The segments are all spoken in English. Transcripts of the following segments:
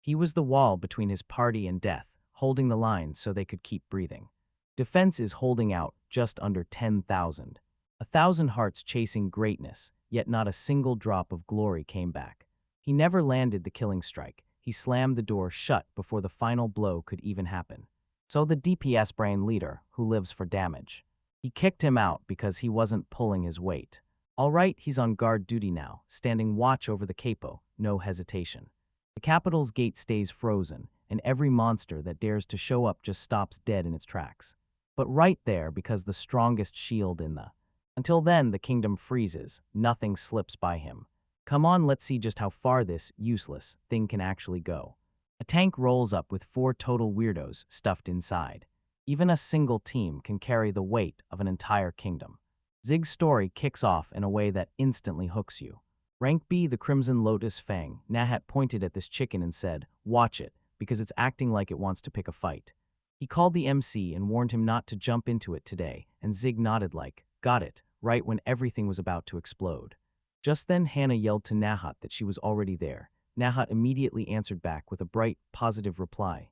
He was the wall between his party and death, holding the line so they could keep breathing. Defense is holding out just under 10,000. 1,000 hearts chasing greatness, yet not a single drop of glory came back. He never landed the killing strike. He slammed the door shut before the final blow could even happen. So the DPS brain leader, who lives for damage. He kicked him out because he wasn't pulling his weight. All right, he's on guard duty now, standing watch over the capo, no hesitation. The capital's gate stays frozen, and every monster that dares to show up just stops dead in its tracks. But right there, because the strongest shield in the... Until then, the kingdom freezes, nothing slips by him. Come on, let's see just how far this useless thing can actually go. A tank rolls up with 4 total weirdos stuffed inside. Even a single team can carry the weight of an entire kingdom. Zig's story kicks off in a way that instantly hooks you. Rank B, the Crimson Lotus Fang. Nahat pointed at this chicken and said, "Watch it, because it's acting like it wants to pick a fight." He called the MC and warned him not to jump into it today, and Zig nodded like, "Got it," right when everything was about to explode. Just then Hannah yelled to Nahat that she was already there. Nahat immediately answered back with a bright, positive reply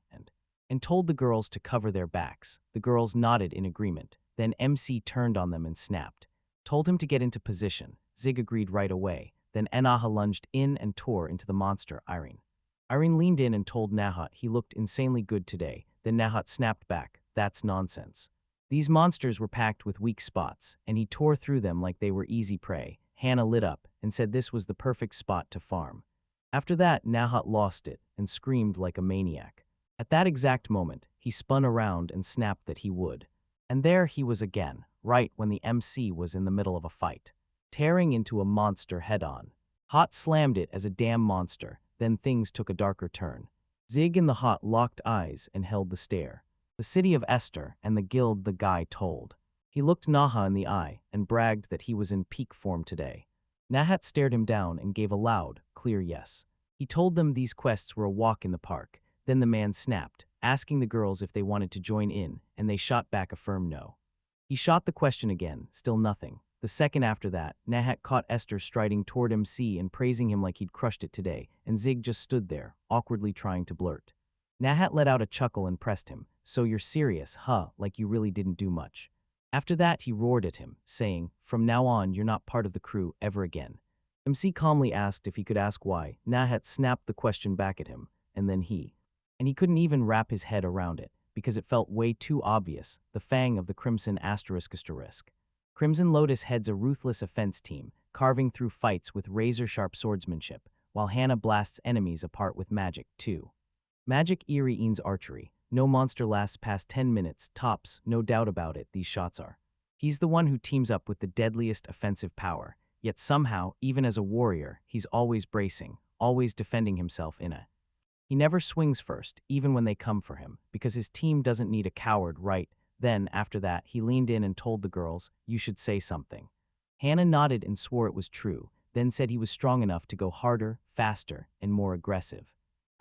and told the girls to cover their backs. The girls nodded in agreement. Then MC turned on them and snapped. Told him to get into position. Zig agreed right away. Then Enaha lunged in and tore into the monster, Irene. Irene leaned in and told Nahat he looked insanely good today. Then Nahat snapped back, "That's nonsense." These monsters were packed with weak spots, and he tore through them like they were easy prey. Hannah lit up and said this was the perfect spot to farm. After that, Nahat lost it and screamed like a maniac. At that exact moment, he spun around and snapped that he would. And there he was again, right when the MC was in the middle of a fight, tearing into a monster head-on. Hot slammed it as a damn monster, then things took a darker turn. Zig and the Hot locked eyes and held the stare. The city of Esther and the guild the guy told. He looked Naha in the eye and bragged that he was in peak form today. Nahat stared him down and gave a loud, clear yes. He told them these quests were a walk in the park. Then the man snapped, asking the girls if they wanted to join in, and they shot back a firm no. He shot the question again, still nothing. The second after that, Nahat caught Esther striding toward MC and praising him like he'd crushed it today, and Zig just stood there, awkwardly trying to blurt. Nahat let out a chuckle and pressed him. "So you're serious, huh, like you really didn't do much." After that, he roared at him, saying, "From now on, you're not part of the crew ever again." MC calmly asked if he could ask why. Nahat snapped the question back at him, and then he couldn't even wrap his head around it, because it felt way too obvious, the fang of the Crimson asterisk. Crimson Lotus heads a ruthless offense team, carving through fights with razor-sharp swordsmanship, while Hannah blasts enemies apart with magic, too. Magic Eans archery. No monster lasts past 10 minutes, tops, no doubt about it, these shots are. He's the one who teams up with the deadliest offensive power, yet somehow, even as a warrior, he's always bracing, always defending himself in a... He never swings first, even when they come for him, because his team doesn't need a coward, right? Then, after that, he leaned in and told the girls, "You should say something." Hannah nodded and swore it was true, then said he was strong enough to go harder, faster, and more aggressive.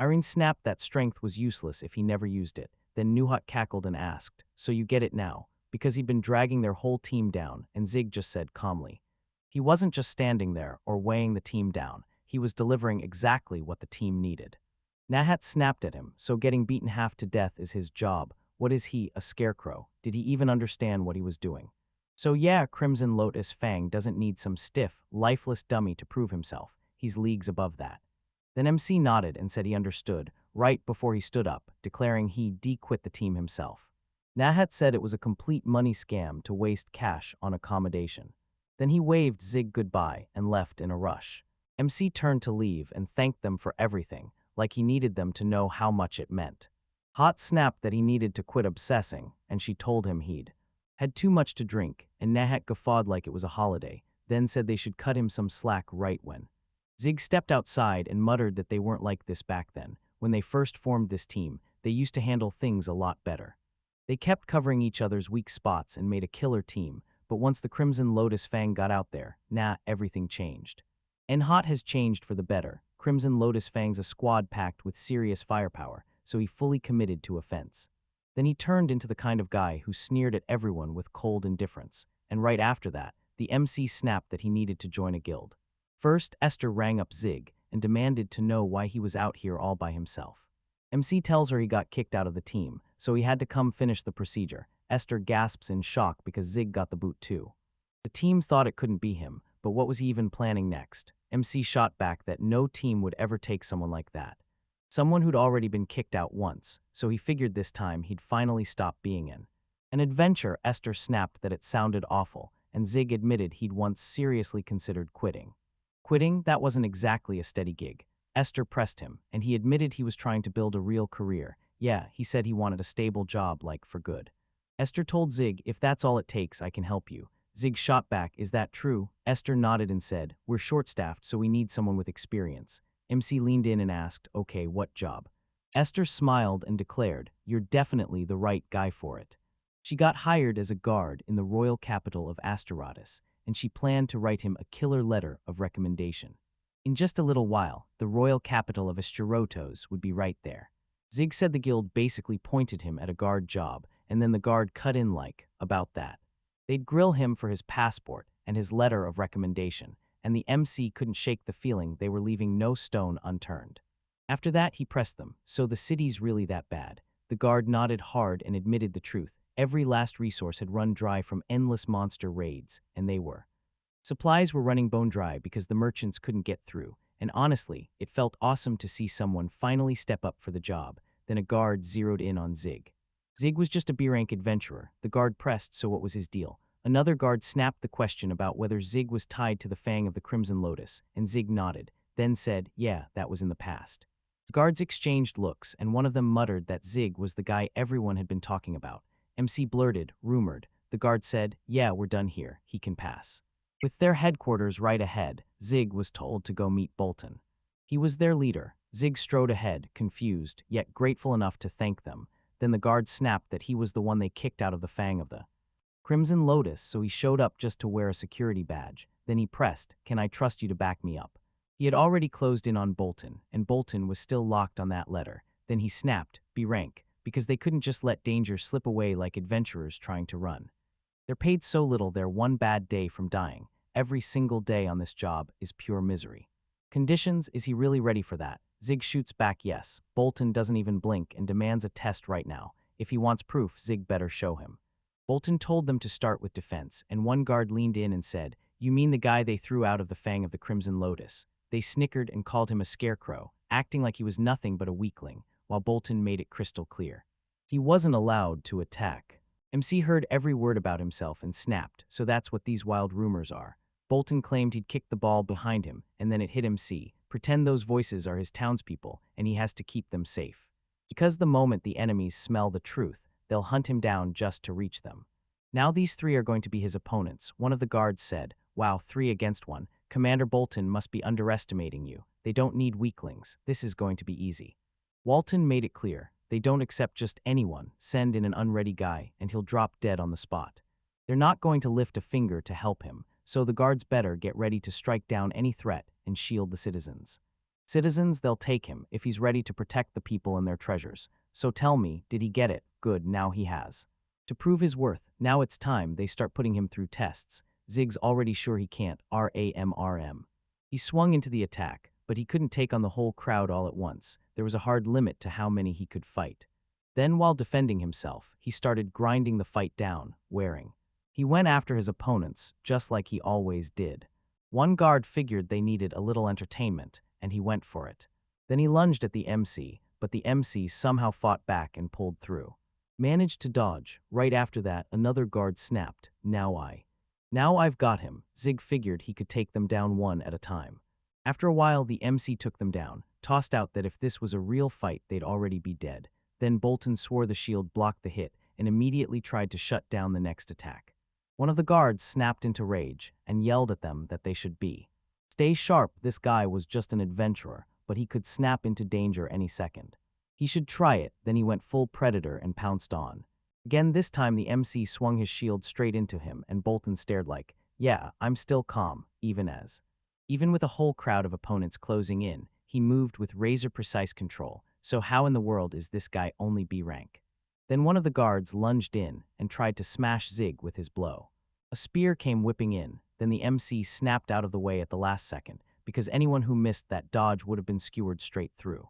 Irene snapped that strength was useless if he never used it. Then Nuhat cackled and asked, "So you get it now?" Because he'd been dragging their whole team down, and Zig just said calmly. He wasn't just standing there or weighing the team down, he was delivering exactly what the team needed. Nahat snapped at him, "So getting beaten half to death is his job. What is he, a scarecrow? Did he even understand what he was doing?" So yeah, Crimson Lotus Fang doesn't need some stiff, lifeless dummy to prove himself. He's leagues above that. Then MC nodded and said he understood, right before he stood up, declaring he'd quit the team himself. Nahat said it was a complete money scam to waste cash on accommodation. Then he waved Zig goodbye and left in a rush. MC turned to leave and thanked them for everything, like he needed them to know how much it meant. Hot snapped that he needed to quit obsessing, and she told him he'd had too much to drink, and Nahat guffawed like it was a holiday, then said they should cut him some slack right when. Zig stepped outside and muttered that they weren't like this back then. When they first formed this team, they used to handle things a lot better. They kept covering each other's weak spots and made a killer team, but once the Crimson Lotus Fang got out there, everything changed. And Hot has changed for the better. Crimson Lotus Fang's a squad packed with serious firepower, so he fully committed to offense. Then he turned into the kind of guy who sneered at everyone with cold indifference, and right after that, the MC snapped that he needed to join a guild. First, Esther rang up Zig, and demanded to know why he was out here all by himself. MC tells her he got kicked out of the team, so he had to come finish the procedure. Esther gasps in shock because Zig got the boot too. The team thought it couldn't be him, but what was he even planning next? MC shot back that no team would ever take someone like that. Someone who'd already been kicked out once, so he figured this time he'd finally stop being in an adventure. Esther snapped that it sounded awful, and Zig admitted he'd once seriously considered quitting. Quitting? That wasn't exactly a steady gig. Esther pressed him, and he admitted he was trying to build a real career. Yeah, he said he wanted a stable job, like for good. Esther told Zig, if that's all it takes, I can help you. Zig shot back, is that true? Esther nodded and said, we're short-staffed, so we need someone with experience. MC leaned in and asked, okay, what job? Esther smiled and declared, you're definitely the right guy for it. She got hired as a guard in the royal capital of Asterotis, and she planned to write him a killer letter of recommendation. In just a little while, the royal capital of Asterotos would be right there. Zig said the guild basically pointed him at a guard job, and then the guard cut in like, about that. They'd grill him for his passport and his letter of recommendation, and the MC couldn't shake the feeling they were leaving no stone unturned. After that, he pressed them, so the city's really that bad. The guard nodded hard and admitted the truth. Every last resource had run dry from endless monster raids, and they were. Supplies were running bone dry because the merchants couldn't get through, and honestly, it felt awesome to see someone finally step up for the job. Then a guard zeroed in on Zig. Zig was just a B-rank adventurer. The guard pressed, so what was his deal? Another guard snapped the question about whether Zig was tied to the Fang of the Crimson Lotus, and Zig nodded, then said, yeah, that was in the past. The guards exchanged looks, and one of them muttered that Zig was the guy everyone had been talking about. MC blurted, rumored. The guard said, yeah, we're done here. He can pass. With their headquarters right ahead, Zig was told to go meet Bolton. He was their leader. Zig strode ahead, confused, yet grateful enough to thank them. Then the guard snapped that he was the one they kicked out of the Fang of the Crimson Lotus, so he showed up just to wear a security badge. Then he pressed, can I trust you to back me up? He had already closed in on Bolton, and Bolton was still locked on that letter. Then he snapped, B-rank, because they couldn't just let danger slip away like adventurers trying to run. They're paid so little they're one bad day from dying. Every single day on this job is pure misery. Conditions, is he really ready for that? Zig shoots back yes. Bolton doesn't even blink and demands a test right now. If he wants proof, Zig better show him. Bolton told them to start with defense, and one guard leaned in and said, you mean the guy they threw out of the Fang of the Crimson Lotus? They snickered and called him a scarecrow, acting like he was nothing but a weakling, while Bolton made it crystal clear. He wasn't allowed to attack. MC heard every word about himself and snapped, so that's what these wild rumors are. Bolton claimed he'd kicked the ball behind him, and then it hit MC. Pretend those voices are his townspeople, and he has to keep them safe. Because the moment the enemies smell the truth, they'll hunt him down just to reach them. Now these three are going to be his opponents. One of the guards said, wow, 3 against 1. Commander Bolton must be underestimating you. They don't need weaklings. This is going to be easy. Walton made it clear. They don't accept just anyone. Send in an unready guy, and he'll drop dead on the spot. They're not going to lift a finger to help him, so the guards better get ready to strike down any threat and shield the citizens. Citizens, they'll take him if he's ready to protect the people and their treasures. So tell me, did he get it? Good, now he has. To prove his worth, now it's time they start putting him through tests. Zig's already sure he can't. RAM. He swung into the attack, but he couldn't take on the whole crowd all at once. There was a hard limit to how many he could fight. Then, while defending himself, he started grinding the fight down, wearing. He went after his opponents, just like he always did. One guard figured they needed a little entertainment, and he went for it. Then he lunged at the MC, but the MC somehow fought back and pulled through. Managed to dodge. Right after that, another guard snapped, Now I've got him. Zig figured he could take them down one at a time. After a while, the MC took them down, tossed out that if this was a real fight, they'd already be dead. Then Bolton swore the shield blocked the hit and immediately tried to shut down the next attack. One of the guards snapped into rage and yelled at them that they should stay sharp. This guy was just an adventurer, but he could snap into danger any second. He should try it. Then he went full predator and pounced on. Again, this time the MC swung his shield straight into him, and Bolton stared like, yeah, I'm still calm, even with a whole crowd of opponents closing in, he moved with razor-precise control, so how in the world is this guy only B rank? Then one of the guards lunged in and tried to smash Zig with his blow. A spear came whipping in, then the MC snapped out of the way at the last second, because anyone who missed that dodge would have been skewered straight through.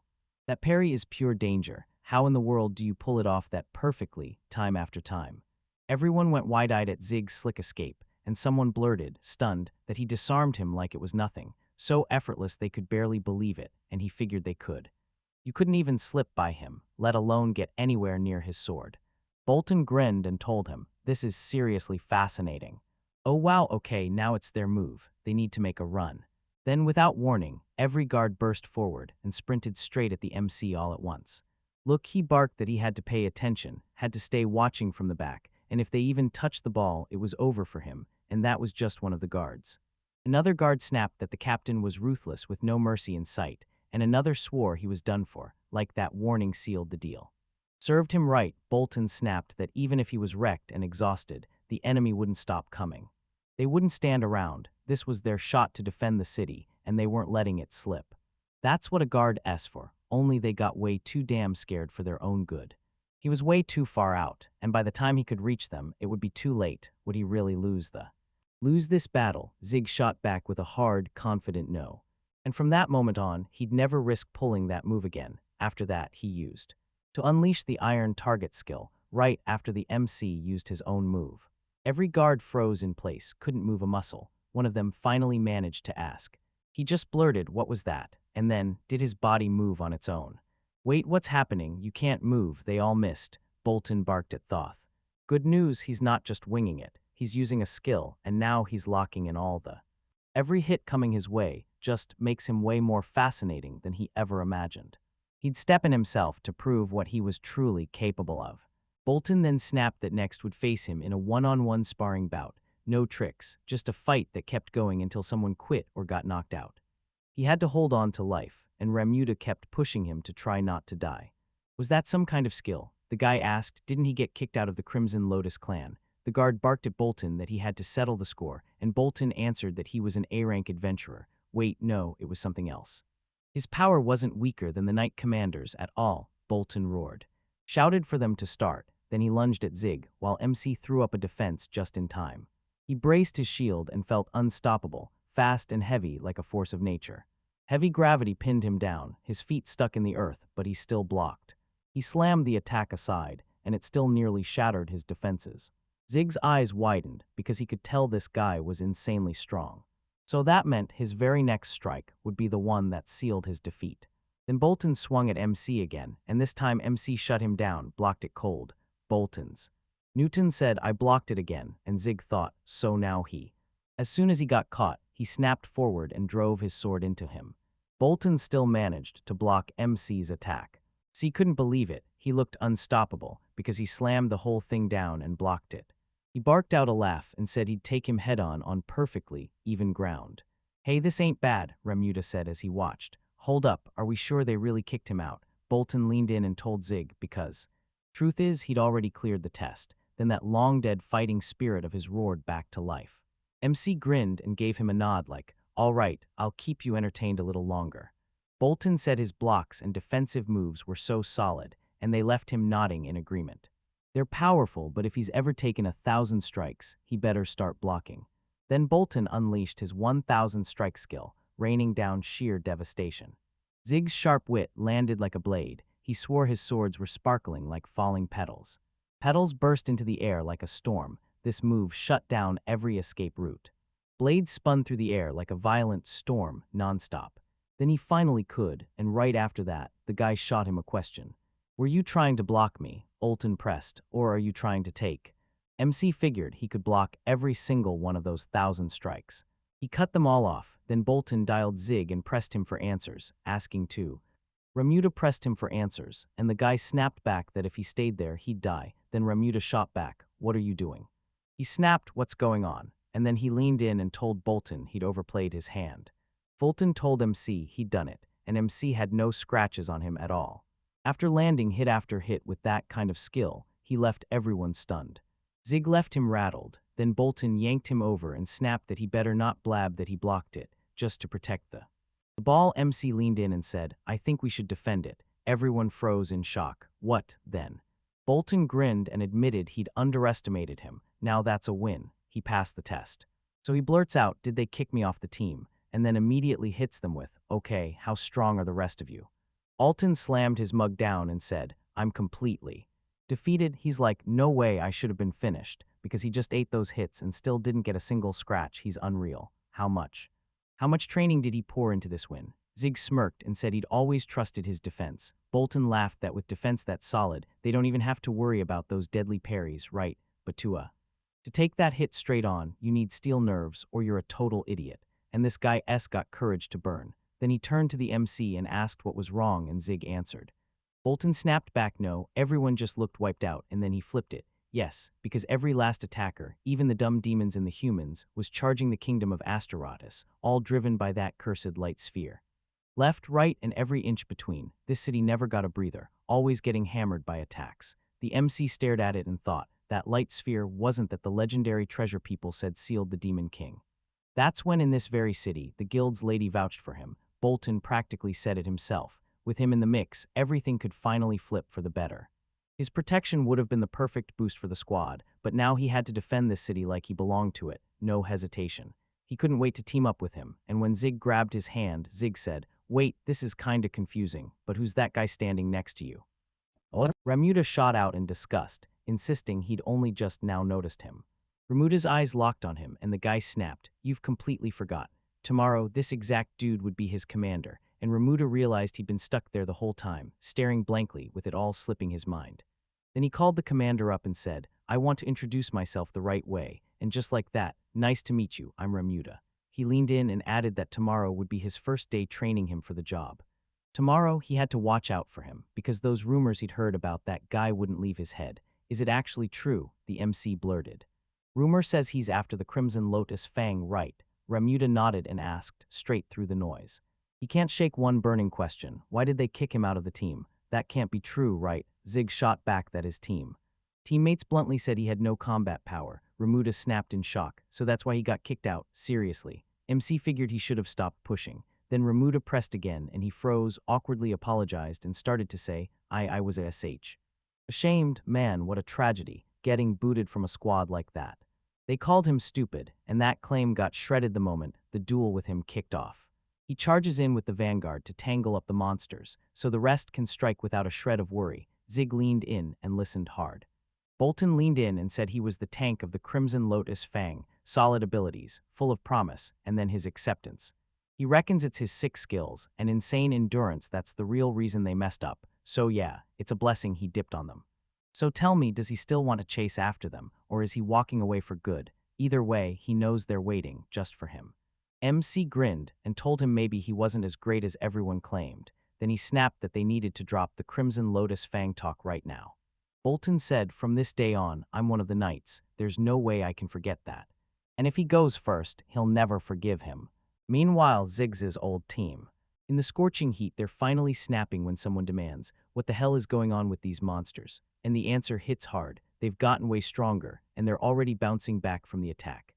That parry is pure danger. How in the world do you pull it off that perfectly, time after time? Everyone went wide-eyed at Zig's slick escape, and someone blurted, stunned, that he disarmed him like it was nothing, so effortless they could barely believe it, and he figured they could. You couldn't even slip by him, let alone get anywhere near his sword. Bolton grinned and told him, "This is seriously fascinating." Oh wow, okay, now it's their move. They need to make a run. Then, without warning, every guard burst forward and sprinted straight at the MC all at once. Look, he barked that he had to pay attention, had to stay watching from the back, and if they even touched the ball, it was over for him, and that was just one of the guards. Another guard snapped that the captain was ruthless with no mercy in sight, and another swore he was done for, like that warning sealed the deal. Served him right, Bolton snapped that even if he was wrecked and exhausted, the enemy wouldn't stop coming. They wouldn't stand around. This was their shot to defend the city, and they weren't letting it slip. That's what a guard asks for, only they got way too damn scared for their own good. He was way too far out, and by the time he could reach them, it would be too late. Would he really lose this battle? Zig shot back with a hard, confident no. And from that moment on, he'd never risk pulling that move again. After that, he used to unleash the iron target skill, right after the MC used his own move. Every guard froze in place, couldn't move a muscle. One of them finally managed to ask. He just blurted, "What was that?" and then, did his body move on its own? "Wait, what's happening? You can't move." They all missed. Bolton barked at Thoth. Good news, he's not just winging it. He's using a skill, and now he's locking in all the. Every hit coming his way just makes him way more fascinating than he ever imagined. He'd step in himself to prove what he was truly capable of. Bolton then snapped that next would face him in a one-on-one sparring bout. No tricks, just a fight that kept going until someone quit or got knocked out. He had to hold on to life, and Remuda kept pushing him to try not to die. Was that some kind of skill? The guy asked. Didn't he get kicked out of the Crimson Lotus clan? The guard barked at Bolton that he had to settle the score, and Bolton answered that he was an A-rank adventurer. Wait, no, it was something else. His power wasn't weaker than the Knight Commanders at all, Bolton roared. Shouted for them to start, then he lunged at Zig, while MC threw up a defense just in time. He braced his shield and felt unstoppable, fast and heavy like a force of nature. Heavy gravity pinned him down, his feet stuck in the earth, but he still blocked. He slammed the attack aside, and it still nearly shattered his defenses. Zig's eyes widened because he could tell this guy was insanely strong. So that meant his very next strike would be the one that sealed his defeat. Then Bolton swung at MC again, and this time MC shut him down, blocked it cold. Bolton's. Newton said, "I blocked it again," and Zig thought, so now he. As soon as he got caught, he snapped forward and drove his sword into him. Bolton still managed to block MC's attack. C couldn't believe it. He looked unstoppable because he slammed the whole thing down and blocked it. He barked out a laugh and said he'd take him head-on on perfectly even ground. "Hey, this ain't bad," Remuda said as he watched. "Hold up, are we sure they really kicked him out?" Bolton leaned in and told Zig because. Truth is, he'd already cleared the test. Then that long-dead fighting spirit of his roared back to life. MC grinned and gave him a nod like, "All right, I'll keep you entertained a little longer." Bolton said his blocks and defensive moves were so solid, and they left him nodding in agreement. They're powerful, but if he's ever taken 1,000 strikes, he better start blocking. Then Bolton unleashed his 1,000 strike skill, raining down sheer devastation. Zig's sharp wit landed like a blade. He swore his swords were sparkling like falling petals. Petals burst into the air like a storm. This move shut down every escape route. Blades spun through the air like a violent storm, nonstop. Then he finally could, and right after that, the guy shot him a question. "Were you trying to block me?" Bolton pressed, "or are you trying to take?" MC figured he could block every single one of those 1,000 strikes. He cut them all off, then Bolton dialed Zig and pressed him for answers, asking too. Remuda pressed him for answers, and the guy snapped back that if he stayed there, he'd die. Then Remuda shot back, "What are you doing?" He snapped, "What's going on?" And then he leaned in and told Bolton he'd overplayed his hand. Bolton told MC he'd done it, and MC had no scratches on him at all. After landing hit after hit with that kind of skill, he left everyone stunned. Zig left him rattled, then Bolton yanked him over and snapped that he better not blab that he blocked it, just to protect the ball. MC leaned in and said, "I think we should defend it." Everyone froze in shock. What, then? Bolton grinned and admitted he'd underestimated him. Now that's a win. He passed the test. So he blurts out, "Did they kick me off the team?" and then immediately hits them with, "Okay, how strong are the rest of you?" Alton slammed his mug down and said, "I'm completely." Defeated, he's like, "No way, I should have been finished," because he just ate those hits and still didn't get a single scratch. He's unreal. How much? How much training did he pour into this win? Zig smirked and said he'd always trusted his defense. Bolton laughed that with defense that solid, they don't even have to worry about those deadly parries, right? But to take that hit straight on, you need steel nerves or you're a total idiot. And this guy S got courage to burn. Then he turned to the MC and asked what was wrong, and Zig answered. Bolton snapped back, "No," everyone just looked wiped out, and then he flipped it. Yes, because every last attacker, even the dumb demons and the humans, was charging the kingdom of Asterotis, all driven by that cursed light sphere. Left, right, and every inch between, this city never got a breather, always getting hammered by attacks. The MC stared at it and thought, that light sphere wasn't that the legendary treasure people said sealed the Demon King. That's when in this very city, the guild's lady vouched for him. Bolton practically said it himself. With him in the mix, everything could finally flip for the better. His protection would have been the perfect boost for the squad, but now he had to defend this city like he belonged to it, no hesitation. He couldn't wait to team up with him, and when Zig grabbed his hand, Zig said, "Wait, this is kinda confusing, but who's that guy standing next to you?" Ramuda shot out in disgust, insisting he'd only just now noticed him. Ramuda's eyes locked on him, and the guy snapped, "You've completely forgot. Tomorrow, this exact dude would be his commander," and Ramuda realized he'd been stuck there the whole time, staring blankly with it all slipping his mind. Then he called the commander up and said, "I want to introduce myself the right way," and just like that, "Nice to meet you, I'm Ramuda." He leaned in and added that tomorrow would be his first day training him for the job. Tomorrow, he had to watch out for him, because those rumors he'd heard about that guy wouldn't leave his head. "Is it actually true?" the MC blurted. "Rumor says he's after the Crimson Lotus Fang, right?" Ramuda nodded and asked, straight through the noise. He can't shake one burning question. Why did they kick him out of the team? That can't be true, right? Zig shot back that his teammates bluntly said he had no combat power. Ramuda snapped in shock. So that's why he got kicked out. Seriously. MC figured he should have stopped pushing. Then Ramuda pressed again, and he froze, awkwardly apologized, and started to say, I was a SH. Ashamed, man, what a tragedy, getting booted from a squad like that. They called him stupid, and that claim got shredded the moment the duel with him kicked off. He charges in with the vanguard to tangle up the monsters, so the rest can strike without a shred of worry. Zig leaned in and listened hard. Bolton leaned in and said he was the tank of the Crimson Lotus Fang, solid abilities, full of promise, and then his acceptance. He reckons it's his sick skills and insane endurance that's the real reason they messed up, so yeah, it's a blessing he dipped on them. So tell me, does he still want to chase after them, or is he walking away for good? Either way, he knows they're waiting just for him. MC grinned and told him maybe he wasn't as great as everyone claimed. Then he snapped that they needed to drop the Crimson Lotus Fang talk right now. Bolton said, "From this day on, I'm one of the knights. There's no way I can forget that. And if he goes first, he'll never forgive him." Meanwhile, Zig's old team. In the scorching heat, they're finally snapping when someone demands, "What the hell is going on with these monsters?" And the answer hits hard. They've gotten way stronger, and they're already bouncing back from the attack.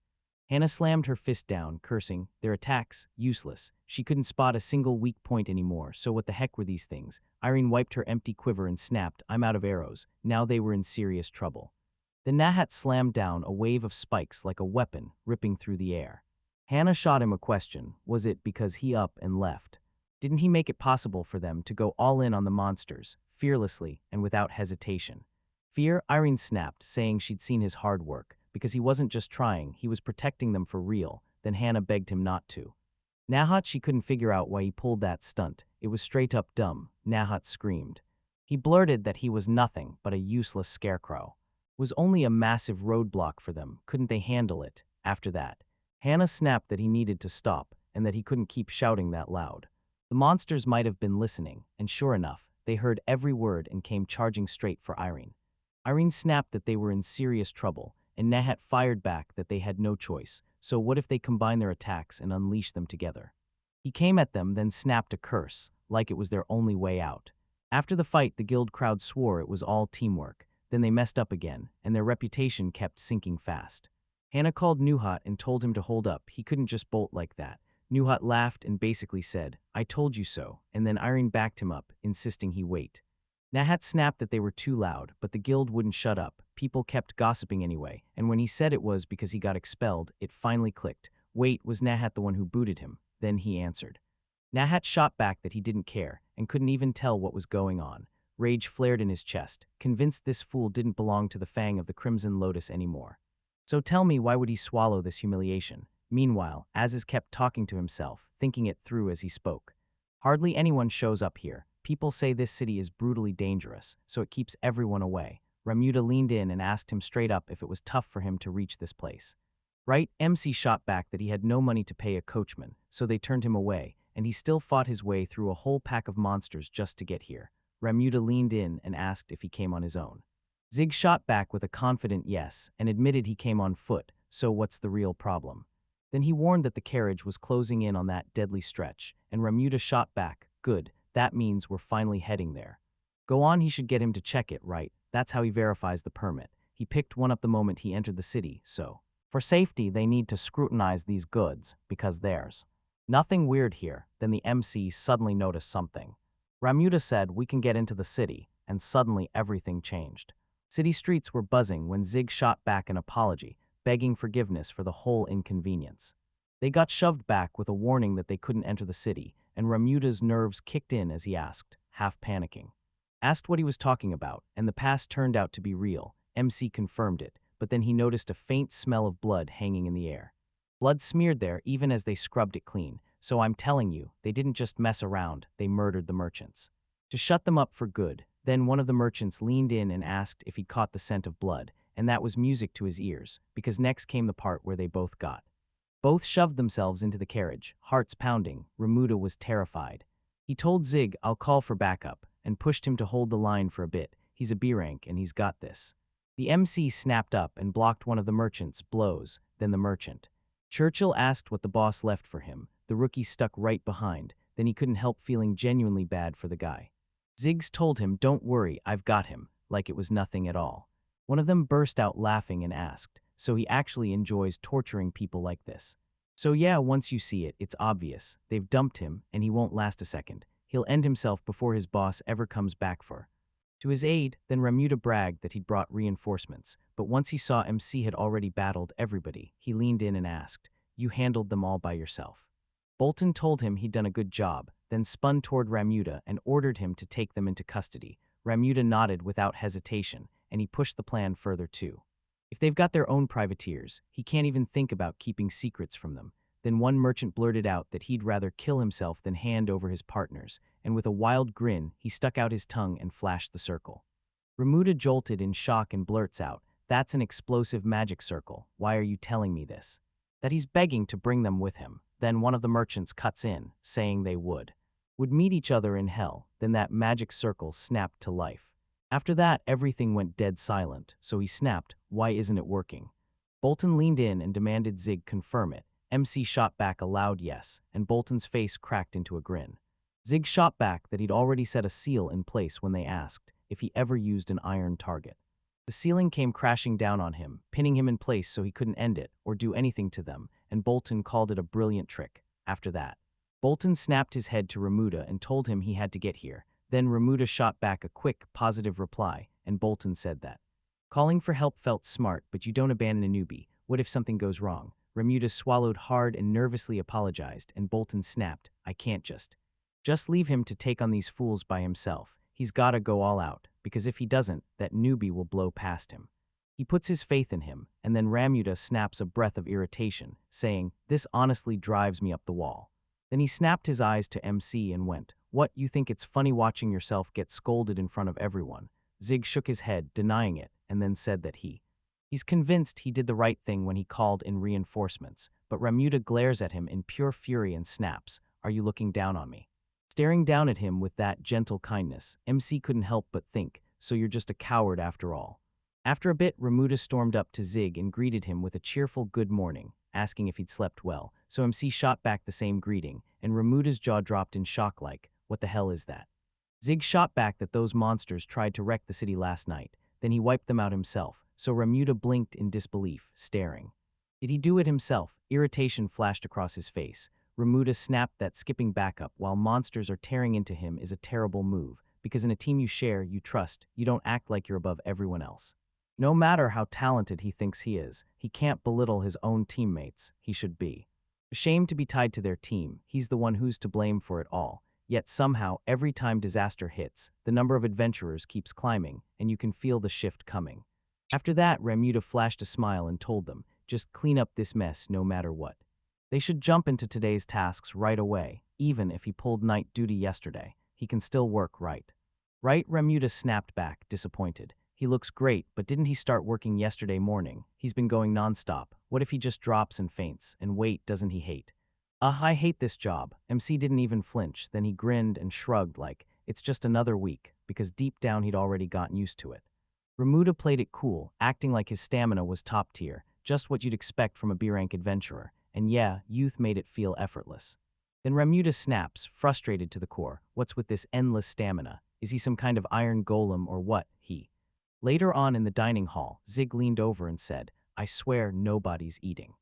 Hannah slammed her fist down, cursing, their attacks, useless. She couldn't spot a single weak point anymore, so what the heck were these things? Irene wiped her empty quiver and snapped, "I'm out of arrows." Now they were in serious trouble. The Nahat slammed down a wave of spikes like a weapon, ripping through the air. Hannah shot him a question. Was it because he up and left? Didn't he make it possible for them to go all in on the monsters, fearlessly and without hesitation? Fear, Irene snapped, saying she'd seen his hard work. Because he wasn't just trying, he was protecting them for real. Then Hannah begged him not to. Nahat, she couldn't figure out why he pulled that stunt. It was straight up dumb. Nahat screamed. He blurted that he was nothing but a useless scarecrow. It was only a massive roadblock for them. Couldn't they handle it? After that, Hannah snapped that he needed to stop and that he couldn't keep shouting that loud. The monsters might have been listening, and sure enough, they heard every word and came charging straight for Irene. Irene snapped that they were in serious trouble, and Nahat fired back that they had no choice, so what if they combine their attacks and unleash them together? He came at them, then snapped a curse, like it was their only way out. After the fight, the guild crowd swore it was all teamwork. Then they messed up again, and their reputation kept sinking fast. Hannah called Nuhat and told him to hold up. He couldn't just bolt like that. Nuhat laughed and basically said, "I told you so," and then Irene backed him up, insisting he wait. Nahat snapped that they were too loud, but the guild wouldn't shut up. People kept gossiping anyway, and when he said it was because he got expelled, it finally clicked. Wait, was Nahat the one who booted him? Then he answered. Nahat shot back that he didn't care and couldn't even tell what was going on. Rage flared in his chest, convinced this fool didn't belong to the Fang of the Crimson Lotus anymore. So tell me, why would he swallow this humiliation? Meanwhile, Aziz kept talking to himself, thinking it through as he spoke. Hardly anyone shows up here. People say this city is brutally dangerous, so it keeps everyone away. Remuda leaned in and asked him straight up if it was tough for him to reach this place. Right? MC shot back that he had no money to pay a coachman, so they turned him away, and he still fought his way through a whole pack of monsters just to get here. Remuda leaned in and asked if he came on his own. Zig shot back with a confident yes and admitted he came on foot, so what's the real problem? Then he warned that the carriage was closing in on that deadly stretch, and Remuda shot back, good, that means we're finally heading there. Go on, he should get him to check it, right? That's how he verifies the permit. He picked one up the moment he entered the city, so. For safety, they need to scrutinize these goods, because there's nothing weird here. Then the MC suddenly noticed something. Remuda said, we can get into the city, and suddenly everything changed. City streets were buzzing when Zig shot back an apology, begging forgiveness for the whole inconvenience. They got shoved back with a warning that they couldn't enter the city, and Remuda's nerves kicked in as he asked, half panicking. Asked what he was talking about, and the past turned out to be real. MC confirmed it, but then he noticed a faint smell of blood hanging in the air. Blood smeared there even as they scrubbed it clean, so I'm telling you, they didn't just mess around, they murdered the merchants. To shut them up for good, then one of the merchants leaned in and asked if he'd caught the scent of blood, and that was music to his ears, because next came the part where they both got. Both shoved themselves into the carriage, hearts pounding. Remuda was terrified. He told Zig, I'll call for backup, and pushed him to hold the line for a bit. He's a B-rank and he's got this. The MC snapped up and blocked one of the merchant's blows, then the merchant. Churchill asked what the boss left for him. The rookie stuck right behind, then he couldn't help feeling genuinely bad for the guy. Ziggs told him, don't worry, I've got him, like it was nothing at all. One of them burst out laughing and asked, so he actually enjoys torturing people like this. So yeah, once you see it, it's obvious. They've dumped him, and he won't last a second. He'll end himself before his boss ever comes back for. To his aid, then Remuda bragged that he'd brought reinforcements, but once he saw MC had already battled everybody, he leaned in and asked, you handled them all by yourself. Bolton told him he'd done a good job, then spun toward Remuda and ordered him to take them into custody. Remuda nodded without hesitation, and he pushed the plan further too. If they've got their own privateers, he can't even think about keeping secrets from them. Then one merchant blurted out that he'd rather kill himself than hand over his partners, and with a wild grin, he stuck out his tongue and flashed the circle. Remuda jolted in shock and blurts out, that's an explosive magic circle, why are you telling me this? That he's begging to bring them with him. Then one of the merchants cuts in, saying they would meet each other in hell. Then that magic circle snapped to life. After that, everything went dead silent, so he snapped, why isn't it working? Bolton leaned in and demanded Zig confirm it. MC shot back a loud yes, and Bolton's face cracked into a grin. Zig shot back that he'd already set a seal in place when they asked if he ever used an iron target. The ceiling came crashing down on him, pinning him in place so he couldn't end it or do anything to them, and Bolton called it a brilliant trick. After that, Bolton snapped his head to Remuda and told him he had to get here. Then Remuda shot back a quick, positive reply, and Bolton said that calling for help felt smart, but you don't abandon a newbie. What if something goes wrong? Remuda swallowed hard and nervously apologized, and Bolton snapped, I can't just leave him to take on these fools by himself. He's gotta go all out, because if he doesn't, that newbie will blow past him. He puts his faith in him, and then Remuda snaps a breath of irritation, saying, this honestly drives me up the wall. Then he snapped his eyes to MC and went, what, you think it's funny watching yourself get scolded in front of everyone? Zig shook his head, denying it, and then said that he's convinced he did the right thing when he called in reinforcements, but Remuda glares at him in pure fury and snaps, are you looking down on me? Staring down at him with that gentle kindness, MC couldn't help but think, so you're just a coward after all. After a bit, Remuda stormed up to Zig and greeted him with a cheerful good morning, asking if he'd slept well, so MC shot back the same greeting, and Remuda's jaw dropped in shock like, what the hell is that? Zig shot back that those monsters tried to wreck the city last night, then he wiped them out himself, so Remuda blinked in disbelief, staring. Did he do it himself? Irritation flashed across his face. Remuda snapped that skipping backup while monsters are tearing into him is a terrible move, because in a team you share, you trust, you don't act like you're above everyone else. No matter how talented he thinks he is, he can't belittle his own teammates, he should be Ashamed to be tied to their team, he's the one who's to blame for it all. Yet somehow, every time disaster hits, the number of adventurers keeps climbing, and you can feel the shift coming. After that, Remuda flashed a smile and told them, just clean up this mess no matter what. They should jump into today's tasks right away, even if he pulled night duty yesterday. He can still work right. Right? Remuda snapped back, disappointed. He looks great, but didn't he start working yesterday morning? He's been going nonstop. What if he just drops and faints? And wait, doesn't he hate? I hate this job. MC didn't even flinch. Then he grinned and shrugged like, it's just another week, because deep down he'd already gotten used to it. Remuda played it cool, acting like his stamina was top tier, just what you'd expect from a B-rank adventurer. And yeah, youth made it feel effortless. Then Remuda snaps, frustrated to the core. What's with this endless stamina? Is he some kind of iron golem or what? Later on in the dining hall, Zig leaned over and said, I swear nobody's eating.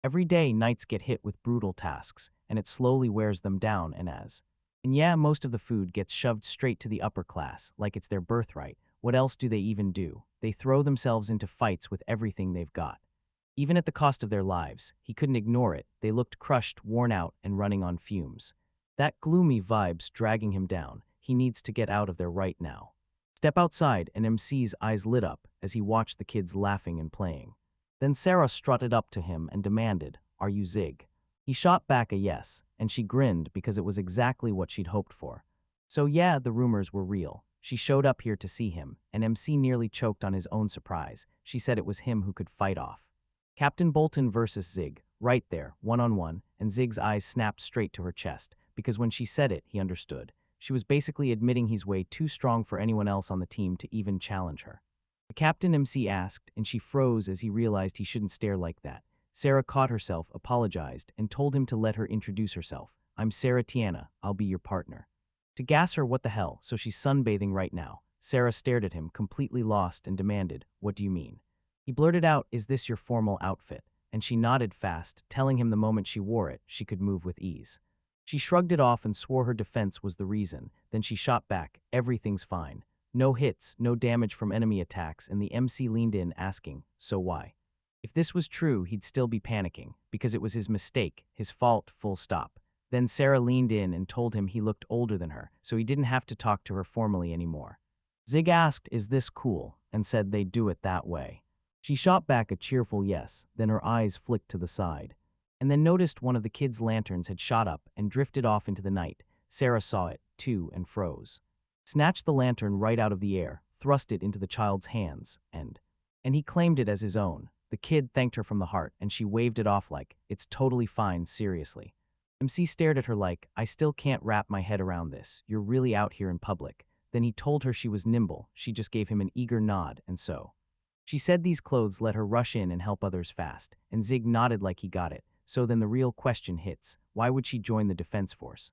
Every day, knights get hit with brutal tasks, and it slowly wears them down and yeah, most of the food gets shoved straight to the upper class, like it's their birthright. What else do they even do? They throw themselves into fights with everything they've got. Even at the cost of their lives, he couldn't ignore it. They looked crushed, worn out, and running on fumes. That gloomy vibe's dragging him down. He needs to get out of there right now. Step outside, and MC's eyes lit up as he watched the kids laughing and playing. Then Sarah strutted up to him and demanded, Are you Zig? He shot back a yes, and she grinned because it was exactly what she'd hoped for. So yeah, the rumors were real. She showed up here to see him, and MC nearly choked on his own surprise. She said it was him who could fight off Captain Bolton versus Zig, right there, one-on-one, and Zig's eyes snapped straight to her chest, because when she said it, he understood. She was basically admitting he's way too strong for anyone else on the team to even challenge her. The captain MC asked, and she froze as he realized he shouldn't stare like that. Sarah caught herself, apologized, and told him to let her introduce herself. I'm Sarah Tiana, I'll be your partner. To gas her, what the hell, so she's sunbathing right now. Sarah stared at him, completely lost, and demanded, What do you mean? He blurted out, Is this your formal outfit? And she nodded fast, telling him the moment she wore it, she could move with ease. She shrugged it off and swore her defense was the reason. Then she shot back, Everything's fine. No hits, no damage from enemy attacks, and the MC leaned in, asking, So why? If this was true, he'd still be panicking, because it was his mistake, his fault, full stop. Then Sarah leaned in and told him he looked older than her, so he didn't have to talk to her formally anymore. Zig asked, Is this cool? And said they'd do it that way. She shot back a cheerful yes, then her eyes flicked to the side. And then noticed one of the kids' lanterns had shot up and drifted off into the night. Sarah saw it, too, and froze. Snatched the lantern right out of the air, thrust it into the child's hands, and he claimed it as his own. The kid thanked her from the heart, and she waved it off like, It's totally fine, seriously. MC stared at her like, I still can't wrap my head around this. You're really out here in public. Then he told her she was nimble. She just gave him an eager nod, and so. She said these clothes let her rush in and help others fast, and Zig nodded like he got it. So then the real question hits, why would she join the defense force?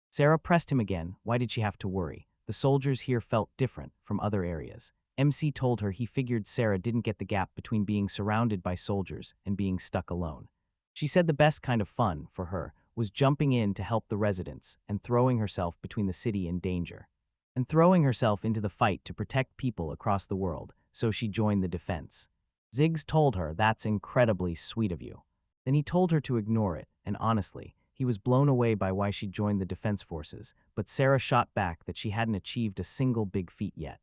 Sarah pressed him again, why did she have to worry? The soldiers here felt different from other areas. MC told her he figured Sarah didn't get the gap between being surrounded by soldiers and being stuck alone. She said the best kind of fun, for her, was jumping in to help the residents and throwing herself between the city and danger. And throwing herself into the fight to protect people across the world, so she joined the defense. Ziggs told her that's incredibly sweet of you. Then he told her to ignore it, and honestly, he was blown away by why she joined the defense forces, but Sarah shot back that she hadn't achieved a single big feat yet.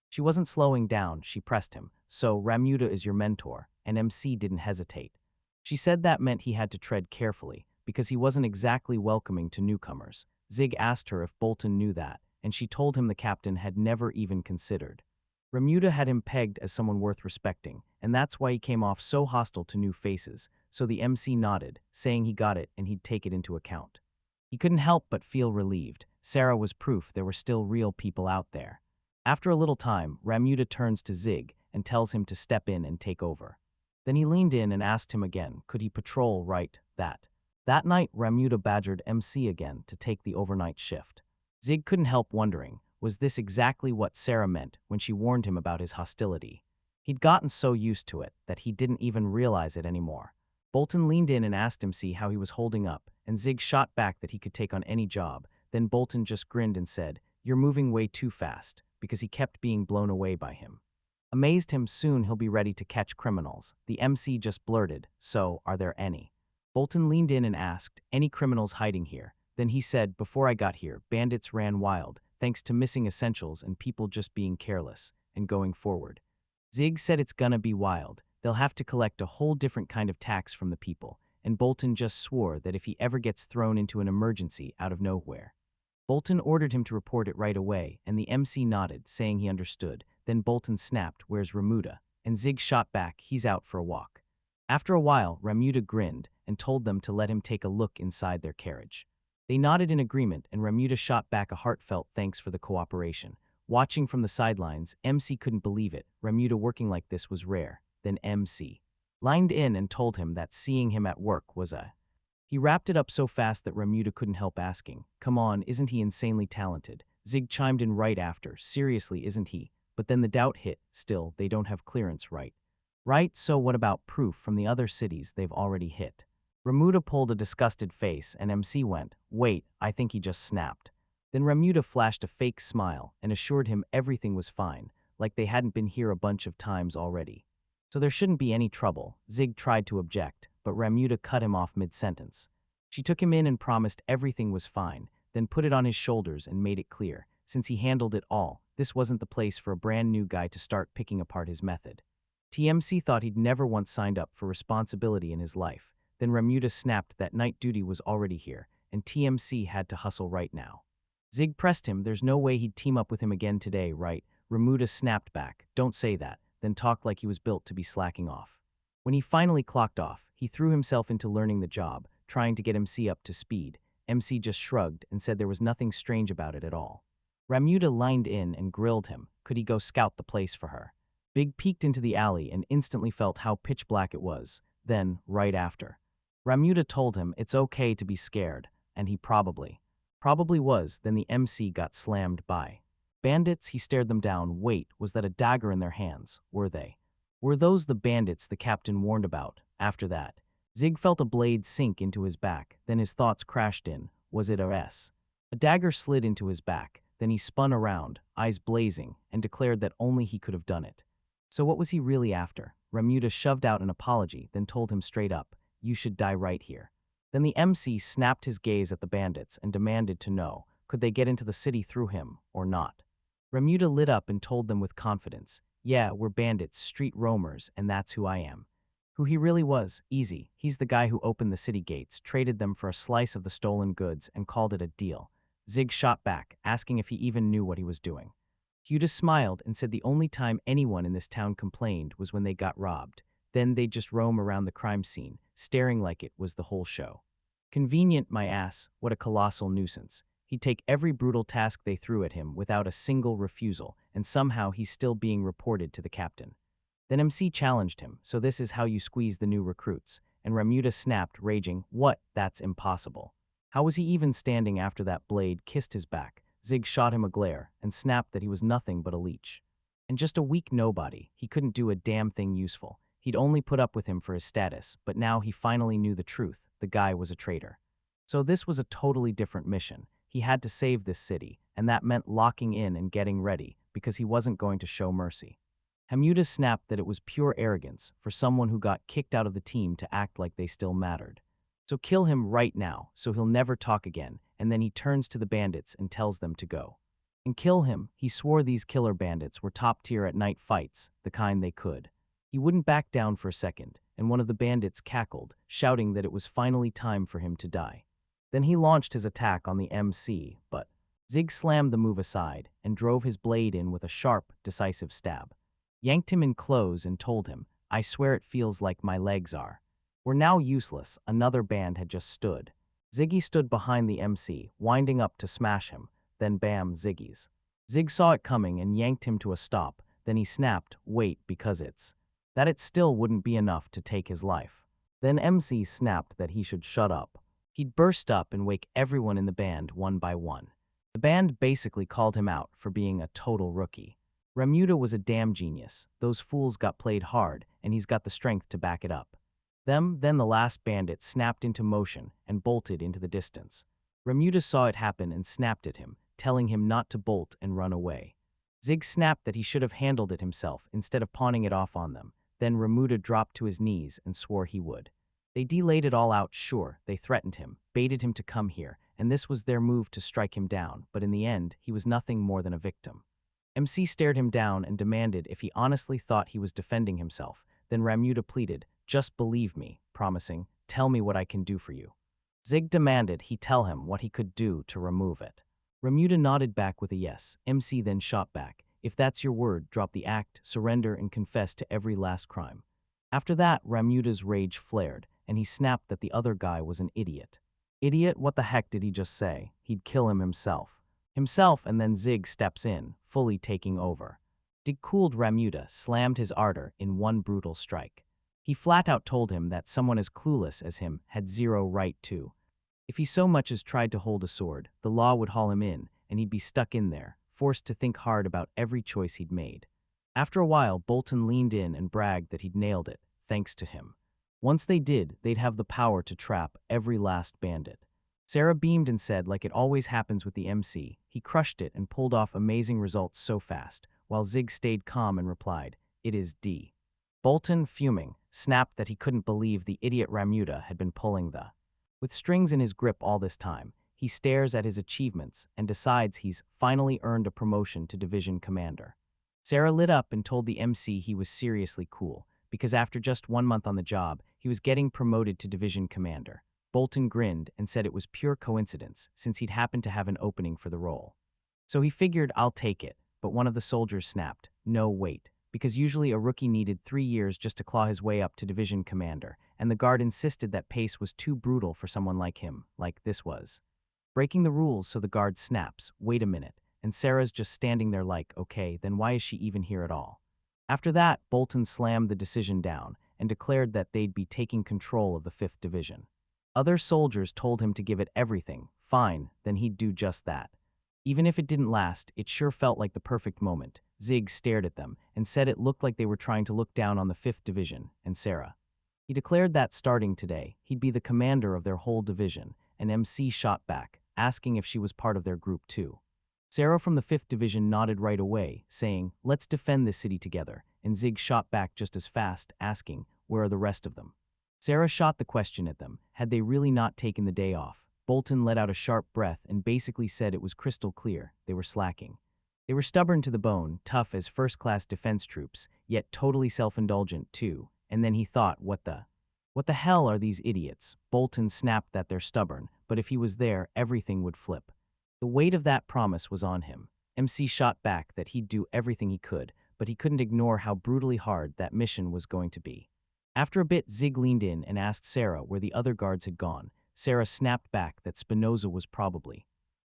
She wasn't slowing down, she pressed him, so Remuda is your mentor, and MC didn't hesitate. She said that meant he had to tread carefully, because he wasn't exactly welcoming to newcomers. Zig asked her if Bolton knew that, and she told him the captain had never even considered. Remuda had him pegged as someone worth respecting, and that's why he came off so hostile to new faces, so the MC nodded, saying he got it and he'd take it into account. He couldn't help but feel relieved. Sarah was proof there were still real people out there. After a little time, Remuda turns to Zig and tells him to step in and take over. Then he leaned in and asked him again, could he patrol that night, Remuda badgered MC again to take the overnight shift. Zig couldn't help wondering, was this exactly what Sarah meant when she warned him about his hostility? He'd gotten so used to it that he didn't even realize it anymore. Bolton leaned in and asked MC how he was holding up, and Zig shot back that he could take on any job. Then Bolton just grinned and said, "You're moving way too fast," because he kept being blown away by him. Amazed him, soon he'll be ready to catch criminals. The MC just blurted, "So, are there any?" Bolton leaned in and asked, "Any criminals hiding here?" Then he said, "Before I got here, bandits ran wild, thanks to missing essentials and people just being careless, and going forward. Zig said it's gonna be wild. They'll have to collect a whole different kind of tax from the people, and Bolton just swore that if he ever gets thrown into an emergency out of nowhere." Bolton ordered him to report it right away, and the MC nodded, saying he understood. Then Bolton snapped, "Where's Remuda?" And Zig shot back, "He's out for a walk." After a while, Remuda grinned and told them to let him take a look inside their carriage. They nodded in agreement, and Remuda shot back a heartfelt thanks for the cooperation. Watching from the sidelines, MC couldn't believe it. Remuda working like this was rare. Then MC lined in and told him that seeing him at work was a... He wrapped it up so fast that Remuda couldn't help asking, "Come on, isn't he insanely talented?" Zig chimed in right after, "Seriously, isn't he?" But then the doubt hit. Still, they don't have clearance, right? Right, so what about proof from the other cities they've already hit? Remuda pulled a disgusted face, and MC went, "Wait, I think he just snapped." Then Remuda flashed a fake smile and assured him everything was fine, like they hadn't been here a bunch of times already. So there shouldn't be any trouble. Zig tried to object, but Remuda cut him off mid-sentence. She took him in and promised everything was fine, then put it on his shoulders and made it clear, since he handled it all, this wasn't the place for a brand new guy to start picking apart his method. TMC thought he'd never once signed up for responsibility in his life. Then Remuda snapped that night duty was already here, and TMC had to hustle right now. Zig pressed him, there's no way he'd team up with him again today, right? Remuda snapped back, "Don't say that," then talked like he was built to be slacking off. When he finally clocked off, he threw himself into learning the job, trying to get MC up to speed. MC just shrugged and said there was nothing strange about it at all. Remuda lined in and grilled him. Could he go scout the place for her? Big peeked into the alley and instantly felt how pitch black it was. Then, right after, Remuda told him it's okay to be scared, and he probably was. Then the MC got slammed by bandits. He stared them down. Wait, was that a dagger in their hands? Were they? Were those the bandits the captain warned about? After that, Zig felt a blade sink into his back. Then his thoughts crashed in. Was it a S? A dagger slid into his back. Then he spun around, eyes blazing, and declared that only he could have done it. So what was he really after? Remuda shoved out an apology, then told him straight up, "You should die right here." Then the MC snapped his gaze at the bandits and demanded to know, could they get into the city through him or not? Remuda lit up and told them with confidence, "Yeah, we're bandits, street roamers, and that's who I am." Who he really was? Easy. He's the guy who opened the city gates, traded them for a slice of the stolen goods, and called it a deal. Zig shot back, asking if he even knew what he was doing. Huda smiled and said the only time anyone in this town complained was when they got robbed. Then they'd just roam around the crime scene, staring like it was the whole show. Convenient, my ass, what a colossal nuisance. He'd take every brutal task they threw at him without a single refusal, and somehow he's still being reported to the captain. Then MC challenged him, "So this is how you squeeze the new recruits?" And Remuda snapped, raging, "What? That's impossible." How was he even standing after that blade kissed his back? Zig shot him a glare and snapped that he was nothing but a leech. And just a weak nobody, he couldn't do a damn thing useful. He'd only put up with him for his status, but now he finally knew the truth. The guy was a traitor. So this was a totally different mission. He had to save this city, and that meant locking in and getting ready, because he wasn't going to show mercy. Remuda snapped that it was pure arrogance for someone who got kicked out of the team to act like they still mattered. So kill him right now, so he'll never talk again, and then he turns to the bandits and tells them to go. And kill him. He swore these killer bandits were top tier at night fights, the kind they could. He wouldn't back down for a second, and one of the bandits cackled, shouting that it was finally time for him to die. Then he launched his attack on the MC, but Zig slammed the move aside and drove his blade in with a sharp, decisive stab. Yanked him in close and told him, "I swear it feels like my legs are." Were now useless. Another band had just stood. Ziggy stood behind the MC, winding up to smash him. Then bam, Ziggy's. Zig saw it coming and yanked him to a stop. Then he snapped, "Wait, because it still wouldn't be enough to take his life." Then MC snapped that he should shut up. He'd burst up and wake everyone in the band one by one. The band basically called him out for being a total rookie. Remuda was a damn genius. Those fools got played hard, and he's got the strength to back it up. Then the last bandit snapped into motion and bolted into the distance. Remuda saw it happen and snapped at him, telling him not to bolt and run away. Zig snapped that he should have handled it himself instead of pawning it off on them. Then Remuda dropped to his knees and swore he would. They delayed it all out, sure, they threatened him, baited him to come here, and this was their move to strike him down, but in the end, he was nothing more than a victim. MC stared him down and demanded if he honestly thought he was defending himself. Then Ramuda pleaded, just believe me, promising, tell me what I can do for you. Zig demanded he tell him what he could do to remove it. Ramuda nodded back with a yes. MC then shot back, if that's your word, drop the act, surrender, and confess to every last crime. After that, Ramuda's rage flared, and he snapped that the other guy was an idiot. Idiot? What the heck did he just say? He'd kill him himself. And then Zig steps in, fully taking over. Dig cooled Ramuda slammed his ardor in one brutal strike. He flat out told him that someone as clueless as him had zero right to. If he so much as tried to hold a sword, the law would haul him in, and he'd be stuck in there, forced to think hard about every choice he'd made. After a while, Bolton leaned in and bragged that he'd nailed it, thanks to him. Once they did, they'd have the power to trap every last bandit. Sarah beamed and said, like it always happens with the MC, he crushed it and pulled off amazing results so fast, while Zig stayed calm and replied, it is D. Bolton, fuming, snapped that he couldn't believe the idiot Ramuda had been pulling the. With strings in his grip all this time, he stares at his achievements and decides he's finally earned a promotion to division commander. Sarah lit up and told the MC he was seriously cool, because after just 1 month on the job, he was getting promoted to division commander. Bolton grinned and said it was pure coincidence, since he'd happened to have an opening for the role. So he figured, I'll take it, but one of the soldiers snapped, no, wait, because usually a rookie needed 3 years just to claw his way up to division commander, and the guard insisted that pace was too brutal for someone like him, like this was. Breaking the rules, so the guard snaps, wait a minute, and Sarah's just standing there like, okay, then why is she even here at all? After that, Bolton slammed the decision down and declared that they'd be taking control of the 5th Division. Other soldiers told him to give it everything, fine, then he'd do just that. Even if it didn't last, it sure felt like the perfect moment. Zig stared at them and said it looked like they were trying to look down on the 5th Division and Sarah. He declared that starting today, he'd be the commander of their whole division, and MC shot back, asking if she was part of their group too. Sarah from the 5th Division nodded right away, saying, let's defend this city together, and Zig shot back just as fast, asking, where are the rest of them? Sarah shot the question at them, had they really not taken the day off? Bolton let out a sharp breath and basically said it was crystal clear, they were slacking. They were stubborn to the bone, tough as first-class defense troops, yet totally self-indulgent too, and then he thought, what the hell are these idiots? Bolton snapped that they're stubborn, but if he was there, everything would flip. The weight of that promise was on him. MC shot back that he'd do everything he could, but he couldn't ignore how brutally hard that mission was going to be. After a bit, Zig leaned in and asked Sarah where the other guards had gone. Sarah snapped back that Spinoza was probably.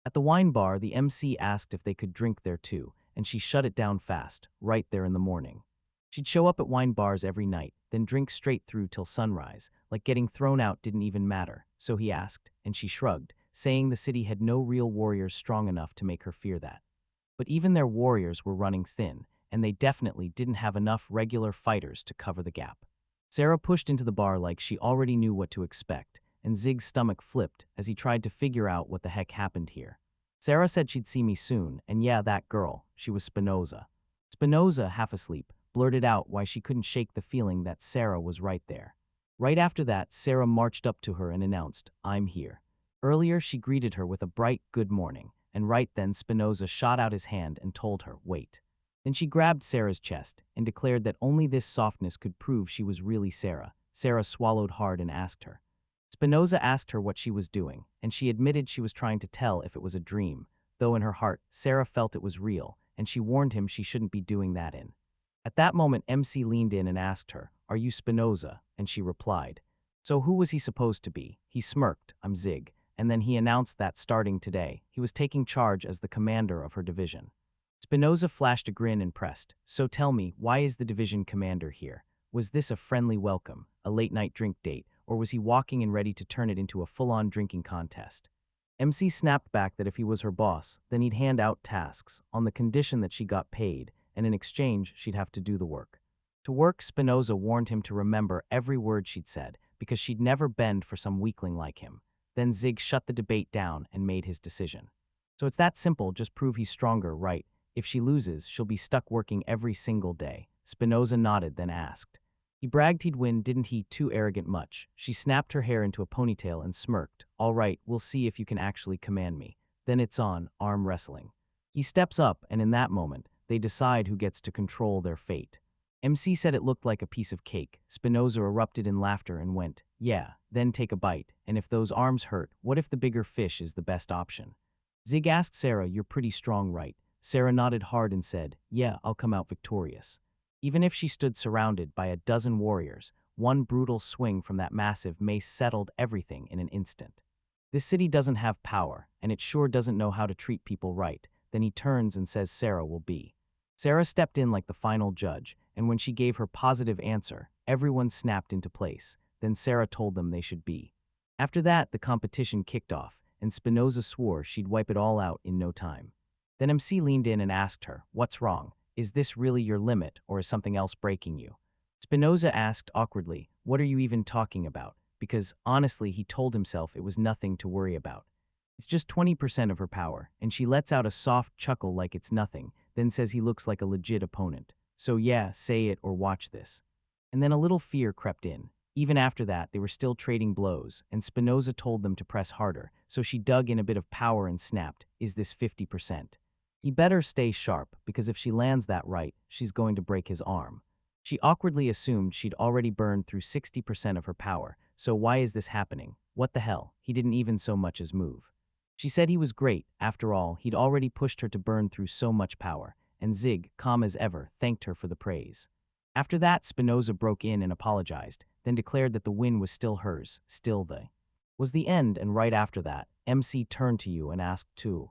At the wine bar, the MC asked if they could drink there too, and she shut it down fast, right there in the morning. She'd show up at wine bars every night, then drink straight through till sunrise, like getting thrown out didn't even matter, so he asked, and she shrugged, saying the city had no real warriors strong enough to make her fear that. But even their warriors were running thin, and they definitely didn't have enough regular fighters to cover the gap. Sarah pushed into the bar like she already knew what to expect, and Zig's stomach flipped as he tried to figure out what the heck happened here. Sarah said she'd see me soon, and yeah, that girl, she was Spinoza. Spinoza, half asleep, blurted out why she couldn't shake the feeling that Sarah was right there. Right after that, Sarah marched up to her and announced, I'm here. Earlier, she greeted her with a bright good morning, and right then Spinoza shot out his hand and told her, wait. Then she grabbed Sarah's chest and declared that only this softness could prove she was really Sarah. Sarah swallowed hard and asked her. Spinoza asked her what she was doing, and she admitted she was trying to tell if it was a dream, though in her heart, Sarah felt it was real, and she warned him she shouldn't be doing that in. At that moment, MC leaned in and asked her, are you Spinoza? And she replied. So who was he supposed to be? He smirked, I'm Zig, and then he announced that starting today, he was taking charge as the commander of her division. Spinoza flashed a grin and pressed, so tell me, why is the division commander here? Was this a friendly welcome, a late-night drink date, or was he walking in ready to turn it into a full-on drinking contest? MC snapped back that if he was her boss, then he'd hand out tasks, on the condition that she got paid, and in exchange, she'd have to do the work. To work, Spinoza warned him to remember every word she'd said, because she'd never bend for some weakling like him. Then Zig shut the debate down and made his decision. So it's that simple, just prove he's stronger, right? If she loses, she'll be stuck working every single day. Spinoza nodded, then asked. He bragged he'd win, didn't he? Too arrogant much. She snapped her hair into a ponytail and smirked. All right, we'll see if you can actually command me. Then it's on, arm wrestling. He steps up, and in that moment, they decide who gets to control their fate. MC said it looked like a piece of cake. Spinoza erupted in laughter and went, yeah, then take a bite. And if those arms hurt, what if the bigger fish is the best option? Zig asked Sarah, you're pretty strong, right? Sarah nodded hard and said, yeah, I'll come out victorious. Even if she stood surrounded by a dozen warriors, one brutal swing from that massive mace settled everything in an instant. This city doesn't have power, and it sure doesn't know how to treat people right. Then he turns and says Sarah will be. Sarah stepped in like the final judge, and when she gave her positive answer, everyone snapped into place. Then Sarah told them they should be. After that, the competition kicked off, and Spinoza swore she'd wipe it all out in no time. Then MC leaned in and asked her, what's wrong? Is this really your limit, or is something else breaking you? Spinoza asked awkwardly, what are you even talking about? Because, honestly, he told himself it was nothing to worry about. It's just 20% of her power, and she lets out a soft chuckle like it's nothing, then says he looks like a legit opponent. So yeah, say it or watch this. And then a little fear crept in. Even after that, they were still trading blows, and Spinoza told them to press harder, so she dug in a bit of power and snapped, is this 50%? He better stay sharp, because if she lands that right, she's going to break his arm. She awkwardly assumed she'd already burned through 60% of her power, so why is this happening? What the hell? He didn't even so much as move. She said he was great. After all, he'd already pushed her to burn through so much power, and Zig, calm as ever, thanked her for the praise. After that, Spinoza broke in and apologized, then declared that the win was still hers, was the end, and right after that, MC turned to you and asked too.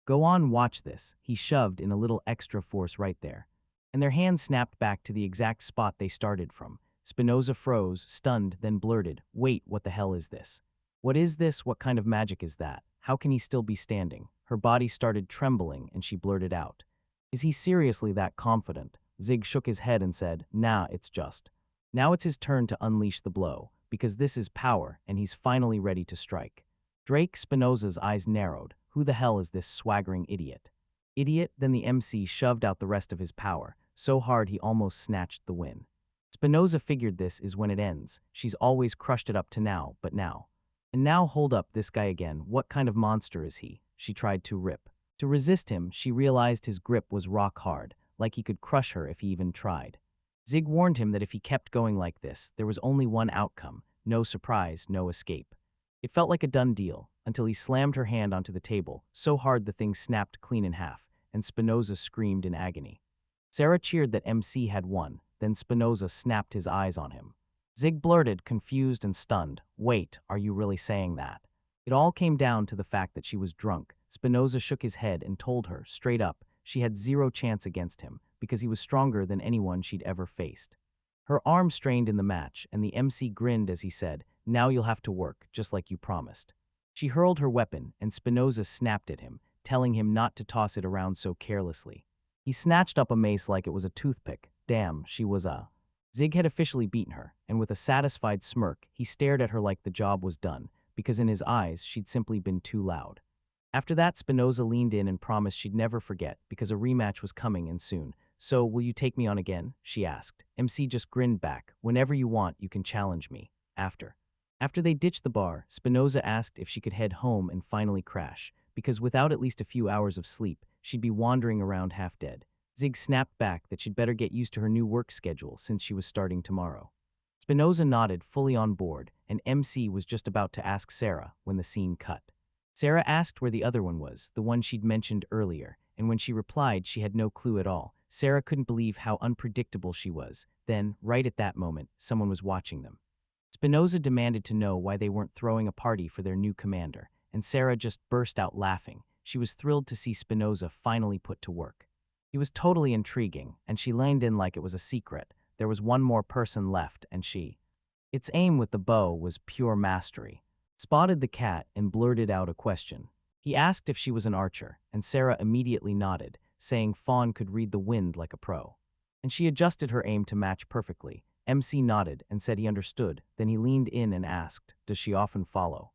Go on, watch this. He shoved in a little extra force right there. And their hands snapped back to the exact spot they started from. Spinoza froze, stunned, then blurted, wait, what the hell is this? What is this? What kind of magic is that? How can he still be standing? Her body started trembling, and she blurted out. Is he seriously that confident? Zig shook his head and said, nah, it's just. Now it's his turn to unleash the blow, because this is power, and he's finally ready to strike. Drake Spinoza's eyes narrowed. Who the hell is this swaggering idiot? Idiot? Then the MC shoved out the rest of his power, so hard he almost snatched the win. Spinoza figured this is when it ends. She's always crushed it up to now, but now. And now hold up, this guy again, what kind of monster is he? She tried to rip. To resist him, she realized his grip was rock hard, like he could crush her if he even tried. Zig warned him that if he kept going like this, there was only one outcome, no surprise, no escape. It felt like a done deal, until he slammed her hand onto the table, so hard the thing snapped clean in half, and Spinoza screamed in agony. Sarah cheered that MC had won, then Spinoza snapped his eyes on him. Zig blurted, confused and stunned, wait, are you really saying that? It all came down to the fact that she was drunk. Spinoza shook his head and told her, straight up, she had zero chance against him, because he was stronger than anyone she'd ever faced. Her arm strained in the match, and the MC grinned as he said, now you'll have to work, just like you promised. She hurled her weapon, and Spinoza snapped at him, telling him not to toss it around so carelessly. He snatched up a mace like it was a toothpick. Damn, she was a... Zig had officially beaten her, and with a satisfied smirk, he stared at her like the job was done, because in his eyes, she'd simply been too loud. After that, Spinoza leaned in and promised she'd never forget, because a rematch was coming and soon. So, will you take me on again? She asked. MC just grinned back. Whenever you want, you can challenge me. After they ditched the bar, Spinoza asked if she could head home and finally crash, because without at least a few hours of sleep, she'd be wandering around half dead. Zig snapped back that she'd better get used to her new work schedule since she was starting tomorrow. Spinoza nodded, fully on board, and MC was just about to ask Sarah when the scene cut. Sarah asked where the other one was, the one she'd mentioned earlier, and when she replied she had no clue at all. Sarah couldn't believe how unpredictable she was. Then, right at that moment, someone was watching them. Spinoza demanded to know why they weren't throwing a party for their new commander, and Sarah just burst out laughing. She was thrilled to see Spinoza finally put to work. He was totally intriguing, and she leaned in like it was a secret. There was one more person left, and its aim with the bow was pure mastery. Spotted the cat and blurted out a question. He asked if she was an archer, and Sarah immediately nodded, saying Fawn could read the wind like a pro. And she adjusted her aim to match perfectly. MC nodded and said he understood. Then he leaned in and asked, does she often follow?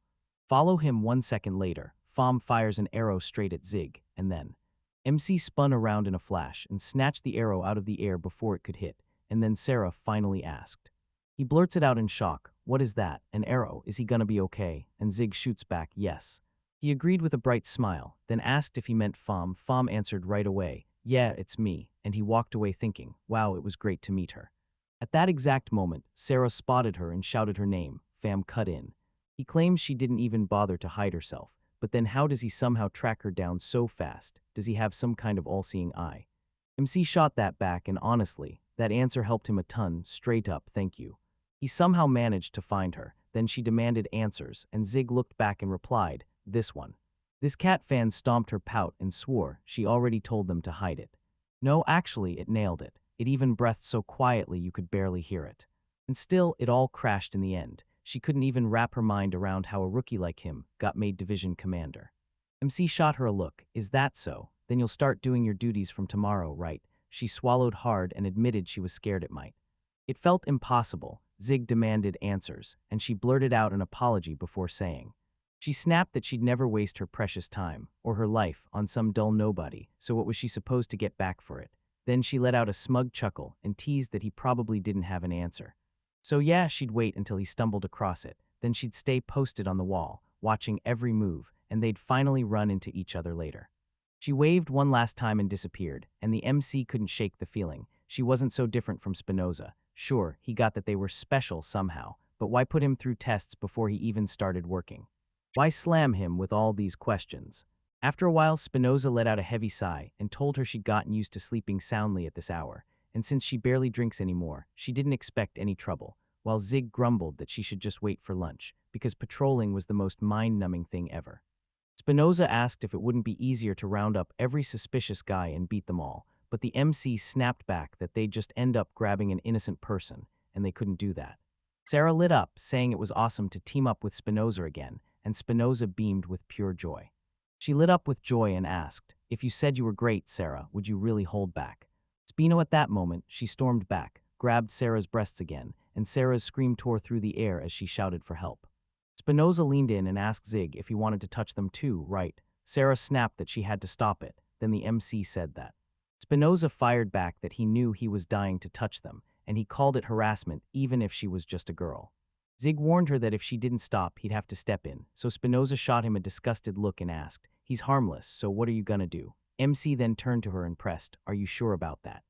Follow him 1 second later. Fawn fires an arrow straight at Zig, and then MC spun around in a flash and snatched the arrow out of the air before it could hit, and then Sarah finally asked, He blurts it out in shock. What is that? An arrow? Is he gonna be okay? And Zig shoots back, yes. He agreed with a bright smile, then asked if he meant Fom. Fom answered right away, yeah, it's me, and he walked away thinking, wow, it was great to meet her. At that exact moment, Sarah spotted her and shouted her name. Fam cut in. He claims she didn't even bother to hide herself, but then how does he somehow track her down so fast? Does he have some kind of all-seeing eye? MC shot that back, and honestly, that answer helped him a ton. Straight up, thank you. He somehow managed to find her, then she demanded answers, and Zig looked back and replied, this one. This cat fan stomped her pout and swore she already told them to hide it. No, actually, it nailed it. It even breathed so quietly you could barely hear it. And still, it all crashed in the end. She couldn't even wrap her mind around how a rookie like him got made division commander. MC shot her a look. Is that so? Then you'll start doing your duties from tomorrow, right? She swallowed hard and admitted she was scared it might. It felt impossible. Zig demanded answers, and she blurted out an apology before saying. She snapped that she'd never waste her precious time, or her life, on some dull nobody, so what was she supposed to get back for it? Then she let out a smug chuckle and teased that he probably didn't have an answer. So yeah, she'd wait until he stumbled across it, then she'd stay posted on the wall, watching every move, and they'd finally run into each other later. She waved one last time and disappeared, and the MC couldn't shake the feeling. She wasn't so different from Spinoza. Sure, he got that they were special somehow, but why put him through tests before he even started working? Why slam him with all these questions? After a while, Spinoza let out a heavy sigh and told her she'd gotten used to sleeping soundly at this hour, and since she barely drinks anymore, she didn't expect any trouble, while Zig grumbled that she should just wait for lunch, because patrolling was the most mind-numbing thing ever. Spinoza asked if it wouldn't be easier to round up every suspicious guy and beat them all, but the MC snapped back that they'd just end up grabbing an innocent person, and they couldn't do that. Sarah lit up, saying it was awesome to team up with Spinoza again, and Spinoza beamed with pure joy. She lit up with joy and asked, if you said you were great, Sarah, would you really hold back? Spino at that moment, she stormed back, grabbed Sarah's breasts again, and Sarah's scream tore through the air as she shouted for help. Spinoza leaned in and asked Zig if he wanted to touch them too, right? Sarah snapped that she had to stop it, then the MC said that. Spinoza fired back that he knew he was dying to touch them, and he called it harassment even if she was just a girl. Zig warned her that if she didn't stop, he'd have to step in, so Spinoza shot him a disgusted look and asked, he's harmless, so what are you gonna do? MC then turned to her and pressed, are you sure about that?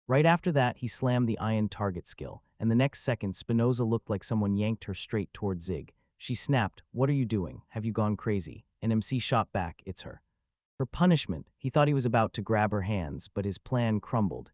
Right after that, he slammed the iron target skill, and the next second Spinoza looked like someone yanked her straight toward Zig. She snapped, what are you doing? Have you gone crazy? And MC shot back, it's her. For punishment, he thought he was about to grab her hands, but his plan crumbled,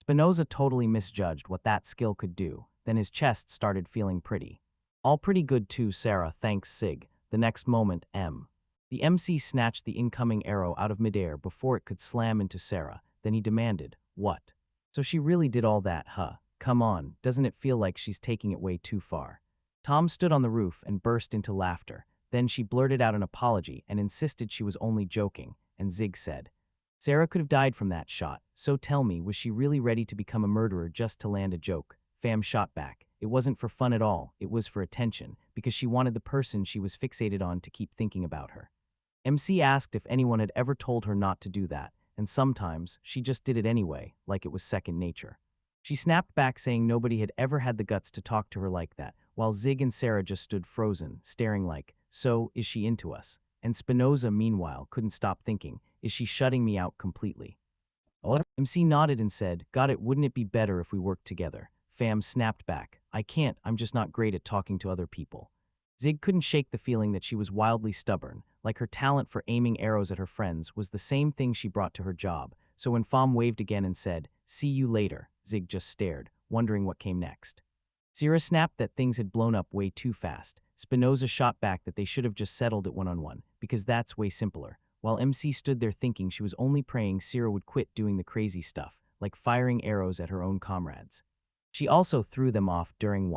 Spinoza totally misjudged what that skill could do, then his chest started feeling pretty. All pretty good too, Sarah, thanks Sig. The next moment, The MC snatched the incoming arrow out of midair before it could slam into Sarah, then he demanded, what? So she really did all that, huh? Come on, doesn't it feel like she's taking it way too far? Tom stood on the roof and burst into laughter. Then she blurted out an apology and insisted she was only joking, and Zig said, Sarah could have died from that shot, so tell me, was she really ready to become a murderer just to land a joke? Fam shot back. It wasn't for fun at all, it was for attention, because she wanted the person she was fixated on to keep thinking about her. MC asked if anyone had ever told her not to do that, and sometimes she just did it anyway, like it was second nature. She snapped back saying nobody had ever had the guts to talk to her like that, while Zig and Sarah just stood frozen, staring like, so, is she into us? And Spinoza, meanwhile, couldn't stop thinking, is she shutting me out completely? MC nodded and said, got it, wouldn't it be better if we worked together? Fam snapped back, I can't, I'm just not great at talking to other people. Zig couldn't shake the feeling that she was wildly stubborn, like her talent for aiming arrows at her friends was the same thing she brought to her job, so when Fam waved again and said, see you later, Zig just stared, wondering what came next. Sarah snapped that things had blown up way too fast. Spinoza shot back that they should have just settled it one-on-one, because that's way simpler, while MC stood there thinking she was only praying Sarah would quit doing the crazy stuff, like firing arrows at her own comrades. She also threw them off during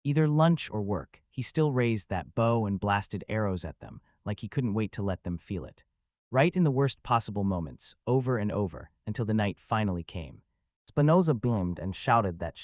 either lunch or work. He still raised that bow and blasted arrows at them, like he couldn't wait to let them feel it. Right in the worst possible moments, over and over, until the night finally came. Spinoza boomed and shouted that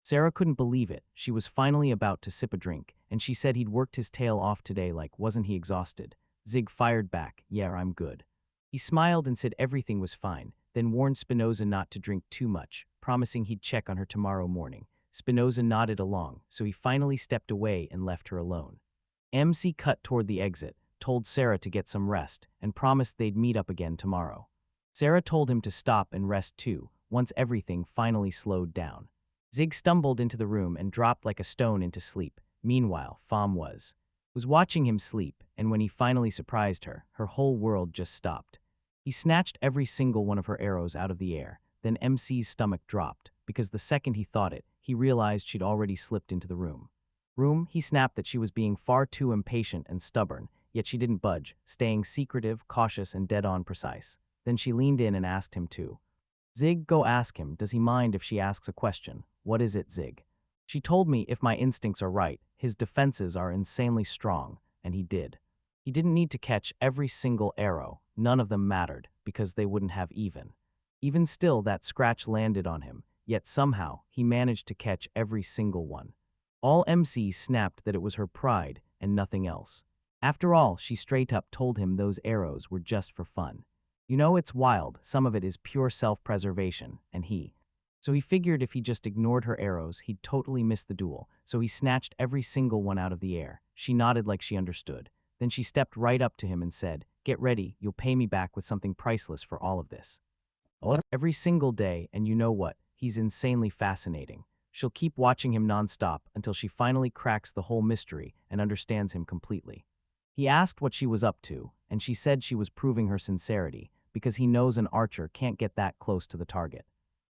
Sarah couldn't believe it. She was finally about to sip a drink, and she said he'd worked his tail off today like wasn't he exhausted? Zig fired back, yeah, I'm good. He smiled and said everything was fine, then warned Spinoza not to drink too much, promising he'd check on her tomorrow morning. Spinoza nodded along, so he finally stepped away and left her alone. MC cut toward the exit, told Sarah to get some rest, and promised they'd meet up again tomorrow. Sarah told him to stop and rest too, once everything finally slowed down. Zig stumbled into the room and dropped like a stone into sleep. Meanwhile, Fam was watching him sleep, and when he finally surprised her, her whole world just stopped. He snatched every single one of her arrows out of the air, then MC's stomach dropped, because the second he thought it, he realized she'd already slipped into the room. He snapped that she was being far too impatient and stubborn, yet she didn't budge, staying secretive, cautious, and dead-on precise. Then she leaned in and asked him to. Zig, go ask him, does he mind if she asks a question? What is it, Zig? She told me if my instincts are right, his defenses are insanely strong, and he did. He didn't need to catch every single arrow, none of them mattered, because they wouldn't have even. Even still, that scratch landed on him, yet somehow he managed to catch every single one. All MC snapped that it was her pride and nothing else. After all, she straight up told him those arrows were just for fun. You know, it's wild, some of it is pure self-preservation, and so he figured if he just ignored her arrows, he'd totally miss the duel, so he snatched every single one out of the air. She nodded like she understood. Then she stepped right up to him and said, "Get ready, you'll pay me back with something priceless for all of this." Every single day, and you know what? He's insanely fascinating. She'll keep watching him nonstop until she finally cracks the whole mystery and understands him completely. He asked what she was up to, and she said she was proving her sincerity, because he knows an archer can't get that close to the target.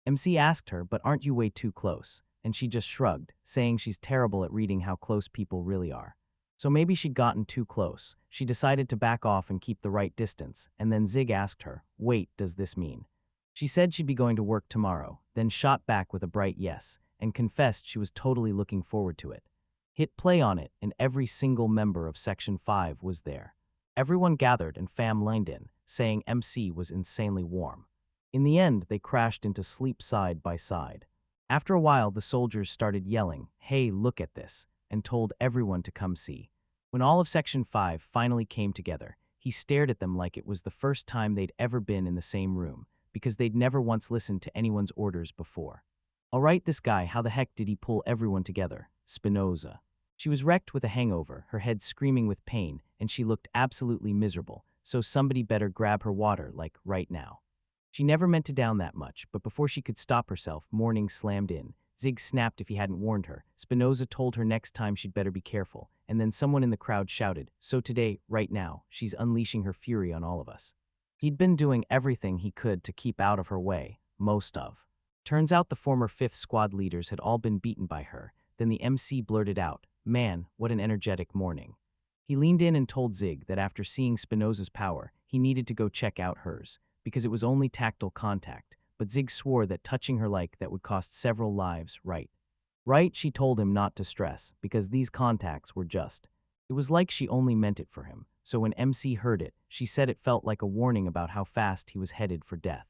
MC asked her, but aren't you way too close? And she just shrugged, saying she's terrible at reading how close people really are. So maybe she'd gotten too close. She decided to back off and keep the right distance, and then Zig asked her, wait, does this mean? She said she'd be going to work tomorrow, then shot back with a bright yes, and confessed she was totally looking forward to it. Hit play on it, and every single member of Section 5 was there. Everyone gathered and Fam lined in, saying MC was insanely warm. In the end, they crashed into sleep side by side. After a while, the soldiers started yelling, "Hey, look at this," and told everyone to come see. When all of Section 5 finally came together, he stared at them like it was the first time they'd ever been in the same room, because they'd never once listened to anyone's orders before. All right, this guy, how the heck did he pull everyone together? Spinoza. She was wrecked with a hangover, her head screaming with pain, and she looked absolutely miserable, so somebody better grab her water, like, right now. She never meant to down that much, but before she could stop herself, morning slammed in. Zig snapped if he hadn't warned her. Spinoza told her next time she'd better be careful, and then someone in the crowd shouted, "So today, right now, she's unleashing her fury on all of us." He'd been doing everything he could to keep out of her way, most of. Turns out the former 5th Squad leaders had all been beaten by her. Then the MC blurted out, "Man, what an energetic morning." He leaned in and told Zig that after seeing Spinoza's power, he needed to go check out hers, because it was only tactile contact, but Zig swore that touching her like that would cost several lives, right? Right, she told him not to stress, because these contacts were just. It was like she only meant it for him, so when MC heard it, she said it felt like a warning about how fast he was headed for death.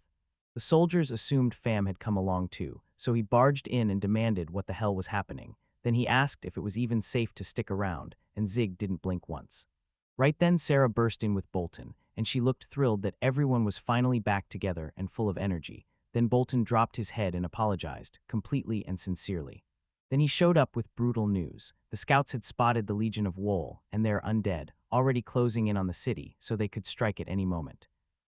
The soldiers assumed Fam had come along too, so he barged in and demanded what the hell was happening. Then he asked if it was even safe to stick around, and Zig didn't blink once. Right then, Sarah burst in with Bolton, and she looked thrilled that everyone was finally back together and full of energy. Then Bolton dropped his head and apologized, completely and sincerely. Then he showed up with brutal news. The scouts had spotted the Legion of Wool, and their undead, already closing in on the city, so they could strike at any moment.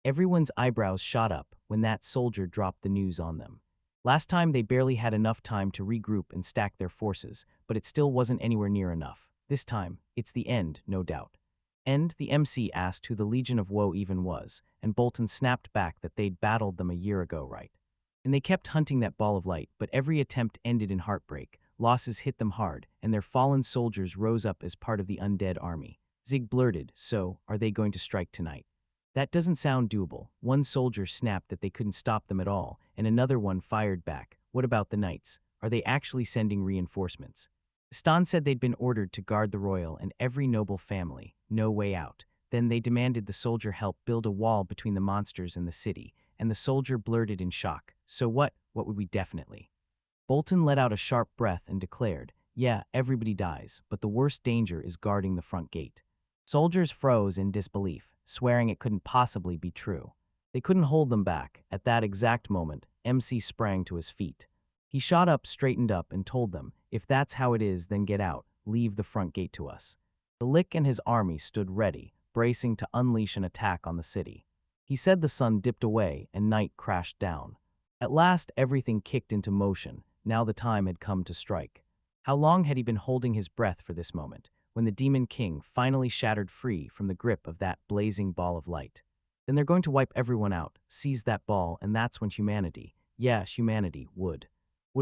Everyone's eyebrows shot up when that soldier dropped the news on them. Last time they barely had enough time to regroup and stack their forces, but it still wasn't anywhere near enough. This time, it's the end, no doubt. And the MC asked who the Legion of Woe even was, and Bolton snapped back that they'd battled them a year ago, right? And they kept hunting that ball of light, but every attempt ended in heartbreak. Losses hit them hard, and their fallen soldiers rose up as part of the undead army. Zig blurted, "So, are they going to strike tonight?" "That doesn't sound doable." One soldier snapped that they couldn't stop them at all, and another one fired back, "What about the knights? Are they actually sending reinforcements?" Stan said they'd been ordered to guard the royal and every noble family, no way out. Then they demanded the soldier help build a wall between the monsters and the city, and the soldier blurted in shock, "So what would we definitely?" Bolton let out a sharp breath and declared, "Yeah, everybody dies, but the worst danger is guarding the front gate." Soldiers froze in disbelief, swearing it couldn't possibly be true. They couldn't hold them back. At that exact moment, MC sprang to his feet. He shot up, straightened up, and told them, "If that's how it is, then get out, leave the front gate to us." The Lick and his army stood ready, bracing to unleash an attack on the city. He said the sun dipped away and night crashed down. At last, everything kicked into motion. Now the time had come to strike. How long had he been holding his breath for this moment, when the Demon King finally shattered free from the grip of that blazing ball of light? Then they're going to wipe everyone out, seize that ball, and that's when humanity, yes, humanity, would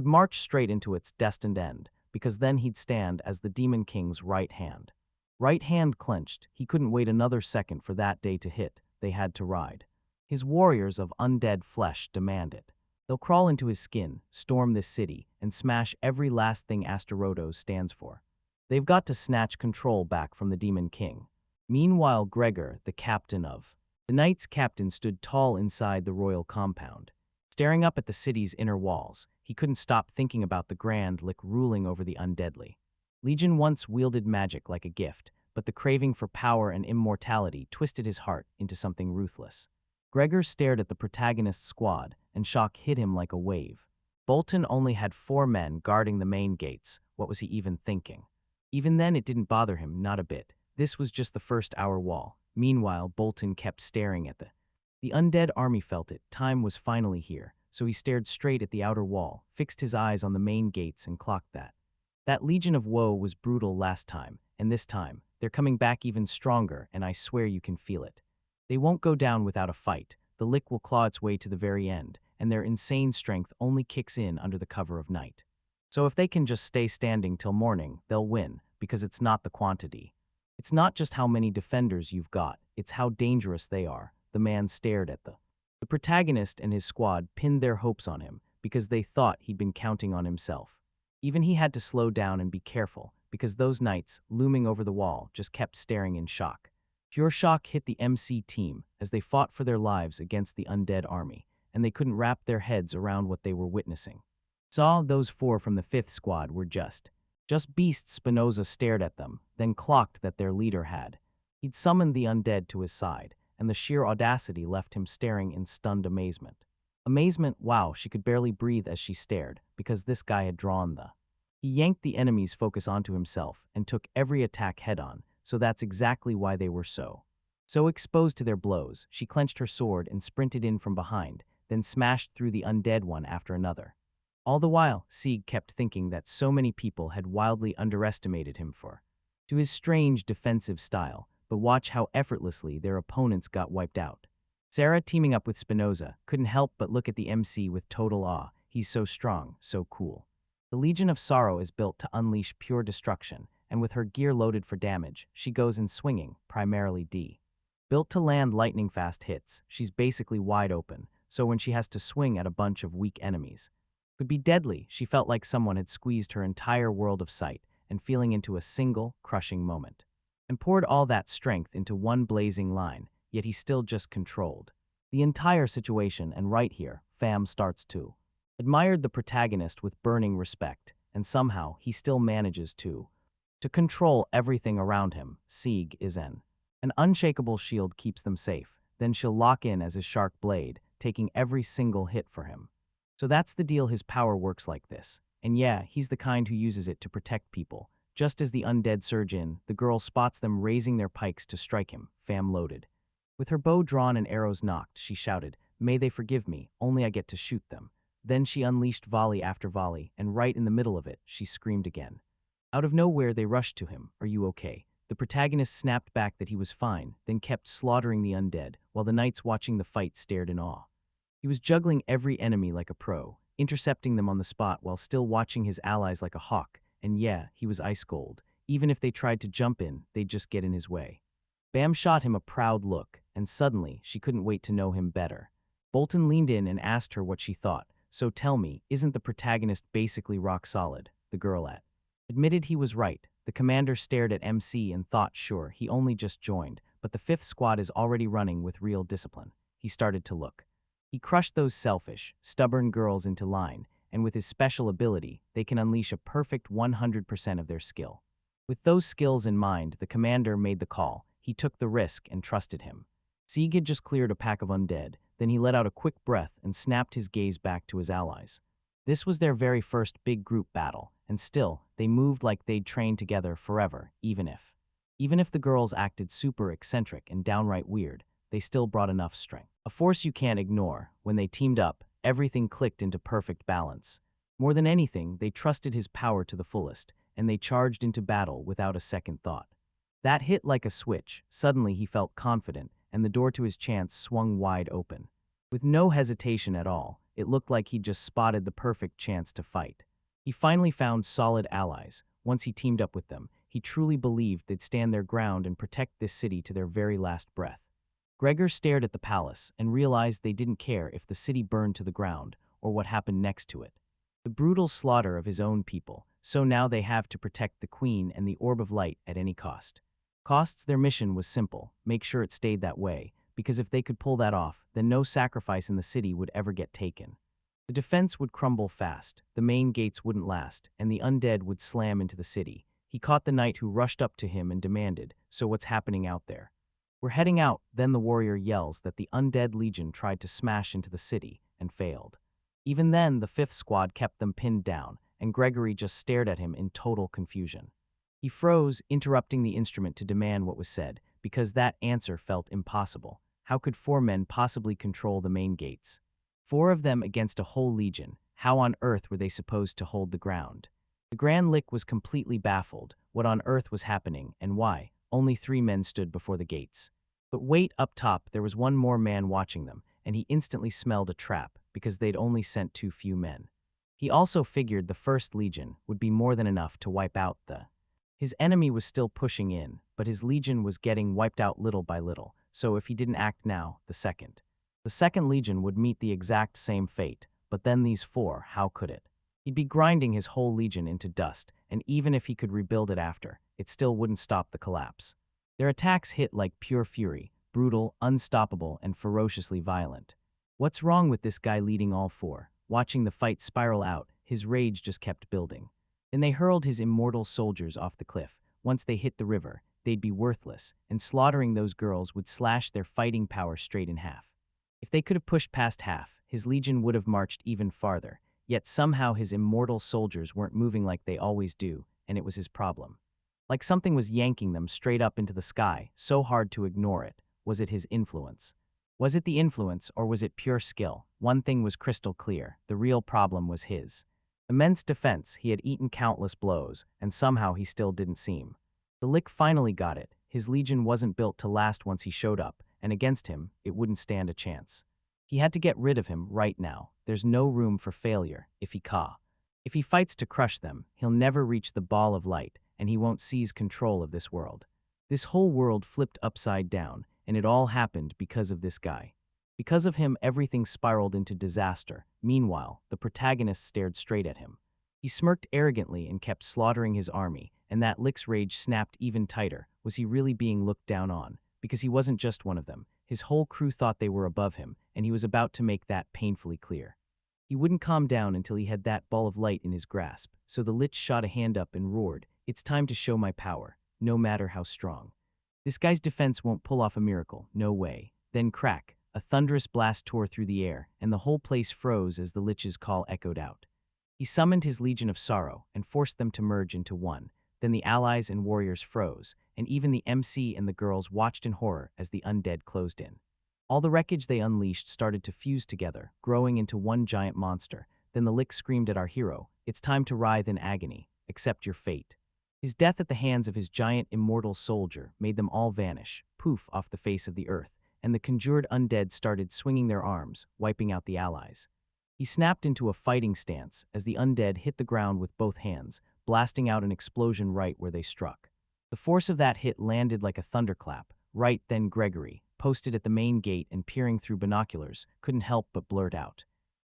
march straight into its destined end, because then he'd stand as the Demon King's right hand. Right hand clenched, he couldn't wait another second for that day to hit, they had to ride. His warriors of undead flesh demand it. They'll crawl into his skin, storm this city, and smash every last thing Asterodos stands for. They've got to snatch control back from the Demon King. Meanwhile, Gregor, the captain of the Knights Captain, stood tall inside the royal compound. Staring up at the city's inner walls, he couldn't stop thinking about the Grand Lick ruling over the undeadly. Legion once wielded magic like a gift, but the craving for power and immortality twisted his heart into something ruthless. Gregor stared at the protagonist's squad, and shock hit him like a wave. Bolton only had 4 men guarding the main gates. What was he even thinking? Even then, it didn't bother him, not a bit. This was just the first hour wall. Meanwhile, Bolton kept staring at the undead army. Felt it. Time was finally here, so he stared straight at the outer wall, fixed his eyes on the main gates, and clocked that. That Legion of Woe was brutal last time, and this time, they're coming back even stronger, and I swear you can feel it. They won't go down without a fight. The Lick will claw its way to the very end, and their insane strength only kicks in under the cover of night. So if they can just stay standing till morning, they'll win, because it's not the quantity. It's not just how many defenders you've got, it's how dangerous they are. The man stared at the protagonist, and his squad pinned their hopes on him because they thought he'd been counting on himself. Even he had to slow down and be careful, because those knights, looming over the wall, just kept staring in shock. Pure shock hit the MC team as they fought for their lives against the undead army, and they couldn't wrap their heads around what they were witnessing. Saw those 4 from the 5th squad were just beasts. Spinoza stared at them, then clocked that their leader he'd summoned the undead to his side, and the sheer audacity left him staring in stunned amazement. Amazement, wow, she could barely breathe as she stared, because this guy had drawn He yanked the enemy's focus onto himself and took every attack head-on, so that's exactly why they were so exposed to their blows. She clenched her sword and sprinted in from behind, then smashed through the undead one after another. All the while, Isekai'D kept thinking that so many people had wildly underestimated him to his strange defensive style, but watch how effortlessly their opponents got wiped out. Sarah, teaming up with Spinoza, couldn't help but look at the MC with total awe. He's so strong, so cool. The Legion of Sorrow is built to unleash pure destruction, and with her gear loaded for damage, she goes in swinging, primarily D. Built to land lightning-fast hits, she's basically wide open, so when she has to swing at a bunch of weak enemies, could be deadly. She felt like someone had squeezed her entire world of sight and feeling into a single, crushing moment, and poured all that strength into one blazing line, yet he still just controlled the entire situation. And right here, fam starts to admired the protagonist with burning respect, and somehow he still manages to control everything around him. Isekai'D is an unshakable shield, keeps them safe, then she'll lock in as his sharp blade, taking every single hit for him. So that's the deal. His power works like this. And yeah, he's the kind who uses it to protect people. Just as the undead surge in, the girl spots them raising their pikes to strike him, fam loaded. With her bow drawn and arrows nocked, she shouted, "May they forgive me, only I get to shoot them." Then she unleashed volley after volley, and right in the middle of it, she screamed again. Out of nowhere, they rushed to him. "Are you okay?" The protagonist snapped back that he was fine, then kept slaughtering the undead, while the knights watching the fight stared in awe. He was juggling every enemy like a pro, intercepting them on the spot while still watching his allies like a hawk, and yeah, he was ice cold. Even if they tried to jump in, they'd just get in his way. Bam shot him a proud look, and suddenly, she couldn't wait to know him better. Bolton leaned in and asked her what she thought. "So tell me, isn't the protagonist basically rock solid?" The girl admitted he was right. The commander stared at MC and thought, sure, he only just joined, but the 5th squad is already running with real discipline. He started to look. He crushed those selfish, stubborn girls into line, and with his special ability, they can unleash a perfect 100% of their skill. With those skills in mind, the commander made the call. He took the risk and trusted him. Isekai'D had just cleared a pack of undead, then he let out a quick breath and snapped his gaze back to his allies. This was their very first big group battle, and still, they moved like they'd trained together forever, even if the girls acted super eccentric and downright weird, they still brought enough strength. A force you can't ignore. When they teamed up, everything clicked into perfect balance. More than anything, they trusted his power to the fullest, and they charged into battle without a second thought. That hit like a switch. Suddenly he felt confident, and the door to his chance swung wide open. With no hesitation at all, it looked like he'd just spotted the perfect chance to fight. He finally found solid allies. Once he teamed up with them, he truly believed they'd stand their ground and protect this city to their very last breath. Gregor stared at the palace and realized they didn't care if the city burned to the ground or what happened next to it. The brutal slaughter of his own people, so now they have to protect the queen and the orb of light at any cost. Their mission was simple: make sure it stayed that way, because if they could pull that off, then no sacrifice in the city would ever get taken. The defense would crumble fast, the main gates wouldn't last, and the undead would slam into the city. He caught the knight who rushed up to him and demanded, "So what's happening out there?" "We're heading out." Then the warrior yells that the undead legion tried to smash into the city and failed. Even then, the fifth squad kept them pinned down, and Gregory just stared at him in total confusion. He froze, interrupting the instrument to demand what was said, because that answer felt impossible. How could 4 men possibly control the main gates? 4 of them against a whole legion. How on earth were they supposed to hold the ground? The Grand Lick was completely baffled. What on earth was happening, and why? Only 3 men stood before the gates. But wait, up top, there was one more man watching them, and he instantly smelled a trap, because they'd only sent too few men. He also figured the First Legion would be more than enough to wipe out the... His enemy was still pushing in, but his legion was getting wiped out little by little, so if he didn't act now, the Second Legion would meet the exact same fate. But then these 4, how could it? He'd be grinding his whole legion into dust, and even if he could rebuild it after, it still wouldn't stop the collapse. Their attacks hit like pure fury, brutal, unstoppable, and ferociously violent. What's wrong with this guy leading all 4? Watching the fight spiral out, his rage just kept building. Then they hurled his immortal soldiers off the cliff. Once they hit the river, they'd be worthless, and slaughtering those girls would slash their fighting power straight in half. If they could have pushed past half, his legion would have marched even farther, yet somehow his immortal soldiers weren't moving like they always do, and it was his problem. Like something was yanking them straight up into the sky, so hard to ignore it. Was it his influence? Was it the influence, or was it pure skill? One thing was crystal clear: the real problem was his immense defense. He had eaten countless blows, and somehow he still didn't seem. The Lick finally got it. His legion wasn't built to last once he showed up, and against him, it wouldn't stand a chance. He had to get rid of him right now. There's no room for failure if he fights to crush them, he'll never reach the ball of light, and he won't seize control of this world. This whole world flipped upside down, and it all happened because of this guy. Because of him, everything spiraled into disaster. Meanwhile, the protagonist stared straight at him. He smirked arrogantly and kept slaughtering his army, and that Lick's rage snapped even tighter. Was he really being looked down on? Because he wasn't just one of them. His whole crew thought they were above him, and he was about to make that painfully clear. He wouldn't calm down until he had that ball of light in his grasp, so the Lich shot a hand up and roared, "It's time to show my power, no matter how strong. This guy's defense won't pull off a miracle, no way." Then crack, a thunderous blast tore through the air, and the whole place froze as the Lich's call echoed out. He summoned his Legion of Sorrow and forced them to merge into one. Then the allies and warriors froze, and even the MC and the girls watched in horror as the undead closed in. All the wreckage they unleashed started to fuse together, growing into one giant monster. Then the Lick screamed at our hero, "It's time to writhe in agony. Accept your fate." His death at the hands of his giant immortal soldier made them all vanish, poof, off the face of the earth, and the conjured undead started swinging their arms, wiping out the allies. He snapped into a fighting stance as the undead hit the ground with both hands, blasting out an explosion right where they struck. The force of that hit landed like a thunderclap. Right then Gregory, posted at the main gate and peering through binoculars, couldn't help but blurt out.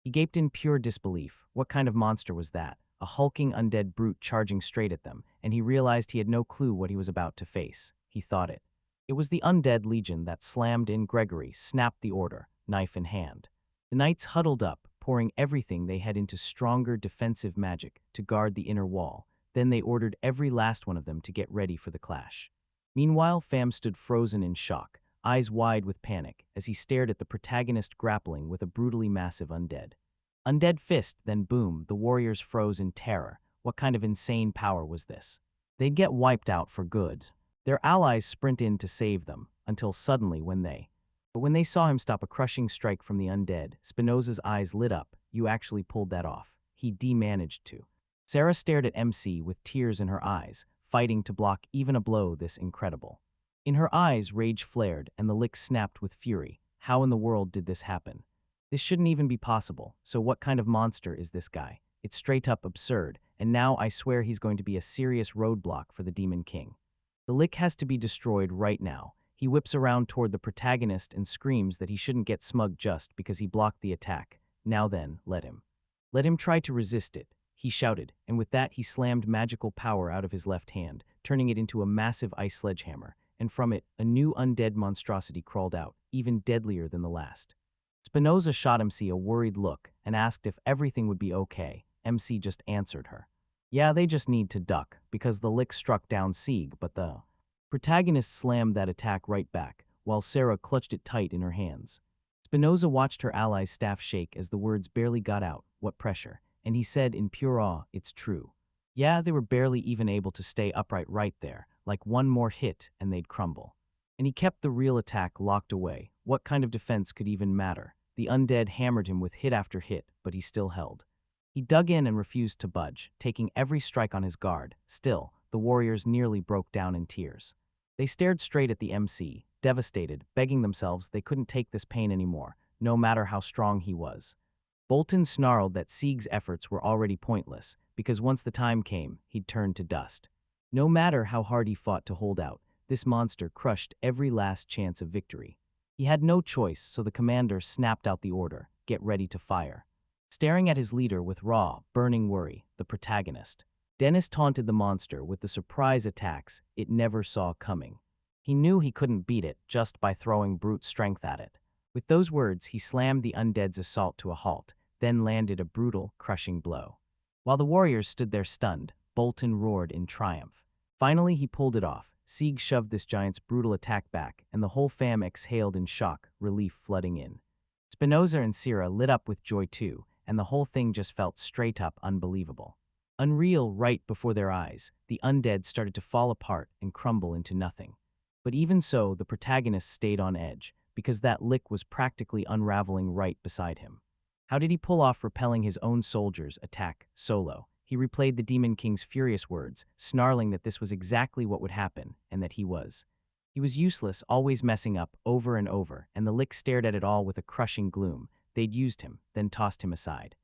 He gaped in pure disbelief. What kind of monster was that? A hulking undead brute charging straight at them, and he realized he had no clue what he was about to face. He thought it. It was the undead legion that slammed in. Gregory snapped the order, knife in hand. The knights huddled up, pouring everything they had into stronger defensive magic to guard the inner wall. Then they ordered every last one of them to get ready for the clash. Meanwhile, Pham stood frozen in shock, eyes wide with panic, as he stared at the protagonist grappling with a brutally massive undead. Undead fist, then boom, the warriors froze in terror. What kind of insane power was this? They'd get wiped out for good. Their allies sprint in to save them, until suddenly when they saw him stop a crushing strike from the undead, Spinoza's eyes lit up. You actually pulled that off. He managed to. Sarah stared at MC with tears in her eyes, fighting to block even a blow this incredible. In her eyes, rage flared, and the lick snapped with fury. How in the world did this happen? This shouldn't even be possible, so what kind of monster is this guy? It's straight up absurd, and now I swear he's going to be a serious roadblock for the Demon King. The lick has to be destroyed right now. He whips around toward the protagonist and screams that he shouldn't get smug just because he blocked the attack. Now then, let him. Let him try to resist it, he shouted, and with that he slammed magical power out of his left hand, turning it into a massive ice sledgehammer, and from it, a new undead monstrosity crawled out, even deadlier than the last. Spinoza shot MC a worried look and asked if everything would be okay. MC just answered her. Yeah, they just need to duck, because the lick struck down Sieg, but the protagonist slammed that attack right back, while Sarah clutched it tight in her hands. Spinoza watched her ally's staff shake as the words barely got out, what pressure, and he said in pure awe, it's true. Yeah, they were barely even able to stay upright right there, like one more hit and they'd crumble. And he kept the real attack locked away. What kind of defense could even matter? The undead hammered him with hit after hit, but he still held. He dug in and refused to budge, taking every strike on his guard. Still, the warriors nearly broke down in tears. They stared straight at the MC, devastated, begging themselves they couldn't take this pain anymore, no matter how strong he was. Bolton snarled that Sieg's efforts were already pointless, because once the time came, he'd turn to dust. No matter how hard he fought to hold out, this monster crushed every last chance of victory. He had no choice, so the commander snapped out the order, get ready to fire. Staring at his leader with raw, burning worry, the protagonist, Dennis taunted the monster with the surprise attacks it never saw coming. He knew he couldn't beat it just by throwing brute strength at it. With those words, he slammed the undead's assault to a halt, then landed a brutal, crushing blow. While the warriors stood there stunned, Bolton roared in triumph. Finally, he pulled it off. Sieg shoved this giant's brutal attack back, and the whole fam exhaled in shock, relief flooding in. Spinoza and Sarah lit up with joy too, and the whole thing just felt straight up unbelievable. Unreal right before their eyes, the undead started to fall apart and crumble into nothing. But even so, the protagonist stayed on edge, because that lick was practically unraveling right beside him. How did he pull off repelling his own soldiers' attack solo? He replayed the Demon King's furious words, snarling that this was exactly what would happen, and that he was useless, always messing up, over and over, and the lick stared at it all with a crushing gloom. They'd used him, then tossed him aside.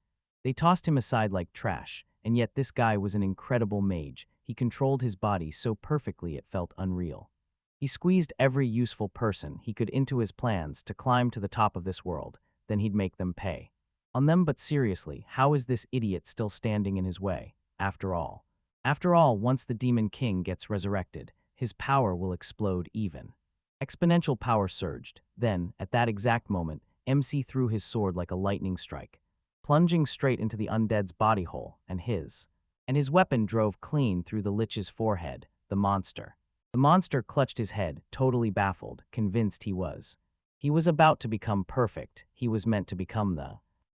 They tossed him aside like trash, and yet this guy was an incredible mage. He controlled his body so perfectly it felt unreal. He squeezed every useful person he could into his plans to climb to the top of this world, then he'd make them pay. On them, but seriously, how is this idiot still standing in his way? After all, once the Demon King gets resurrected, his power will explode even. Exponential power surged. Then, at that exact moment, MC threw his sword like a lightning strike, plunging straight into the undead's body hole, and his weapon drove clean through the lich's forehead, the monster. The monster clutched his head, totally baffled, convinced he was about to become perfect. He was meant to become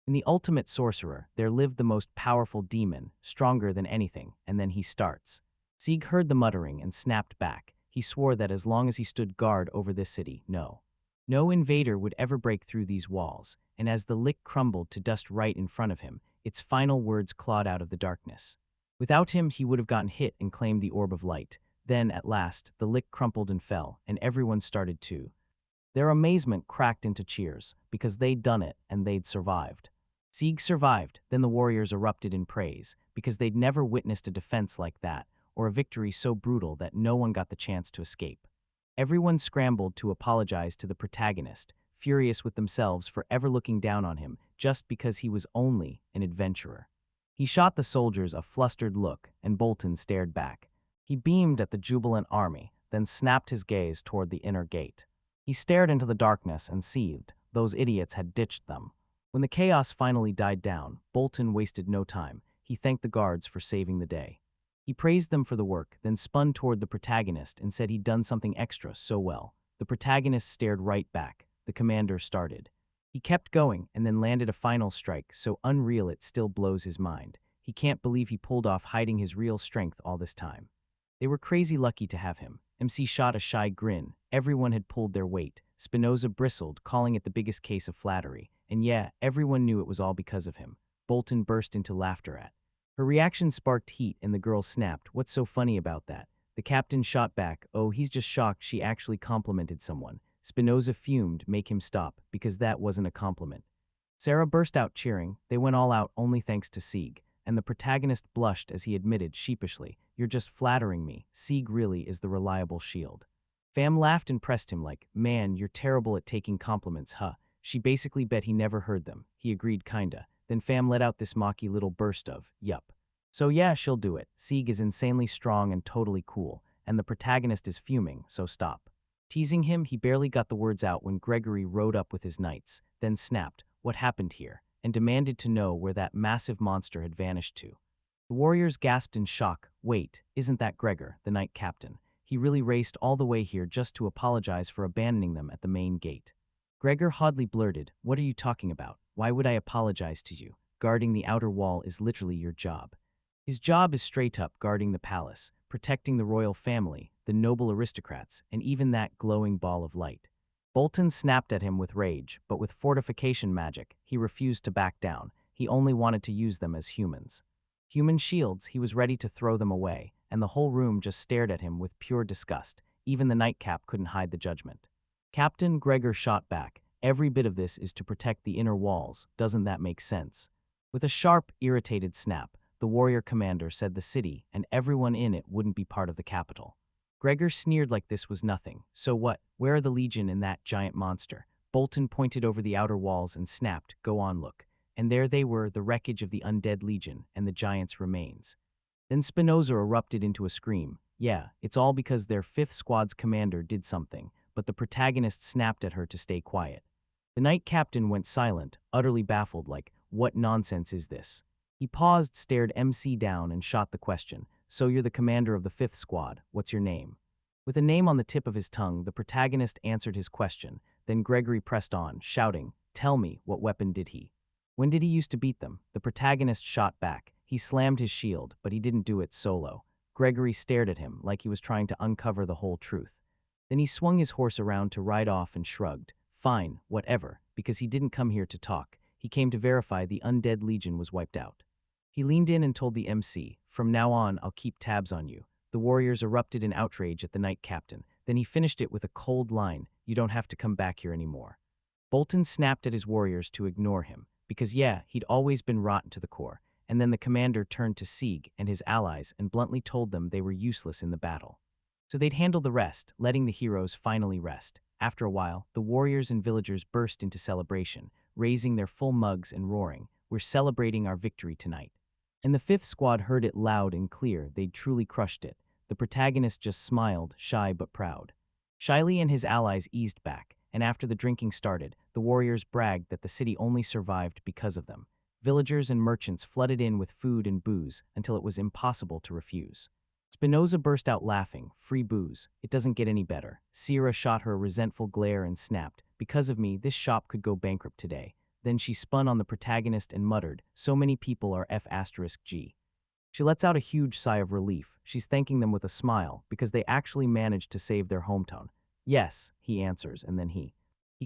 In the ultimate sorcerer, there lived the most powerful demon, stronger than anything, and then he starts. Sieg heard the muttering and snapped back. He swore that as long as he stood guard over this city, no invader would ever break through these walls, and as the lick crumbled to dust right in front of him, its final words clawed out of the darkness. Without him, he would have gotten hit and claimed the orb of light. Then, at last, the lick crumpled and fell, and everyone started to. Their amazement cracked into cheers, because they'd done it and they'd survived. Sieg survived, then the warriors erupted in praise, because they'd never witnessed a defense like that, or a victory so brutal that no one got the chance to escape. Everyone scrambled to apologize to the protagonist, furious with themselves for ever looking down on him just because he was only an adventurer. He shot the soldiers a flustered look, and Bolton stared back. He beamed at the jubilant army, then snapped his gaze toward the inner gate. He stared into the darkness and seethed. Those idiots had ditched them. When the chaos finally died down, Bolton wasted no time. He thanked the guards for saving the day. He praised them for the work, then spun toward the protagonist and said he'd done something extra so well. The protagonist stared right back. The commander started. He kept going and then landed a final strike, so unreal it still blows his mind. He can't believe he pulled off hiding his real strength all this time. They were crazy lucky to have him. MC shot a shy grin. Everyone had pulled their weight. Spinoza bristled, calling it the biggest case of flattery. And yeah, everyone knew it was all because of him. Bolton burst into laughter at. Her reaction sparked heat and the girl snapped, "What's so funny about that?" The captain shot back, "Oh, he's just shocked she actually complimented someone." Spinoza fumed, "Make him stop, because that wasn't a compliment." Sarah burst out cheering. They went all out only thanks to Sieg, and the protagonist blushed as he admitted sheepishly, "You're just flattering me. Sieg really is the reliable shield." Fam laughed and pressed him like, "Man, you're terrible at taking compliments, huh?" She basically bet he never heard them. He agreed kinda. Then Fam let out this mocky little burst of, "Yup. So yeah, she'll do it. Sieg is insanely strong and totally cool, and the protagonist is fuming, so stop." Teasing him, he barely got the words out when Gregory rode up with his knights, then snapped, "What happened here?" and demanded to know where that massive monster had vanished to. The warriors gasped in shock. "Wait, isn't that Gregor, the knight captain? He really raced all the way here just to apologize for abandoning them at the main gate." Gregor hotly blurted, "What are you talking about? Why would I apologize to you? Guarding the outer wall is literally your job." His job is straight up guarding the palace, protecting the royal family, the noble aristocrats, and even that glowing ball of light. Bolton snapped at him with rage, but with fortification magic, he refused to back down. He only wanted to use them as humans. Human shields, he was ready to throw them away, and the whole room just stared at him with pure disgust. Even the nightcap couldn't hide the judgment. Captain Gregor shot back, "Every bit of this is to protect the inner walls. Doesn't that make sense?" With a sharp, irritated snap, the warrior commander said the city and everyone in it wouldn't be part of the capital. Gregor sneered like this was nothing. "So what? Where are the legion and that giant monster?" Bolton pointed over the outer walls and snapped, "Go on, look." And there they were, the wreckage of the undead legion and the giant's remains. Then Spinoza erupted into a scream. "Yeah, it's all because their 5th Squad's commander did something, but the protagonist snapped at her to stay quiet." The knight captain went silent, utterly baffled like, "What nonsense is this?" He paused, stared MC down, and shot the question, "So you're the commander of the 5th Squad. What's your name?" With a name on the tip of his tongue, the protagonist answered his question. Then Gregory pressed on, shouting, "Tell me, what weapon did he? When did he used to beat them?" The protagonist shot back. He slammed his shield, but he didn't do it solo. Gregory stared at him like he was trying to uncover the whole truth. Then he swung his horse around to ride off and shrugged. "Fine, whatever," because he didn't come here to talk. He came to verify the undead legion was wiped out. He leaned in and told the MC, "From now on, I'll keep tabs on you." The warriors erupted in outrage at the knight captain. Then he finished it with a cold line, "You don't have to come back here anymore." Bolton snapped at his warriors to ignore him, because yeah, he'd always been rotten to the core. And then the commander turned to Sieg and his allies and bluntly told them they were useless in the battle. So they'd handle the rest, letting the heroes finally rest. After a while, the warriors and villagers burst into celebration, raising their full mugs and roaring, "We're celebrating our victory tonight." And the 5th Squad heard it loud and clear. They'd truly crushed it. The protagonist just smiled, shy but proud. Shiley and his allies eased back, and after the drinking started, the warriors bragged that the city only survived because of them. Villagers and merchants flooded in with food and booze until it was impossible to refuse. Spinoza burst out laughing, "Free booze. It doesn't get any better." Sierra shot her a resentful glare and snapped, "Because of me, this shop could go bankrupt today." Then she spun on the protagonist and muttered, "So many people are F***G." She lets out a huge sigh of relief. She's thanking them with a smile because they actually managed to save their hometown. "Yes," he answers, and then he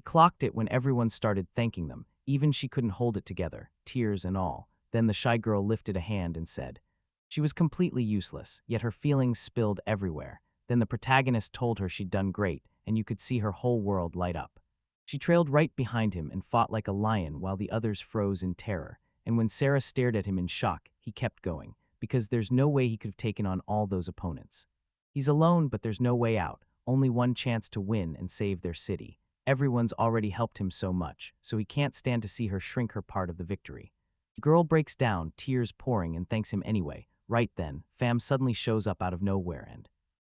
clocked it when everyone started thanking them. Even she couldn't hold it together, tears and all. Then the shy girl lifted a hand and said, she was completely useless, yet her feelings spilled everywhere. Then the protagonist told her she'd done great, and you could see her whole world light up. She trailed right behind him and fought like a lion while the others froze in terror. And when Sarah stared at him in shock, he kept going, because there's no way he could have taken on all those opponents. He's alone, but there's no way out, only one chance to win and save their city. Everyone's already helped him so much, so he can't stand to see her shrink her part of the victory. The girl breaks down, tears pouring, and thanks him anyway. Right then, Fam suddenly shows up out of nowhere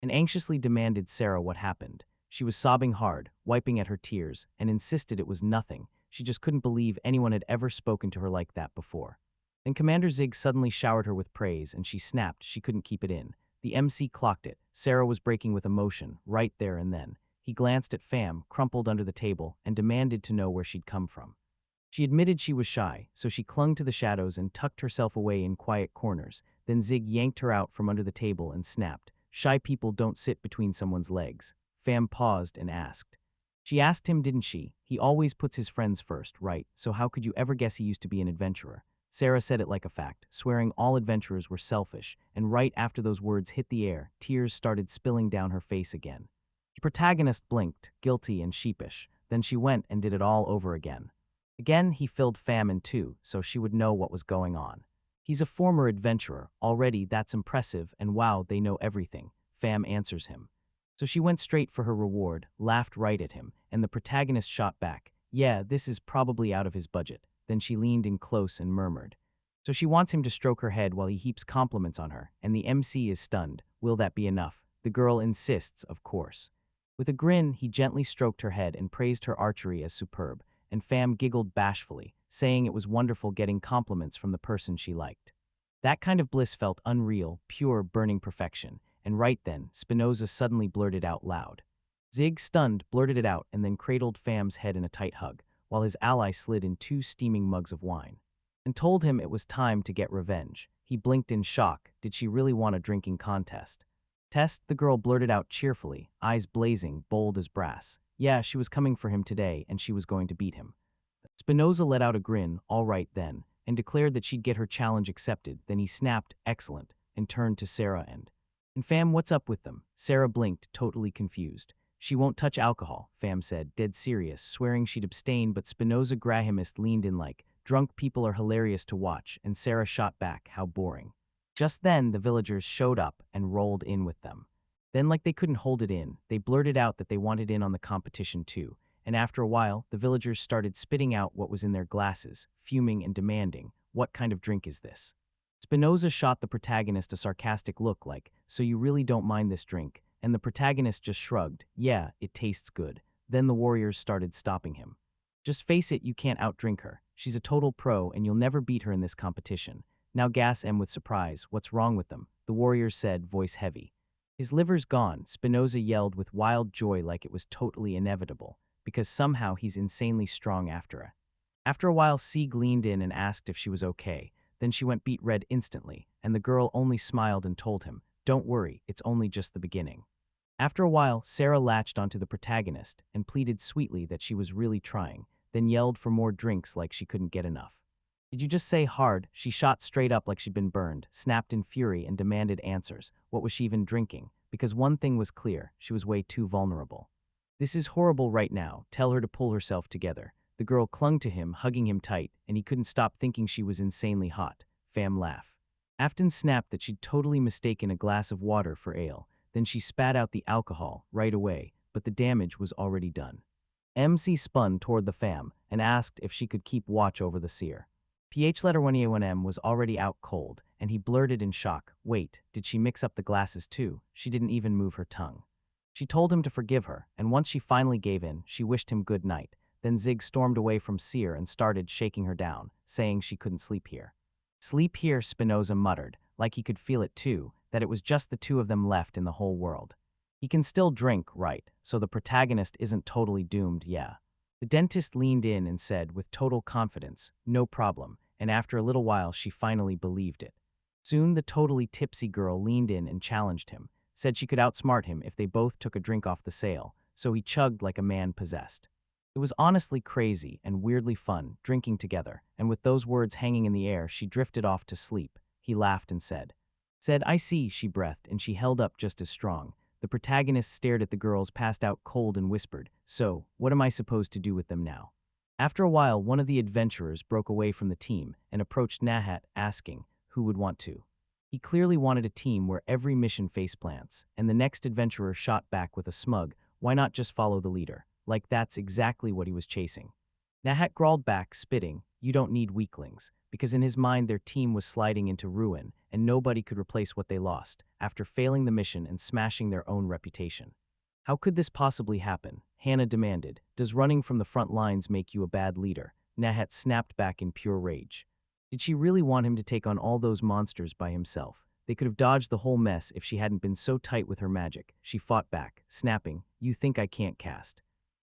and anxiously demanded Sarah what happened. She was sobbing hard, wiping at her tears, and insisted it was nothing. She just couldn't believe anyone had ever spoken to her like that before. Then Commander Zig suddenly showered her with praise, and she snapped she couldn't keep it in. The MC clocked it. Sarah was breaking with emotion, right there and then. He glanced at Fam, crumpled under the table, and demanded to know where she'd come from. She admitted she was shy, so she clung to the shadows and tucked herself away in quiet corners. Then Zig yanked her out from under the table and snapped, "Shy people don't sit between someone's legs." Fam paused and asked. She asked him, didn't she? He always puts his friends first, right? So how could you ever guess he used to be an adventurer? Sarah said it like a fact, swearing all adventurers were selfish, and right after those words hit the air, tears started spilling down her face again. The protagonist blinked, guilty and sheepish. Then she went and did it all over again. Again, he filled Fam in two, so she would know what was going on. He's a former adventurer. Already, that's impressive, and wow, they know everything. Fam answers him. So she went straight for her reward, laughed right at him, and the protagonist shot back. Yeah, this is probably out of his budget. Then she leaned in close and murmured. So she wants him to stroke her head while he heaps compliments on her, and the MC is stunned. Will that be enough? The girl insists, of course. With a grin, he gently stroked her head and praised her archery as superb, and Fam giggled bashfully, saying it was wonderful getting compliments from the person she liked. That kind of bliss felt unreal, pure, burning perfection, and right then, Spinoza suddenly blurted out loud. Zig, stunned, blurted it out and then cradled Fam's head in a tight hug, while his ally slid in 2 steaming mugs of wine, and told him it was time to get revenge. He blinked in shock. Did she really want a drinking contest? Test, the girl blurted out cheerfully, eyes blazing, bold as brass. Yeah, she was coming for him today, and she was going to beat him. Spinoza let out a grin, all right then, and declared that she'd get her challenge accepted. Then he snapped, excellent, and turned to Sarah and Fam, what's up with them? Sarah blinked, totally confused. She won't touch alcohol, Fam said, dead serious, swearing she'd abstain, but Spinoza Grahamist leaned in like, drunk people are hilarious to watch, and Sarah shot back, how boring. Just then, the villagers showed up and rolled in with them. Then, like they couldn't hold it in, they blurted out that they wanted in on the competition too, and after a while, the villagers started spitting out what was in their glasses, fuming and demanding, what kind of drink is this? Spinoza shot the protagonist a sarcastic look like, so you really don't mind this drink, and the protagonist just shrugged, yeah, it tastes good. Then the warriors started stopping him. Just face it, you can't outdrink her. She's a total pro and you'll never beat her in this competition. Now gas M with surprise, what's wrong with them? The warriors said, voice heavy. His liver's gone, Spinoza yelled with wild joy like it was totally inevitable, because somehow he's insanely strong after her. After a while, Sieg leaned in and asked if she was okay. Then she went beet red instantly, and the girl only smiled and told him, don't worry, it's only just the beginning. After a while, Sarah latched onto the protagonist and pleaded sweetly that she was really trying, then yelled for more drinks like she couldn't get enough. Did you just say hard? She shot straight up like she'd been burned, snapped in fury and demanded answers. What was she even drinking? Because one thing was clear, she was way too vulnerable. This is horrible right now, tell her to pull herself together. The girl clung to him, hugging him tight, and he couldn't stop thinking she was insanely hot. Fam laughed. Afton snapped that she'd totally mistaken a glass of water for ale. Then she spat out the alcohol right away, but the damage was already done. MC spun toward the Fam and asked if she could keep watch over the seer. PH letter 1E1M was already out cold, and he blurted in shock, wait, did she mix up the glasses too? She didn't even move her tongue. She told him to forgive her, and once she finally gave in, she wished him good night. Then Zig stormed away from Seer and started shaking her down, saying she couldn't sleep here. Sleep here, Spinoza muttered, like he could feel it too, that it was just the two of them left in the whole world. He can still drink, right, so the protagonist isn't totally doomed, yeah. The dentist leaned in and said, with total confidence, no problem, and after a little while she finally believed it. Soon the totally tipsy girl leaned in and challenged him, said she could outsmart him if they both took a drink off the sale, so he chugged like a man possessed. It was honestly crazy and weirdly fun, drinking together, and with those words hanging in the air, she drifted off to sleep. He laughed and said, I see, she breathed, and she held up just as strong. The protagonist stared at the girls passed out cold and whispered, so, what am I supposed to do with them now? After a while, one of the adventurers broke away from the team and approached Nahat, asking, who would want to? He clearly wanted a team where every mission faceplants, and the next adventurer shot back with a smug, why not just follow the leader? Like that's exactly what he was chasing. Nahat growled back, spitting, you don't need weaklings, because in his mind their team was sliding into ruin, and nobody could replace what they lost, after failing the mission and smashing their own reputation. How could this possibly happen? Hannah demanded. Does running from the front lines make you a bad leader? Nahat snapped back in pure rage. Did she really want him to take on all those monsters by himself? They could have dodged the whole mess if she hadn't been so tight with her magic. She fought back, snapping, you think I can't cast?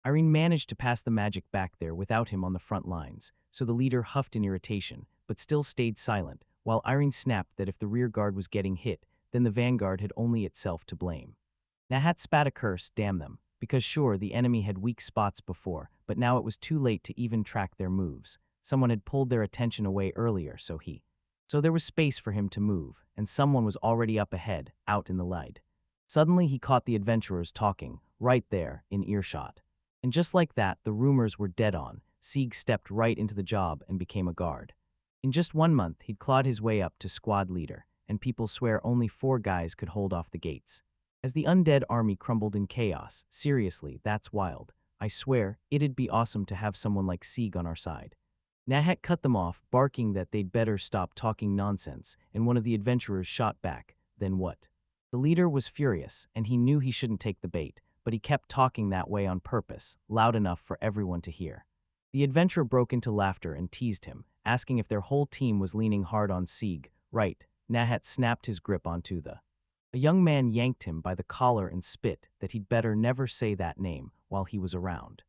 Irene managed to pass the magic back there without him on the front lines, so the leader huffed in irritation, but still stayed silent, while Irene snapped that if the rear guard was getting hit, then the vanguard had only itself to blame. Nahat spat a curse, damn them, because sure, the enemy had weak spots before, but now it was too late to even track their moves. Someone had pulled their attention away earlier, so there was space for him to move, and someone was already up ahead, out in the light. Suddenly he caught the adventurers talking, right there, in earshot. And just like that, the rumors were dead on. Sieg stepped right into the job and became a guard. In just 1 month, he'd clawed his way up to squad leader, and people swear only 4 guys could hold off the gates. As the undead army crumbled in chaos, seriously, that's wild. I swear, it'd be awesome to have someone like Sieg on our side. Nahat cut them off, barking that they'd better stop talking nonsense, and one of the adventurers shot back, "Then what?" The leader was furious, and he knew he shouldn't take the bait, but he kept talking that way on purpose, loud enough for everyone to hear. The adventurer broke into laughter and teased him, asking if their whole team was leaning hard on Sieg. Right, Nahat snapped his grip onto the. A young man yanked him by the collar and spit that he'd better never say that name while he was around.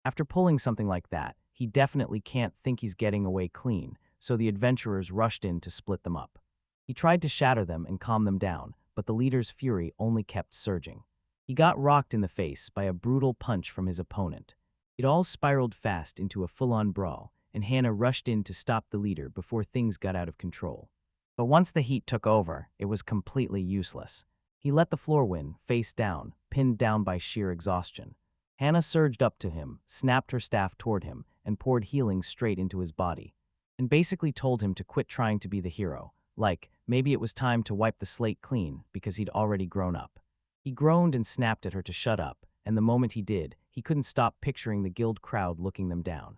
After pulling something like that, he definitely can't think he's getting away clean, so the adventurers rushed in to split them up. He tried to shatter them and calm them down, but the leader's fury only kept surging. He got rocked in the face by a brutal punch from his opponent. It all spiraled fast into a full-on brawl, and Hannah rushed in to stop the leader before things got out of control. But once the heat took over, it was completely useless. He let the floor win, face down, pinned down by sheer exhaustion. Hannah surged up to him, snapped her staff toward him, and poured healing straight into his body, and basically told him to quit trying to be the hero, like, maybe it was time to wipe the slate clean because he'd already grown up. He groaned and snapped at her to shut up, and the moment he did, he couldn't stop picturing the guild crowd looking them down.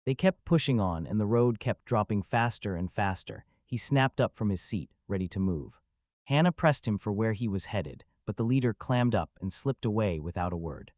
They kept pushing on, and the road kept dropping faster and faster. He snapped up from his seat, ready to move. Hannah pressed him for where he was headed, but the leader clammed up and slipped away without a word.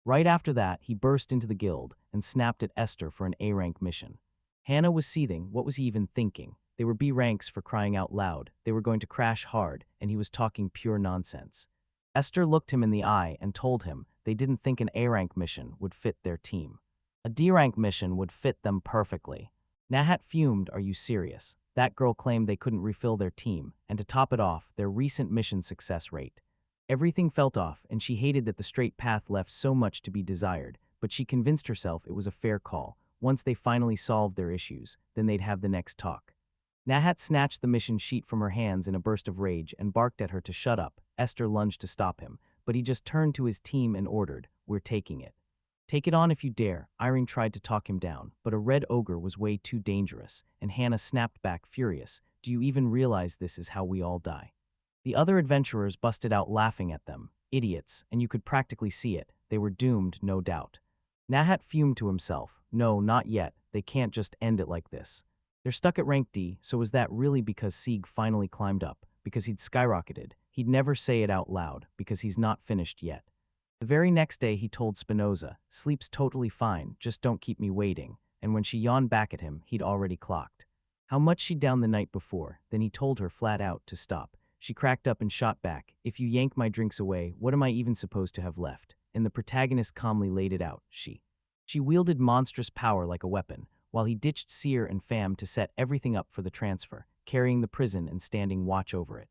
Right after that, he burst into the guild and snapped at Esther for an A-rank mission. Hannah was seething. What was he even thinking? They were B ranks for crying out loud. They were going to crash hard, and he was talking pure nonsense. Esther looked him in the eye and told him they didn't think an A-rank mission would fit their team. A D-rank mission would fit them perfectly. Nahat fumed, "Are you serious?" That girl claimed they couldn't refill their team, and to top it off, their recent mission success rate. Everything felt off, and she hated that the straight path left so much to be desired, but she convinced herself it was a fair call. Once they finally solved their issues, then they'd have the next talk. Nahat snatched the mission sheet from her hands in a burst of rage and barked at her to shut up. Esther lunged to stop him, but he just turned to his team and ordered, "We're taking it." "Take it on if you dare." Irene tried to talk him down, but a red ogre was way too dangerous, and Hannah snapped back furious, "Do you even realize this is how we all die?" The other adventurers busted out laughing at them. Idiots, and you could practically see it. They were doomed, no doubt. Nahat fumed to himself. No, not yet. They can't just end it like this. They're stuck at rank D, so was that really because Sieg finally climbed up? Because he'd skyrocketed? He'd never say it out loud, because he's not finished yet. The very next day he told Spinoza, "Sleep's totally fine, just don't keep me waiting," and when she yawned back at him, he'd already clocked how much she'd downed the night before. Then he told her flat out to stop. She cracked up and shot back, "If you yank my drinks away, what am I even supposed to have left?" And the protagonist calmly laid it out. She wielded monstrous power like a weapon, while he ditched Seer and Fam to set everything up for the transfer, carrying the prison and standing watch over it.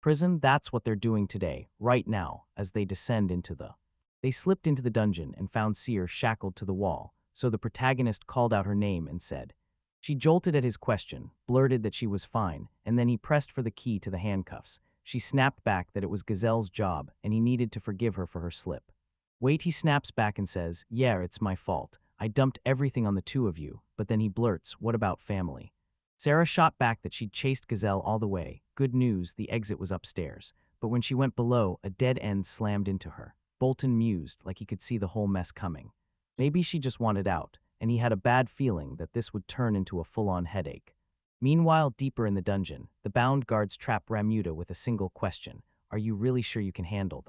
Prison, that's what they're doing today, right now, as they descend into the. They slipped into the dungeon and found Seer shackled to the wall, so the protagonist called out her name and said. She jolted at his question, blurted that she was fine, and then he pressed for the key to the handcuffs. She snapped back that it was Gazelle's job, and he needed to forgive her for her slip. Wait, he snaps back and says, "Yeah, it's my fault. I dumped everything on the two of you," but then he blurts, "What about family?" Sarah shot back that she'd chased Gazelle all the way. Good news, the exit was upstairs. But when she went below, a dead end slammed into her. Bolton mused, like he could see the whole mess coming. Maybe she just wanted out, and he had a bad feeling that this would turn into a full-on headache. Meanwhile, deeper in the dungeon, the bound guards trap Ramuda with a single question. "Are you really sure you can handle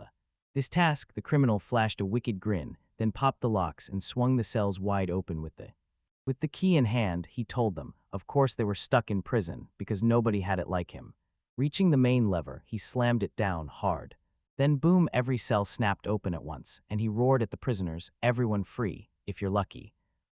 this task?" The criminal flashed a wicked grin, then popped the locks and swung the cells wide open with the key in hand. He told them, of course they were stuck in prison, because nobody had it like him. Reaching the main lever, he slammed it down hard. Then boom, every cell snapped open at once, and he roared at the prisoners, "Everyone free, if you're lucky."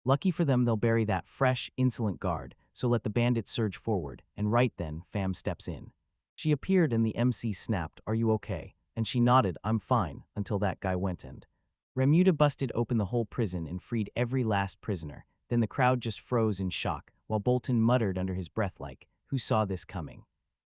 Lucky for them, they'll bury that fresh, insolent guard, so let the bandits surge forward, and right then, Fam steps in. She appeared and the MC snapped, "Are you okay?" And she nodded, "I'm fine," until that guy went and Remuda busted open the whole prison and freed every last prisoner. Then the crowd just froze in shock, while Bolton muttered under his breath like, "Who saw this coming?"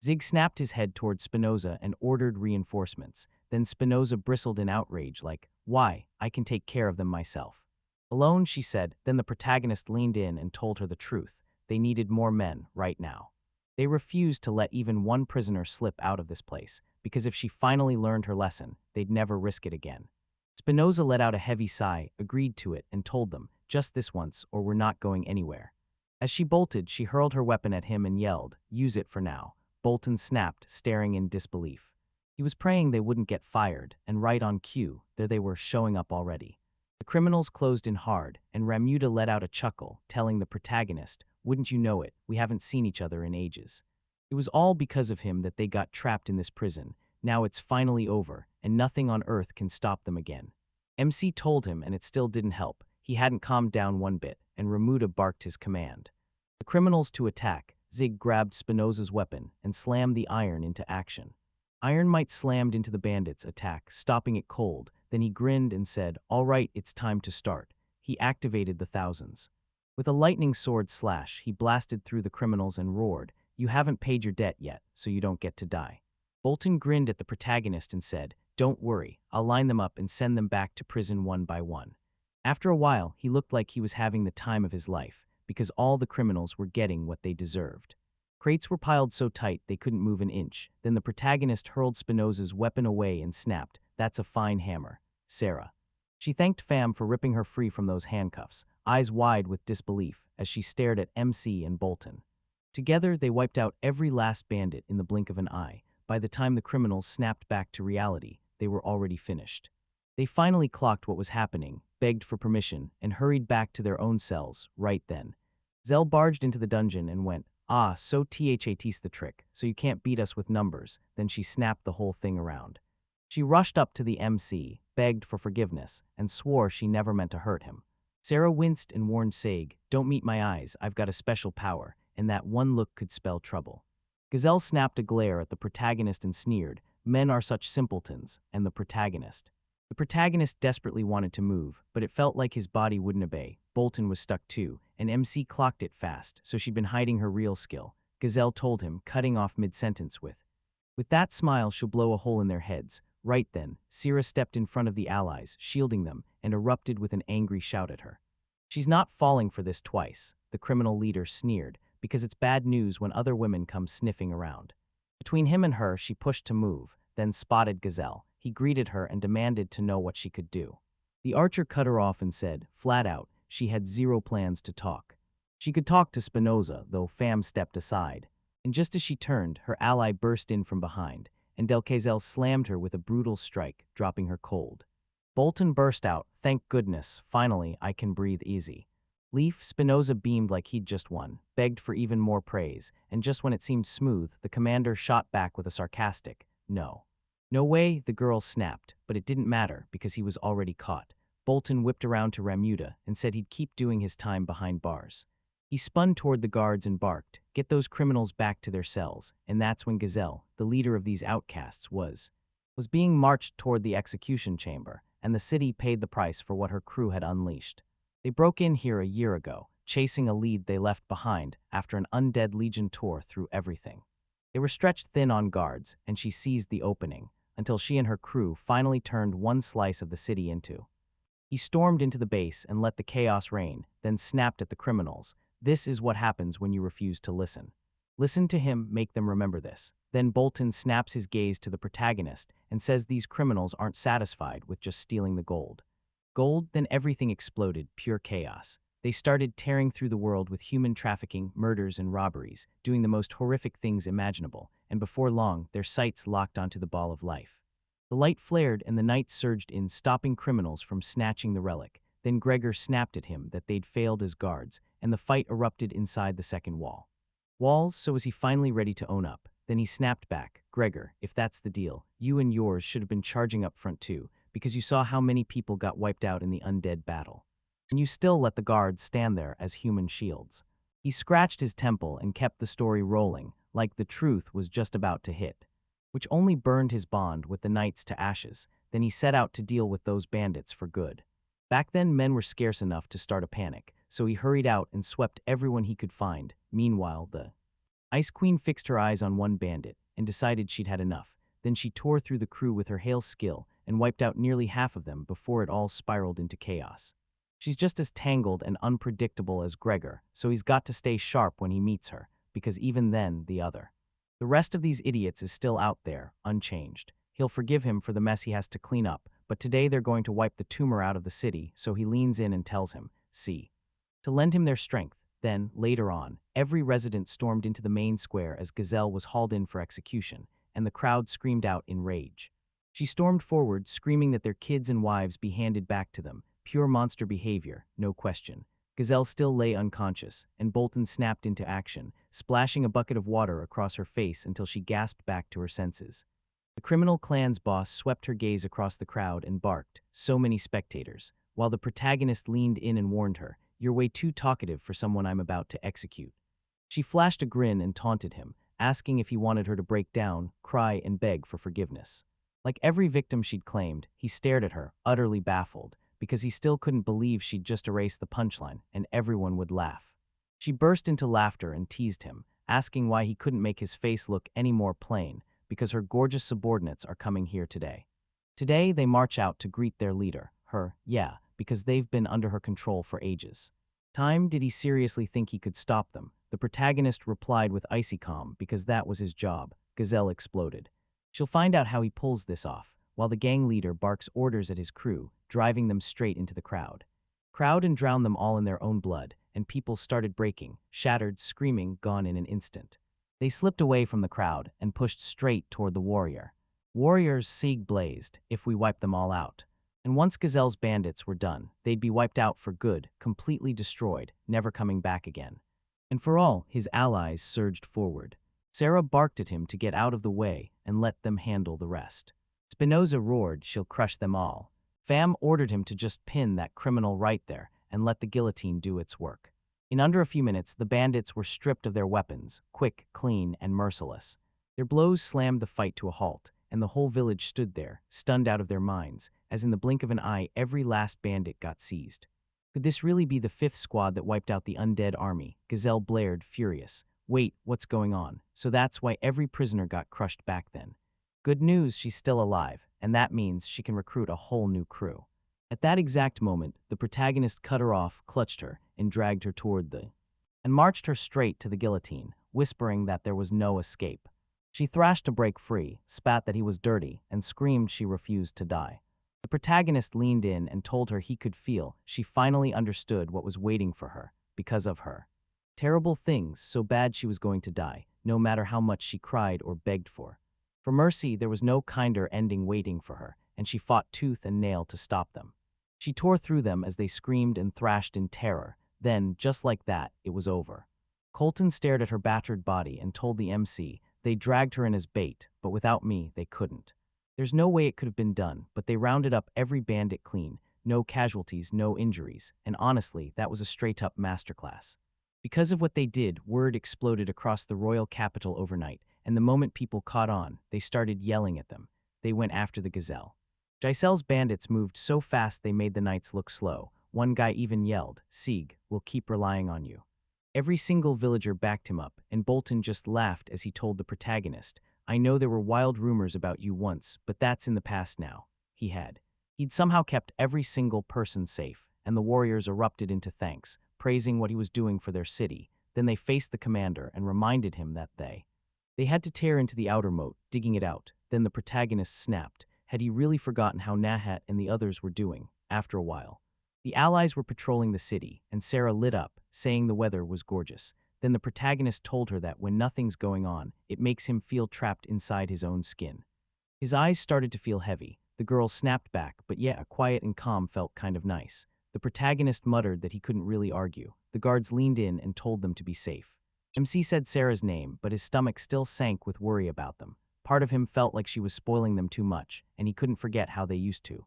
Zig snapped his head toward Spinoza and ordered reinforcements. Then Spinoza bristled in outrage like, "Why? I can take care of them myself." "Alone," she said. Then the protagonist leaned in and told her the truth. They needed more men right now. They refused to let even one prisoner slip out of this place, because if she finally learned her lesson, they'd never risk it again. Spinoza let out a heavy sigh, agreed to it, and told them, "Just this once, or we're not going anywhere." As she bolted, she hurled her weapon at him and yelled, "Use it for now." Bolton snapped, staring in disbelief. He was praying they wouldn't get fired, and right on cue, there they were showing up already. The criminals closed in hard, and Remuda let out a chuckle, telling the protagonist, "Wouldn't you know it, we haven't seen each other in ages." It was all because of him that they got trapped in this prison. Now it's finally over, and nothing on earth can stop them again. MC told him, and it still didn't help. He hadn't calmed down one bit, and Remuda barked his command. The criminals to attack. Zig grabbed Spinoza's weapon and slammed the iron into action. Iron Mite slammed into the bandits' attack, stopping it cold. Then he grinned and said, "All right, it's time to start." He activated the thousands. With a lightning sword slash, he blasted through the criminals and roared, "You haven't paid your debt yet, so you don't get to die." Bolton grinned at the protagonist and said, "Don't worry, I'll line them up and send them back to prison one by one." After a while, he looked like he was having the time of his life, because all the criminals were getting what they deserved. Crates were piled so tight they couldn't move an inch. Then the protagonist hurled Spinoza's weapon away and snapped, "That's a fine hammer, Sarah." She thanked Fam for ripping her free from those handcuffs, eyes wide with disbelief, as she stared at MC and Bolton. Together, they wiped out every last bandit in the blink of an eye. By the time the criminals snapped back to reality, they were already finished. They finally clocked what was happening, begged for permission, and hurried back to their own cells right then. Zell barged into the dungeon and went, "Ah, so that's the trick, so you can't beat us with numbers." Then she snapped the whole thing around. She rushed up to the MC, begged for forgiveness, and swore she never meant to hurt him. Sarah winced and warned Sag, "Don't meet my eyes, I've got a special power," and that one look could spell trouble. Gazelle snapped a glare at the protagonist and sneered, "Men are such simpletons," and the protagonist. The protagonist desperately wanted to move, but it felt like his body wouldn't obey. Bolton was stuck too, and MC clocked it fast, so she'd been hiding her real skill. Gazelle told him, cutting off mid-sentence with that smile, she'll blow a hole in their heads. Right then, Sierra stepped in front of the allies, shielding them, and erupted with an angry shout at her. "She's not falling for this twice," the criminal leader sneered, "because it's bad news when other women come sniffing around." Between him and her, she pushed to move, then spotted Gazelle. He greeted her and demanded to know what she could do. The archer cut her off and said, flat out, she had zero plans to talk. She could talk to Spinoza, though Fam stepped aside. And just as she turned, her ally burst in from behind, and Delcazel slammed her with a brutal strike, dropping her cold. Bolton burst out, "Thank goodness, finally, I can breathe easy." Leaf, Spinoza beamed like he'd just won, begged for even more praise, and just when it seemed smooth, the commander shot back with a sarcastic, "No." "No way," the girl snapped, but it didn't matter because he was already caught. Bolton whipped around to Remuda and said he'd keep doing his time behind bars. He spun toward the guards and barked, "Get those criminals back to their cells," and that's when Gazelle, the leader of these outcasts, was being marched toward the execution chamber, and the city paid the price for what her crew had unleashed. They broke in here a year ago, chasing a lead they left behind after an undead legion tore through everything. They were stretched thin on guards, and she seized the opening, until she and her crew finally turned one slice of the city into. He stormed into the base and let the chaos reign, then snapped at the criminals. "This is what happens when you refuse to listen. Listen to him, make them remember this." Then Bolton snaps his gaze to the protagonist and says these criminals aren't satisfied with just stealing the gold. Then everything exploded, pure chaos. They started tearing through the world with human trafficking, murders, and robberies, doing the most horrific things imaginable, and before long, their sights locked onto the ball of life. The light flared and the knights surged in, stopping criminals from snatching the relic. Then Gregor snapped at him that they'd failed as guards, and the fight erupted inside the second walls, so was he finally ready to own up. Then he snapped back, "Gregor, if that's the deal, you and yours should have been charging up front too, because you saw how many people got wiped out in the undead battle." and you still let the guards stand there as human shields. He scratched his temple and kept the story rolling, like the truth was just about to hit, which only burned his bond with the knights to ashes. Then he set out to deal with those bandits for good. Back then, men were scarce enough to start a panic, so he hurried out and swept everyone he could find. Meanwhile, the Ice Queen fixed her eyes on one bandit and decided she'd had enough. Then she tore through the crew with her hail skill and wiped out nearly half of them before it all spiraled into chaos. She's just as tangled and unpredictable as Gregor, so he's got to stay sharp when he meets her, because even then, the rest of these idiots is still out there, unchanged. He'll forgive him for the mess he has to clean up, but today they're going to wipe the tumor out of the city, so he leans in and tells him, see, to lend him their strength. Then, later on, every resident stormed into the main square as Gazelle was hauled in for execution, and the crowd screamed out in rage. She stormed forward, screaming that their kids and wives be handed back to them. Pure monster behavior, no question. Gazelle still lay unconscious, and Bolton snapped into action, splashing a bucket of water across her face until she gasped back to her senses. The criminal clan's boss swept her gaze across the crowd and barked, so many spectators, while the protagonist leaned in and warned her, "You're way too talkative for someone I'm about to execute." She flashed a grin and taunted him, asking if he wanted her to break down, cry, and beg for forgiveness. Like every victim she'd claimed, he stared at her, utterly baffled, because he still couldn't believe she'd just erased the punchline, and everyone would laugh. She burst into laughter and teased him, asking why he couldn't make his face look any more plain, because her gorgeous subordinates are coming here today. Today, they march out to greet their leader, because they've been under her control for ages. Did he seriously think he could stop them? The protagonist replied with icy calm, because that was his job. Gazelle exploded. She'll find out how he pulls this off, while the gang leader barks orders at his crew, driving them straight into the crowd. And drown them all in their own blood, and people started breaking, shattered, screaming, gone in an instant. They slipped away from the crowd and pushed straight toward the warrior. Warriors, Sieg blazed, if we wipe them all out. And once Gazelle's bandits were done, they'd be wiped out for good, completely destroyed, never coming back again. And for all, his allies surged forward. Sarah barked at him to get out of the way and let them handle the rest. Spinoza roared, "She'll crush them all." Fam ordered him to just pin that criminal right there and let the guillotine do its work. In under a few minutes, the bandits were stripped of their weapons, quick, clean, and merciless. Their blows slammed the fight to a halt, and the whole village stood there, stunned out of their minds, as in the blink of an eye every last bandit got seized. Could this really be the fifth squad that wiped out the undead army? Gazelle blared, furious. Wait, what's going on? So that's why every prisoner got crushed back then. Good news, she's still alive, and that means she can recruit a whole new crew. At that exact moment, the protagonist cut her off, clutched her, and dragged her toward and marched her straight to the guillotine, whispering that there was no escape. She thrashed to break free, spat that he was dirty, and screamed she refused to die. The protagonist leaned in and told her he could feel she finally understood what was waiting for her, because of her. Terrible things, so bad she was going to die, no matter how much she cried or begged for. For mercy, there was no kinder ending waiting for her, and she fought tooth and nail to stop them. She tore through them as they screamed and thrashed in terror. Then, just like that, it was over. Colton stared at her battered body and told the MC they dragged her in as bait, but without me, they couldn't. There's no way it could have been done, but they rounded up every bandit clean, no casualties, no injuries, and honestly, that was a straight-up masterclass. Because of what they did, word exploded across the royal capital overnight, and the moment people caught on, they started yelling at them. They went after the Gazelle. Giselle's bandits moved so fast they made the knights look slow. One guy even yelled, "Sieg, we'll keep relying on you." Every single villager backed him up, and Bolton just laughed as he told the protagonist, "I know there were wild rumors about you once, but that's in the past now." He'd somehow kept every single person safe, and the warriors erupted into thanks, praising what he was doing for their city. Then they faced the commander and reminded him that they had to tear into the outer moat, digging it out. Then the protagonist snapped. Had he really forgotten how Nahat and the others were doing? After a while, the allies were patrolling the city, and Sarah lit up, saying the weather was gorgeous. Then the protagonist told her that when nothing's going on, it makes him feel trapped inside his own skin. His eyes started to feel heavy. The girl snapped back, but yeah, quiet and calm felt kind of nice. The protagonist muttered that he couldn't really argue. The guards leaned in and told them to be safe. MC said Sarah's name, but his stomach still sank with worry about them. Part of him felt like she was spoiling them too much, and he couldn't forget how they used to.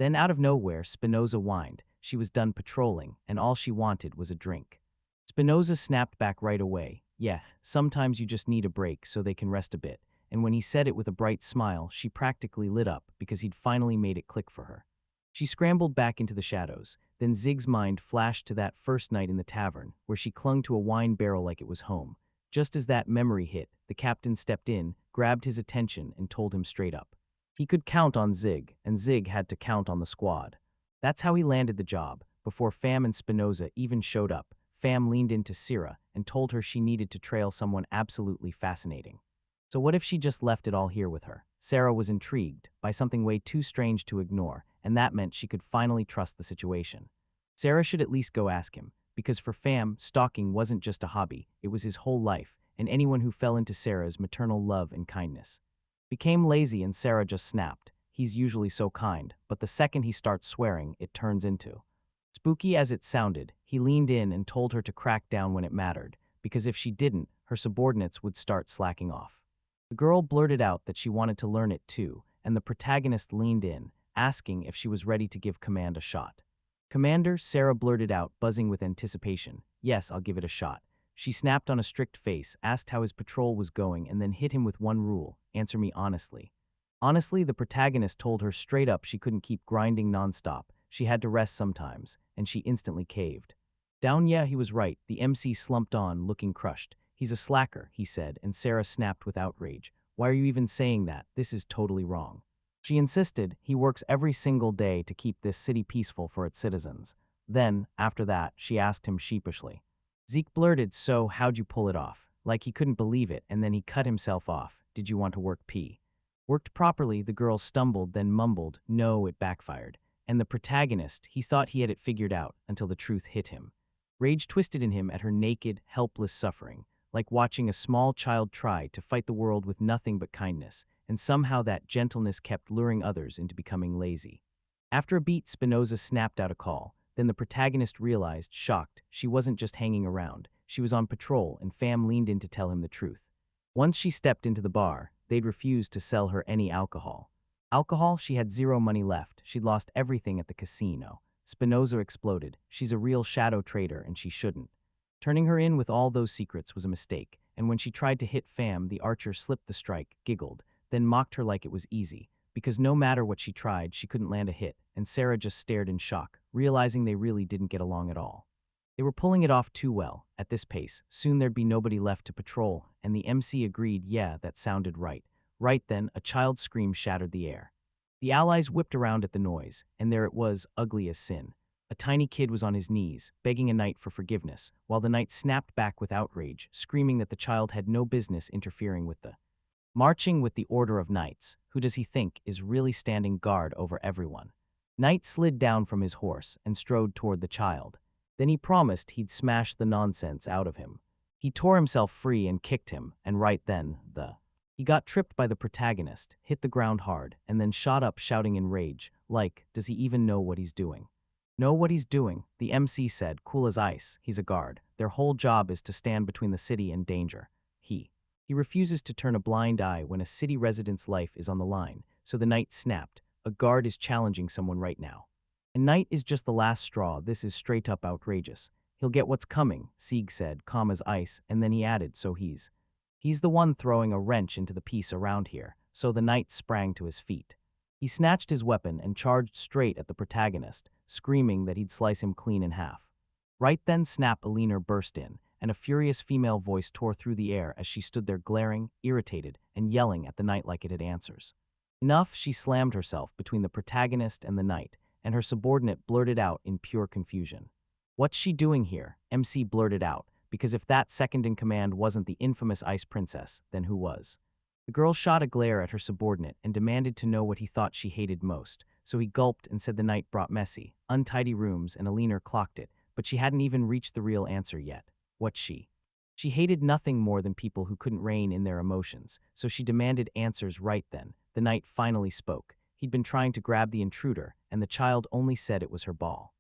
Then out of nowhere, Spinoza whined. She was done patrolling, and all she wanted was a drink. Spinoza snapped back right away. Yeah, sometimes you just need a break so they can rest a bit. And when he said it with a bright smile, she practically lit up because he'd finally made it click for her. She scrambled back into the shadows. Then Zig's mind flashed to that first night in the tavern, where she clung to a wine barrel like it was home. Just as that memory hit, the captain stepped in, grabbed his attention, and told him straight up. He could count on Zig, and Zig had to count on the squad. That's how he landed the job. Before Pham and Spinoza even showed up, Pham leaned into Syrah and told her she needed to trail someone absolutely fascinating. So what if she just left it all here with her? Sarah was intrigued by something way too strange to ignore, and that meant she could finally trust the situation. Sarah should at least go ask him, because for Pham, stalking wasn't just a hobby, it was his whole life, and anyone who fell into Sarah's maternal love and kindness became lazy, and Sarah just snapped. He's usually so kind, but the second he starts swearing, it turns into. Spooky as it sounded, he leaned in and told her to crack down when it mattered, because if she didn't, her subordinates would start slacking off. The girl blurted out that she wanted to learn it too, and the protagonist leaned in, asking if she was ready to give command a shot. Commander, Sarah blurted out, buzzing with anticipation. Yes, I'll give it a shot. She snapped on a strict face, asked how his patrol was going, and then hit him with one rule: answer me honestly. Honestly, the protagonist told her straight up she couldn't keep grinding nonstop. She had to rest sometimes, and she instantly caved. Down, yeah, he was right. The MC slumped on, looking crushed. He's a slacker, he said, and Sarah snapped with outrage. Why are you even saying that? This is totally wrong. She insisted he works every single day to keep this city peaceful for its citizens. Then, after that, she asked him sheepishly. Zeke blurted, so how'd you pull it off? Like he couldn't believe it, and then he cut himself off. Did you want to work P? Worked properly, the girl stumbled, then mumbled. No, it backfired. And the protagonist, he thought he had it figured out until the truth hit him. Rage twisted in him at her naked, helpless suffering, like watching a small child try to fight the world with nothing but kindness, and somehow that gentleness kept luring others into becoming lazy. After a beat, Spinoza snapped out a call. Then the protagonist realized, shocked, she wasn't just hanging around. She was on patrol, and Pham leaned in to tell him the truth. Once she stepped into the bar, they'd refused to sell her any alcohol. Alcohol? She had zero money left. She'd lost everything at the casino. Spinoza exploded. She's a real shadow trader, and she shouldn't. Turning her in with all those secrets was a mistake, and when she tried to hit Pham, the archer slipped the strike, giggled, then mocked her like it was easy, because no matter what she tried, she couldn't land a hit, and Sarah just stared in shock, realizing they really didn't get along at all. They were pulling it off too well. At this pace, soon there'd be nobody left to patrol, and the MC agreed, yeah, that sounded right. Right then, a child's scream shattered the air. The allies whipped around at the noise, and there it was, ugly as sin. A tiny kid was on his knees, begging a knight for forgiveness, while the knight snapped back with outrage, screaming that the child had no business interfering with the marching with the order of knights. Who does he think is really standing guard over everyone? Knight slid down from his horse and strode toward the child. Then he promised he'd smash the nonsense out of him. He tore himself free and kicked him, and right then, he got tripped by the protagonist, hit the ground hard, and then shot up shouting in rage, like, does he even know what he's doing? Know what he's doing, the MC said, cool as ice. He's a guard. Their whole job is to stand between the city and danger. He refuses to turn a blind eye when a city resident's life is on the line, so the knight snapped. A guard is challenging someone right now. A knight is just the last straw. This is straight up outrageous. He'll get what's coming, Sieg said, calm as ice, and then he added, so he's the one throwing a wrench into the peace around here. So the knight sprang to his feet. He snatched his weapon and charged straight at the protagonist, screaming that he'd slice him clean in half. Right then, Snap Aliner burst in, and a furious female voice tore through the air as she stood there glaring, irritated, and yelling at the knight like it had answers. Enough, she slammed herself between the protagonist and the knight, and her subordinate blurted out in pure confusion. What's she doing here? MC blurted out, because if that second in command wasn't the infamous Ice Princess, then who was? The girl shot a glare at her subordinate and demanded to know what he thought she hated most, so he gulped and said the night brought messy, untidy rooms, and Aliner clocked it, but she hadn't even reached the real answer yet. What she hated nothing more than people who couldn't rein in their emotions, so she demanded answers right then. The knight finally spoke. He'd been trying to grab the intruder, and the child only said it was her ball.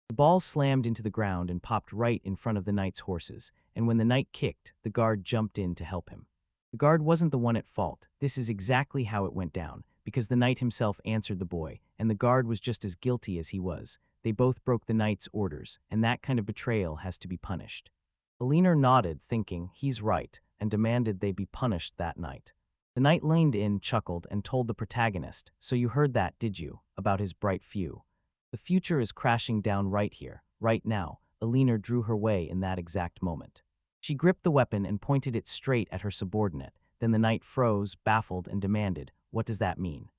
The ball slammed into the ground and popped right in front of the knight's horses, and when the knight kicked, the guard jumped in to help him. The guard wasn't the one at fault. This is exactly how it went down, because the knight himself answered the boy, and and the guard was just as guilty as he was. They both broke the knight's orders, and that kind of betrayal has to be punished. Alina nodded, thinking, he's right, and demanded they be punished that night. The knight leaned in, chuckled, and told the protagonist, so you heard that, did you, about his bright few? The future is crashing down right here, right now. Alina drew her way in that exact moment. She gripped the weapon and pointed it straight at her subordinate. Then the knight froze, baffled, and demanded, what does that mean?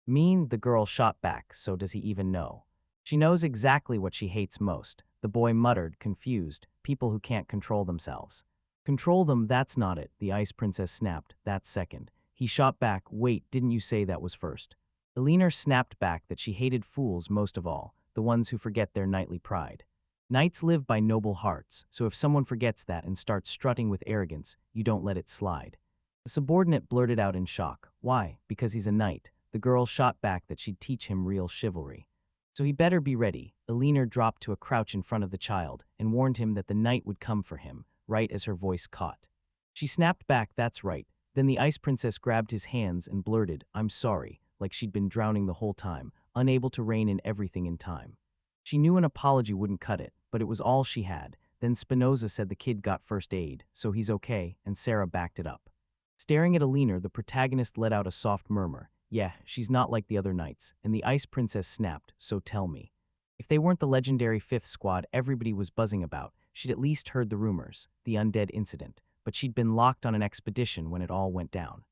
Mean, the girl shot back, so does he even know? She knows exactly what she hates most. The boy muttered, confused, people who can't control themselves. Control them, that's not it, the ice princess snapped, that's second. He shot back, wait, didn't you say that was first? Alina snapped back that she hated fools most of all, the ones who forget their knightly pride. Knights live by noble hearts, so if someone forgets that and starts strutting with arrogance, you don't let it slide. The subordinate blurted out in shock, why? Because he's a knight. The girl shot back that she'd teach him real chivalry. So he better be ready. Alina dropped to a crouch in front of the child and warned him that the knight would come for him, right as her voice caught. She snapped back, that's right. Then the ice princess grabbed his hands and blurted, I'm sorry, like she'd been drowning the whole time, unable to rein in everything in time. She knew an apology wouldn't cut it, but it was all she had. Then Spinoza said the kid got first aid, so he's okay, and Sarah backed it up. Staring at Alina, the protagonist let out a soft murmur. Yeah, she's not like the other knights, and the ice princess snapped, so tell me. If they weren't the legendary fifth squad everybody was buzzing about, she'd at least heard the rumors, the undead incident, but she'd been locked on an expedition when it all went down.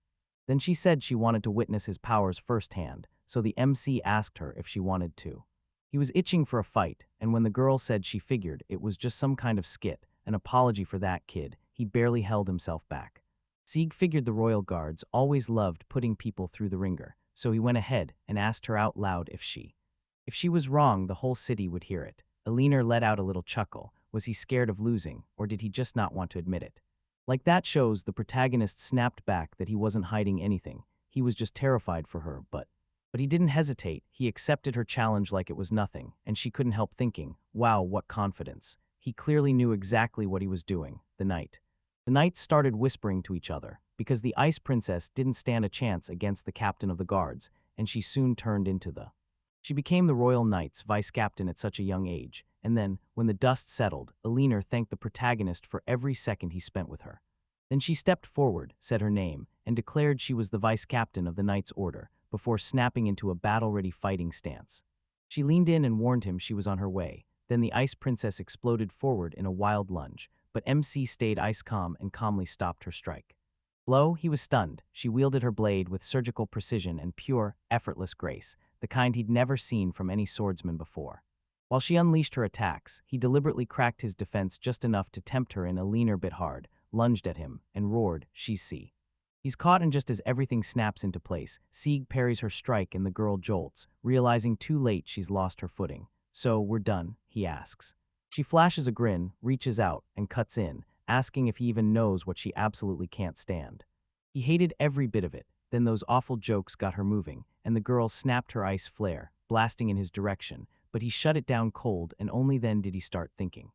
Then she said she wanted to witness his powers firsthand, so the MC asked her if she wanted to. He was itching for a fight, and when the girl said she figured it was just some kind of skit, an apology for that kid, he barely held himself back. Sieg figured the royal guards always loved putting people through the ringer, so he went ahead and asked her out loud if she was wrong, the whole city would hear it. Alina let out a little chuckle. Was he scared of losing, or did he just not want to admit it? Like that shows, the protagonist snapped back that he wasn't hiding anything. He was just terrified for her, but he didn't hesitate. He accepted her challenge like it was nothing, and she couldn't help thinking, wow, what confidence. He clearly knew exactly what he was doing, the knight. The knights started whispering to each other, because the ice princess didn't stand a chance against the captain of the guards, and she soon turned into She became the royal knight's vice-captain at such a young age, and then, when the dust settled, Alina thanked the protagonist for every second he spent with her. Then she stepped forward, said her name, and declared she was the vice-captain of the Knight's Order, before snapping into a battle-ready fighting stance. She leaned in and warned him she was on her way. Then the ice princess exploded forward in a wild lunge, but MC stayed ice calm and calmly stopped her strike. Blow, he was stunned. She wielded her blade with surgical precision and pure, effortless grace, the kind he'd never seen from any swordsman before. While she unleashed her attacks, he deliberately cracked his defense just enough to tempt her in a leaner bit hard, lunged at him, and roared, she's C. He's caught, and just as everything snaps into place, Sieg parries her strike and the girl jolts, realizing too late she's lost her footing. So, we're done, he asks. She flashes a grin, reaches out, and cuts in, asking if he even knows what she absolutely can't stand. He hated every bit of it. Then those awful jokes got her moving, and the girl snapped her ice flare, blasting in his direction, but he shut it down cold, and only then did he start thinking.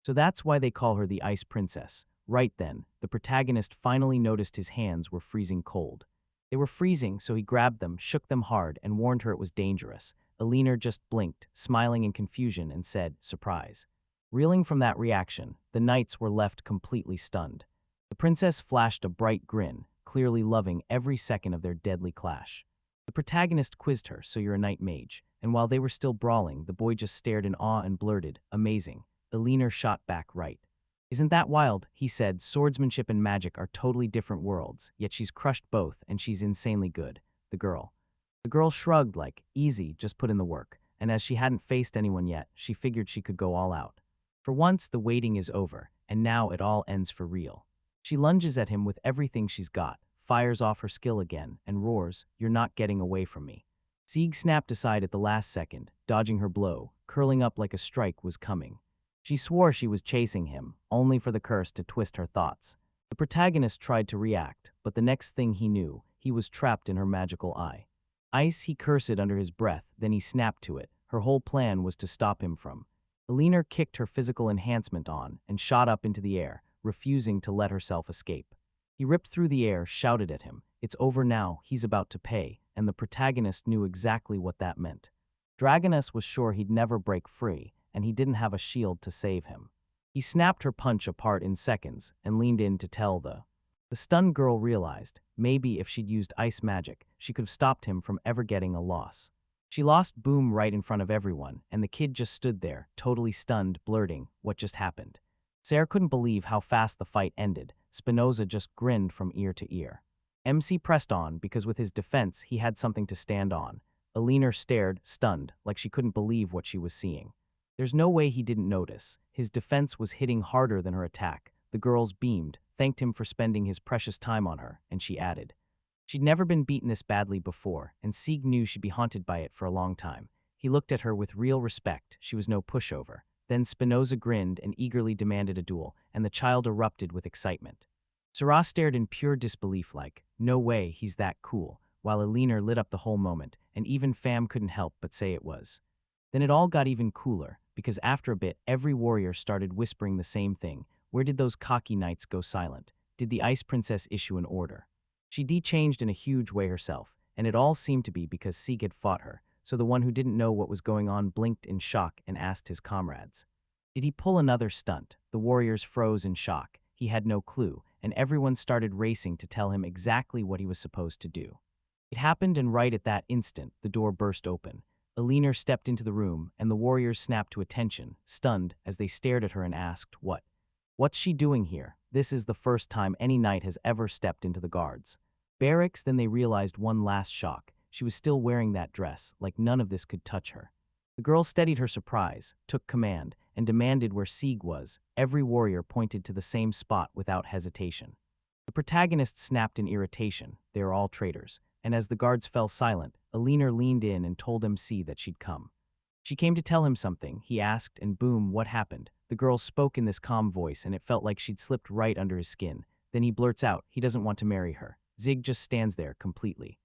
So that's why they call her the Ice Princess. Right then, the protagonist finally noticed his hands were freezing cold. They were freezing, so he grabbed them, shook them hard, and warned her it was dangerous. Alina just blinked, smiling in confusion, and said, surprise. Reeling from that reaction, the knights were left completely stunned. The princess flashed a bright grin, clearly loving every second of their deadly clash. The protagonist quizzed her, so you're a knight mage, and while they were still brawling, the boy just stared in awe and blurted, amazing. Alina shot back right. Isn't that wild? He said, swordsmanship and magic are totally different worlds, yet she's crushed both and she's insanely good. The girl shrugged like, easy, just put in the work, and as she hadn't faced anyone yet, she figured she could go all out. For once, the waiting is over, and now it all ends for real. She lunges at him with everything she's got, fires off her skill again, and roars, you're not getting away from me. Sieg snapped aside at the last second, dodging her blow, curling up like a strike was coming. She swore she was chasing him, only for the curse to twist her thoughts. The protagonist tried to react, but the next thing he knew, he was trapped in her magical eye. Ice, he cursed under his breath, then he snapped to it. Her whole plan was to stop him from. Alina kicked her physical enhancement on and shot up into the air, refusing to let herself escape. He ripped through the air, shouted at him, it's over now, he's about to pay, and the protagonist knew exactly what that meant. Dragoness was sure he'd never break free, and he didn't have a shield to save him. He snapped her punch apart in seconds and leaned in to tell the stunned girl realized maybe if she'd used ice magic, she could have stopped him from ever getting a loss. She lost Boom right in front of everyone, and the kid just stood there, totally stunned, blurting what just happened. Sarah couldn't believe how fast the fight ended. Spinoza just grinned from ear to ear. MC pressed on because with his defense he had something to stand on. Alina stared, stunned, like she couldn't believe what she was seeing. There's no way he didn't notice. His defense was hitting harder than her attack. The girls beamed, thanked him for spending his precious time on her, and she added. She'd never been beaten this badly before, and Sieg knew she'd be haunted by it for a long time. He looked at her with real respect. She was no pushover. Then Spinoza grinned and eagerly demanded a duel, and the child erupted with excitement. Sarah stared in pure disbelief like, no way, he's that cool, while Alina lit up the whole moment, and even Fam couldn't help but say it was. Then it all got even cooler, because after a bit, every warrior started whispering the same thing. Where did those cocky knights go silent? Did the Ice Princess issue an order? She de-changed in a huge way herself, and it all seemed to be because Sieg had fought her, so the one who didn't know what was going on blinked in shock and asked his comrades. Did he pull another stunt? The warriors froze in shock. He had no clue, and everyone started racing to tell him exactly what he was supposed to do. It happened, and right at that instant, the door burst open. Alina stepped into the room, and the warriors snapped to attention, stunned, as they stared at her and asked, What's she doing here? This is the first time any knight has ever stepped into the guards. Barracks, then they realized one last shock. She was still wearing that dress, like none of this could touch her. The girl steadied her surprise, took command, and demanded where Sieg was. Every warrior pointed to the same spot without hesitation. The protagonist snapped in irritation. They are all traitors. And as the guards fell silent, Alina leaned in and told MC that she'd come. She came to tell him something, he asked, and boom, what happened? The girl spoke in this calm voice, and it felt like she'd slipped right under his skin. Then he blurts out, he doesn't want to marry her. Zig just stands there, completely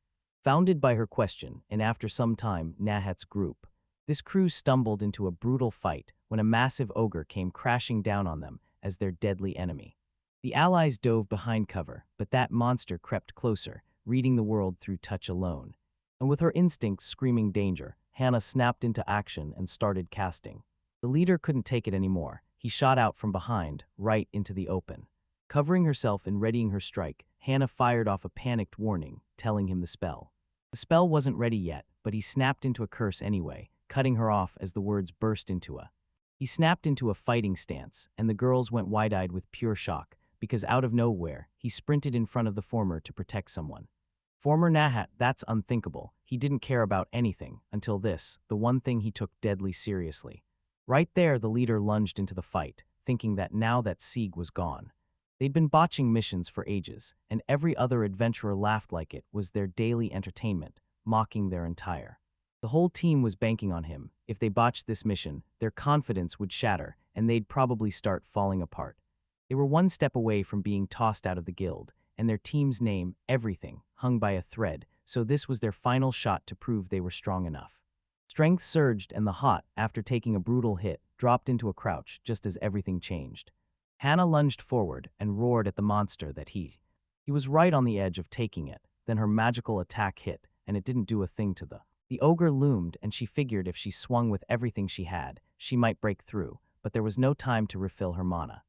founded by her question, and after some time, Nahat's group. This crew stumbled into a brutal fight when a massive ogre came crashing down on them as their deadly enemy. The allies dove behind cover, but that monster crept closer, reading the world through touch alone. And with her instincts screaming danger, Hannah snapped into action and started casting. The leader couldn't take it anymore. He shot out from behind, right into the open. Covering herself and readying her strike, Hannah fired off a panicked warning, telling him the spell. The spell wasn't ready yet, but he snapped into a curse anyway, cutting her off as the words burst into a. He snapped into a fighting stance, and the girls went wide-eyed with pure shock, because out of nowhere, he sprinted in front of the former to protect someone. Former Nahat, that's unthinkable. He didn't care about anything, until this, the one thing he took deadly seriously. Right there, the leader lunged into the fight, thinking that now that Sieg was gone. They'd been botching missions for ages, and every other adventurer laughed like it was their daily entertainment, mocking their entire. The whole team was banking on him. If they botched this mission, their confidence would shatter, and they'd probably start falling apart. They were one step away from being tossed out of the guild, and their team's name, everything, hung by a thread, so this was their final shot to prove they were strong enough. Strength surged, and the hot, after taking a brutal hit, dropped into a crouch just as everything changed. Hannah lunged forward and roared at the monster that he was right on the edge of taking it. Then her magical attack hit, and it didn't do a thing to the ogre loomed, and she figured if she swung with everything she had, she might break through, but there was no time to refill her mana.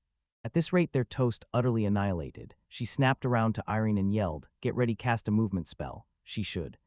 At this rate, their toast utterly annihilated. She snapped around to Irene and yelled, "Get ready, cast a movement spell." She should.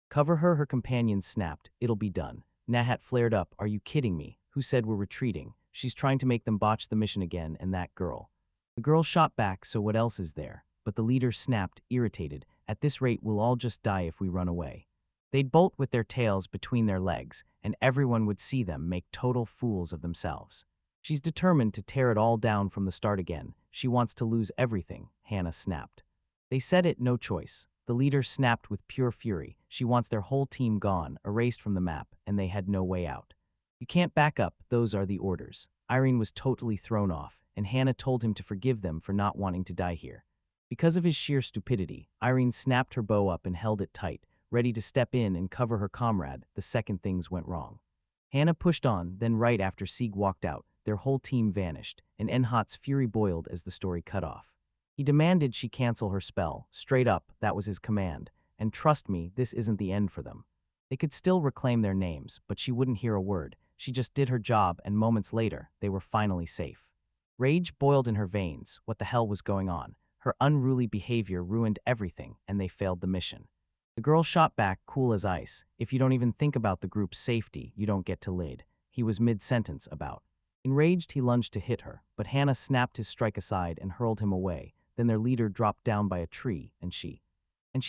Cover her, her companions snapped. "It'll be done." Nahat flared up, "Are you kidding me? Who said we're retreating? She's trying to make them botch the mission again, and that girl." The girl shot back, "So what else is there?" But the leader snapped, irritated, "At this rate, we'll all just die if we run away." They'd bolt with their tails between their legs, and everyone would see them make total fools of themselves. She's determined to tear it all down from the start again. She wants to lose everything, Hannah snapped. They said it, no choice. The leader snapped with pure fury. She wants their whole team gone, erased from the map, and they had no way out. "You can't back up, those are the orders." Irene was totally thrown off, and Hannah told him to forgive them for not wanting to die here. Because of his sheer stupidity, Irene snapped her bow up and held it tight, ready to step in and cover her comrade the second things went wrong. Hannah pushed on, then right after Sieg walked out, their whole team vanished, and Enhat's fury boiled as the story cut off. He demanded she cancel her spell, straight up, that was his command, and trust me, this isn't the end for them. They could still reclaim their names, but she wouldn't hear a word. She just did her job, and moments later, they were finally safe. Rage boiled in her veins. What the hell was going on? Her unruly behavior ruined everything, and they failed the mission. The girl shot back, cool as ice. If you don't even think about the group's safety, you don't get to lead. He was mid-sentence about. Enraged, he lunged to hit her, but Hannah snapped his strike aside and hurled him away. Then their leader dropped down by a tree, and she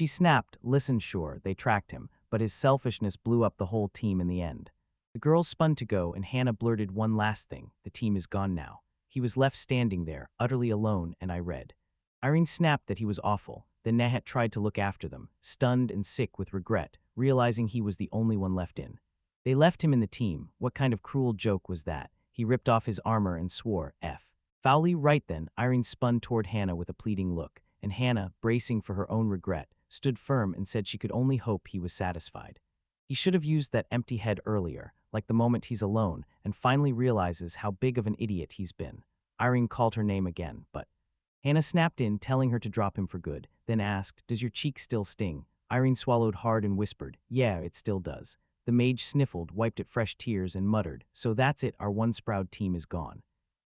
snapped. Listen, sure, they tracked him, but his selfishness blew up the whole team in the end. The girls spun to go, and Hannah blurted one last thing. The team is gone now. He was left standing there, utterly alone, and I read. Irene snapped that he was awful. Then Nahat tried to look after them, stunned and sick with regret, realizing he was the only one left in. They left him in the team. What kind of cruel joke was that? He ripped off his armor and swore, F. Foully. Right then, Irene spun toward Hannah with a pleading look, and Hannah, bracing for her own regret, stood firm and said she could only hope he was satisfied. He should have used that empty head earlier, like the moment he's alone, and finally realizes how big of an idiot he's been. Irene called her name again, but Hannah snapped in, telling her to drop him for good, then asked, Does your cheek still sting? Irene swallowed hard and whispered, Yeah, it still does. The mage sniffled, wiped at fresh tears, and muttered, So that's it, our one-sprout team is gone.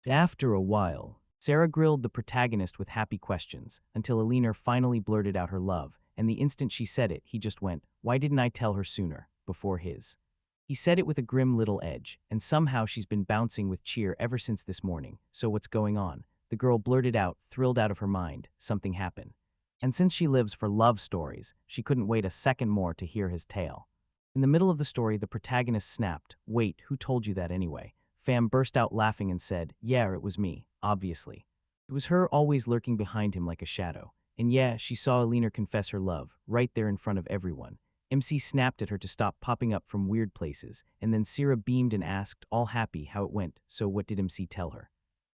After a while, Sarah grilled the protagonist with happy questions, until Alina finally blurted out her love, and the instant she said it, he just went, Why didn't I tell her sooner, before his? He said it with a grim little edge, and somehow she's been bouncing with cheer ever since this morning, so what's going on? The girl blurted out, thrilled out of her mind, something happened. And since she lives for love stories, she couldn't wait a second more to hear his tale. In the middle of the story, the protagonist snapped, Wait, who told you that anyway? Fam burst out laughing and said, Yeah, it was me, obviously. It was her always lurking behind him like a shadow. And yeah, she saw Alina confess her love, right there in front of everyone. MC snapped at her to stop popping up from weird places, and then Sira beamed and asked, all happy, how it went. So what did MC tell her?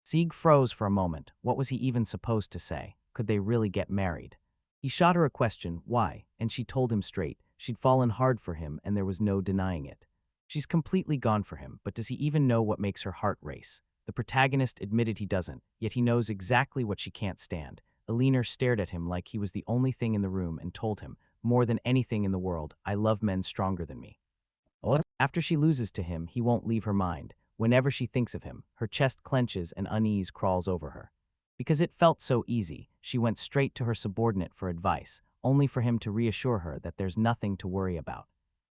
Sieg froze for a moment. What was he even supposed to say? Could they really get married? He shot her a question, why, and she told him straight. She'd fallen hard for him, and there was no denying it. She's completely gone for him, but does he even know what makes her heart race? The protagonist admitted he doesn't, yet he knows exactly what she can't stand. Alina stared at him like he was the only thing in the room and told him, more than anything in the world, I love men stronger than me. After she loses to him, he won't leave her mind. Whenever she thinks of him, her chest clenches and unease crawls over her. Because it felt so easy, she went straight to her subordinate for advice, only for him to reassure her that there's nothing to worry about.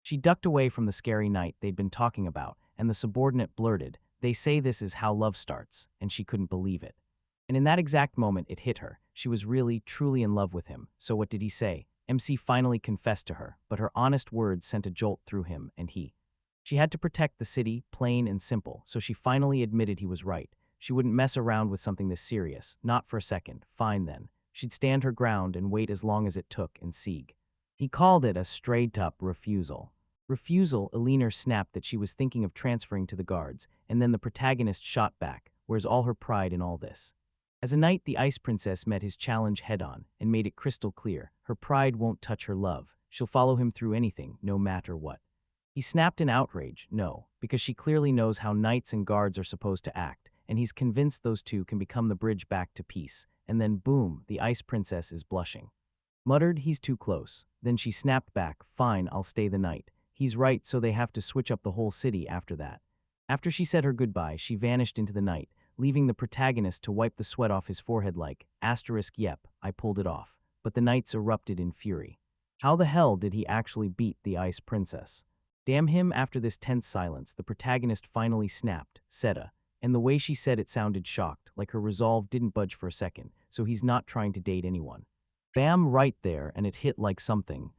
She ducked away from the scary night they'd been talking about, and the subordinate blurted, They say this is how love starts, and she couldn't believe it. And in that exact moment, it hit her. She was really, truly in love with him. So what did he say? MC finally confessed to her, but her honest words sent a jolt through him and She had to protect the city, plain and simple, so she finally admitted he was right. She wouldn't mess around with something this serious, not for a second. Fine then. She'd stand her ground and wait as long as it took and Sieg. He called it a straight-up refusal. Refusal, Alina snapped that she was thinking of transferring to the guards, and then the protagonist shot back, where's all her pride in all this? As a knight, the Ice Princess met his challenge head-on and made it crystal clear. Her pride won't touch her love. She'll follow him through anything, no matter what. He snapped in outrage, no, because she clearly knows how knights and guards are supposed to act, and he's convinced those two can become the bridge back to peace. And then boom, the Ice Princess is blushing. Muttered, he's too close. Then she snapped back, fine, I'll stay the night. He's right, so they have to switch up the whole city after that. After she said her goodbye, she vanished into the night, leaving the protagonist to wipe the sweat off his forehead like, yep, I pulled it off. But the knights erupted in fury. How the hell did he actually beat the Ice Princess? Damn him. After this tense silence, the protagonist finally snapped, Seta, and the way she said it sounded shocked, like her resolve didn't budge for a second, so he's not trying to date anyone. Bam, right there, and it hit like something.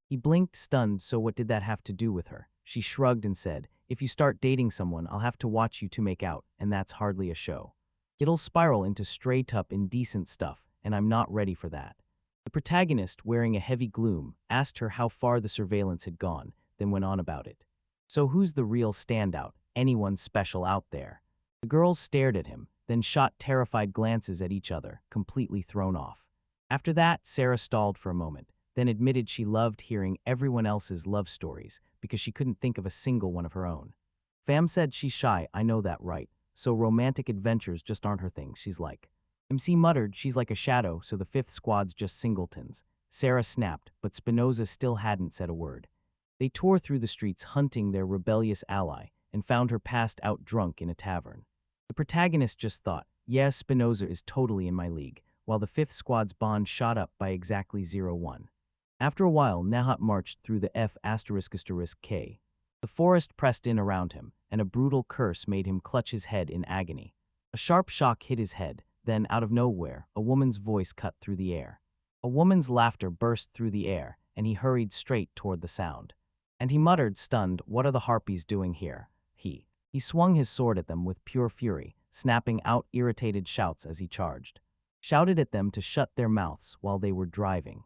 He blinked, stunned, so what did that have to do with her? She shrugged and said, if you start dating someone, I'll have to watch you two make out, and that's hardly a show. It'll spiral into straight-up indecent stuff, and I'm not ready for that. The protagonist, wearing a heavy gloom, asked her how far the surveillance had gone, then went on about it. So who's the real standout? Anyone special out there? The girls stared at him, then shot terrified glances at each other, completely thrown off. After that, Sarah stalled for a moment, then admitted she loved hearing everyone else's love stories because she couldn't think of a single one of her own. Fam said she's shy, I know that right, so romantic adventures just aren't her thing, she's like. MC muttered she's like a shadow, so the fifth squad's just singletons. Sarah snapped, but Spinoza still hadn't said a word. They tore through the streets hunting their rebellious ally and found her passed out drunk in a tavern. The protagonist just thought, yeah, Spinoza is totally in my league, while the fifth squad's bond shot up by exactly 0-1. After a while, Nahat marched through the F***K. The forest pressed in around him, and a brutal curse made him clutch his head in agony. A sharp shock hit his head, then, out of nowhere, a woman's voice cut through the air. A woman's laughter burst through the air, and he hurried straight toward the sound. And he muttered, stunned, "What are the harpies doing here?" He swung his sword at them with pure fury, snapping out irritated shouts as he charged. Shouted at them to shut their mouths while they were driving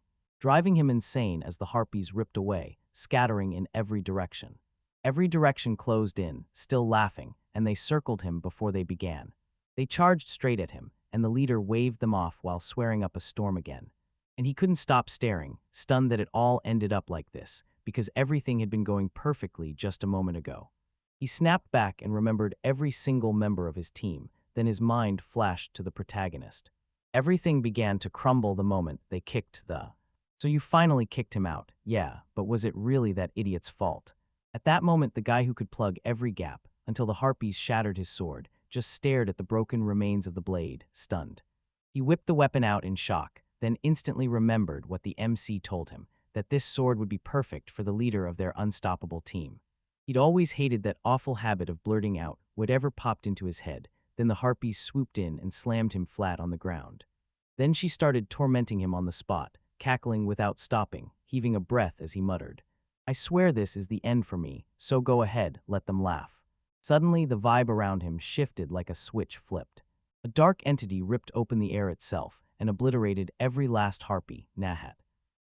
him insane as the harpies ripped away, scattering in every direction. Every direction closed in, still laughing, and they circled him before they began. They charged straight at him, and the leader waved them off while swearing up a storm again. And he couldn't stop staring, stunned that it all ended up like this, because everything had been going perfectly just a moment ago. He snapped back and remembered every single member of his team, then his mind flashed to the protagonist. Everything began to crumble the moment they kicked the... So you finally kicked him out, yeah, but was it really that idiot's fault? At that moment, the guy who could plug every gap, until the harpies shattered his sword, just stared at the broken remains of the blade, stunned. He whipped the weapon out in shock, then instantly remembered what the MC told him, that this sword would be perfect for the leader of their unstoppable team. He'd always hated that awful habit of blurting out whatever popped into his head. Then the harpies swooped in and slammed him flat on the ground. Then she started tormenting him on the spot, cackling without stopping, heaving a breath as he muttered, "I swear this is the end for me, so go ahead, let them laugh." Suddenly, the vibe around him shifted like a switch flipped. A dark entity ripped open the air itself and obliterated every last harpy, Nahat.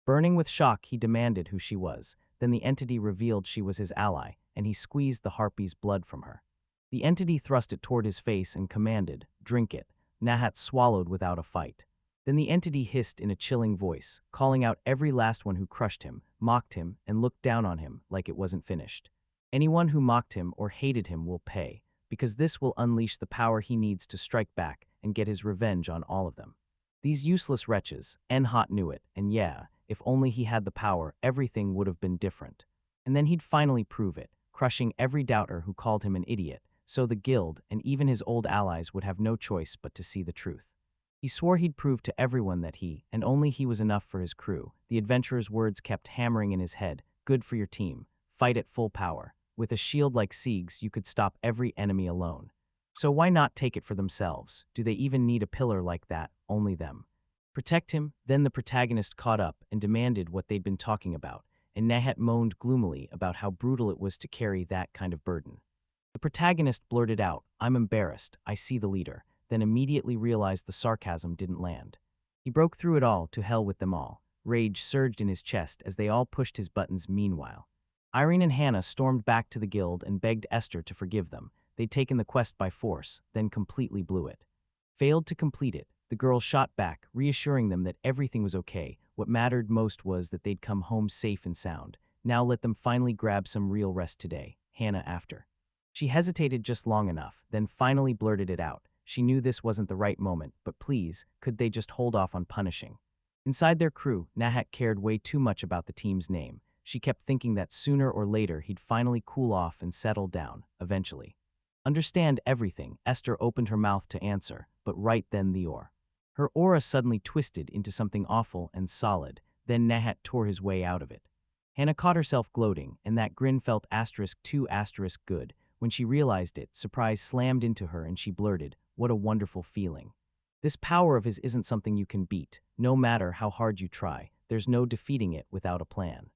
Burning with shock, he demanded who she was. Then the entity revealed she was his ally, and he squeezed the harpy's blood from her. The entity thrust it toward his face and commanded, "Drink it." Nahat swallowed without a fight. Then the entity hissed in a chilling voice, calling out every last one who crushed him, mocked him, and looked down on him like it wasn't finished. Anyone who mocked him or hated him will pay, because this will unleash the power he needs to strike back and get his revenge on all of them. These useless wretches, Nahat knew it, and yeah, if only he had the power, everything would have been different. And then he'd finally prove it, crushing every doubter who called him an idiot, so the guild and even his old allies would have no choice but to see the truth. He swore he'd prove to everyone that he, and only he, was enough for his crew. The adventurer's words kept hammering in his head, "Good for your team. Fight at full power. With a shield like Sieg's, you could stop every enemy alone. So why not take it for themselves? Do they even need a pillar like that? Only them. Protect him." Then the protagonist caught up and demanded what they'd been talking about, and Nahat moaned gloomily about how brutal it was to carry that kind of burden. The protagonist blurted out, "I'm embarrassed, I see the leader," then immediately realized the sarcasm didn't land. He broke through it all. To hell with them all. Rage surged in his chest as they all pushed his buttons. Meanwhile, Irene and Hannah stormed back to the guild and begged Esther to forgive them. They'd taken the quest by force, then completely blew it. Failed to complete it, the girl shot back, reassuring them that everything was okay. What mattered most was that they'd come home safe and sound. Now let them finally grab some real rest today. Hannah after. She hesitated just long enough, then finally blurted it out. She knew this wasn't the right moment, but please, could they just hold off on punishing? Inside their crew, Nahat cared way too much about the team's name. She kept thinking that sooner or later he'd finally cool off and settle down, eventually. Understand everything, Esther opened her mouth to answer, but right then her aura suddenly twisted into something awful and solid. Then Nahat tore his way out of it. Hannah caught herself gloating, and that grin felt *2 good. When she realized it, surprise slammed into her and she blurted, "What a wonderful feeling. This power of his isn't something you can beat. No matter how hard you try, there's no defeating it without a plan.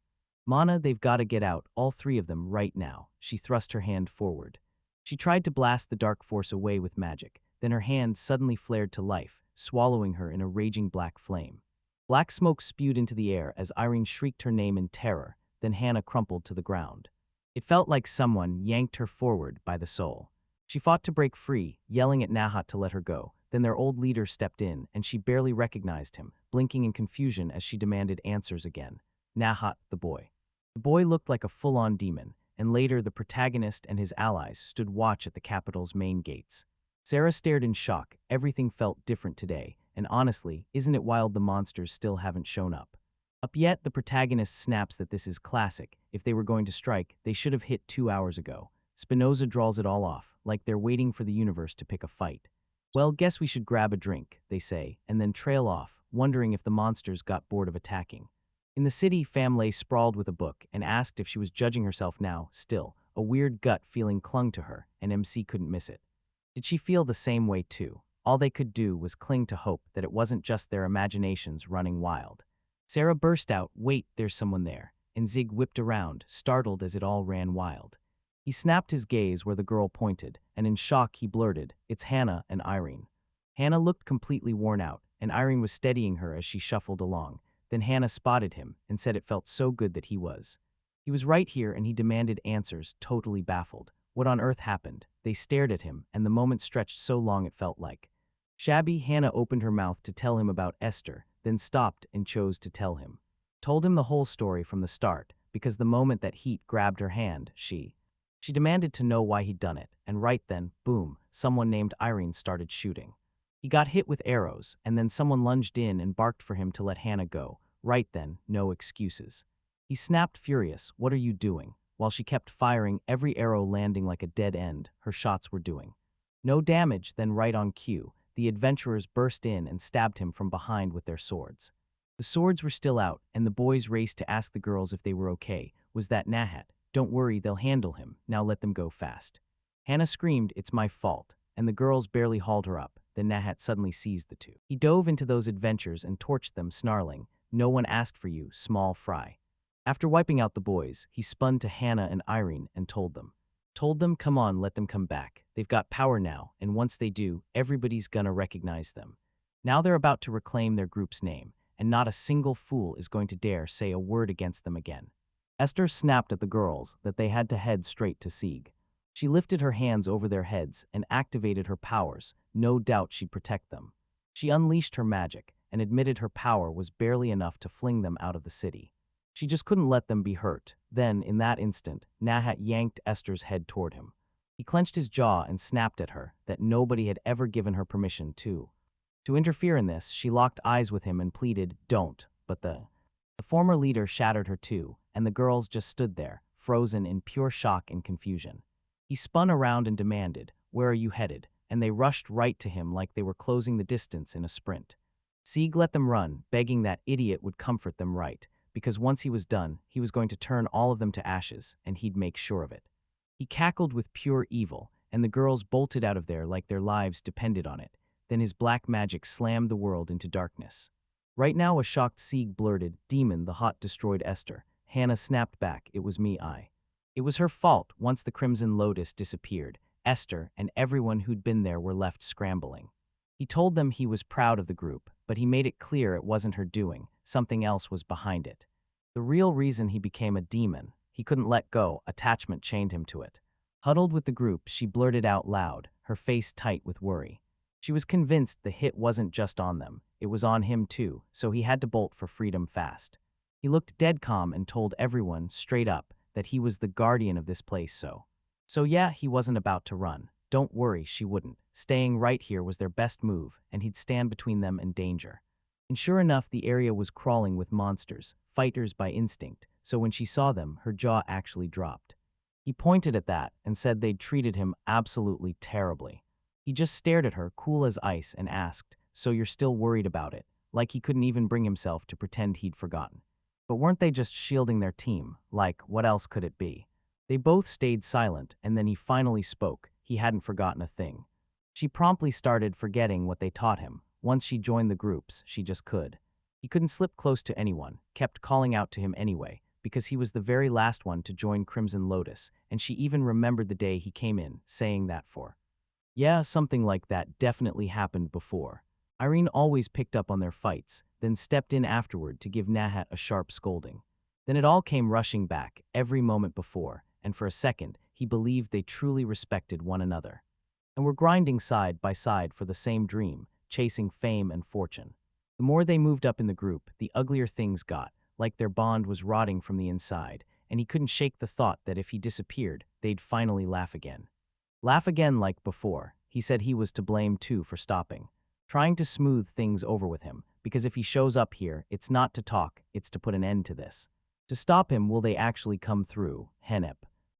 Mana, they've got to get out, all three of them, right now." She thrust her hand forward. She tried to blast the dark force away with magic, then her hand suddenly flared to life, swallowing her in a raging black flame. Black smoke spewed into the air as Irene shrieked her name in terror, then Hannah crumpled to the ground. It felt like someone yanked her forward by the soul. She fought to break free, yelling at Nahat to let her go. Then their old leader stepped in, and she barely recognized him, blinking in confusion as she demanded answers again. Nahat, the boy. The boy looked like a full-on demon, and later the protagonist and his allies stood watch at the capital's main gates. Sarah stared in shock. Everything felt different today, and honestly, isn't it wild the monsters still haven't shown up? Up yet, the protagonist snaps that this is classic. If they were going to strike, they should have hit 2 hours ago. Spinoza draws it all off, like they're waiting for the universe to pick a fight. Well, guess we should grab a drink, they say, and then trail off, wondering if the monsters got bored of attacking. In the city, Fam lay sprawled with a book and asked if she was judging herself now. Still, a weird gut feeling clung to her, and MC couldn't miss it. Did she feel the same way too? All they could do was cling to hope that it wasn't just their imaginations running wild. Sarah burst out, "Wait, there's someone there," and Zig whipped around, startled as it all ran wild. He snapped his gaze where the girl pointed, and in shock he blurted, "It's Hannah and Irene." Hannah looked completely worn out, and Irene was steadying her as she shuffled along. Then Hannah spotted him and said it felt so good that he was. He was right here, and he demanded answers, totally baffled. What on earth happened? They stared at him, and the moment stretched so long it felt like. Shabby Hannah opened her mouth to tell him about Esther, then stopped and chose to tell him. Told him the whole story from the start, because the moment that heat grabbed her hand, she demanded to know why he'd done it, and right then, boom, someone named Irene started shooting. He got hit with arrows, and then someone lunged in and barked for him to let Hannah go. Right then, no excuses. He snapped furious, "What are you doing?" While she kept firing, every arrow landing like a dead end, her shots were doing. No damage, then right on cue, the adventurers burst in and stabbed him from behind with their swords. The swords were still out, and the boys raced to ask the girls if they were okay. Was that Nahat? "Don't worry, they'll handle him. Now let them go fast." Hannah screamed, "It's my fault," and the girls barely hauled her up. Then Nahat suddenly seized the two. He dove into those adventures and torched them, snarling, "No one asked for you, small fry." After wiping out the boys, he spun to Hannah and Irene and told them, "Come on, let them come back. They've got power now, and once they do, everybody's gonna recognize them. Now they're about to reclaim their group's name, and not a single fool is going to dare say a word against them again." Esther snapped at the girls that they had to head straight to Sieg. She lifted her hands over their heads and activated her powers. No doubt she'd protect them. She unleashed her magic and admitted her power was barely enough to fling them out of the city. She just couldn't let them be hurt. Then, in that instant, Nahat yanked Esther's head toward him. He clenched his jaw and snapped at her that nobody had ever given her permission to interfere in this. She locked eyes with him and pleaded, "Don't," but the former leader shattered her too, and the girls just stood there, frozen in pure shock and confusion. He spun around and demanded, "Where are you headed?" And they rushed right to him like they were closing the distance in a sprint. Sieg let them run, begging that idiot would comfort them right, because once he was done, he was going to turn all of them to ashes, and he'd make sure of it. He cackled with pure evil, and the girls bolted out of there like their lives depended on it. Then his black magic slammed the world into darkness. Right now, a shocked Sieg blurted, "Demon, the hot destroyed Esther." Hannah snapped back, "It was me, It was her fault." Once the Crimson Lotus disappeared, Esther and everyone who'd been there were left scrambling. He told them he was proud of the group, but he made it clear it wasn't her doing. Something else was behind it. The real reason he became a demon, he couldn't let go, attachment chained him to it. Huddled with the group, she blurted out loud, her face tight with worry. She was convinced the hit wasn't just on them, it was on him too, so he had to bolt for freedom fast. He looked dead calm and told everyone, straight up, that he was the guardian of this place, so yeah, he wasn't about to run. Don't worry, she wouldn't. Staying right here was their best move, and he'd stand between them and danger. And sure enough, the area was crawling with monsters, fighters by instinct, so when she saw them, her jaw actually dropped. He pointed at that and said they'd treated him absolutely terribly. He just stared at her, cool as ice, and asked, "So you're still worried about it?" Like he couldn't even bring himself to pretend he'd forgotten. But weren't they just shielding their team? Like, what else could it be? They both stayed silent, and then he finally spoke. He hadn't forgotten a thing. She promptly started forgetting what they taught him. Once she joined the groups, she just could. He couldn't slip close to anyone, kept calling out to him anyway, because he was the very last one to join Crimson Lotus, and she even remembered the day he came in, saying that for. Yeah, something like that definitely happened before. Irene always picked up on their fights, then stepped in afterward to give Nahat a sharp scolding. Then it all came rushing back, every moment before, and for a second, he believed they truly respected one another. And were grinding side by side for the same dream, chasing fame and fortune. The more they moved up in the group, the uglier things got, like their bond was rotting from the inside, and he couldn't shake the thought that if he disappeared, they'd finally laugh again. Laugh again like before. He said he was to blame too for stopping. Trying to smooth things over with him, because if he shows up here, it's not to talk, it's to put an end to this. To stop him, will they actually come through? Henep.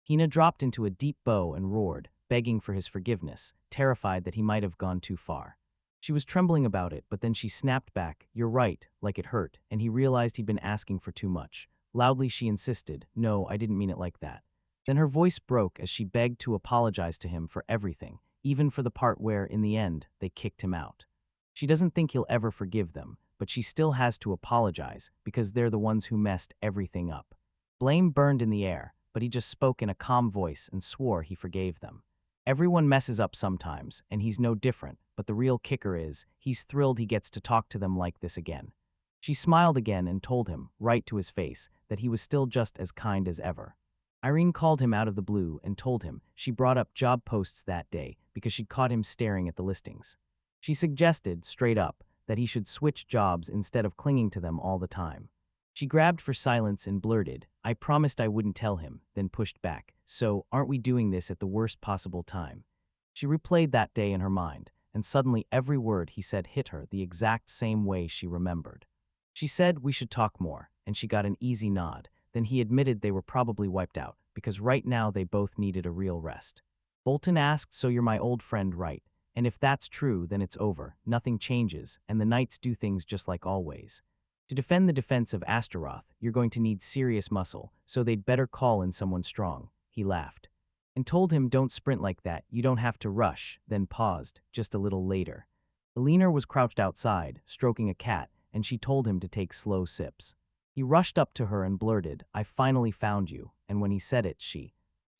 Hina dropped into a deep bow and roared, begging for his forgiveness, terrified that he might have gone too far. She was trembling about it, but then she snapped back, "You're right," like it hurt, and he realized he'd been asking for too much. Loudly she insisted, "No, I didn't mean it like that." Then her voice broke as she begged to apologize to him for everything, even for the part where, in the end, they kicked him out. She doesn't think he'll ever forgive them, but she still has to apologize because they're the ones who messed everything up. Blame burned in the air, but he just spoke in a calm voice and swore he forgave them. Everyone messes up sometimes, and he's no different, but the real kicker is, he's thrilled he gets to talk to them like this again. She smiled again and told him, right to his face, that he was still just as kind as ever. Irene called him out of the blue and told him she brought up job posts that day because she'd caught him staring at the listings. She suggested, straight up, that he should switch jobs instead of clinging to them all the time. She grabbed for silence and blurted, "I promised I wouldn't tell him," then pushed back, "So, aren't we doing this at the worst possible time?" She replayed that day in her mind, and suddenly every word he said hit her the exact same way she remembered. She said, "We should talk more," and she got an easy nod. Then he admitted they were probably wiped out, because right now they both needed a real rest. Bolton asked, "So you're my old friend, right? And if that's true, then it's over, nothing changes, and the knights do things just like always. To defend the defense of Astaroth, you're going to need serious muscle, so they'd better call in someone strong." He laughed. And told him, "Don't sprint like that, you don't have to rush," then paused, just a little later. Elinor was crouched outside, stroking a cat, and she told him to take slow sips. He rushed up to her and blurted, "I finally found you," and when he said it, she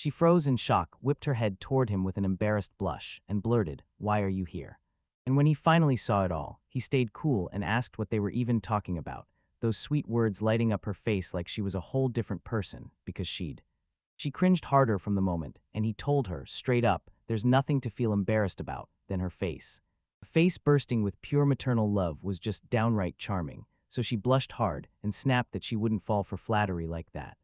froze in shock, whipped her head toward him with an embarrassed blush, and blurted, "Why are you here?" And when he finally saw it all, he stayed cool and asked what they were even talking about, those sweet words lighting up her face like she was a whole different person, because She cringed harder from the moment, and he told her, straight up, there's nothing to feel embarrassed about than her face. A face bursting with pure maternal love was just downright charming, so she blushed hard and snapped that she wouldn't fall for flattery like that.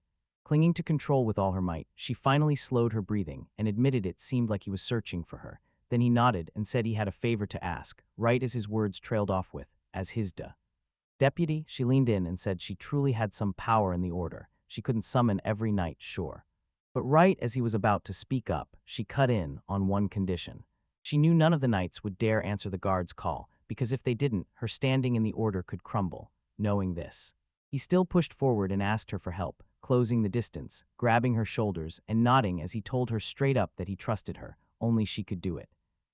Clinging to control with all her might, she finally slowed her breathing and admitted it seemed like he was searching for her. Then he nodded and said he had a favor to ask, right as his words trailed off with, "As his deputy," she leaned in and said she truly had some power in the order. She couldn't summon every knight, sure. But right as he was about to speak up, she cut in on one condition. She knew none of the knights would dare answer the guard's call, because if they didn't, her standing in the order could crumble. Knowing this, he still pushed forward and asked her for help, closing the distance, grabbing her shoulders, and nodding as he told her straight up that he trusted her, only she could do it.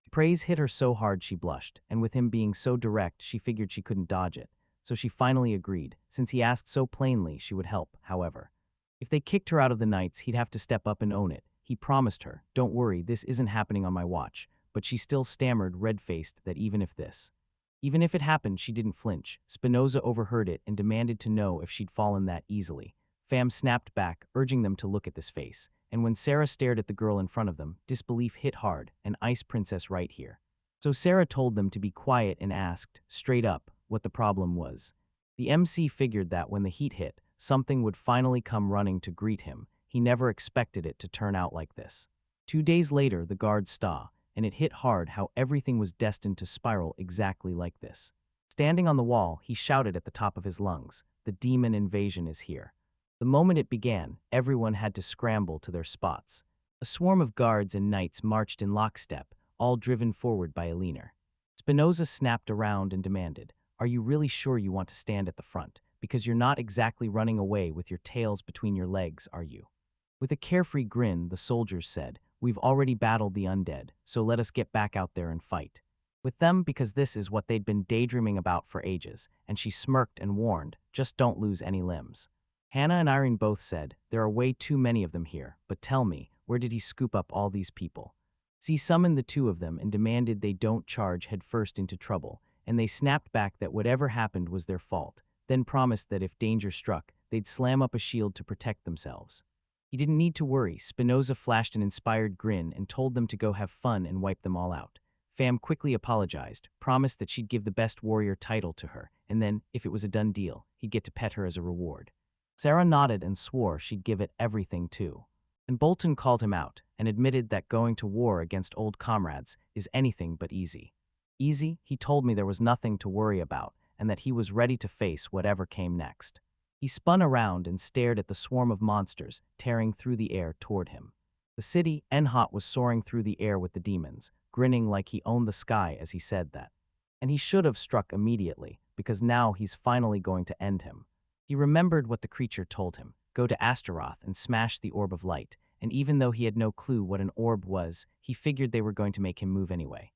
Praise hit her so hard she blushed, and with him being so direct, she figured she couldn't dodge it. So she finally agreed, since he asked so plainly she would help, however. If they kicked her out of the knights, he'd have to step up and own it. He promised her, "Don't worry, this isn't happening on my watch," but she still stammered, red-faced, that even if it happened, she didn't flinch. Spinoza overheard it and demanded to know if she'd fallen that easily. Fam snapped back, urging them to look at this face, and when Sarah stared at the girl in front of them, disbelief hit hard, an ice princess right here. So Sarah told them to be quiet and asked, straight up, what the problem was. The MC figured that when the heat hit, something would finally come running to greet him. He never expected it to turn out like this. 2 days later, the guards saw, and it hit hard how everything was destined to spiral exactly like this. Standing on the wall, he shouted at the top of his lungs, "The demon invasion is here." The moment it began, everyone had to scramble to their spots. A swarm of guards and knights marched in lockstep, all driven forward by Elinor. Spinoza snapped around and demanded, "Are you really sure you want to stand at the front? Because you're not exactly running away with your tails between your legs, are you?" With a carefree grin, the soldiers said, "We've already battled the undead, so let us get back out there and fight with them," because this is what they'd been daydreaming about for ages, and she smirked and warned, "Just don't lose any limbs." Hannah and Irene both said, "There are way too many of them here, but tell me, where did he scoop up all these people?" Z summoned the two of them and demanded they don't charge headfirst into trouble, and they snapped back that whatever happened was their fault, then promised that if danger struck, they'd slam up a shield to protect themselves. He didn't need to worry. Spinoza flashed an inspired grin and told them to go have fun and wipe them all out. Fam quickly apologized, promised that she'd give the best warrior title to her, and then, if it was a done deal, he'd get to pet her as a reward. Sarah nodded and swore she'd give it everything too. And Bolton called him out and admitted that going to war against old comrades is anything but easy. Easy? He told me there was nothing to worry about, and that he was ready to face whatever came next. He spun around and stared at the swarm of monsters tearing through the air toward him. The city, Enhot, was soaring through the air with the demons, grinning like he owned the sky as he said that. And he should have struck immediately, because now he's finally going to end him. He remembered what the creature told him, go to Astaroth and smash the orb of light, and even though he had no clue what an orb was, he figured they were going to make him move anyway.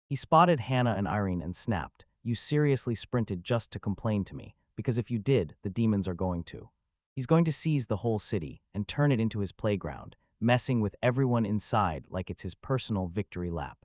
He spotted Hannah and Irene and snapped, you seriously sprinted just to complain to me, because if you did, the demons are going to. He's going to seize the whole city and turn it into his playground, messing with everyone inside like it's his personal victory lap.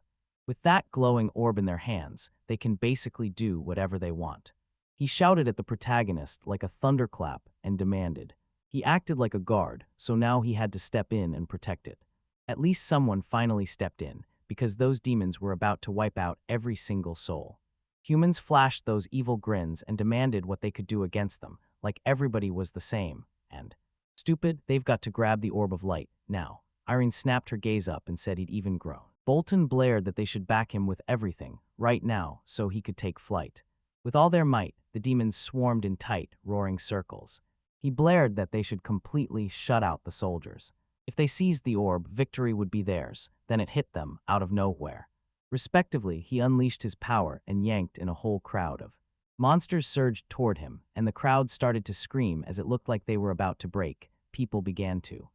With that glowing orb in their hands, they can basically do whatever they want. He shouted at the protagonist like a thunderclap and demanded. He acted like a guard, so now he had to step in and protect it. At least someone finally stepped in, because those demons were about to wipe out every single soul. Humans flashed those evil grins and demanded what they could do against them, like everybody was the same, and, stupid, they've got to grab the orb of light, now. Irene snapped her gaze up and said he'd even grown. Bolton blared that they should back him with everything, right now, so he could take flight. With all their might, the demons swarmed in tight, roaring circles. He blared that they should completely shut out the soldiers. If they seized the orb, victory would be theirs, then it hit them out of nowhere. Respectively, he unleashed his power and yanked in a whole crowd of monsters surged toward him, and the crowd started to scream as it looked like they were about to break. People began to.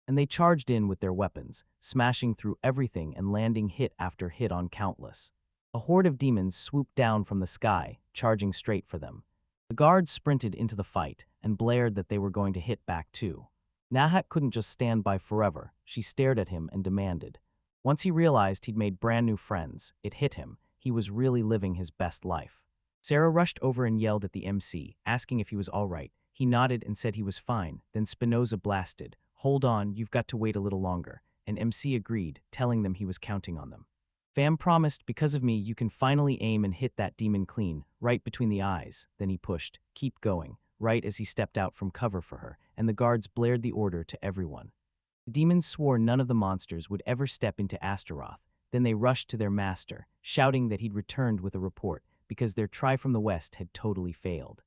And they charged in with their weapons, smashing through everything and landing hit after hit on countless. A horde of demons swooped down from the sky, charging straight for them. The guards sprinted into the fight and blared that they were going to hit back too. Nahat couldn't just stand by forever. She stared at him and demanded. Once he realized he'd made brand new friends, it hit him. He was really living his best life. Sarah rushed over and yelled at the MC, asking if he was all right. He nodded and said he was fine. Then Spinoza blasted, hold on, you've got to wait a little longer. And MC agreed, telling them he was counting on them. Fam promised, because of me, you can finally aim and hit that demon clean, right between the eyes. Then he pushed, keep going, right as he stepped out from cover for her, and the guards blared the order to everyone. The demons swore none of the monsters would ever step into Astaroth. Then they rushed to their master, shouting that he'd returned with a report, because their try from the west had totally failed.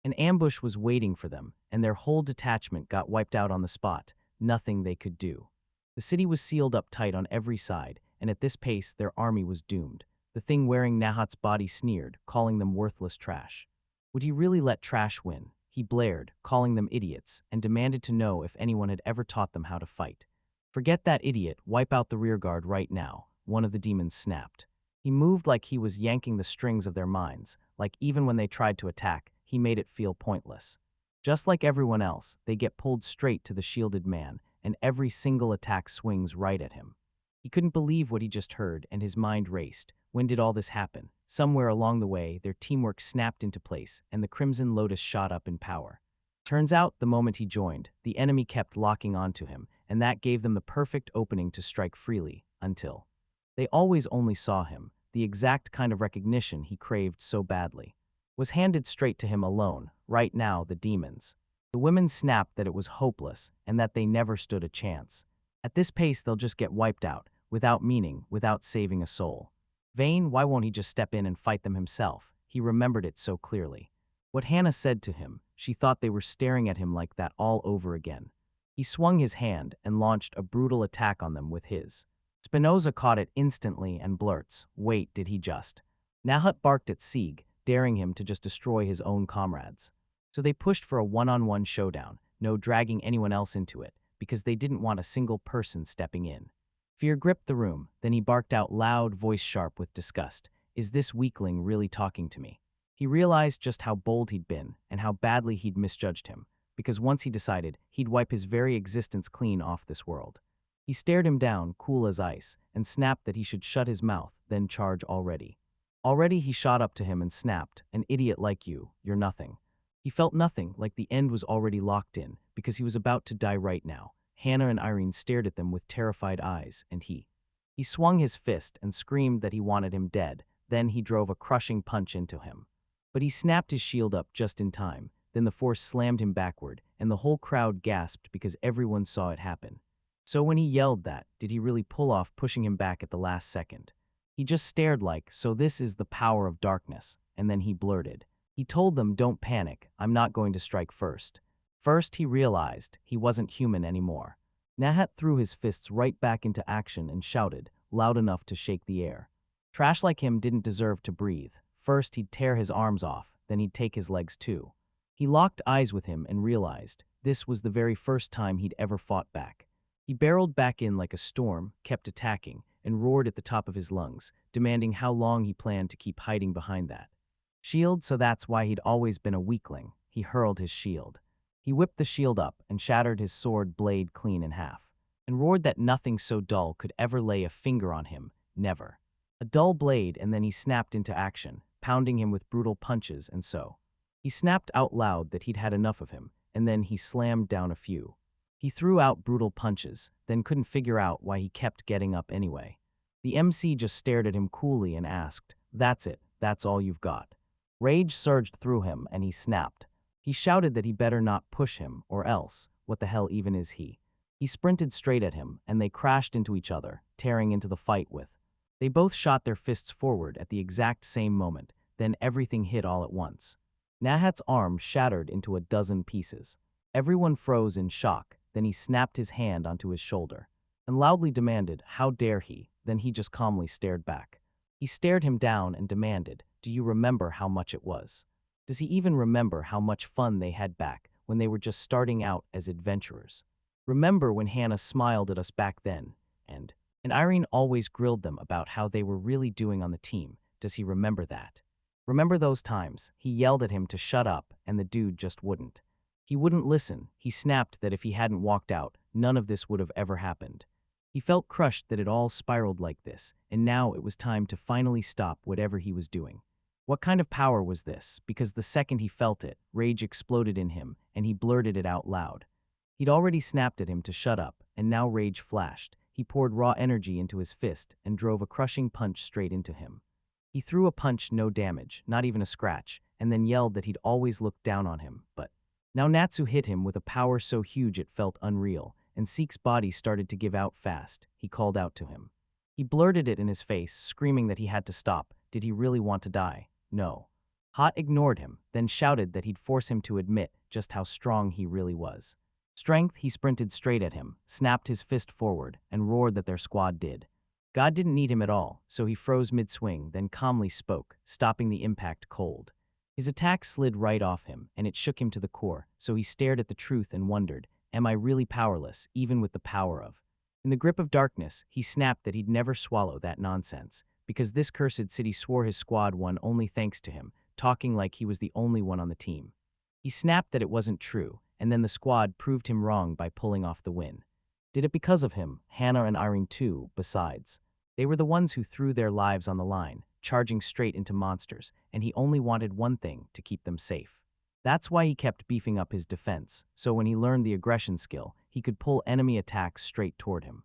An ambush was waiting for them, and their whole detachment got wiped out on the spot. Nothing they could do. The city was sealed up tight on every side, and at this pace their army was doomed. The thing wearing Nahat's body sneered, calling them worthless trash. Would he really let trash win? He blared, calling them idiots, and demanded to know if anyone had ever taught them how to fight. Forget that idiot, wipe out the rearguard right now, one of the demons snapped. He moved like he was yanking the strings of their minds, like even when they tried to attack, he made it feel pointless. Just like everyone else, they get pulled straight to the shielded man, and every single attack swings right at him. He couldn't believe what he just heard, and his mind raced. When did all this happen? Somewhere along the way, their teamwork snapped into place, and the Crimson Lotus shot up in power. Turns out, the moment he joined, the enemy kept locking onto him, and that gave them the perfect opening to strike freely, until they always only saw him. The exact kind of recognition he craved so badly was handed straight to him alone, right now the demons. The women snapped that it was hopeless, and that they never stood a chance. At this pace they'll just get wiped out, without meaning, without saving a soul. Vane, why won't he just step in and fight them himself? He remembered it so clearly. What Hannah said to him, she thought they were staring at him like that all over again. He swung his hand and launched a brutal attack on them with his. Spinoza caught it instantly and blurts, wait, did he just? Nahat barked at Sieg, daring him to just destroy his own comrades. So they pushed for a one-on-one showdown, no dragging anyone else into it, because they didn't want a single person stepping in. Fear gripped the room, then he barked out loud, voice sharp with disgust. Is this weakling really talking to me? He realized just how bold he'd been, and how badly he'd misjudged him, because once he decided, he'd wipe his very existence clean off this world. He stared him down, cool as ice, and snapped that he should shut his mouth, then charge already. Already he shot up to him and snapped, an idiot like you, you're nothing. He felt nothing, like the end was already locked in, because he was about to die right now. Hannah and Irene stared at them with terrified eyes, and he swung his fist and screamed that he wanted him dead. Then he drove a crushing punch into him. But he snapped his shield up just in time. Then the force slammed him backward, and the whole crowd gasped because everyone saw it happen. So when he yelled that, did he really pull off pushing him back at the last second? He just stared like, so this is the power of darkness, and then he blurted, He told them, "Don't panic, I'm not going to strike first." First, he realized he wasn't human anymore. Nahat threw his fists right back into action and shouted, loud enough to shake the air. Trash like him didn't deserve to breathe. First, he'd tear his arms off, then he'd take his legs too. He locked eyes with him and realized this was the very first time he'd ever fought back. He barreled back in like a storm, kept attacking, and roared at the top of his lungs, demanding how long he planned to keep hiding behind that shield. So that's why he'd always been a weakling. He hurled his shield. He whipped the shield up and shattered his sword blade clean in half, and roared that nothing so dull could ever lay a finger on him, never. A dull blade, and then he snapped into action, pounding him with brutal punches. And so he snapped out loud that he'd had enough of him, and then he slammed down a few. He threw out brutal punches, then couldn't figure out why he kept getting up anyway. The MC just stared at him coolly and asked, "That's it, that's all you've got?" Rage surged through him and he snapped. He shouted that he better not push him, or else, what the hell even is he? He sprinted straight at him, and they crashed into each other, tearing into the fight with. They both shot their fists forward at the exact same moment, then everything hit all at once. Nahat's arm shattered into a dozen pieces. Everyone froze in shock, then he snapped his hand onto his shoulder and loudly demanded, "How dare he?" Then he just calmly stared back. He stared him down and demanded, "Do you remember how much it was? Does he even remember how much fun they had back when they were just starting out as adventurers? Remember when Hannah smiled at us back then, and Irene always grilled them about how they were really doing on the team? Does he remember that? Remember those times?" He yelled at him to shut up, and the dude just wouldn't. He wouldn't listen. He snapped that if he hadn't walked out, none of this would have ever happened. He felt crushed that it all spiraled like this, and now it was time to finally stop whatever he was doing. What kind of power was this? Because the second he felt it, rage exploded in him, and he blurted it out loud. He'd already snapped at him to shut up, and now rage flashed. He poured raw energy into his fist and drove a crushing punch straight into him. He threw a punch, no damage, not even a scratch, and then yelled that he'd always looked down on him. But now Natsu hit him with a power so huge it felt unreal, and Seek's body started to give out fast. He called out to him. He blurted it in his face, screaming that he had to stop. Did he really want to die? No. Hot ignored him, then shouted that he'd force him to admit just how strong he really was. Strength, he sprinted straight at him, snapped his fist forward, and roared that their squad did. God didn't need him at all, so he froze mid-swing, then calmly spoke, stopping the impact cold. His attack slid right off him, and it shook him to the core, so he stared at the truth and wondered, am I really powerless, even with the power of? In the grip of darkness, he snapped that he'd never swallow that nonsense, because this cursed city swore his squad won only thanks to him, talking like he was the only one on the team. He snapped that it wasn't true, and then the squad proved him wrong by pulling off the win. Did it because of him, Hannah and Irene too, besides. They were the ones who threw their lives on the line, charging straight into monsters, and he only wanted one thing, to keep them safe. That's why he kept beefing up his defense, so when he learned the aggression skill, he could pull enemy attacks straight toward him.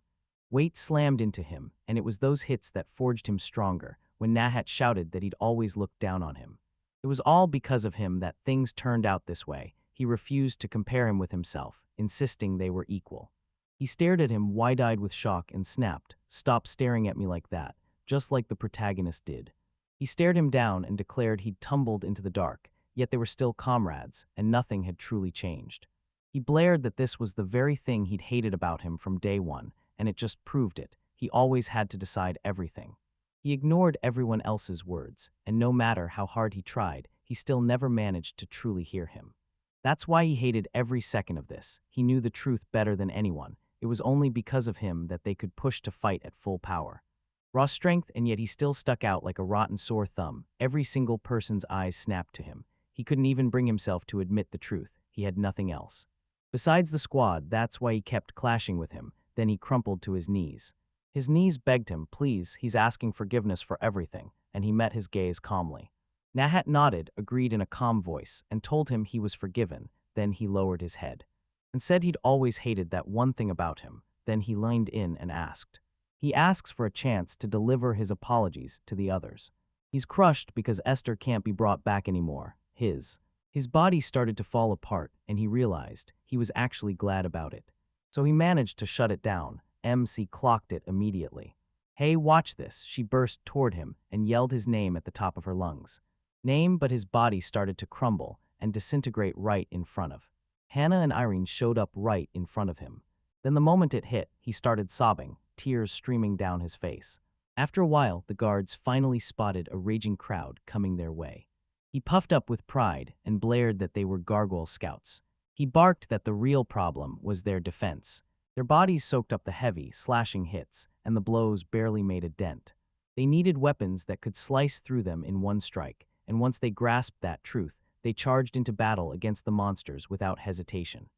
Weight slammed into him, and it was those hits that forged him stronger. When Nahat shouted that he'd always looked down on him, it was all because of him that things turned out this way. He refused to compare him with himself, insisting they were equal. He stared at him wide-eyed with shock and snapped, "Stop staring at me like that," just like the protagonist did. He stared him down and declared he'd tumbled into the dark, yet they were still comrades, and nothing had truly changed. He blared that this was the very thing he'd hated about him from day one, and it just proved it. He always had to decide everything. He ignored everyone else's words, and no matter how hard he tried, he still never managed to truly hear him. That's why he hated every second of this. He knew the truth better than anyone. It was only because of him that they could push to fight at full power. Raw strength, and yet he still stuck out like a rotten sore thumb. Every single person's eyes snapped to him. He couldn't even bring himself to admit the truth. He had nothing else. Besides the squad, that's why he kept clashing with him. Then he crumpled to his knees. His knees begged him, please, he's asking forgiveness for everything, and he met his gaze calmly. Nahat nodded, agreed in a calm voice, and told him he was forgiven. Then he lowered his head and said he'd always hated that one thing about him. Then he leaned in and asked. He asks for a chance to deliver his apologies to the others. He's crushed because Esther can't be brought back anymore. His body started to fall apart, and he realized he was actually glad about it. So he managed to shut it down. MC clocked it immediately. Hey, watch this. She burst toward him and yelled his name at the top of her lungs. name, but his body started to crumble and disintegrate right in front of. Hannah and Irene showed up right in front of him. Then the moment it hit, he started sobbing, tears streaming down his face. After a while, the guards finally spotted a raging crowd coming their way. He puffed up with pride and blared that they were gargoyle scouts. He barked that the real problem was their defense. Their bodies soaked up the heavy, slashing hits, and the blows barely made a dent. They needed weapons that could slice through them in one strike, and once they grasped that truth, they charged into battle against the monsters without hesitation.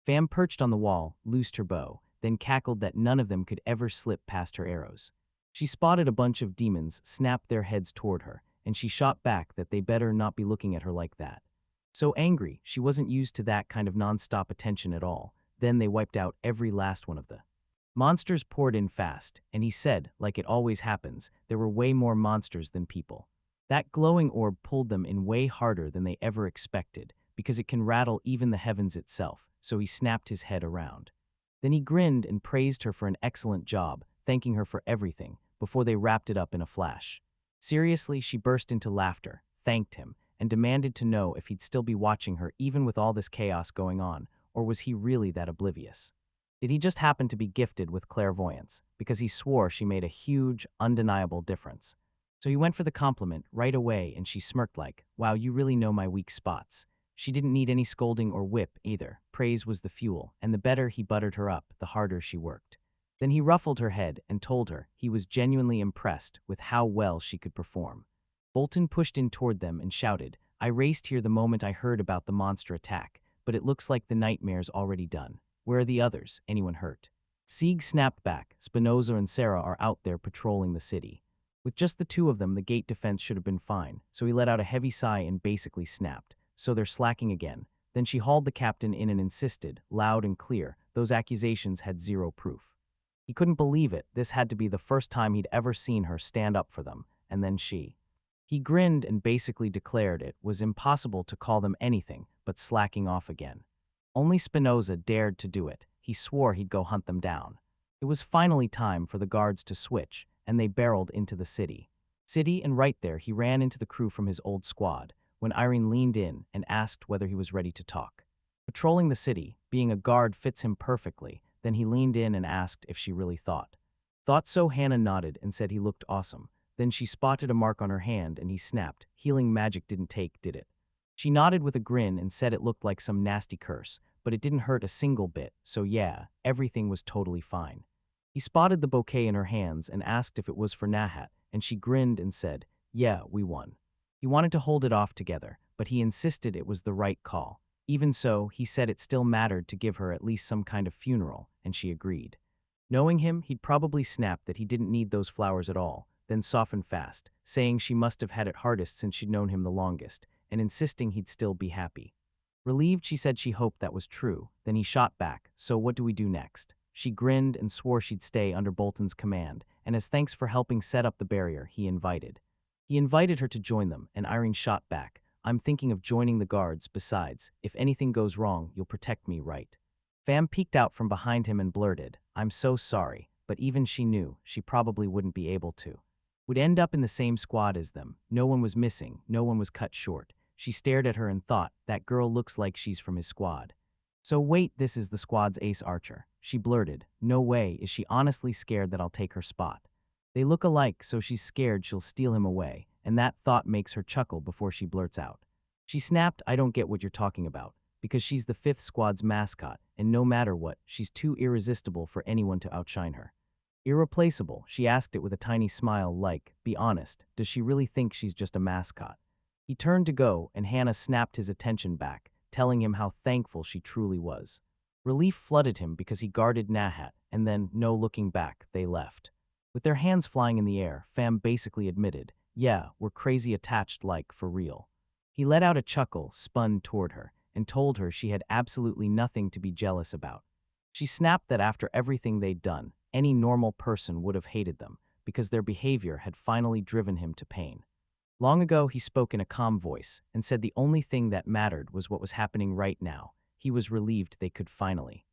Fam perched on the wall, loosed her bow, then cackled that none of them could ever slip past her arrows. She spotted a bunch of demons snap their heads toward her, and she shot back that they better not be looking at her like that. So angry, she wasn't used to that kind of non-stop attention at all. Then they wiped out every last one of the monsters poured in fast, and he said, like it always happens, there were way more monsters than people. That glowing orb pulled them in way harder than they ever expected, because it can rattle even the heavens itself, so he snapped his head around. Then he grinned and praised her for an excellent job, thanking her for everything, before they wrapped it up in a flash. Seriously, she burst into laughter, thanked him, and demanded to know if he'd still be watching her even with all this chaos going on, or was he really that oblivious? Did he just happen to be gifted with clairvoyance, because he swore she made a huge, undeniable difference? So he went for the compliment right away, and she smirked like, wow, you really know my weak spots. She didn't need any scolding or whip either. Praise was the fuel, and the better he buttered her up, the harder she worked. Then he ruffled her head and told her he was genuinely impressed with how well she could perform. Bolton pushed in toward them and shouted, I raced here the moment I heard about the monster attack, but it looks like the nightmare's already done. Where are the others? Anyone hurt? Sieg snapped back. Spinoza and Sarah are out there patrolling the city. With just the two of them, the gate defense should have been fine, so he let out a heavy sigh and basically snapped. So they're slacking again. Then she hauled the captain in and insisted, loud and clear, those accusations had zero proof. He couldn't believe it. This had to be the first time he'd ever seen her stand up for them, and then she. He grinned and basically declared it was impossible to call them anything but slacking off again. Only Spinoza dared to do it. He swore he'd go hunt them down. It was finally time for the guards to switch, and they barreled into the city. And right there, he ran into the crew from his old squad, when Irene leaned in and asked whether he was ready to talk. Patrolling the city, being a guard fits him perfectly, then he leaned in and asked if she really thought. Thought so. Hannah nodded and said he looked awesome. Then she spotted a mark on her hand and he snapped, healing magic didn't take, did it? She nodded with a grin and said it looked like some nasty curse, but it didn't hurt a single bit, so yeah, everything was totally fine. He spotted the bouquet in her hands and asked if it was for Nahat, and she grinned and said, yeah, we won. He wanted to hold it off together, but he insisted it was the right call. Even so, he said it still mattered to give her at least some kind of funeral, and she agreed. Knowing him, he'd probably snap that he didn't need those flowers at all, then soften fast, saying she must have had it hardest since she'd known him the longest, and insisting he'd still be happy. Relieved, she said she hoped that was true. Then he shot back, so what do we do next? She grinned and swore she'd stay under Bolton's command, and as thanks for helping set up the barrier, he invited her to join them, and Irene shot back, I'm thinking of joining the guards. Besides, if anything goes wrong, you'll protect me, right? Fam peeked out from behind him and blurted, I'm so sorry, but even she knew she probably wouldn't be able to. Would end up in the same squad as them. No one was missing, no one was cut short. She stared at her and thought, that girl looks like she's from his squad. So wait, this is the squad's ace archer. She blurted, no way, is she honestly scared that I'll take her spot? They look alike, so she's scared she'll steal him away, and that thought makes her chuckle before she blurts out. She snapped, I don't get what you're talking about, because she's the 5th squad's mascot, and no matter what, she's too irresistible for anyone to outshine her. Irreplaceable, she asked it with a tiny smile like, be honest, does she really think she's just a mascot? He turned to go, and Hannah snapped his attention back, telling him how thankful she truly was. Relief flooded him because he guarded Nahat, and then, no looking back, they left. With their hands flying in the air, Fam basically admitted, yeah, we're crazy attached like, for real. He let out a chuckle, spun toward her, and told her she had absolutely nothing to be jealous about. She snapped that after everything they'd done, any normal person would have hated them, because their behavior had finally driven him to pain. Long ago, he spoke in a calm voice, and said the only thing that mattered was what was happening right now. He was relieved they could finally.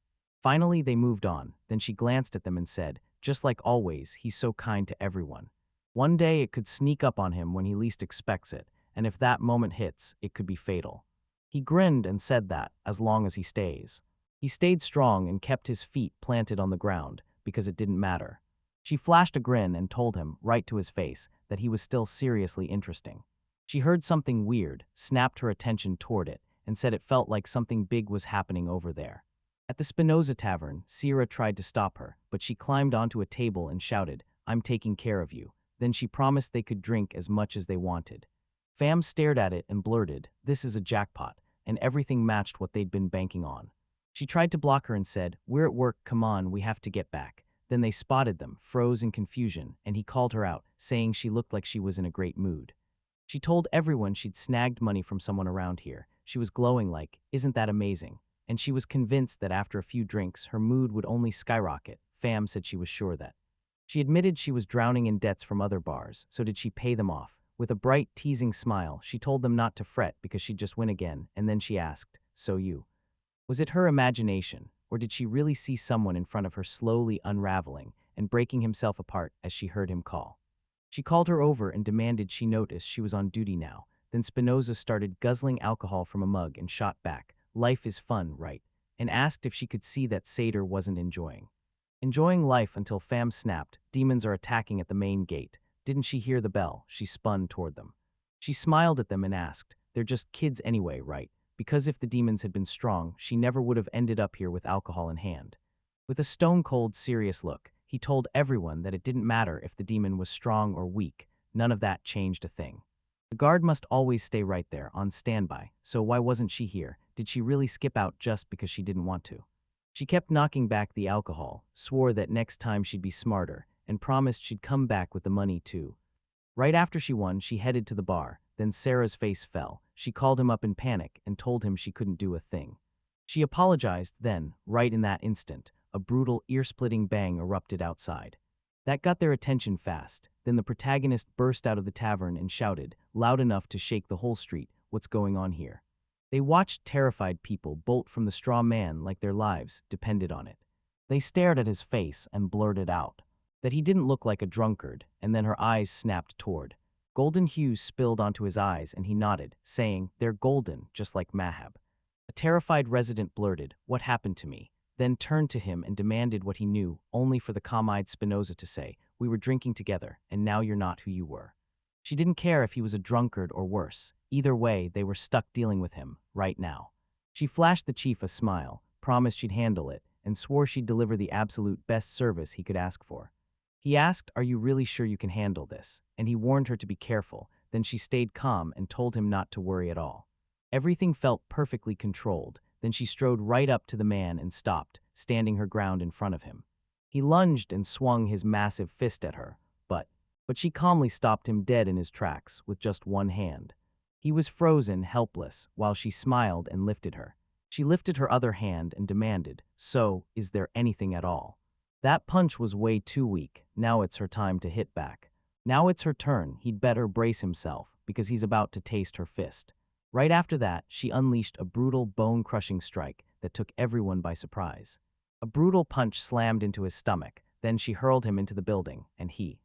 Finally, they moved on. Then she glanced at them and said, just like always, he's so kind to everyone. One day it could sneak up on him when he least expects it, and if that moment hits, it could be fatal. He grinned and said that, as long as he stays. He stayed strong and kept his feet planted on the ground, because it didn't matter. She flashed a grin and told him, right to his face, that he was still seriously interesting. She heard something weird, snapped her attention toward it, and said it felt like something big was happening over there. At the Spinoza Tavern, Sierra tried to stop her, but she climbed onto a table and shouted, "I'm taking care of you." Then she promised they could drink as much as they wanted. Fam stared at it and blurted, "This is a jackpot," and everything matched what they'd been banking on. She tried to block her and said, "We're at work, come on, we have to get back." Then they spotted them, froze in confusion, and he called her out, saying she looked like she was in a great mood. She told everyone she'd snagged money from someone around here. She was glowing like, "Isn't that amazing?" And she was convinced that after a few drinks, her mood would only skyrocket. Fam said she was sure that. She admitted she was drowning in debts from other bars, so did she pay them off? With a bright, teasing smile, she told them not to fret because she'd just win again, and then she asked, "So you?" Was it her imagination, or did she really see someone in front of her slowly unraveling and breaking himself apart as she heard him call? She called her over and demanded she notice she was on duty now. Then Spinoza started guzzling alcohol from a mug and shot back, "Life is fun, right?" and asked if she could see that Satyr wasn't enjoying life until Fam snapped, "Demons are attacking at the main gate. Didn't she hear the bell?" She spun toward them. She smiled at them and asked, "They're just kids anyway, right?" Because if the demons had been strong, she never would have ended up here with alcohol in hand. With a stone-cold, serious look, he told everyone that it didn't matter if the demon was strong or weak. None of that changed a thing. The guard must always stay right there, on standby, so why wasn't she here? Did she really skip out just because she didn't want to? She kept knocking back the alcohol, swore that next time she'd be smarter, and promised she'd come back with the money too. Right after she won, she headed to the bar. Then Sarah's face fell. She called him up in panic and told him she couldn't do a thing. She apologized then, right in that instant, a brutal, ear-splitting bang erupted outside. That got their attention fast. Then the protagonist burst out of the tavern and shouted, loud enough to shake the whole street, "What's going on here?" They watched terrified people bolt from the straw man like their lives depended on it. They stared at his face and blurted out that he didn't look like a drunkard, and then her eyes snapped toward. Golden hues spilled onto his eyes and he nodded, saying, "They're golden, just like Mahab." A terrified resident blurted, "What happened to me?" Then turned to him and demanded what he knew, only for the calm-eyed Spinoza to say, "We were drinking together, and now you're not who you were." She didn't care if he was a drunkard or worse. Either way, they were stuck dealing with him, right now. She flashed the chief a smile, promised she'd handle it, and swore she'd deliver the absolute best service he could ask for. He asked, "Are you really sure you can handle this?" And he warned her to be careful. Then she stayed calm and told him not to worry at all. Everything felt perfectly controlled. Then she strode right up to the man and stopped, standing her ground in front of him. He lunged and swung his massive fist at her, but she calmly stopped him dead in his tracks with just one hand. He was frozen, helpless, while she smiled and lifted her. She lifted her other hand and demanded, "So, is there anything at all?" That punch was way too weak. Now it's her time to hit back. Now it's her turn. He'd better brace himself, because he's about to taste her fist. Right after that, she unleashed a brutal, bone-crushing strike that took everyone by surprise. A brutal punch slammed into his stomach. Then she hurled him into the building, and he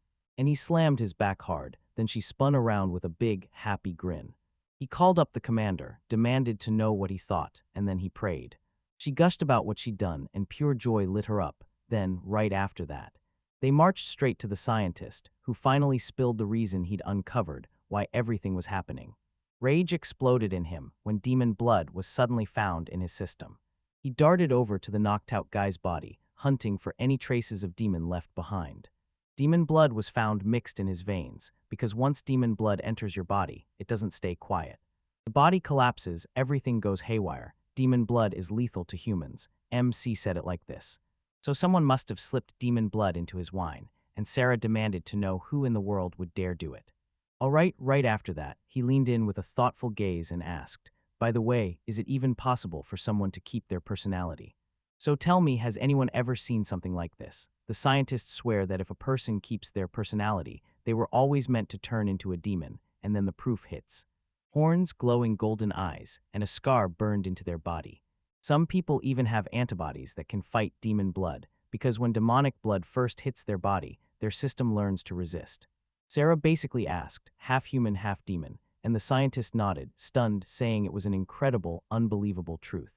slammed his back hard. Then she spun around with a big, happy grin. He called up the commander, demanded to know what he thought, and then he prayed. She gushed about what she'd done, and pure joy lit her up. Then, right after that, they marched straight to the scientist, who finally spilled the reason he'd uncovered why everything was happening. Rage exploded in him when demon blood was suddenly found in his system. He darted over to the knocked-out guy's body, hunting for any traces of demon left behind. Demon blood was found mixed in his veins, because once demon blood enters your body, it doesn't stay quiet. The body collapses, everything goes haywire. Demon blood is lethal to humans. MC said it like this. So someone must have slipped demon blood into his wine, and Sarah demanded to know who in the world would dare do it. All right, right after that, he leaned in with a thoughtful gaze and asked, "By the way, is it even possible for someone to keep their personality? So tell me, has anyone ever seen something like this?" The scientists swear that if a person keeps their personality, they were always meant to turn into a demon, and then the proof hits. Horns, glowing golden eyes, and a scar burned into their body. Some people even have antibodies that can fight demon blood, because when demonic blood first hits their body, their system learns to resist. Sarah basically asked, half human, half demon, and the scientist nodded, stunned, saying it was an incredible, unbelievable truth.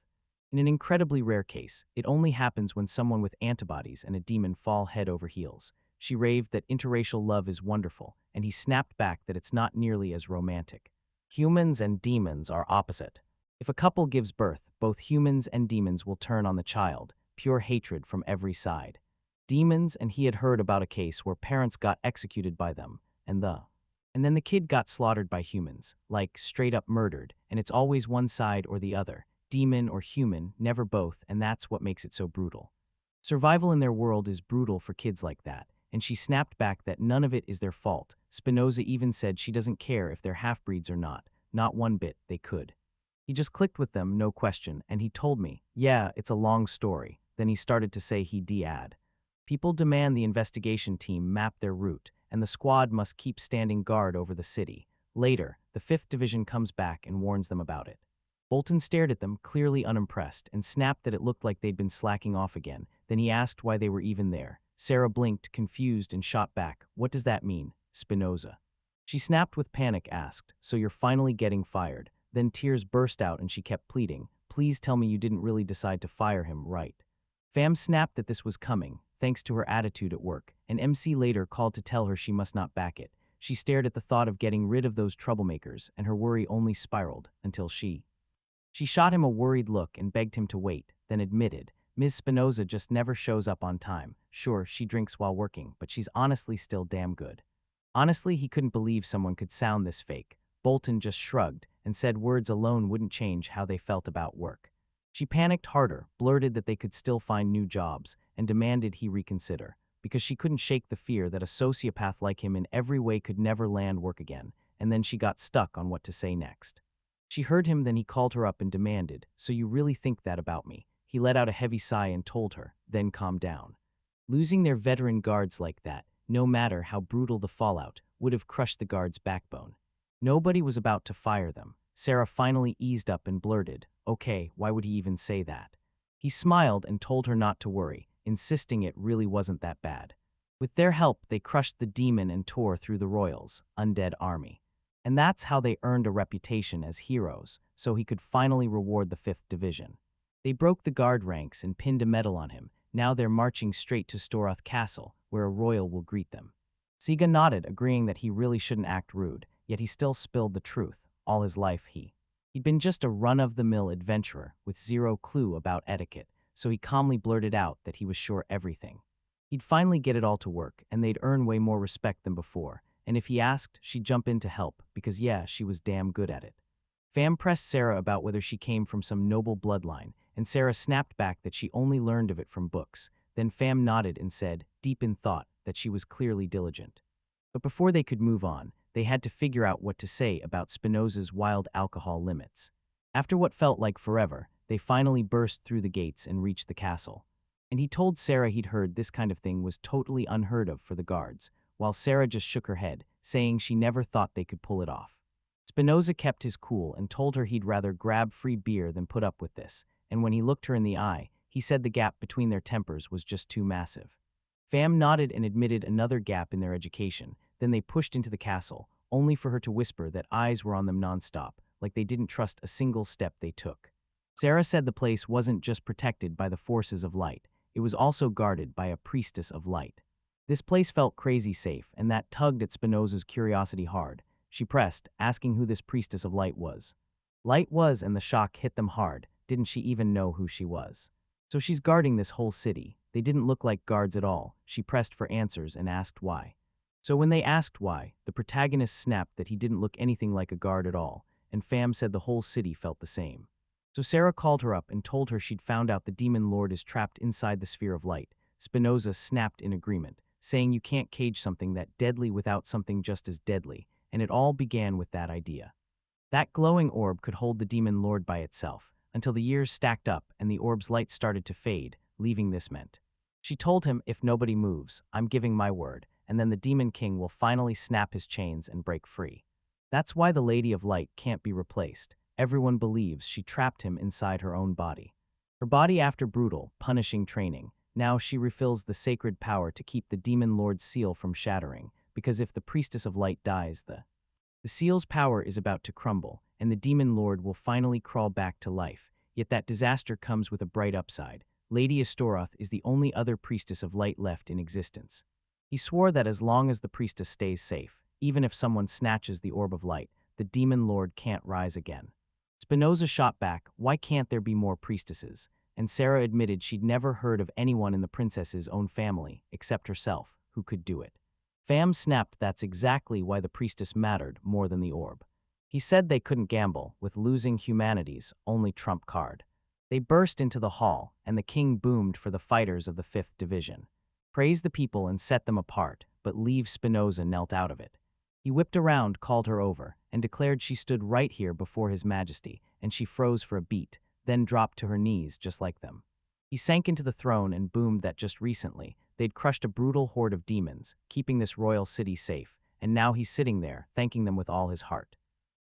In an incredibly rare case, it only happens when someone with antibodies and a demon fall head over heels. She raved that interracial love is wonderful, and he snapped back that it's not nearly as romantic. Humans and demons are opposite. If a couple gives birth, both humans and demons will turn on the child, pure hatred from every side. Demons, and he had heard about a case where parents got executed by them, and then the kid got slaughtered by humans, like straight up murdered, and it's always one side or the other, demon or human, never both, and that's what makes it so brutal. Survival in their world is brutal for kids like that, and she snapped back that none of it is their fault. Spinoza even said she doesn't care if they're half-breeds or not one bit, they could. He just clicked with them, no question, and he told me, yeah, it's a long story. Then he started to say he'd add. People demand the investigation team map their route, and the squad must keep standing guard over the city. Later, the 5th Division comes back and warns them about it. Bolton stared at them, clearly unimpressed, and snapped that it looked like they'd been slacking off again. Then he asked why they were even there. Sarah blinked, confused, and shot back. What does that mean, Spinoza? She snapped with panic, asked, so you're finally getting fired. Then tears burst out and she kept pleading, please tell me you didn't really decide to fire him, right? Fam snapped that this was coming, thanks to her attitude at work, and MC later called to tell her she must not back it. She stared at the thought of getting rid of those troublemakers, and her worry only spiraled, until she shot him a worried look and begged him to wait, then admitted, Ms. Spinoza just never shows up on time. Sure, she drinks while working, but she's honestly still damn good. Honestly, he couldn't believe someone could sound this fake. Bolton just shrugged and said words alone wouldn't change how they felt about work. She panicked harder, blurted that they could still find new jobs, and demanded he reconsider, because she couldn't shake the fear that a sociopath like him in every way could never land work again, and then she got stuck on what to say next. She heard him, then he called her up and demanded, so you really think that about me? He let out a heavy sigh and told her, then calm down. Losing their veteran guards like that, no matter how brutal the fallout, would have crushed the guards' backbone. Nobody was about to fire them. Sarah finally eased up and blurted, okay, why would he even say that? He smiled and told her not to worry, insisting it really wasn't that bad. With their help, they crushed the demon and tore through the Royals' undead army. And that's how they earned a reputation as heroes, so he could finally reward the 5th Division. They broke the guard ranks and pinned a medal on him. Now they're marching straight to Storoth Castle, where a royal will greet them. Siga nodded, agreeing that he really shouldn't act rude, yet he still spilled the truth. All his life he'd been just a run-of-the-mill adventurer with zero clue about etiquette, so he calmly blurted out that he was sure everything. He'd finally get it all to work, and they'd earn way more respect than before, and if he asked, she'd jump in to help, because yeah, she was damn good at it. Fam pressed Sarah about whether she came from some noble bloodline, and Sarah snapped back that she only learned of it from books. Then Fam nodded and said, deep in thought, that she was clearly diligent. But before they could move on, they had to figure out what to say about Spinoza's wild alcohol limits. After what felt like forever, they finally burst through the gates and reached the castle. And he told Sarah he'd heard this kind of thing was totally unheard of for the guards, while Sarah just shook her head, saying she never thought they could pull it off. Spinoza kept his cool and told her he'd rather grab free beer than put up with this, and when he looked her in the eye, he said the gap between their tempers was just too massive. Fam nodded and admitted another gap in their education. Then they pushed into the castle, only for her to whisper that eyes were on them nonstop, like they didn't trust a single step they took. Sarah said the place wasn't just protected by the forces of light, it was also guarded by a priestess of light. This place felt crazy safe, and that tugged at Spinoza's curiosity hard. She pressed, asking who this priestess of light was. Light was, and the shock hit them hard. Didn't she even know who she was? So she's guarding this whole city. They didn't look like guards at all. She pressed for answers and asked why. So when they asked why, the protagonist snapped that he didn't look anything like a guard at all, and Fam said the whole city felt the same. So Sarah called her up and told her she'd found out the demon lord is trapped inside the sphere of light. Spinoza snapped in agreement, saying you can't cage something that deadly without something just as deadly, and it all began with that idea. That glowing orb could hold the demon lord by itself, until the years stacked up and the orb's light started to fade, leaving this meant. She told him, if nobody moves, I'm giving my word, and then the demon king will finally snap his chains and break free. That's why the Lady of Light can't be replaced. Everyone believes she trapped him inside her own body. Her body after brutal, punishing training, now she refills the sacred power to keep the demon lord's seal from shattering, because if the priestess of light dies, the The seal's power is about to crumble, and the demon lord will finally crawl back to life. Yet that disaster comes with a bright upside. Lady Astoroth is the only other priestess of light left in existence. He swore that as long as the priestess stays safe, even if someone snatches the orb of light, the demon lord can't rise again. Spinoza shot back, "Why can't there be more priestesses?" And Sarah admitted she'd never heard of anyone in the princess's own family, except herself, who could do it. Fam snapped that's exactly why the priestess mattered more than the orb. He said they couldn't gamble with losing humanity's only trump card. They burst into the hall, and the king boomed for the fighters of the 5th Division. Praise the people and set them apart, but leave Spinoza knelt out of it. He whipped around, called her over, and declared she stood right here before his majesty, and she froze for a beat, then dropped to her knees just like them. He sank into the throne and boomed that just recently, they'd crushed a brutal horde of demons, keeping this royal city safe, and now he's sitting there, thanking them with all his heart.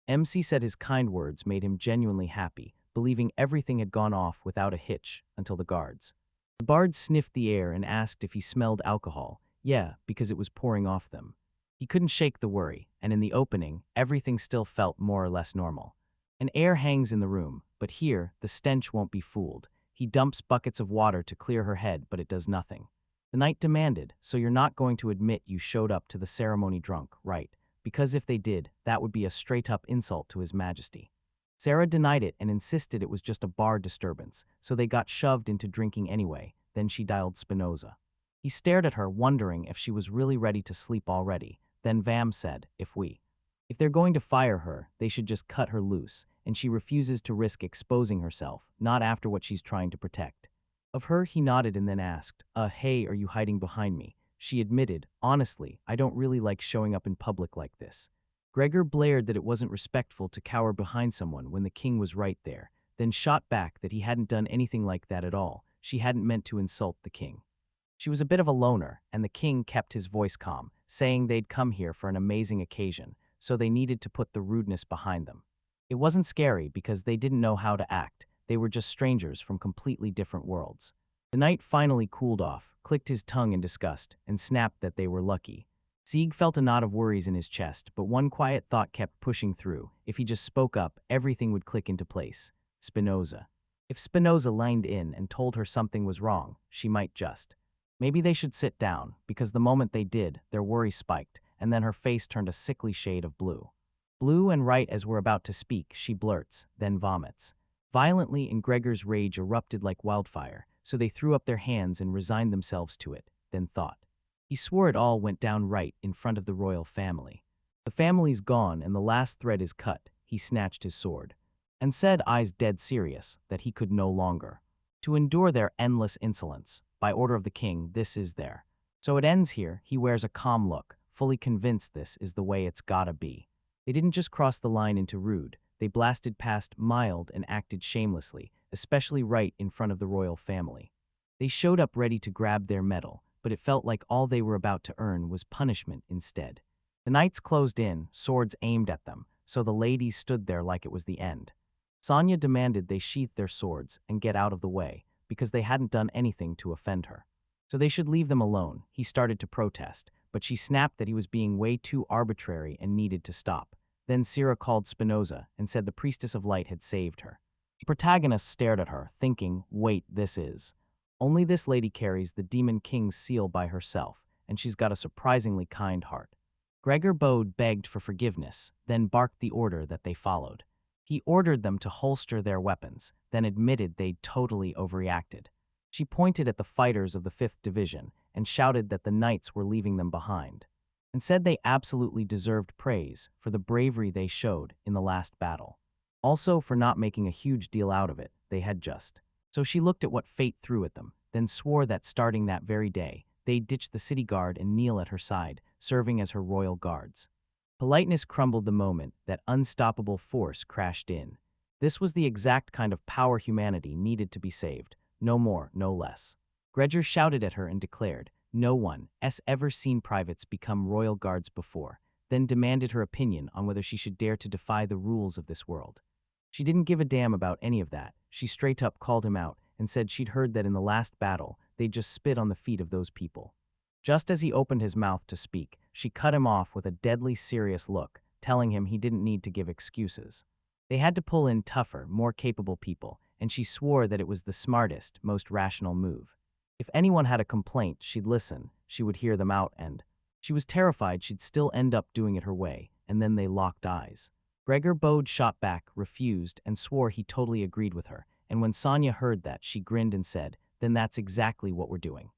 MC said his kind words made him genuinely happy, believing everything had gone off without a hitch until the guards. The bard sniffed the air and asked if he smelled alcohol. Yeah, because it was pouring off them. He couldn't shake the worry, and in the opening, everything still felt more or less normal. An air hangs in the room, but here, the stench won't be fooled. He dumps buckets of water to clear her head, but it does nothing. The knight demanded, "So you're not going to admit you showed up to the ceremony drunk, right? Because if they did, that would be a straight-up insult to his majesty." Sarah denied it and insisted it was just a bar disturbance, so they got shoved into drinking anyway. Then she dialed Spinoza. He stared at her, wondering if she was really ready to sleep already. Then Vam said, If they're going to fire her, they should just cut her loose, and she refuses to risk exposing herself, not after what she's trying to protect." Of her, he nodded and then asked, "Hey, are you hiding behind me?" She admitted, "Honestly, I don't really like showing up in public like this." Gregor blared that it wasn't respectful to cower behind someone when the king was right there, then shot back that he hadn't done anything like that at all. She hadn't meant to insult the king. She was a bit of a loner, and the king kept his voice calm, saying they'd come here for an amazing occasion, so they needed to put the rudeness behind them. It wasn't scary because they didn't know how to act. They were just strangers from completely different worlds. The knight finally cooled off, clicked his tongue in disgust, and snapped that they were lucky. Sieg felt a knot of worries in his chest, but one quiet thought kept pushing through. If he just spoke up, everything would click into place. Spinoza. If Spinoza leaned in and told her something was wrong, she might just. Maybe they should sit down, because the moment they did, their worry spiked, and then her face turned a sickly shade of blue. Blue, and right as we're about to speak, she blurts, then vomits. Violently, and Gregor's rage erupted like wildfire, so they threw up their hands and resigned themselves to it, then thought. He swore it all went down right in front of the royal family. The family's gone and the last thread is cut. He snatched his sword, and said, eyes dead serious, that he could no longer to endure their endless insolence. By order of the king, this is there. So it ends here. He wears a calm look, fully convinced this is the way it's gotta be. They didn't just cross the line into rude, they blasted past mild and acted shamelessly, especially right in front of the royal family. They showed up ready to grab their medal, but it felt like all they were about to earn was punishment instead. The knights closed in, swords aimed at them, so the ladies stood there like it was the end. Sonia demanded they sheath their swords and get out of the way, because they hadn't done anything to offend her. So they should leave them alone. He started to protest, but she snapped that he was being way too arbitrary and needed to stop. Then Sira called Spinoza and said the priestess of light had saved her. The protagonist stared at her, thinking, wait, this is. Only this lady carries the demon king's seal by herself, and she's got a surprisingly kind heart. Gregor Bode begged for forgiveness, then barked the order that they followed. He ordered them to holster their weapons, then admitted they'd totally overreacted. She pointed at the fighters of the 5th Division and shouted that the knights were leaving them behind, and said they absolutely deserved praise for the bravery they showed in the last battle. Also for not making a huge deal out of it, they had just. So she looked at what fate threw at them, then swore that starting that very day, they'd ditch the city guard and kneel at her side, serving as her royal guards. Politeness crumbled the moment that unstoppable force crashed in. This was the exact kind of power humanity needed to be saved, no more, no less. Gregor shouted at her and declared, no one has ever seen privates become royal guards before, then demanded her opinion on whether she should dare to defy the rules of this world. She didn't give a damn about any of that. She straight up called him out and said she'd heard that in the last battle, they'd just spit on the feet of those people. Just as he opened his mouth to speak, she cut him off with a deadly serious look, telling him he didn't need to give excuses. They had to pull in tougher, more capable people, and she swore that it was the smartest, most rational move. If anyone had a complaint, she'd listen, she would hear them out, and she was terrified she'd still end up doing it her way, and then they locked eyes. Gregor Bode shot back, refused, and swore he totally agreed with her, and when Sonia heard that, she grinned and said, "Then that's exactly what we're doing."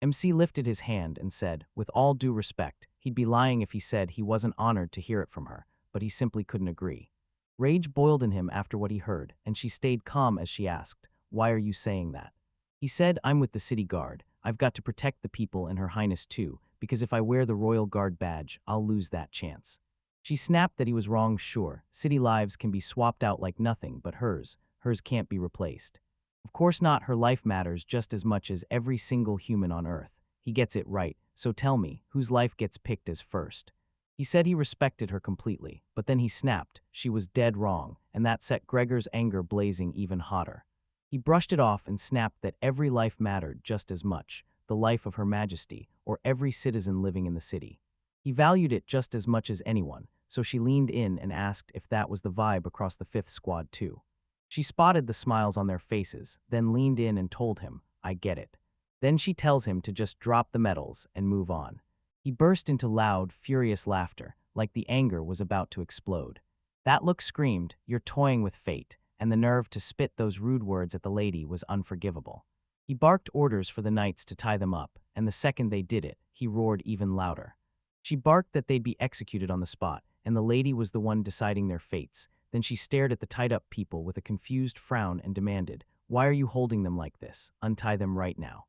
MC lifted his hand and said, with all due respect, he'd be lying if he said he wasn't honored to hear it from her, but he simply couldn't agree. Rage boiled in him after what he heard, and she stayed calm as she asked, "Why are you saying that?" He said, "I'm with the city guard. I've got to protect the people and Her Highness too, because if I wear the Royal Guard badge, I'll lose that chance." She snapped that he was wrong. Sure, city lives can be swapped out like nothing, but hers can't be replaced. Of course not, her life matters just as much as every single human on Earth. He gets it right, so tell me, whose life gets picked as first? He said he respected her completely, but then he snapped, she was dead wrong, and that set Gregor's anger blazing even hotter. He brushed it off and snapped that every life mattered just as much, the life of Her Majesty, or every citizen living in the city. He valued it just as much as anyone, so she leaned in and asked if that was the vibe across the 5th Squad too. She spotted the smiles on their faces, then leaned in and told him, "I get it." Then she tells him to just drop the medals and move on. He burst into loud, furious laughter, like the anger was about to explode. That look screamed, "You're toying with fate," and the nerve to spit those rude words at the lady was unforgivable. He barked orders for the knights to tie them up, and the second they did it, he roared even louder. She barked that they'd be executed on the spot, and the lady was the one deciding their fates. Then she stared at the tied-up people with a confused frown and demanded, "Why are you holding them like this? Untie them right now."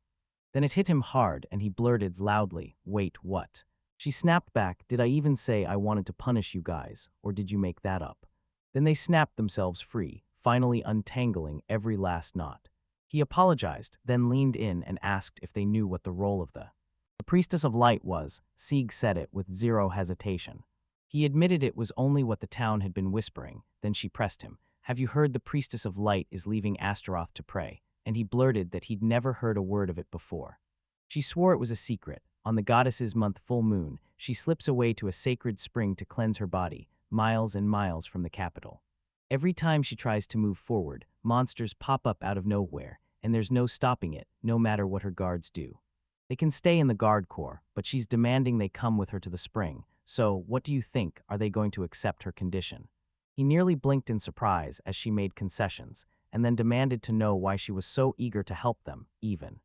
Then it hit him hard, and he blurted loudly, "Wait, what?" She snapped back, "Did I even say I wanted to punish you guys, or did you make that up?" Then they snapped themselves free, finally untangling every last knot. He apologized, then leaned in and asked if they knew what the role of the Priestess of Light was. Sieg said it with zero hesitation. He admitted it was only what the town had been whispering. Then she pressed him, "Have you heard the Priestess of Light is leaving Astaroth to pray?" And he blurted that he'd never heard a word of it before. She swore it was a secret. On the goddess's month full moon, she slips away to a sacred spring to cleanse her body, miles and miles from the capital. Every time she tries to move forward, monsters pop up out of nowhere, and there's no stopping it, no matter what her guards do. They can stay in the guard corps, but she's demanding they come with her to the spring. So, what do you think? Are they going to accept her condition? He nearly blinked in surprise as she made concessions, and then demanded to know why she was so eager to help them, even.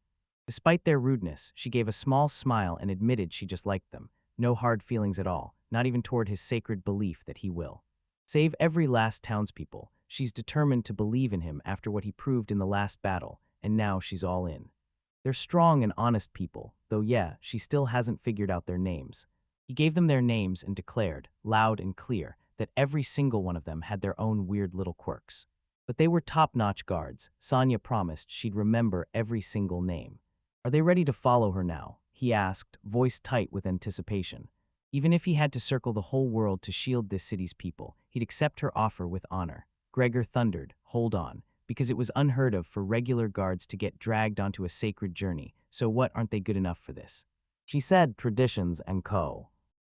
Despite their rudeness, she gave a small smile and admitted she just liked them. No hard feelings at all, not even toward his sacred belief that he will save every last townspeople. She's determined to believe in him after what he proved in the last battle, and now she's all in. They're strong and honest people, though yeah, she still hasn't figured out their names. He gave them their names and declared, loud and clear, that every single one of them had their own weird little quirks. But they were top-notch guards. Sonia promised she'd remember every single name. "Are they ready to follow her now?" he asked, voice tight with anticipation. Even if he had to circle the whole world to shield this city's people, he'd accept her offer with honor. Gregor thundered, "Hold on," because it was unheard of for regular guards to get dragged onto a sacred journey. So what, aren't they good enough for this? She said traditions and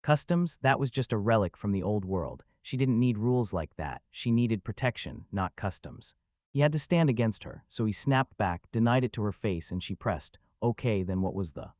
customs, that was just a relic from the old world. She didn't need rules like that. She needed protection, not customs. He had to stand against her, so he snapped back, denied it to her face, and she pressed, "Okay, then what was the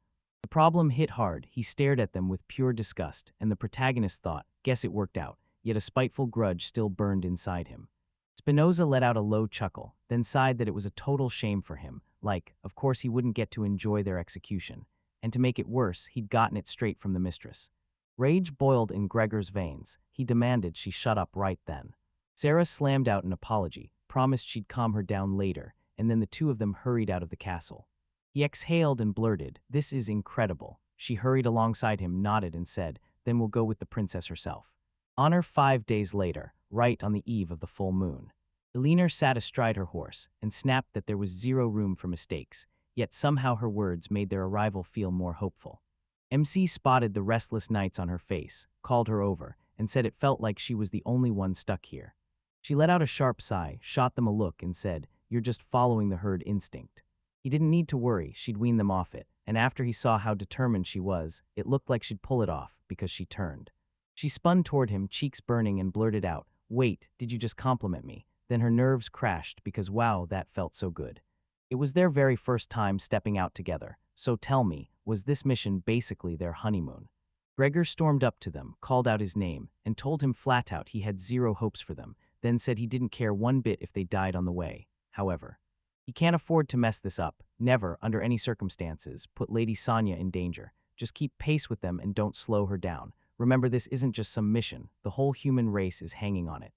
problem?" Hit hard. He stared at them with pure disgust, and the protagonist thought, guess it worked out, yet a spiteful grudge still burned inside him. Spinoza let out a low chuckle, then sighed that it was a total shame for him, like, of course he wouldn't get to enjoy their execution. And to make it worse, he'd gotten it straight from the mistress. Rage boiled in Gregor's veins. He demanded she shut up right then. Sarah slammed out an apology, promised she'd calm her down later, and then the two of them hurried out of the castle. He exhaled and blurted, "This is incredible." She hurried alongside him, nodded, and said, "Then we'll go with the princess herself." Honor 5 days later, right on the eve of the full moon. Elinor sat astride her horse and snapped that there was zero room for mistakes, yet somehow her words made their arrival feel more hopeful. MC spotted the restless nights on her face, called her over, and said it felt like she was the only one stuck here. She let out a sharp sigh, shot them a look, and said, "You're just following the herd instinct." He didn't need to worry, she'd wean them off it, and after he saw how determined she was, it looked like she'd pull it off, because she turned. She spun toward him, cheeks burning, and blurted out, "Wait, did you just compliment me?" Then her nerves crashed because wow, that felt so good. It was their very first time stepping out together, so tell me, was this mission basically their honeymoon? Gregor stormed up to them, called out his name, and told him flat out he had zero hopes for them, then said he didn't care one bit if they died on the way. However, he can't afford to mess this up, never, under any circumstances, put Lady Sonia in danger. Just keep pace with them and don't slow her down. Remember, this isn't just some mission, the whole human race is hanging on it.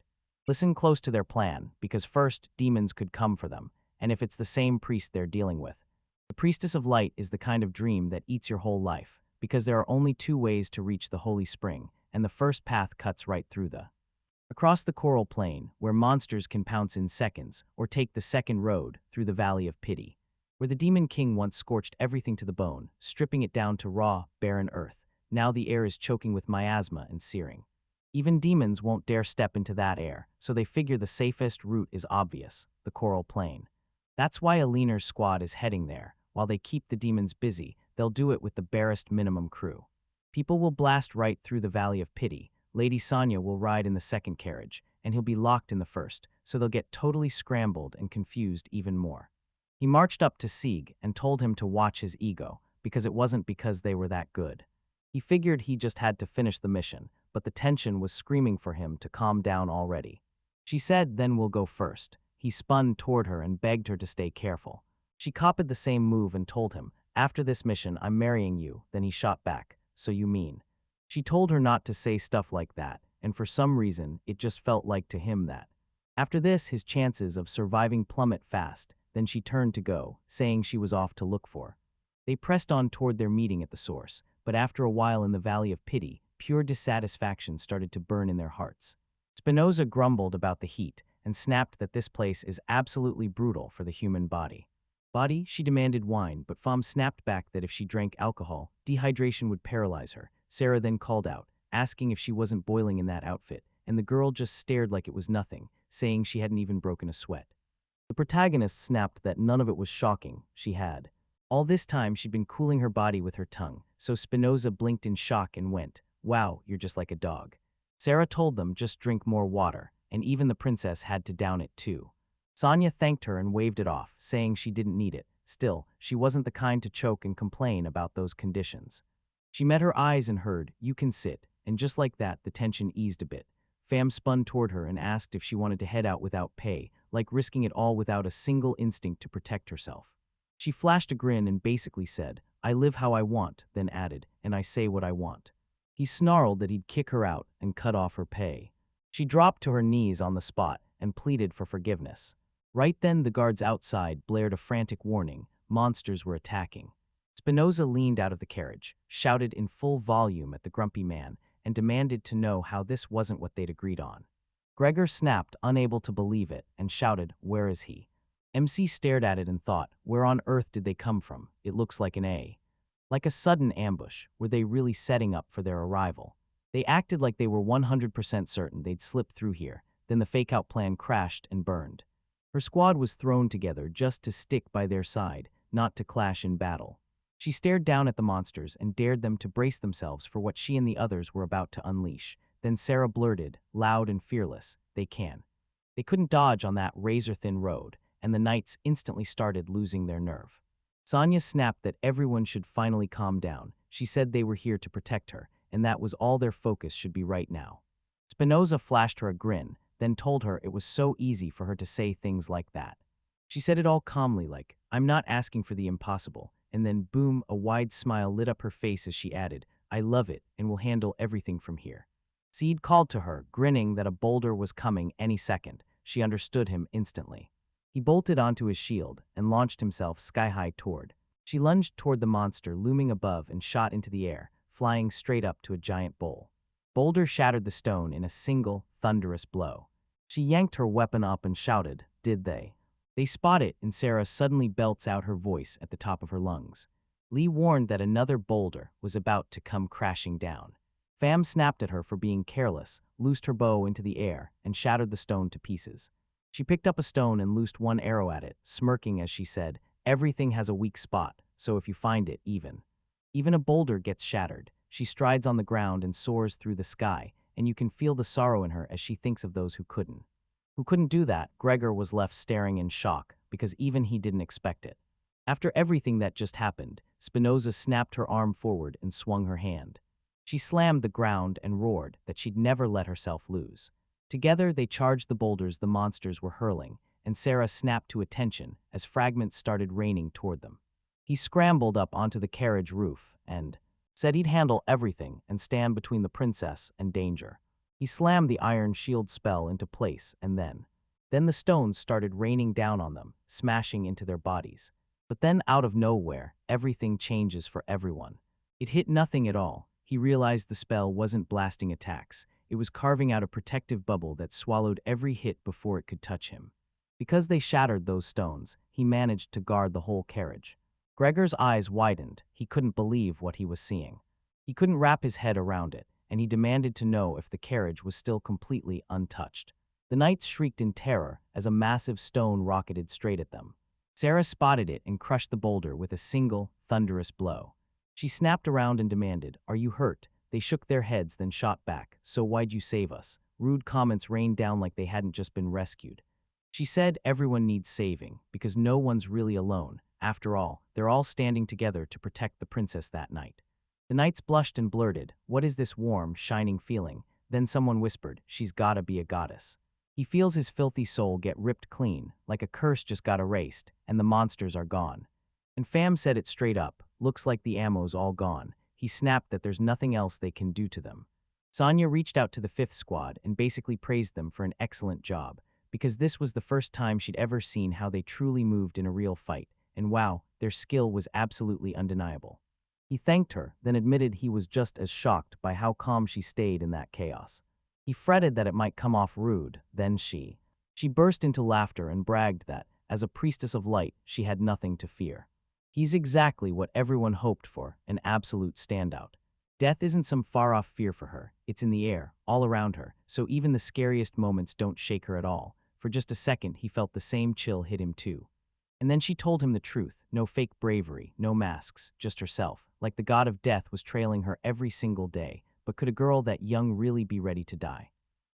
Listen close to their plan, because first, demons could come for them, and if it's the same priest they're dealing with. The Priestess of Light is the kind of dream that eats your whole life, because there are only two ways to reach the Holy Spring, and the first path cuts right through across the coral plain, where monsters can pounce in seconds, or take the second road through the Valley of Pity, where the Demon King once scorched everything to the bone, stripping it down to raw, barren earth. Now the air is choking with miasma and searing. Even demons won't dare step into that air, so they figure the safest route is obvious, the coral plain. That's why Aliner's squad is heading there. While they keep the demons busy, they'll do it with the barest minimum crew. People will blast right through the Valley of Pity. Lady Sonia will ride in the second carriage, and he'll be locked in the first, so they'll get totally scrambled and confused even more. He marched up to Sieg and told him to watch his ego, because it wasn't because they were that good. He figured he just had to finish the mission, but the tension was screaming for him to calm down already. She said, "Then we'll go first." He spun toward her and begged her to stay careful. She copied the same move and told him, "After this mission, I'm marrying you." Then he shot back, "So you mean?" She told her not to say stuff like that, and for some reason, it just felt like to him that. After this, his chances of surviving plummet fast. Then she turned to go, saying she was off to look for. They pressed on toward their meeting at the source, but after a while in the Valley of Pity, pure dissatisfaction started to burn in their hearts. Spinoza grumbled about the heat and snapped that this place is absolutely brutal for the human body. Body, she demanded wine, but Femme snapped back that if she drank alcohol, dehydration would paralyze her. Sarah then called out, asking if she wasn't boiling in that outfit, and the girl just stared like it was nothing, saying she hadn't even broken a sweat. The protagonist snapped that none of it was shocking, she had. All this time she'd been cooling her body with her tongue, so Spinoza blinked in shock and went, "Wow, you're just like a dog." Sarah told them just drink more water, and even the princess had to down it too. Sonia thanked her and waved it off, saying she didn't need it. Still, she wasn't the kind to choke and complain about those conditions. She met her eyes and heard, "You can sit," and just like that, the tension eased a bit. Fam spun toward her and asked if she wanted to head out without pay, like risking it all without a single instinct to protect herself. She flashed a grin and basically said, "I live how I want," then added, "and I say what I want." He snarled that he'd kick her out and cut off her pay. She dropped to her knees on the spot and pleaded for forgiveness. Right then, the guards outside blared a frantic warning. Monsters were attacking. Spinoza leaned out of the carriage, shouted in full volume at the grumpy man, and demanded to know how this wasn't what they'd agreed on. Gregor snapped, unable to believe it, and shouted, "Where is he?" MC stared at it and thought, where on earth did they come from? It looks like an A. Like a sudden ambush. Were they really setting up for their arrival? They acted like they were 100% certain they'd slip through here, then the fake-out plan crashed and burned. Her squad was thrown together just to stick by their side, not to clash in battle. She stared down at the monsters and dared them to brace themselves for what she and the others were about to unleash. Then Sarah blurted, loud and fearless, "They can." They couldn't dodge on that razor-thin road, and the knights instantly started losing their nerve. Sonia snapped that everyone should finally calm down. She said they were here to protect her, and that was all their focus should be right now. Spinoza flashed her a grin, then told her it was so easy for her to say things like that. She said it all calmly like, "I'm not asking for the impossible," and then boom, a wide smile lit up her face as she added, "I love it and will handle everything from here." Seed called to her, grinning that a boulder was coming any second. She understood him instantly. He bolted onto his shield and launched himself sky-high toward. She lunged toward the monster looming above and shot into the air, flying straight up to a giant bowl. Boulder shattered the stone in a single, thunderous blow. She yanked her weapon up and shouted, "Did they?" They spot it, and Sarah suddenly belts out her voice at the top of her lungs. Lee warned that another boulder was about to come crashing down. Fam snapped at her for being careless, loosed her bow into the air, and shattered the stone to pieces. She picked up a stone and loosed one arrow at it, smirking as she said, "Everything has a weak spot, so if you find it, even a boulder gets shattered." she strides on the ground and soars through the sky, and you can feel the sorrow in her as she thinks of those who couldn't. Who couldn't do that? Gregor was left staring in shock, because even he didn't expect it. After everything that just happened, Spinoza snapped her arm forward and swung her hand. She slammed the ground and roared that she'd never let herself lose. Together, they charged the boulders the monsters were hurling, and Sarah snapped to attention as fragments started raining toward them. He scrambled up onto the carriage roof and said he'd handle everything and stand between the princess and danger. He slammed the iron shield spell into place and then the stones started raining down on them, smashing into their bodies. But then out of nowhere, everything changes for everyone. It hit nothing at all. He realized the spell wasn't blasting attacks. It was carving out a protective bubble that swallowed every hit before it could touch him. Because they shattered those stones, he managed to guard the whole carriage. Gregor's eyes widened. He couldn't believe what he was seeing. He couldn't wrap his head around it, and he demanded to know if the carriage was still completely untouched. The knights shrieked in terror as a massive stone rocketed straight at them. Sarah spotted it and crushed the boulder with a single, thunderous blow. She snapped around and demanded, "Are you hurt?" They shook their heads, then shot back, "So why'd you save us?" Rude comments rained down like they hadn't just been rescued. She said everyone needs saving, because no one's really alone. After all, they're all standing together to protect the princess that night. The knights blushed and blurted, "What is this warm, shining feeling?" Then someone whispered, "She's gotta be a goddess." He feels his filthy soul get ripped clean, like a curse just got erased, and the monsters are gone. And Fam said it straight up, "Looks like the ammo's all gone." He snapped that there's nothing else they can do to them. Sonia reached out to the 5th squad and basically praised them for an excellent job, because this was the first time she'd ever seen how they truly moved in a real fight, and wow, their skill was absolutely undeniable. He thanked her, then admitted he was just as shocked by how calm she stayed in that chaos. He fretted that it might come off rude, then she burst into laughter and bragged that, as a priestess of light, she had nothing to fear. He's exactly what everyone hoped for, an absolute standout. Death isn't some far-off fear for her, it's in the air, all around her, so even the scariest moments don't shake her at all. For just a second, he felt the same chill hit him too. And then she told him the truth, no fake bravery, no masks, just herself, like the god of death was trailing her every single day. But could a girl that young really be ready to die?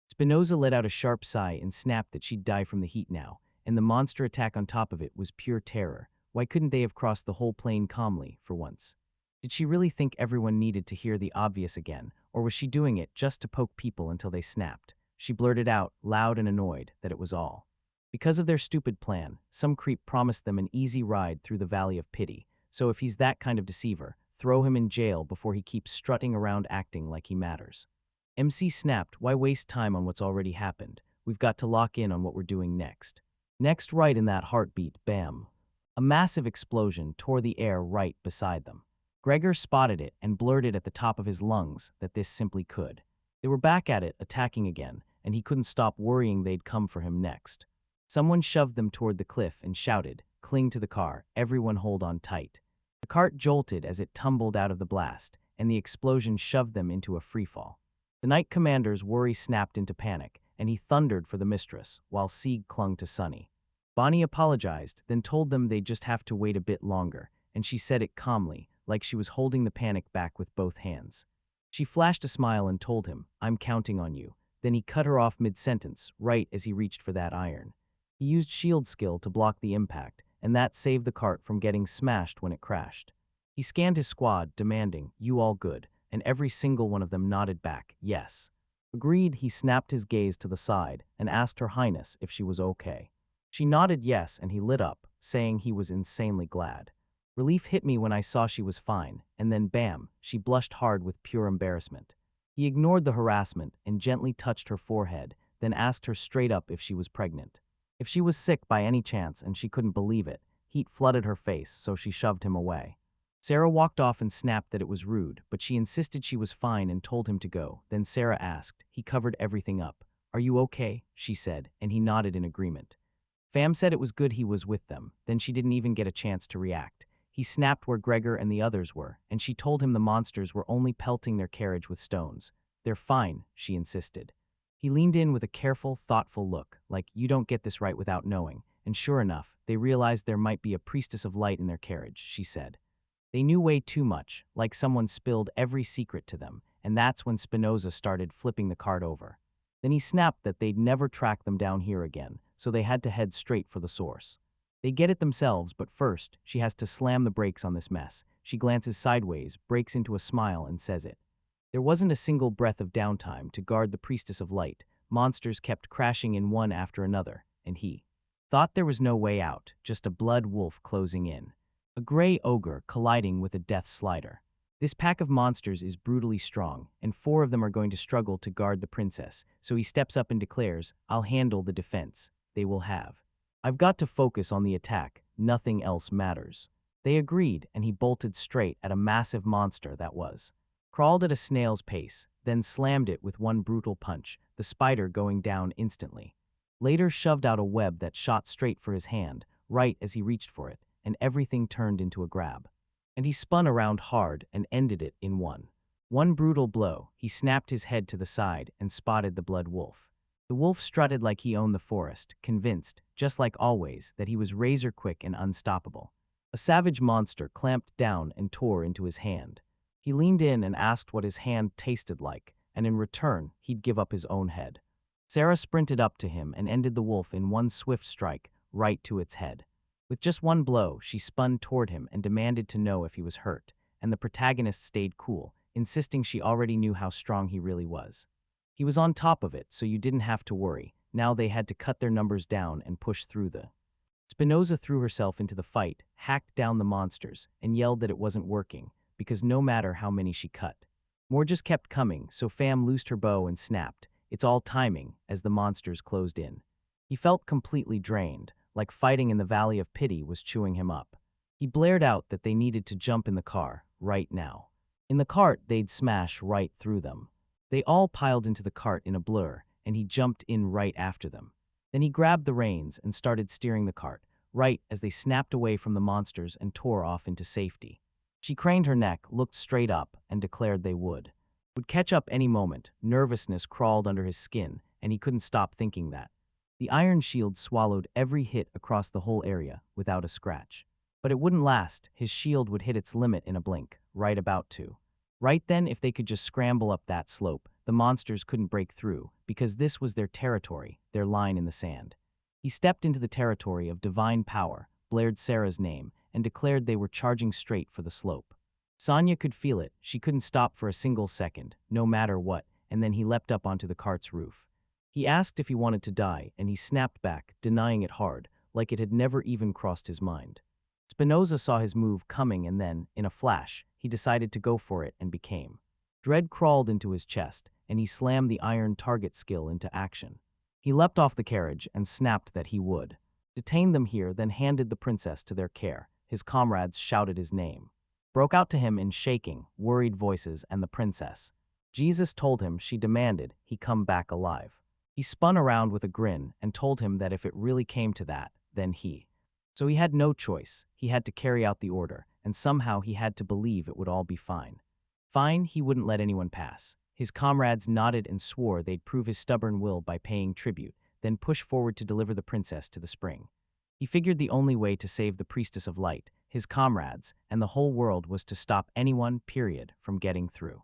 Spinoza let out a sharp sigh and snapped that she'd die from the heat now, and the monster attack on top of it was pure terror. Why couldn't they have crossed the whole plain calmly, for once? Did she really think everyone needed to hear the obvious again, or was she doing it just to poke people until they snapped? She blurted out, loud and annoyed, that it was all because of their stupid plan. Some creep promised them an easy ride through the Valley of Pity, so if he's that kind of deceiver, throw him in jail before he keeps strutting around acting like he matters. MC snapped, "Why waste time on what's already happened? We've got to lock in on what we're doing next." Next, right in that heartbeat, bam. A massive explosion tore the air right beside them. Gregor spotted it and blurted at the top of his lungs that this simply could. They were back at it, attacking again, and he couldn't stop worrying they'd come for him next. Someone shoved them toward the cliff and shouted, "Cling to the car, everyone hold on tight." The cart jolted as it tumbled out of the blast, and the explosion shoved them into a freefall. The knight commander's worry snapped into panic, and he thundered for the mistress, while Sieg clung to Sunny. Bonnie apologized, then told them they'd just have to wait a bit longer, and she said it calmly, like she was holding the panic back with both hands. She flashed a smile and told him, "I'm counting on you." Then he cut her off mid-sentence, right as he reached for that iron. He used shield skill to block the impact, and that saved the cart from getting smashed when it crashed. He scanned his squad, demanding, "You all good?" And every single one of them nodded back, "Yes." Agreed, he snapped his gaze to the side and asked Her Highness if she was okay. She nodded yes, and he lit up, saying he was insanely glad. Relief hit me when I saw she was fine, and then bam, she blushed hard with pure embarrassment. He ignored the harassment and gently touched her forehead, then asked her straight up if she was pregnant. If she was sick by any chance, and she couldn't believe it. Heat flooded her face, so she shoved him away. Sarah walked off and snapped that it was rude, but she insisted she was fine and told him to go. Then Sarah asked. He covered everything up. "Are you okay?" she said, and he nodded in agreement. Fam said it was good he was with them, then she didn't even get a chance to react. He snapped where Gregor and the others were, and she told him the monsters were only pelting their carriage with stones. "They're fine," she insisted. He leaned in with a careful, thoughtful look, like, "You don't get this right without knowing." And sure enough, they realized there might be a priestess of light in their carriage, she said. They knew way too much, like someone spilled every secret to them, and that's when Spinoza started flipping the cart over. Then he snapped that they'd never track them down here again, so they had to head straight for the source. They get it themselves, but first, she has to slam the brakes on this mess. She glances sideways, breaks into a smile, and says it. There wasn't a single breath of downtime to guard the priestess of light. Monsters kept crashing in one after another, and he thought there was no way out, just a blood wolf closing in. A gray ogre colliding with a death slider. This pack of monsters is brutally strong, and 4 of them are going to struggle to guard the princess, so he steps up and declares, I'll handle the defense. They will have. I've got to focus on the attack, nothing else matters. They agreed, and he bolted straight at a massive monster that was. Crawled at a snail's pace, then slammed it with one brutal punch, the spider going down instantly. Later shoved out a web that shot straight for his hand, right as he reached for it, and everything turned into a grab. And he spun around hard and ended it in one brutal blow. He snapped his head to the side and spotted the blood wolf. The wolf strutted like he owned the forest, convinced, just like always, that he was razor quick and unstoppable. A savage monster clamped down and tore into his hand. He leaned in and asked what his hand tasted like, and in return, he'd give up his own head. Sarah sprinted up to him and ended the wolf in one swift strike, right to its head. With just one blow, she spun toward him and demanded to know if he was hurt, and the protagonist stayed cool, insisting she already knew how strong he really was. He was on top of it, so you didn't have to worry. Now they had to cut their numbers down and push through the. Spinoza threw herself into the fight, hacked down the monsters, and yelled that it wasn't working, because no matter how many she cut. More just kept coming, so Pham loosed her bow and snapped. It's all timing, as the monsters closed in. He felt completely drained, like fighting in the Valley of Pity was chewing him up. He blared out that they needed to jump in the car, right now. In the cart, they'd smash right through them. They all piled into the cart in a blur, and he jumped in right after them. Then he grabbed the reins and started steering the cart, right as they snapped away from the monsters and tore off into safety. She craned her neck, looked straight up, and declared they would catch up any moment. Nervousness crawled under his skin, and he couldn't stop thinking that. The iron shield swallowed every hit across the whole area without a scratch. But it wouldn't last. His shield would hit its limit in a blink, right about to. Right then, if they could just scramble up that slope, the monsters couldn't break through, because this was their territory, their line in the sand. He stepped into the territory of divine power, blared Sarah's name, and declared they were charging straight for the slope. Sonya could feel it. She couldn't stop for a single second, no matter what, and then he leapt up onto the cart's roof. He asked if he wanted to die, and he snapped back, denying it hard, like it had never even crossed his mind. Spinoza saw his move coming, and then, in a flash, he decided to go for it and became. Dread crawled into his chest, and he slammed the iron target skill into action. He leapt off the carriage and snapped that he would detain them here, then handed the princess to their care. His comrades shouted his name. Broke out to him in shaking, worried voices, and the princess. Jesus told him she demanded he come back alive. He spun around with a grin and told him that if it really came to that, then he. So he had no choice. He had to carry out the order, and somehow he had to believe it would all be fine. Fine, he wouldn't let anyone pass. His comrades nodded and swore they'd prove his stubborn will by paying tribute, then push forward to deliver the princess to the spring. He figured the only way to save the priestess of light, his comrades, and the whole world was to stop anyone, period, from getting through.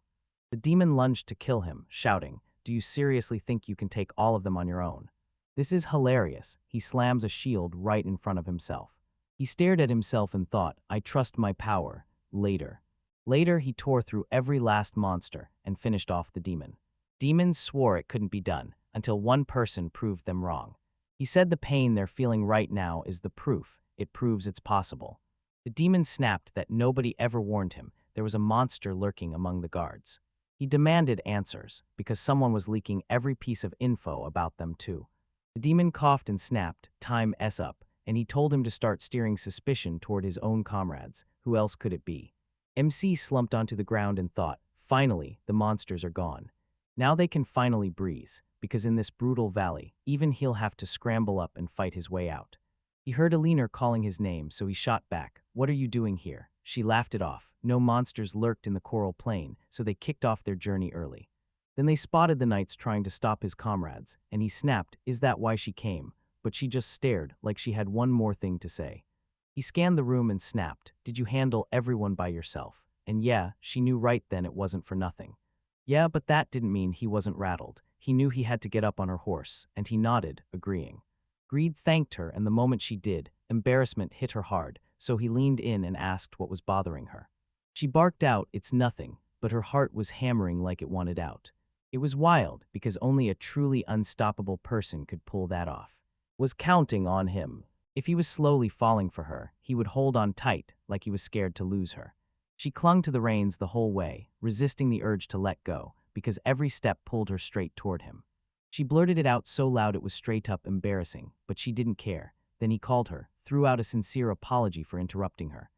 The demon lunged to kill him, shouting, "Do you seriously think you can take all of them on your own? This is hilarious." He slams a shield right in front of himself. He stared at himself and thought, I trust my power. Later, he tore through every last monster and finished off the demon. Demons swore it couldn't be done, until one person proved them wrong. He said the pain they're feeling right now is the proof. It proves it's possible. The demon snapped that nobody ever warned him there was a monster lurking among the guards. He demanded answers, because someone was leaking every piece of info about them too. The demon coughed and snapped, "Time's up," and he told him to start steering suspicion toward his own comrades. Who else could it be? MC slumped onto the ground and thought, finally, the monsters are gone. Now they can finally breeze, because in this brutal valley, even he'll have to scramble up and fight his way out. He heard Alina calling his name, so he shot back, "What are you doing here?" She laughed it off. No monsters lurked in the coral plain, so they kicked off their journey early. Then they spotted the knights trying to stop his comrades, and he snapped, "Is that why she came?" But she just stared, like she had one more thing to say. He scanned the room and snapped, "Did you handle everyone by yourself?" And yeah, she knew right then it wasn't for nothing. Yeah, but that didn't mean he wasn't rattled. He knew he had to get up on her horse, and he nodded, agreeing. Greed thanked her, and the moment she did, embarrassment hit her hard, so he leaned in and asked what was bothering her. She barked out, "It's nothing," but her heart was hammering like it wanted out. It was wild, because only a truly unstoppable person could pull that off. Was counting on him. If he was slowly falling for her, he would hold on tight, like he was scared to lose her. She clung to the reins the whole way, resisting the urge to let go, because every step pulled her straight toward him. She blurted it out so loud it was straight up embarrassing, but she didn't care. Then he called her, threw out a sincere apology for interrupting her.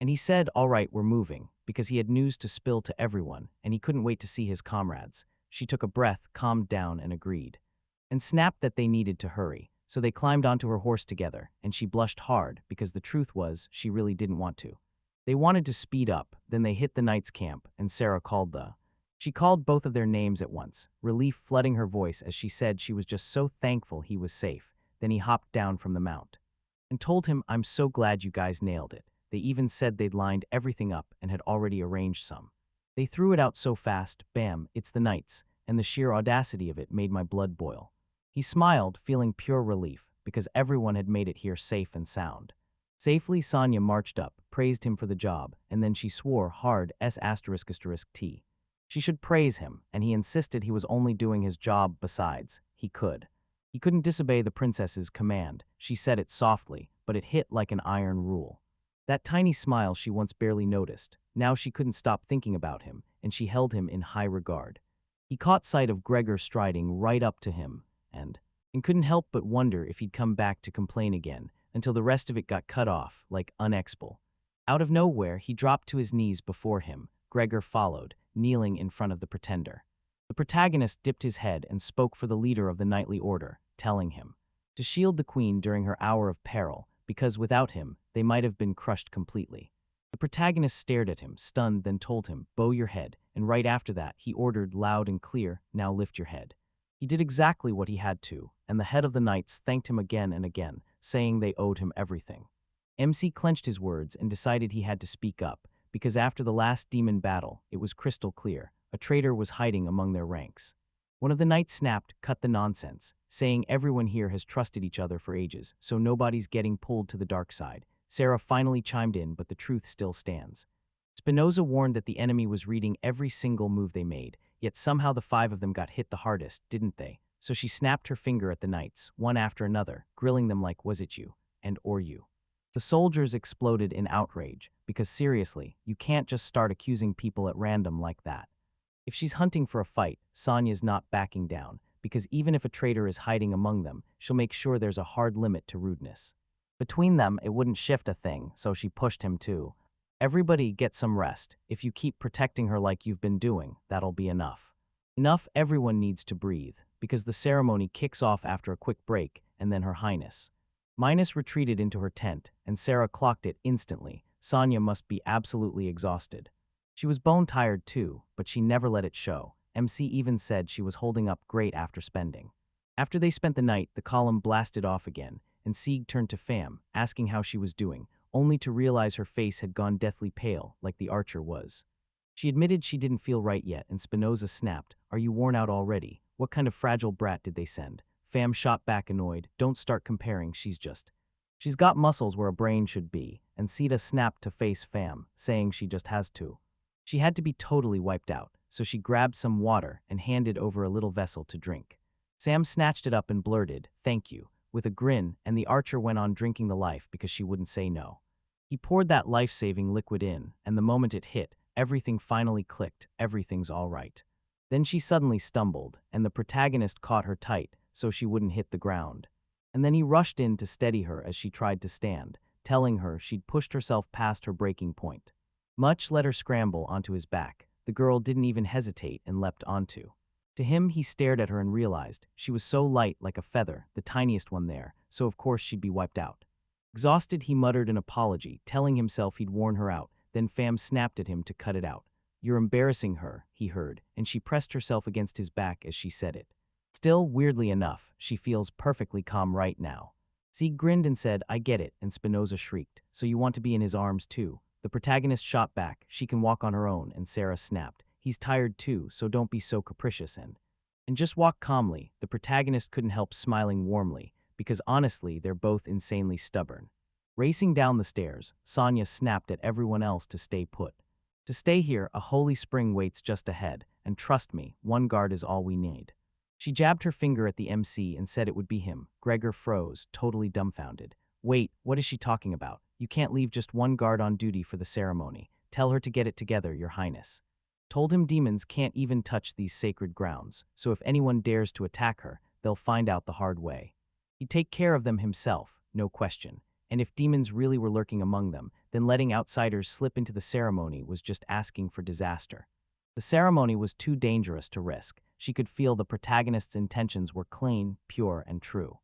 And he said, "All right, we're moving," because he had news to spill to everyone, and he couldn't wait to see his comrades. She took a breath, calmed down, and agreed. And snapped that they needed to hurry, so they climbed onto her horse together, and she blushed hard, because the truth was, she really didn't want to. They wanted to speed up, then they hit the knight's camp, and Sarah called the... She called both of their names at once, relief flooding her voice as she said she was just so thankful he was safe. Then he hopped down from the mount and told him, "I'm so glad you guys nailed it." They even said they'd lined everything up and had already arranged some. They threw it out so fast, bam, it's the knights, and the sheer audacity of it made my blood boil. He smiled, feeling pure relief, because everyone had made it here safe and sound. Safely, Sonya marched up, praised him for the job, and then she swore hard S***T. She should praise him, and he insisted he was only doing his job. Besides, he could. He couldn't disobey the princess's command. She said it softly, but it hit like an iron rule. That tiny smile she once barely noticed, now she couldn't stop thinking about him, and she held him in high regard. He caught sight of Gregor striding right up to him, and couldn't help but wonder if he'd come back to complain again, until the rest of it got cut off, like unexpel. Out of nowhere, he dropped to his knees before him. Gregor followed, kneeling in front of the pretender. The protagonist dipped his head and spoke for the leader of the knightly order, telling him to shield the queen during her hour of peril, because without him, they might have been crushed completely. The protagonist stared at him, stunned, then told him, "Bow your head," and right after that, he ordered loud and clear, "Now lift your head." He did exactly what he had to, and the head of the knights thanked him again and again, saying they owed him everything. MC clenched his words and decided he had to speak up, because after the last demon battle, it was crystal clear. A traitor was hiding among their ranks. One of the knights snapped, "Cut the nonsense," saying everyone here has trusted each other for ages, so nobody's getting pulled to the dark side. Sarah finally chimed in, but the truth still stands. Spinoza warned that the enemy was reading every single move they made, yet somehow the 5 of them got hit the hardest, didn't they? So she snapped her finger at the knights, one after another, grilling them like, "Was it you? And or you?" The soldiers exploded in outrage, because seriously, you can't just start accusing people at random like that. If she's hunting for a fight, Sonya's not backing down, because even if a traitor is hiding among them, she'll make sure there's a hard limit to rudeness. Between them, it wouldn't shift a thing, so she pushed him too. "Everybody get some rest. If you keep protecting her like you've been doing, that'll be enough." Enough, everyone needs to breathe, because the ceremony kicks off after a quick break, and then Her Highness Minus retreated into her tent, and Sarah clocked it instantly. Sonya must be absolutely exhausted. She was bone-tired too, but she never let it show. MC even said she was holding up great after spending. After they spent the night, the column blasted off again, and Sieg turned to Fam, asking how she was doing, only to realize her face had gone deathly pale, like the archer was. She admitted she didn't feel right yet, and Spinoza snapped, "Are you worn out already? What kind of fragile brat did they send?" Fam shot back annoyed, "Don't start comparing, she's got muscles where a brain should be," and Sita snapped to face Fam, saying she just has to. She had to be totally wiped out, so she grabbed some water and handed over a little vessel to drink. Sam snatched it up and blurted, "Thank you," with a grin, and the archer went on drinking the life because she wouldn't say no. He poured that life-saving liquid in, and the moment it hit, everything finally clicked. Everything's all right. Then she suddenly stumbled, and the protagonist caught her tight so she wouldn't hit the ground. And then he rushed in to steady her as she tried to stand, telling her she'd pushed herself past her breaking point. Much let her scramble onto his back. The girl didn't even hesitate and leapt onto. To him, he stared at her and realized she was so light like a feather, the tiniest one there, so of course she'd be wiped out. Exhausted, he muttered an apology, telling himself he'd worn her out. Then Fam snapped at him to cut it out. "You're embarrassing her," he heard, and she pressed herself against his back as she said it. Still, weirdly enough, she feels perfectly calm right now. Sieg grinned and said, I get it, and Spinoza shrieked, so you want to be in his arms too? The protagonist shot back, she can walk on her own, and Sarah snapped, he's tired too, so don't be so capricious and just walk calmly. The protagonist couldn't help smiling warmly, because honestly, they're both insanely stubborn. Racing down the stairs, Sonya snapped at everyone else to stay put. To stay here, a holy spring waits just ahead, and trust me, one guard is all we need. She jabbed her finger at the MC and said it would be him. Gregor froze, totally dumbfounded. Wait, what is she talking about? You can't leave just one guard on duty for the ceremony. Tell her to get it together, Your Highness. Told him demons can't even touch these sacred grounds, so if anyone dares to attack her, they'll find out the hard way. He'd take care of them himself, no question, and if demons really were lurking among them, then letting outsiders slip into the ceremony was just asking for disaster. The ceremony was too dangerous to risk. She could feel the protagonist's intentions were clean, pure, and true.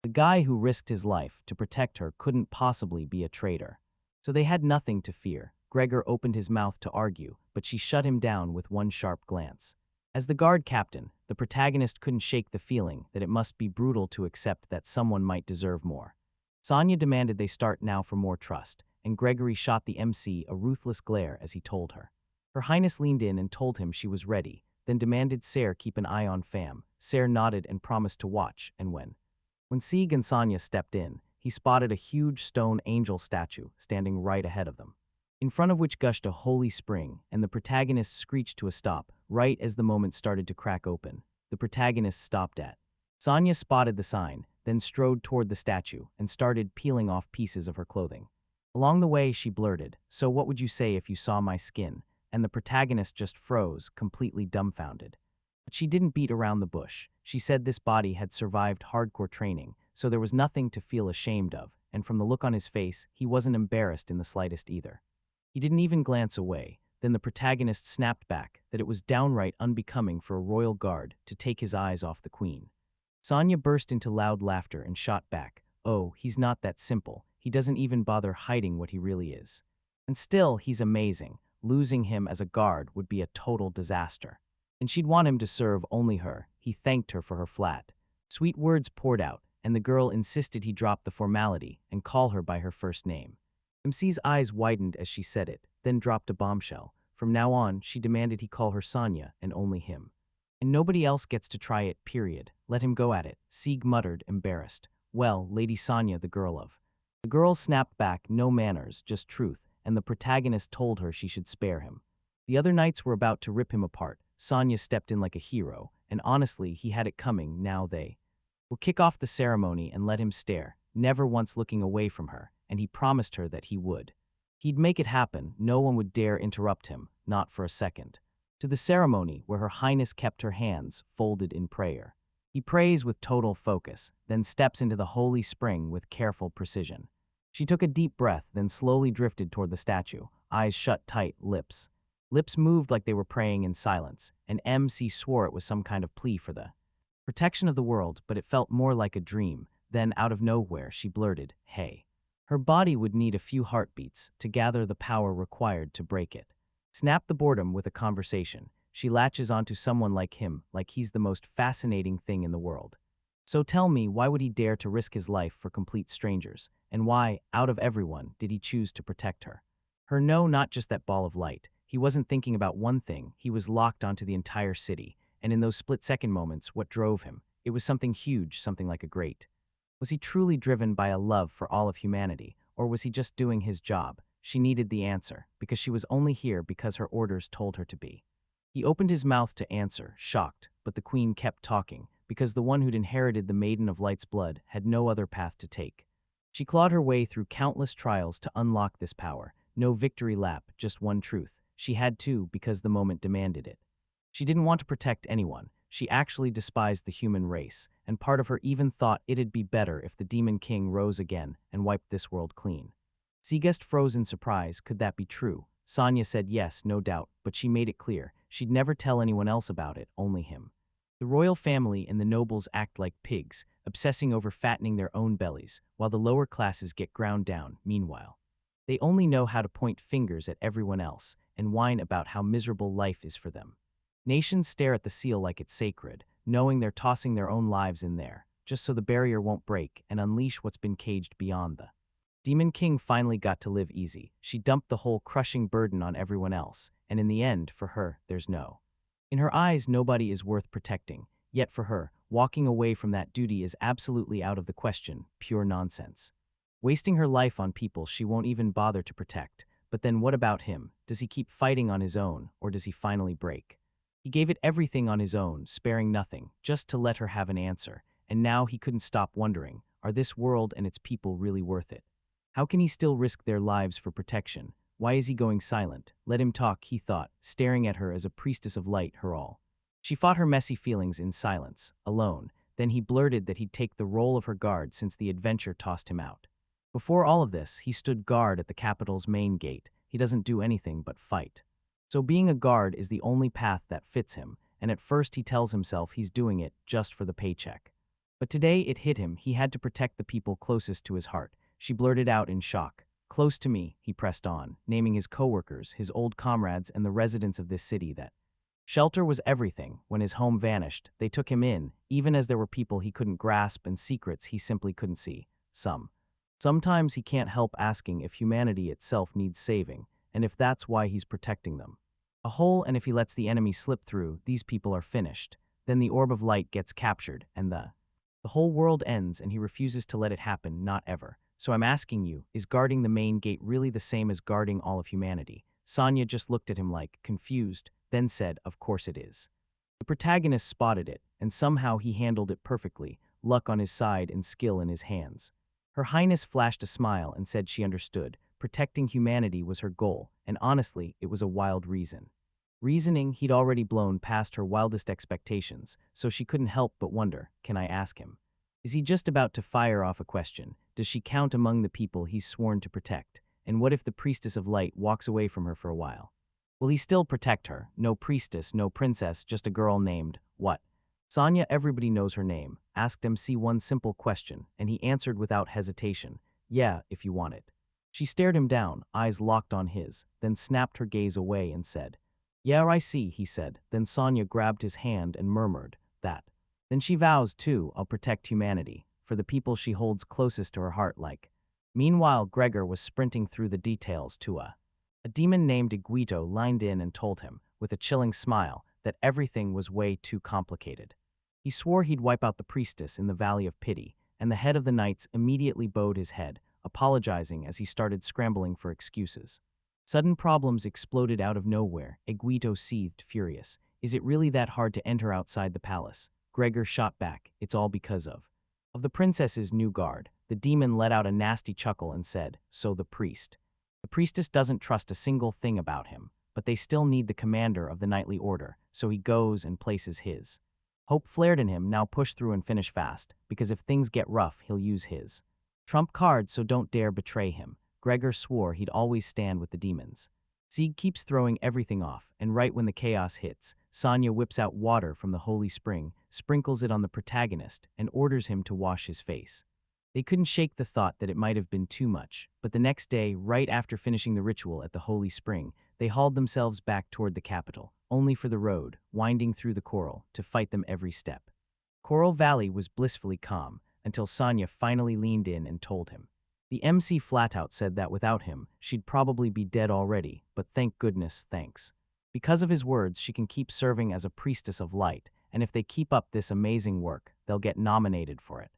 The guy who risked his life to protect her couldn't possibly be a traitor. So they had nothing to fear. Gregor opened his mouth to argue, but she shut him down with one sharp glance. As the guard captain, the protagonist couldn't shake the feeling that it must be brutal to accept that someone might deserve more. Sonya demanded they start now for more trust, and Gregory shot the MC a ruthless glare as he told her. Her Highness leaned in and told him she was ready, then demanded Ser keep an eye on Fam. Ser nodded and promised to watch, and when Sieg and Sonya stepped in, he spotted a huge stone angel statue standing right ahead of them, in front of which gushed a holy spring, and the protagonist screeched to a stop, right as the moment started to crack open. The protagonist stopped at. Sonya spotted the sign, then strode toward the statue and started peeling off pieces of her clothing. Along the way, she blurted, "So what would you say if you saw my skin?" And the protagonist just froze, completely dumbfounded. But she didn't beat around the bush. She said this body had survived hardcore training, so there was nothing to feel ashamed of, and from the look on his face, he wasn't embarrassed in the slightest either. He didn't even glance away. Then the protagonist snapped back that it was downright unbecoming for a royal guard to take his eyes off the queen. Sonya burst into loud laughter and shot back, "Oh, he's not that simple. He doesn't even bother hiding what he really is. And still, he's amazing. Losing him as a guard would be a total disaster. And she'd want him to serve only her." He thanked her for her flat, sweet words poured out, and the girl insisted he drop the formality and call her by her first name. MC's eyes widened as she said it, then dropped a bombshell. From now on, she demanded he call her Sonya and only him. And nobody else gets to try it, period. Let him go at it, Sieg muttered, embarrassed. Well, Lady Sonya, the girl of. The girl snapped back, no manners, just truth, and the protagonist told her she should spare him. The other knights were about to rip him apart. Sonya stepped in like a hero, and honestly, he had it coming. Now they will kick off the ceremony and let him stare, never once looking away from her, and he promised her that he would. He'd make it happen. No one would dare interrupt him, not for a second. To the ceremony where Her Highness kept her hands folded in prayer. He prays with total focus, then steps into the holy spring with careful precision. She took a deep breath, then slowly drifted toward the statue, eyes shut tight, lips moved like they were praying in silence, and MC swore it was some kind of plea for the protection of the world, but it felt more like a dream. Then, out of nowhere, she blurted, "Hey." Her body would need a few heartbeats to gather the power required to break it. Snap the boredom with a conversation. She latches onto someone like him, like he's the most fascinating thing in the world. So tell me, why would he dare to risk his life for complete strangers? And why, out of everyone, did he choose to protect her? Her no, not just that ball of light. He wasn't thinking about one thing, he was locked onto the entire city, and in those split-second moments, what drove him? It was something huge, something like a great. Was he truly driven by a love for all of humanity, or was he just doing his job? She needed the answer, because she was only here because her orders told her to be. He opened his mouth to answer, shocked, but the queen kept talking, because the one who'd inherited the Maiden of Light's blood had no other path to take. She clawed her way through countless trials to unlock this power. No victory lap, just one truth. She had to because the moment demanded it. She didn't want to protect anyone. She actually despised the human race, and part of her even thought it'd be better if the Demon King rose again and wiped this world clean. Siegest froze in surprise. Could that be true? Sonya said yes, no doubt, but she made it clear she'd never tell anyone else about it, only him. The royal family and the nobles act like pigs, obsessing over fattening their own bellies, while the lower classes get ground down. Meanwhile, they only know how to point fingers at everyone else and whine about how miserable life is for them. Nations stare at the seal like it's sacred, knowing they're tossing their own lives in there. just so the barrier won't break and unleash what's been caged beyond the. Demon King finally got to live easy. She dumped the whole crushing burden on everyone else, and in the end, for her, there's no. In her eyes, nobody is worth protecting, yet for her, walking away from that duty is absolutely out of the question, pure nonsense. Wasting her life on people she won't even bother to protect. But then what about him? Does he keep fighting on his own, or does he finally break? He gave it everything on his own, sparing nothing, just to let her have an answer, and now he couldn't stop wondering, are this world and its people really worth it? How can he still risk their lives for protection? Why is he going silent? Let him talk, he thought, staring at her as a priestess of light, her all. She fought her messy feelings in silence, alone. Then he blurted that he'd take the role of her guard since the adventure tossed him out. Before all of this, he stood guard at the capital's main gate. He doesn't do anything but fight. So being a guard is the only path that fits him, and at first he tells himself he's doing it just for the paycheck. But today it hit him, he had to protect the people closest to his heart. She blurted out in shock. Close to me, he pressed on, naming his coworkers, his old comrades, and the residents of this city that. Shelter was everything. When his home vanished, they took him in, even as there were people he couldn't grasp and secrets he simply couldn't see. Sometimes he can't help asking if humanity itself needs saving, and if that's why he's protecting them. A hole, and if he lets the enemy slip through, these people are finished. Then the orb of light gets captured, and the whole world ends, and he refuses to let it happen, not ever. So I'm asking you, is guarding the main gate really the same as guarding all of humanity? Sonya just looked at him like, confused, then said, of course it is. The protagonist spotted it, and somehow he handled it perfectly, luck on his side and skill in his hands. Her Highness flashed a smile and said she understood. Protecting humanity was her goal, and honestly, it was a wild reasoning he'd already blown past her wildest expectations, so she couldn't help but wonder, can I ask him? Is he just about to fire off a question? Does she count among the people he's sworn to protect? And what if the priestess of light walks away from her for a while? Will he still protect her? No priestess, no princess, just a girl named, what? Sonya, everybody knows her name, asked MC one simple question, and he answered without hesitation, yeah, if you want it. She stared him down, eyes locked on his, then snapped her gaze away and said, yeah, I see, he said. Then Sonya grabbed his hand and murmured, that. Then she vows, too, I'll protect humanity, for the people she holds closest to her heart like. Meanwhile, Gregor was sprinting through the details to a demon named Iguito lined in and told him, with a chilling smile, that everything was way too complicated. He swore he'd wipe out the priestess in the Valley of Pity, and the head of the knights immediately bowed his head, apologizing as he started scrambling for excuses. Sudden problems exploded out of nowhere. Iguito seethed, furious. Is it really that hard to enter outside the palace? Gregor shot back. It's all because of the princess's new guard. The demon let out a nasty chuckle and said, so the priest. The priestess doesn't trust a single thing about him, but they still need the commander of the knightly order, so he goes and places his. Hope flared in him, now push through and finish fast, because if things get rough, he'll use his trump card, so don't dare betray him. Gregor swore he'd always stand with the demons. Sieg keeps throwing everything off, and right when the chaos hits, Sonya whips out water from the holy spring, sprinkles it on the protagonist, and orders him to wash his face. They couldn't shake the thought that it might have been too much, but the next day, right after finishing the ritual at the holy spring, they hauled themselves back toward the capital, only for the road, winding through the coral, to fight them every step. Coral Valley was blissfully calm, until Sonya finally leaned in and told him. The MC flat-out said that without him, she'd probably be dead already, but thank goodness, thanks. Because of his words, she can keep serving as a priestess of light, and if they keep up this amazing work, they'll get nominated for it.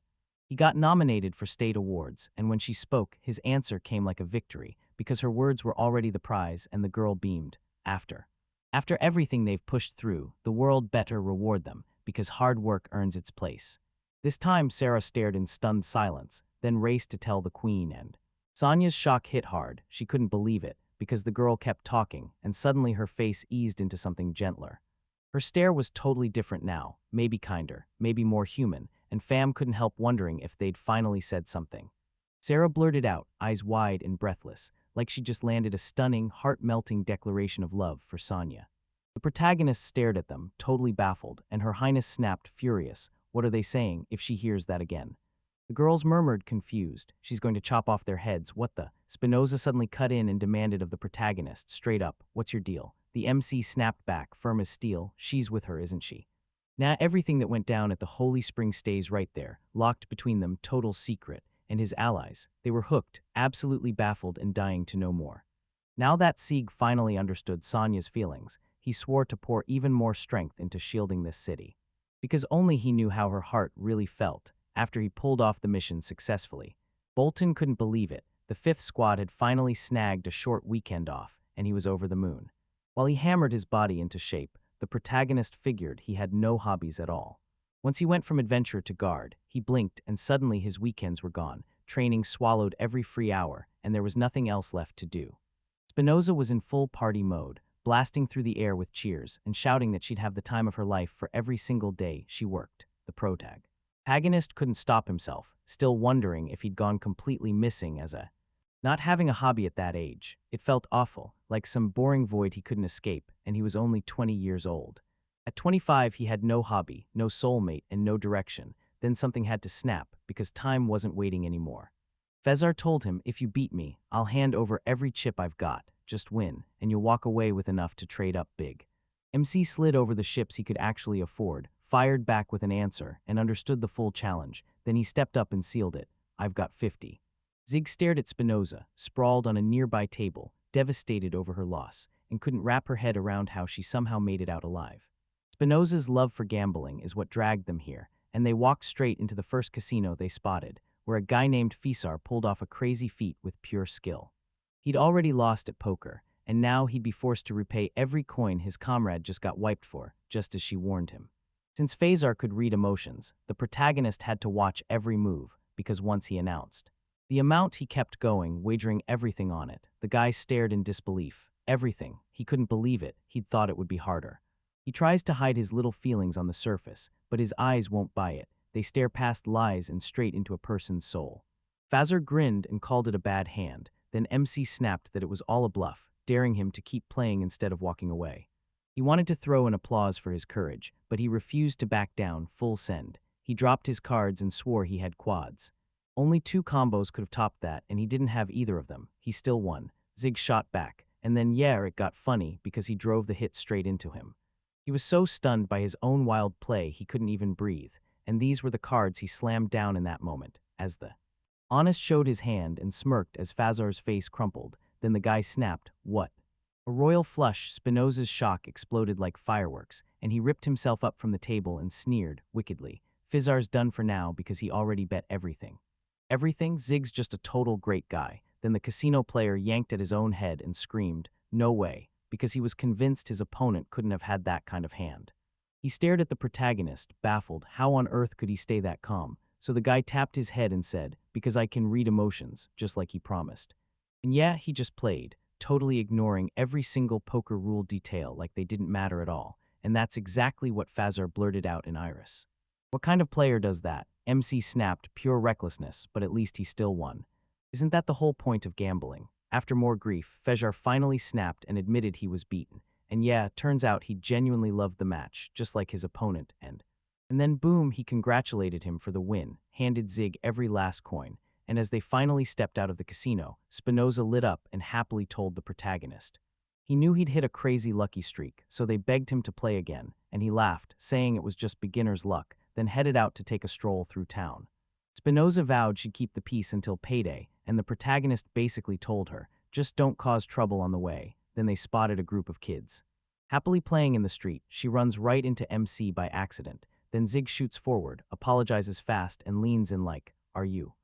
He got nominated for state awards, and when she spoke, his answer came like a victory, because her words were already the prize, and the girl beamed. After everything they've pushed through, the world better reward them, because hard work earns its place. This time, Sarah stared in stunned silence, then raced to tell the queen, and Sonya's shock hit hard. She couldn't believe it, because the girl kept talking, and suddenly her face eased into something gentler. Her stare was totally different now, maybe kinder, maybe more human, and Fam couldn't help wondering if they'd finally said something. Sarah blurted out, eyes wide and breathless, like she just landed a stunning, heart-melting declaration of love for Sonya. The protagonist stared at them, totally baffled, and Her Highness snapped, furious. What are they saying if she hears that again? The girls murmured, confused. She's going to chop off their heads. What the? Spinoza suddenly cut in and demanded of the protagonist, straight up, what's your deal? The MC snapped back, firm as steel. She's with her, isn't she? Now everything that went down at the Holy Spring stays right there, locked between them, total secret, and his allies. They were hooked, absolutely baffled and dying to know more. Now that Sieg finally understood Sonya's feelings, he swore to pour even more strength into shielding this city. Because only he knew how her heart really felt after he pulled off the mission successfully. Bolton couldn't believe it. The fifth squad had finally snagged a short weekend off, and he was over the moon. While he hammered his body into shape, the protagonist figured he had no hobbies at all. Once he went from adventure to guard, he blinked and suddenly his weekends were gone. Training swallowed every free hour, and there was nothing else left to do. Spinoza was in full party mode, blasting through the air with cheers and shouting that she'd have the time of her life for every single day she worked, the protagonist couldn't stop himself, still wondering if he'd gone completely missing as a not having a hobby at that age. It felt awful, like some boring void he couldn't escape, and he was only 20 years old. At 25, he had no hobby, no soulmate, and no direction. Then something had to snap, because time wasn't waiting anymore. Fezar told him, if you beat me, I'll hand over every chip I've got. Just win, and you'll walk away with enough to trade up big. MC slid over the ships he could actually afford, fired back with an answer, and understood the full challenge. Then he stepped up and sealed it. I've got 50. Zig stared at Spinoza, sprawled on a nearby table, devastated over her loss, and couldn't wrap her head around how she somehow made it out alive. Spinoza's love for gambling is what dragged them here, and they walked straight into the first casino they spotted, where a guy named Fesar pulled off a crazy feat with pure skill. He'd already lost at poker, and now he'd be forced to repay every coin his comrade just got wiped for, just as she warned him. Since Fesar could read emotions, the protagonist had to watch every move, because once he announced the amount, he kept going, wagering everything on it. The guy stared in disbelief. Everything. He couldn't believe it. He'd thought it would be harder. He tries to hide his little feelings on the surface, but his eyes won't buy it. They stare past lies and straight into a person's soul. Fazar grinned and called it a bad hand. Then MC snapped that it was all a bluff, daring him to keep playing instead of walking away. He wanted to throw an applause for his courage, but he refused to back down, full send. He dropped his cards and swore he had quads. Only 2 combos could have topped that, and he didn't have either of them. He still won. Zig shot back, and then it got funny because he drove the hit straight into him. He was so stunned by his own wild play he couldn't even breathe, and these were the cards he slammed down in that moment, as the Honest showed his hand and smirked as Fazar's face crumpled. Then the guy snapped, "What?" A royal flush. Spinoza's shock exploded like fireworks, and he ripped himself up from the table and sneered, wickedly, "Fizar's done for now because he already bet everything." Everything? Zig's just a total great guy. Then the casino player yanked at his own head and screamed, "No way," because he was convinced his opponent couldn't have had that kind of hand. He stared at the protagonist, baffled. How on earth could he stay that calm? So the guy tapped his head and said, "Because I can read emotions," just like he promised. And he just played, totally ignoring every single poker rule detail like they didn't matter at all. And that's exactly what Fazar blurted out in Iris. What kind of player does that? MC snapped, pure recklessness, but at least he still won. Isn't that the whole point of gambling? After more grief, Fezar finally snapped and admitted he was beaten. And turns out he genuinely loved the match, just like his opponent, and then boom, he congratulated him for the win, handed Zig every last coin, and as they finally stepped out of the casino, Spinoza lit up and happily told the protagonist. He knew he'd hit a crazy lucky streak, so they begged him to play again, and he laughed, saying it was just beginner's luck, then headed out to take a stroll through town. Spinoza vowed she'd keep the peace until payday, and the protagonist basically told her, "Just don't cause trouble on the way." Then they spotted a group of kids happily playing in the street. She runs right into MC by accident. Then Zig shoots forward, apologizes fast, and leans in like, "Are you?"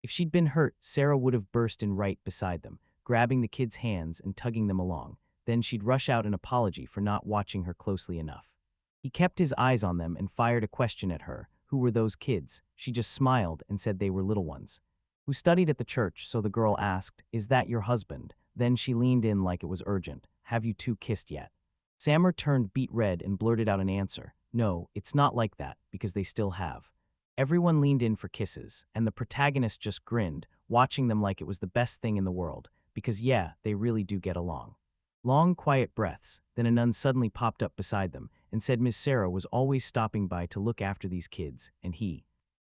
If she'd been hurt, Sarah would have burst in right beside them, grabbing the kids' hands and tugging them along. Then she'd rush out an apology for not watching her closely enough. He kept his eyes on them and fired a question at her. Who were those kids? She just smiled and said they were little ones who studied at the church, so the girl asked, "Is that your husband?" Then she leaned in like it was urgent. "Have you two kissed yet?" Sammer turned beet red and blurted out an answer. "No, it's not like that, because they still have." Everyone leaned in for kisses, and the protagonist just grinned, watching them like it was the best thing in the world, because they really do get along. Long, quiet breaths, then a nun suddenly popped up beside them and said Miss Sarah was always stopping by to look after these kids, and he.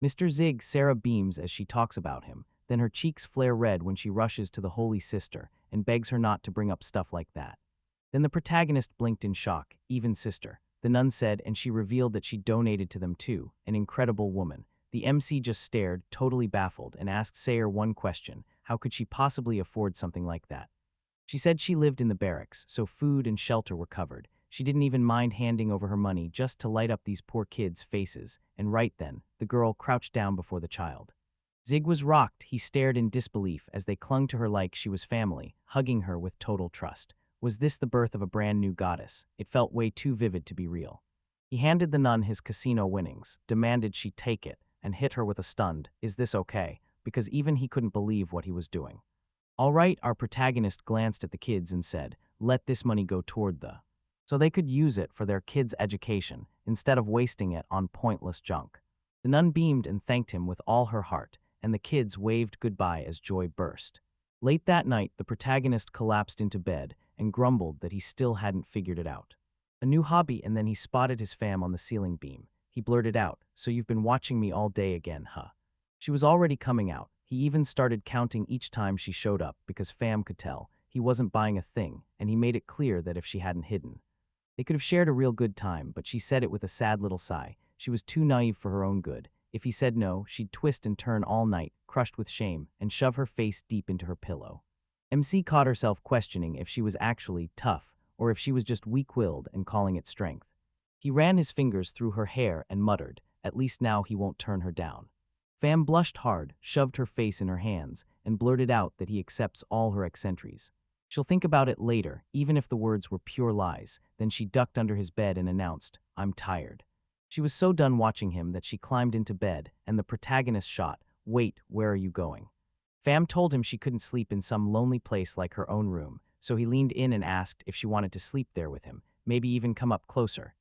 Mr. Zig. Sarah beams as she talks about him, then her cheeks flare red when she rushes to the Holy Sister and begs her not to bring up stuff like that. Then the protagonist blinked in shock. "Even sister?" the nun said, and she revealed that she donated to them too, an incredible woman. The MC just stared, totally baffled, and asked Sayer one question: how could she possibly afford something like that? She said she lived in the barracks, so food and shelter were covered. She didn't even mind handing over her money just to light up these poor kids' faces, and right then, the girl crouched down before the child. Zig was rocked. He stared in disbelief as they clung to her like she was family, hugging her with total trust. Was this the birth of a brand new goddess? It felt way too vivid to be real. He handed the nun his casino winnings, demanded she take it, and hit her with a stunned, "Is this okay?" because even he couldn't believe what he was doing. All right, our protagonist glanced at the kids and said, "Let this money go toward the..." so they could use it for their kids' education instead of wasting it on pointless junk. The nun beamed and thanked him with all her heart, and the kids waved goodbye as joy burst. Late that night, the protagonist collapsed into bed and grumbled that he still hadn't figured it out. A new hobby, and then he spotted his fam on the ceiling beam. He blurted out, "So you've been watching me all day again, huh?" She was already coming out. He even started counting each time she showed up because fam could tell he wasn't buying a thing, and he made it clear that if she hadn't hidden, they could have shared a real good time, but she said it with a sad little sigh. She was too naive for her own good. If he said no, she'd twist and turn all night, crushed with shame, and shove her face deep into her pillow. MC caught herself questioning if she was actually tough or if she was just weak-willed and calling it strength. He ran his fingers through her hair and muttered, "At least now he won't turn her down." Fam blushed hard, shoved her face in her hands, and blurted out that he accepts all her eccentrics. She'll think about it later, even if the words were pure lies. Then she ducked under his bed and announced, "I'm tired." She was so done watching him that she climbed into bed, and the protagonist shot, "Wait, where are you going?" Fam told him she couldn't sleep in some lonely place like her own room, so he leaned in and asked if she wanted to sleep there with him, maybe even come up closer,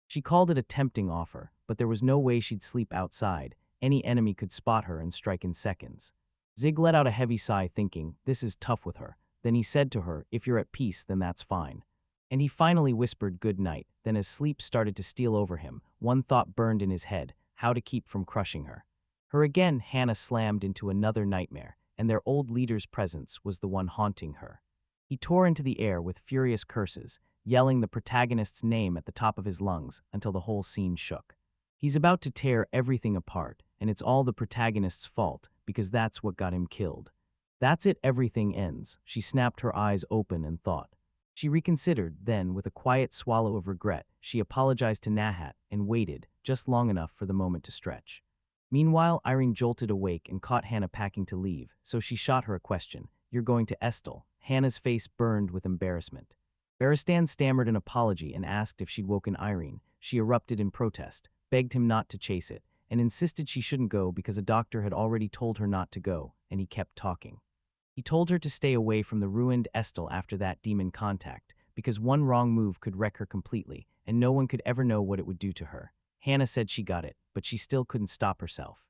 She called it a tempting offer, but there was no way she'd sleep outside. Any enemy could spot her and strike in seconds. Zig let out a heavy sigh thinking, this is tough with her. Then he said to her, "If you're at peace, then that's fine." And he finally whispered good night. Then as sleep started to steal over him, one thought burned in his head: how to keep from crushing her. Her again. Hannah slammed into another nightmare, and their old leader's presence was the one haunting her. He tore into the air with furious curses, yelling the protagonist's name at the top of his lungs until the whole scene shook. He's about to tear everything apart, and it's all the protagonist's fault because that's what got him killed. That's it, everything ends. She snapped her eyes open and thought. She reconsidered, then, with a quiet swallow of regret, she apologized to Nahat and waited just long enough for the moment to stretch. Meanwhile, Irene jolted awake and caught Hannah packing to leave, so she shot her a question. "You're going to Estel?" Hannah's face burned with embarrassment. Baristan stammered an apology and asked if she'd woken Irene. She erupted in protest, begged him not to chase it, and insisted she shouldn't go because a doctor had already told her not to go, and he kept talking. He told her to stay away from the ruined Estel after that demon contact, because one wrong move could wreck her completely, and no one could ever know what it would do to her. Hannah said she got it, but she still couldn't stop herself.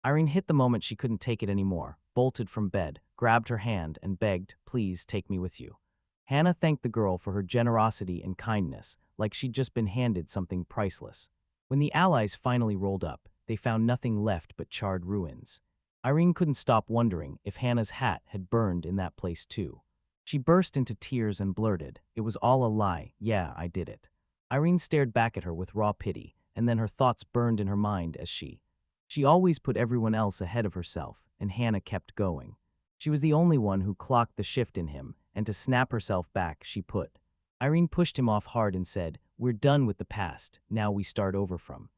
Irene hit the moment she couldn't take it anymore, bolted from bed, grabbed her hand, and begged, "Please take me with you." Hannah thanked the girl for her generosity and kindness, like she'd just been handed something priceless. When the allies finally rolled up, they found nothing left but charred ruins. Irene couldn't stop wondering if Hannah's hat had burned in that place too. She burst into tears and blurted, "It was all a lie. Yeah, I did it." Irene stared back at her with raw pity, and then her thoughts burned in her mind as she always put everyone else ahead of herself, and Hannah kept going. She was the only one who clocked the shift in him, and to snap herself back, Irene pushed him off hard and said, "We're done with the past. Now we start over from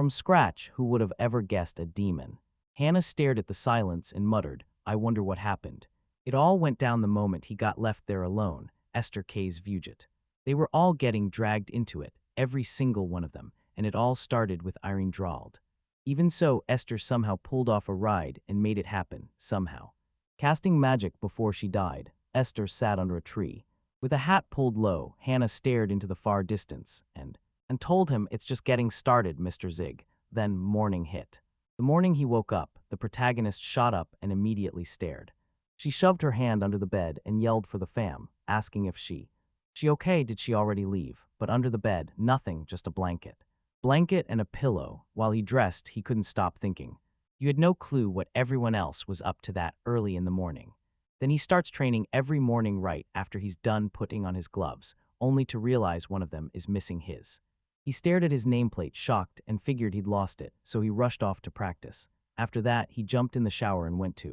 scratch." Who would have ever guessed a demon? Hannah stared at the silence and muttered, "I wonder what happened." It all went down the moment he got left there alone, Esther K's Vujet. They were all getting dragged into it, every single one of them, and it all started with Irene drawled. Even so, Esther somehow pulled off a ride and made it happen, somehow. Casting magic before she died, Esther sat under a tree. With a hat pulled low, Hannah stared into the far distance and told him, "It's just getting started, Mr. Zig." Then morning hit. The morning he woke up, the protagonist shot up and immediately stared. She shoved her hand under the bed and yelled for the fam, asking if she okay, did she already leave? But under the bed, nothing, just a blanket. Blanket and a pillow. While he dressed, he couldn't stop thinking. You had no clue what everyone else was up to that early in the morning. Then he starts training every morning right after he's done putting on his gloves, only to realize one of them is missing his He stared at his nameplate, shocked, and figured he'd lost it, so he rushed off to practice. After that, he jumped in the shower and went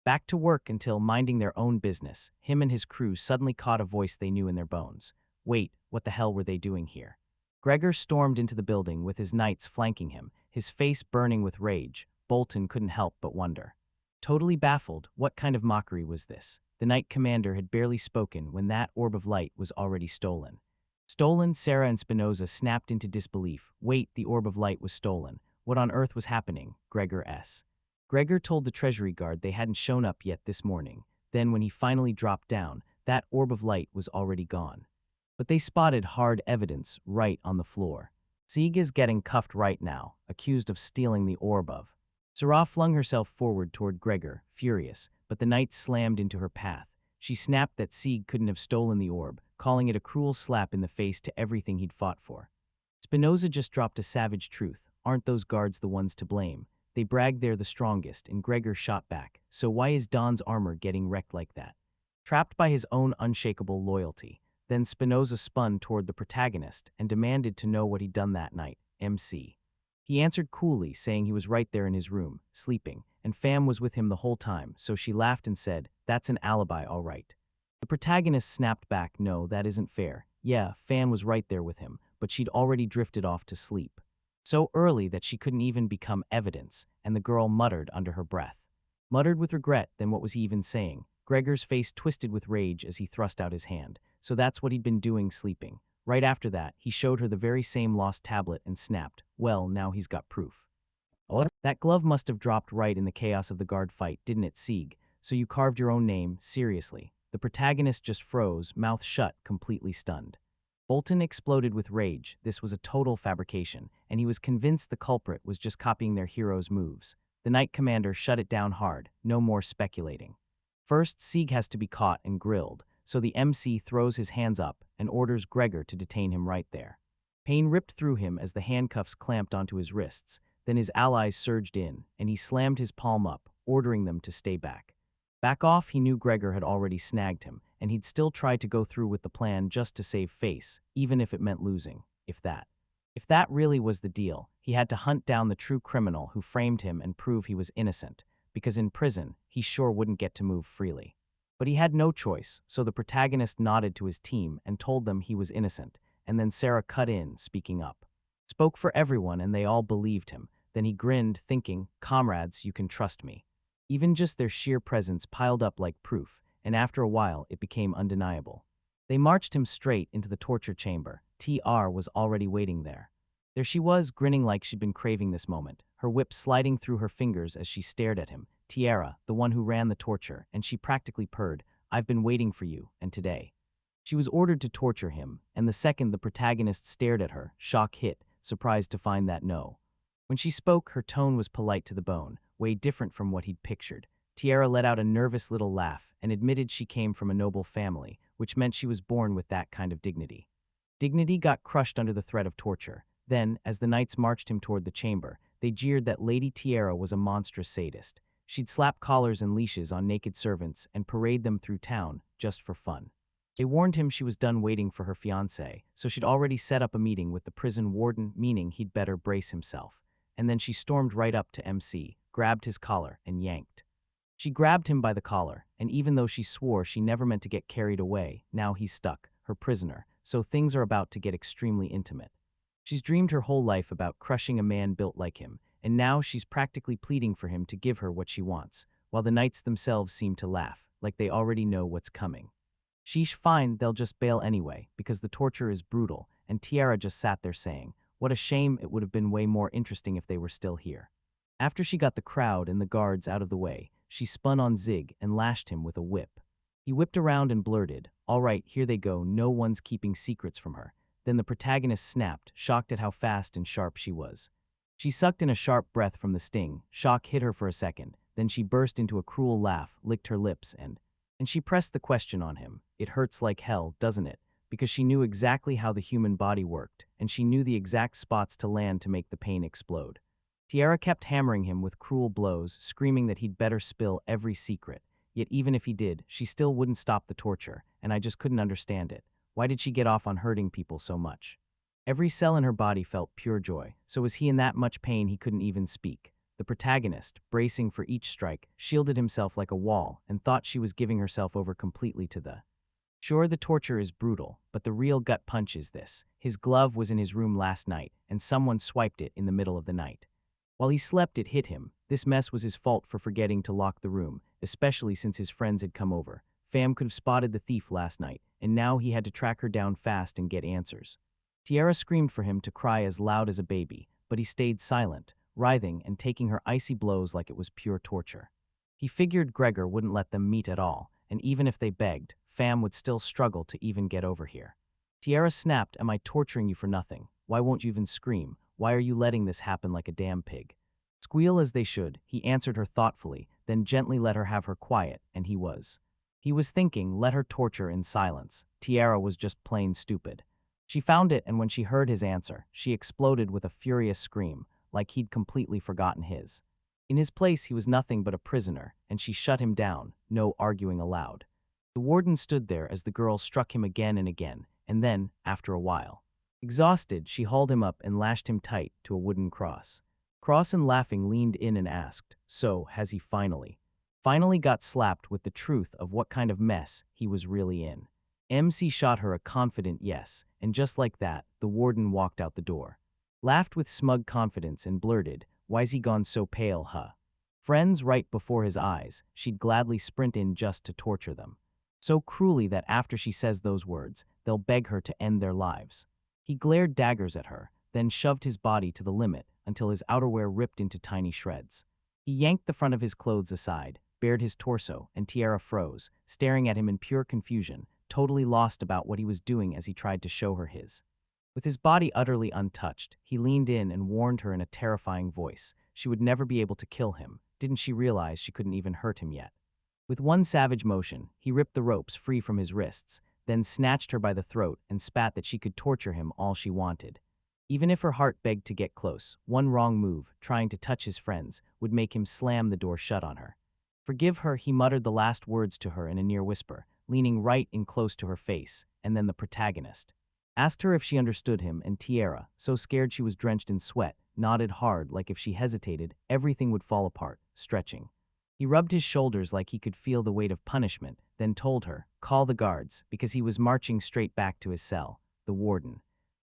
back to work until, minding their own business, him and his crew suddenly caught a voice they knew in their bones. Wait, what the hell were they doing here? Gregor stormed into the building with his knights flanking him, his face burning with rage. Bolton couldn't help but wonder. Totally baffled, what kind of mockery was this? The knight commander had barely spoken when that orb of light was already stolen. Stolen? Sarah and Spinoza snapped into disbelief. Wait, the orb of light was stolen. What on earth was happening? Gregor told the treasury guard they hadn't shown up yet this morning. Then when he finally dropped down, that orb of light was already gone. But they spotted hard evidence right on the floor. Sieg is getting cuffed right now, accused of stealing the orb of. Sarah flung herself forward toward Gregor, furious, but the knight slammed into her path. She snapped that Sieg couldn't have stolen the orb, calling it a cruel slap in the face to everything he'd fought for. Spinoza just dropped a savage truth. Aren't those guards the ones to blame? They bragged they're the strongest, and Gregor shot back. So why is Don's armor getting wrecked like that? Trapped by his own unshakable loyalty. Then Spinoza spun toward the protagonist and demanded to know what he'd done that night. MC. He answered coolly, saying he was right there in his room, sleeping, and Fam was with him the whole time, so she laughed and said, "That's an alibi, all right." The protagonist snapped back, "No, that isn't fair. Yeah, Fam was right there with him, but she'd already drifted off to sleep. So early that she couldn't even become evidence," and the girl muttered under her breath. Muttered with regret, then what was he even saying? Gregor's face twisted with rage as he thrust out his hand. So that's what he'd been doing, sleeping. Right after that, he showed her the very same lost tablet and snapped, "Well, now he's got proof." That glove must have dropped right in the chaos of the guard fight, didn't it, Sieg? So you carved your own name, seriously. The protagonist just froze, mouth shut, completely stunned. Bolton exploded with rage. This was a total fabrication, and he was convinced the culprit was just copying their hero's moves. The knight commander shut it down hard. No more speculating. First, Sieg has to be caught and grilled, so the MC throws his hands up and orders Gregor to detain him right there. Pain ripped through him as the handcuffs clamped onto his wrists. Then his allies surged in, and he slammed his palm up, ordering them to stay back. Back off, he knew Gregor had already snagged him, and he'd still tried to go through with the plan just to save face, even if it meant losing, if that. If that really was the deal, he had to hunt down the true criminal who framed him and prove he was innocent, because in prison, he sure wouldn't get to move freely. But he had no choice, so the protagonist nodded to his team and told them he was innocent, and then Sarah cut in, speaking up. Spoke for everyone, and they all believed him. Then he grinned, thinking, "Comrades, you can trust me." Even just their sheer presence piled up like proof, and after a while it became undeniable. They marched him straight into the torture chamber. TR was already waiting there. There she was, grinning like she'd been craving this moment, her whip sliding through her fingers as she stared at him. Tiara, the one who ran the torture, and she practically purred, "I've been waiting for you, and today." She was ordered to torture him, and the second the protagonist stared at her, shock hit, surprised to find that no. When she spoke, her tone was polite to the bone, way different from what he'd pictured. Tiara let out a nervous little laugh and admitted she came from a noble family, which meant she was born with that kind of dignity. Dignity got crushed under the threat of torture. Then, as the knights marched him toward the chamber, they jeered that Lady Tiara was a monstrous sadist. She'd slap collars and leashes on naked servants and parade them through town, just for fun. They warned him she was done waiting for her fiancé, so she'd already set up a meeting with the prison warden, meaning he'd better brace himself. And then she stormed right up to MC, grabbed his collar, and yanked. She grabbed him by the collar, and even though she swore she never meant to get carried away, now he's stuck, her prisoner, so things are about to get extremely intimate. She's dreamed her whole life about crushing a man built like him, and now she's practically pleading for him to give her what she wants, while the knights themselves seem to laugh, like they already know what's coming. Sheesh, fine, they'll just bail anyway, because the torture is brutal, and Tiara just sat there saying, "What a shame, it would have been way more interesting if they were still here." After she got the crowd and the guards out of the way, she spun on Zig and lashed him with a whip. He whipped around and blurted, "All right, here they go, no one's keeping secrets from her." Then the protagonist snapped, shocked at how fast and sharp she was. She sucked in a sharp breath from the sting. Shock hit her for a second, then she burst into a cruel laugh, licked her lips, and she pressed the question on him. "It hurts like hell, doesn't it?" Because she knew exactly how the human body worked, and she knew the exact spots to land to make the pain explode. Tiara kept hammering him with cruel blows, screaming that he'd better spill every secret. Yet even if he did, she still wouldn't stop the torture, and I just couldn't understand it. Why did she get off on hurting people so much? Every cell in her body felt pure joy. So was he in that much pain he couldn't even speak. The protagonist, bracing for each strike, shielded himself like a wall and thought she was giving herself over completely to the. Sure, the torture is brutal, but the real gut punch is this. His glove was in his room last night, and someone swiped it in the middle of the night. While he slept, it hit him. This mess was his fault for forgetting to lock the room, especially since his friends had come over. Fam could have spotted the thief last night, and now he had to track her down fast and get answers. Tiara screamed for him to cry as loud as a baby, but he stayed silent, writhing and taking her icy blows like it was pure torture. He figured Gregor wouldn't let them meet at all, and even if they begged, Fam would still struggle to even get over here. Tiara snapped, "Am I torturing you for nothing? Why won't you even scream? Why are you letting this happen like a damn pig?" Squeal as they should, he answered her thoughtfully, then gently let her have her quiet, and he was. He was thinking, let her torture in silence. Tiara was just plain stupid. She found it, and when she heard his answer, she exploded with a furious scream, like he'd completely forgotten his. In his place, he was nothing but a prisoner, and she shut him down, no arguing allowed. The warden stood there as the girl struck him again and again, and then, after a while. Exhausted, she hauled him up and lashed him tight to a wooden cross. Cross and laughing leaned in and asked, "So, has he finally got slapped with the truth of what kind of mess he was really in?" MC shot her a confident yes, and just like that, the warden walked out the door. Laughed with smug confidence and blurted, "Why's he gone so pale, huh?" Friends right before his eyes, she'd gladly sprint in just to torture them. So cruelly that after she says those words, they'll beg her to end their lives. He glared daggers at her, then shoved his body to the limit until his outerwear ripped into tiny shreds. He yanked the front of his clothes aside, bared his torso, and Tiara froze, staring at him in pure confusion, totally lost about what he was doing as he tried to show her his. With his body utterly untouched, he leaned in and warned her in a terrifying voice. She would never be able to kill him. Didn't she realize she couldn't even hurt him yet? With one savage motion, he ripped the ropes free from his wrists, then snatched her by the throat and spat that she could torture him all she wanted. Even if her heart begged to get close, one wrong move, trying to touch his friends, would make him slam the door shut on her. "Forgive her," he muttered the last words to her in a near whisper, leaning right in close to her face, and then the protagonist asked her if she understood him, and Tiara, so scared she was drenched in sweat, nodded hard like if she hesitated, everything would fall apart, stretching. He rubbed his shoulders like he could feel the weight of punishment, then told her, "Call the guards," because he was marching straight back to his cell, the warden.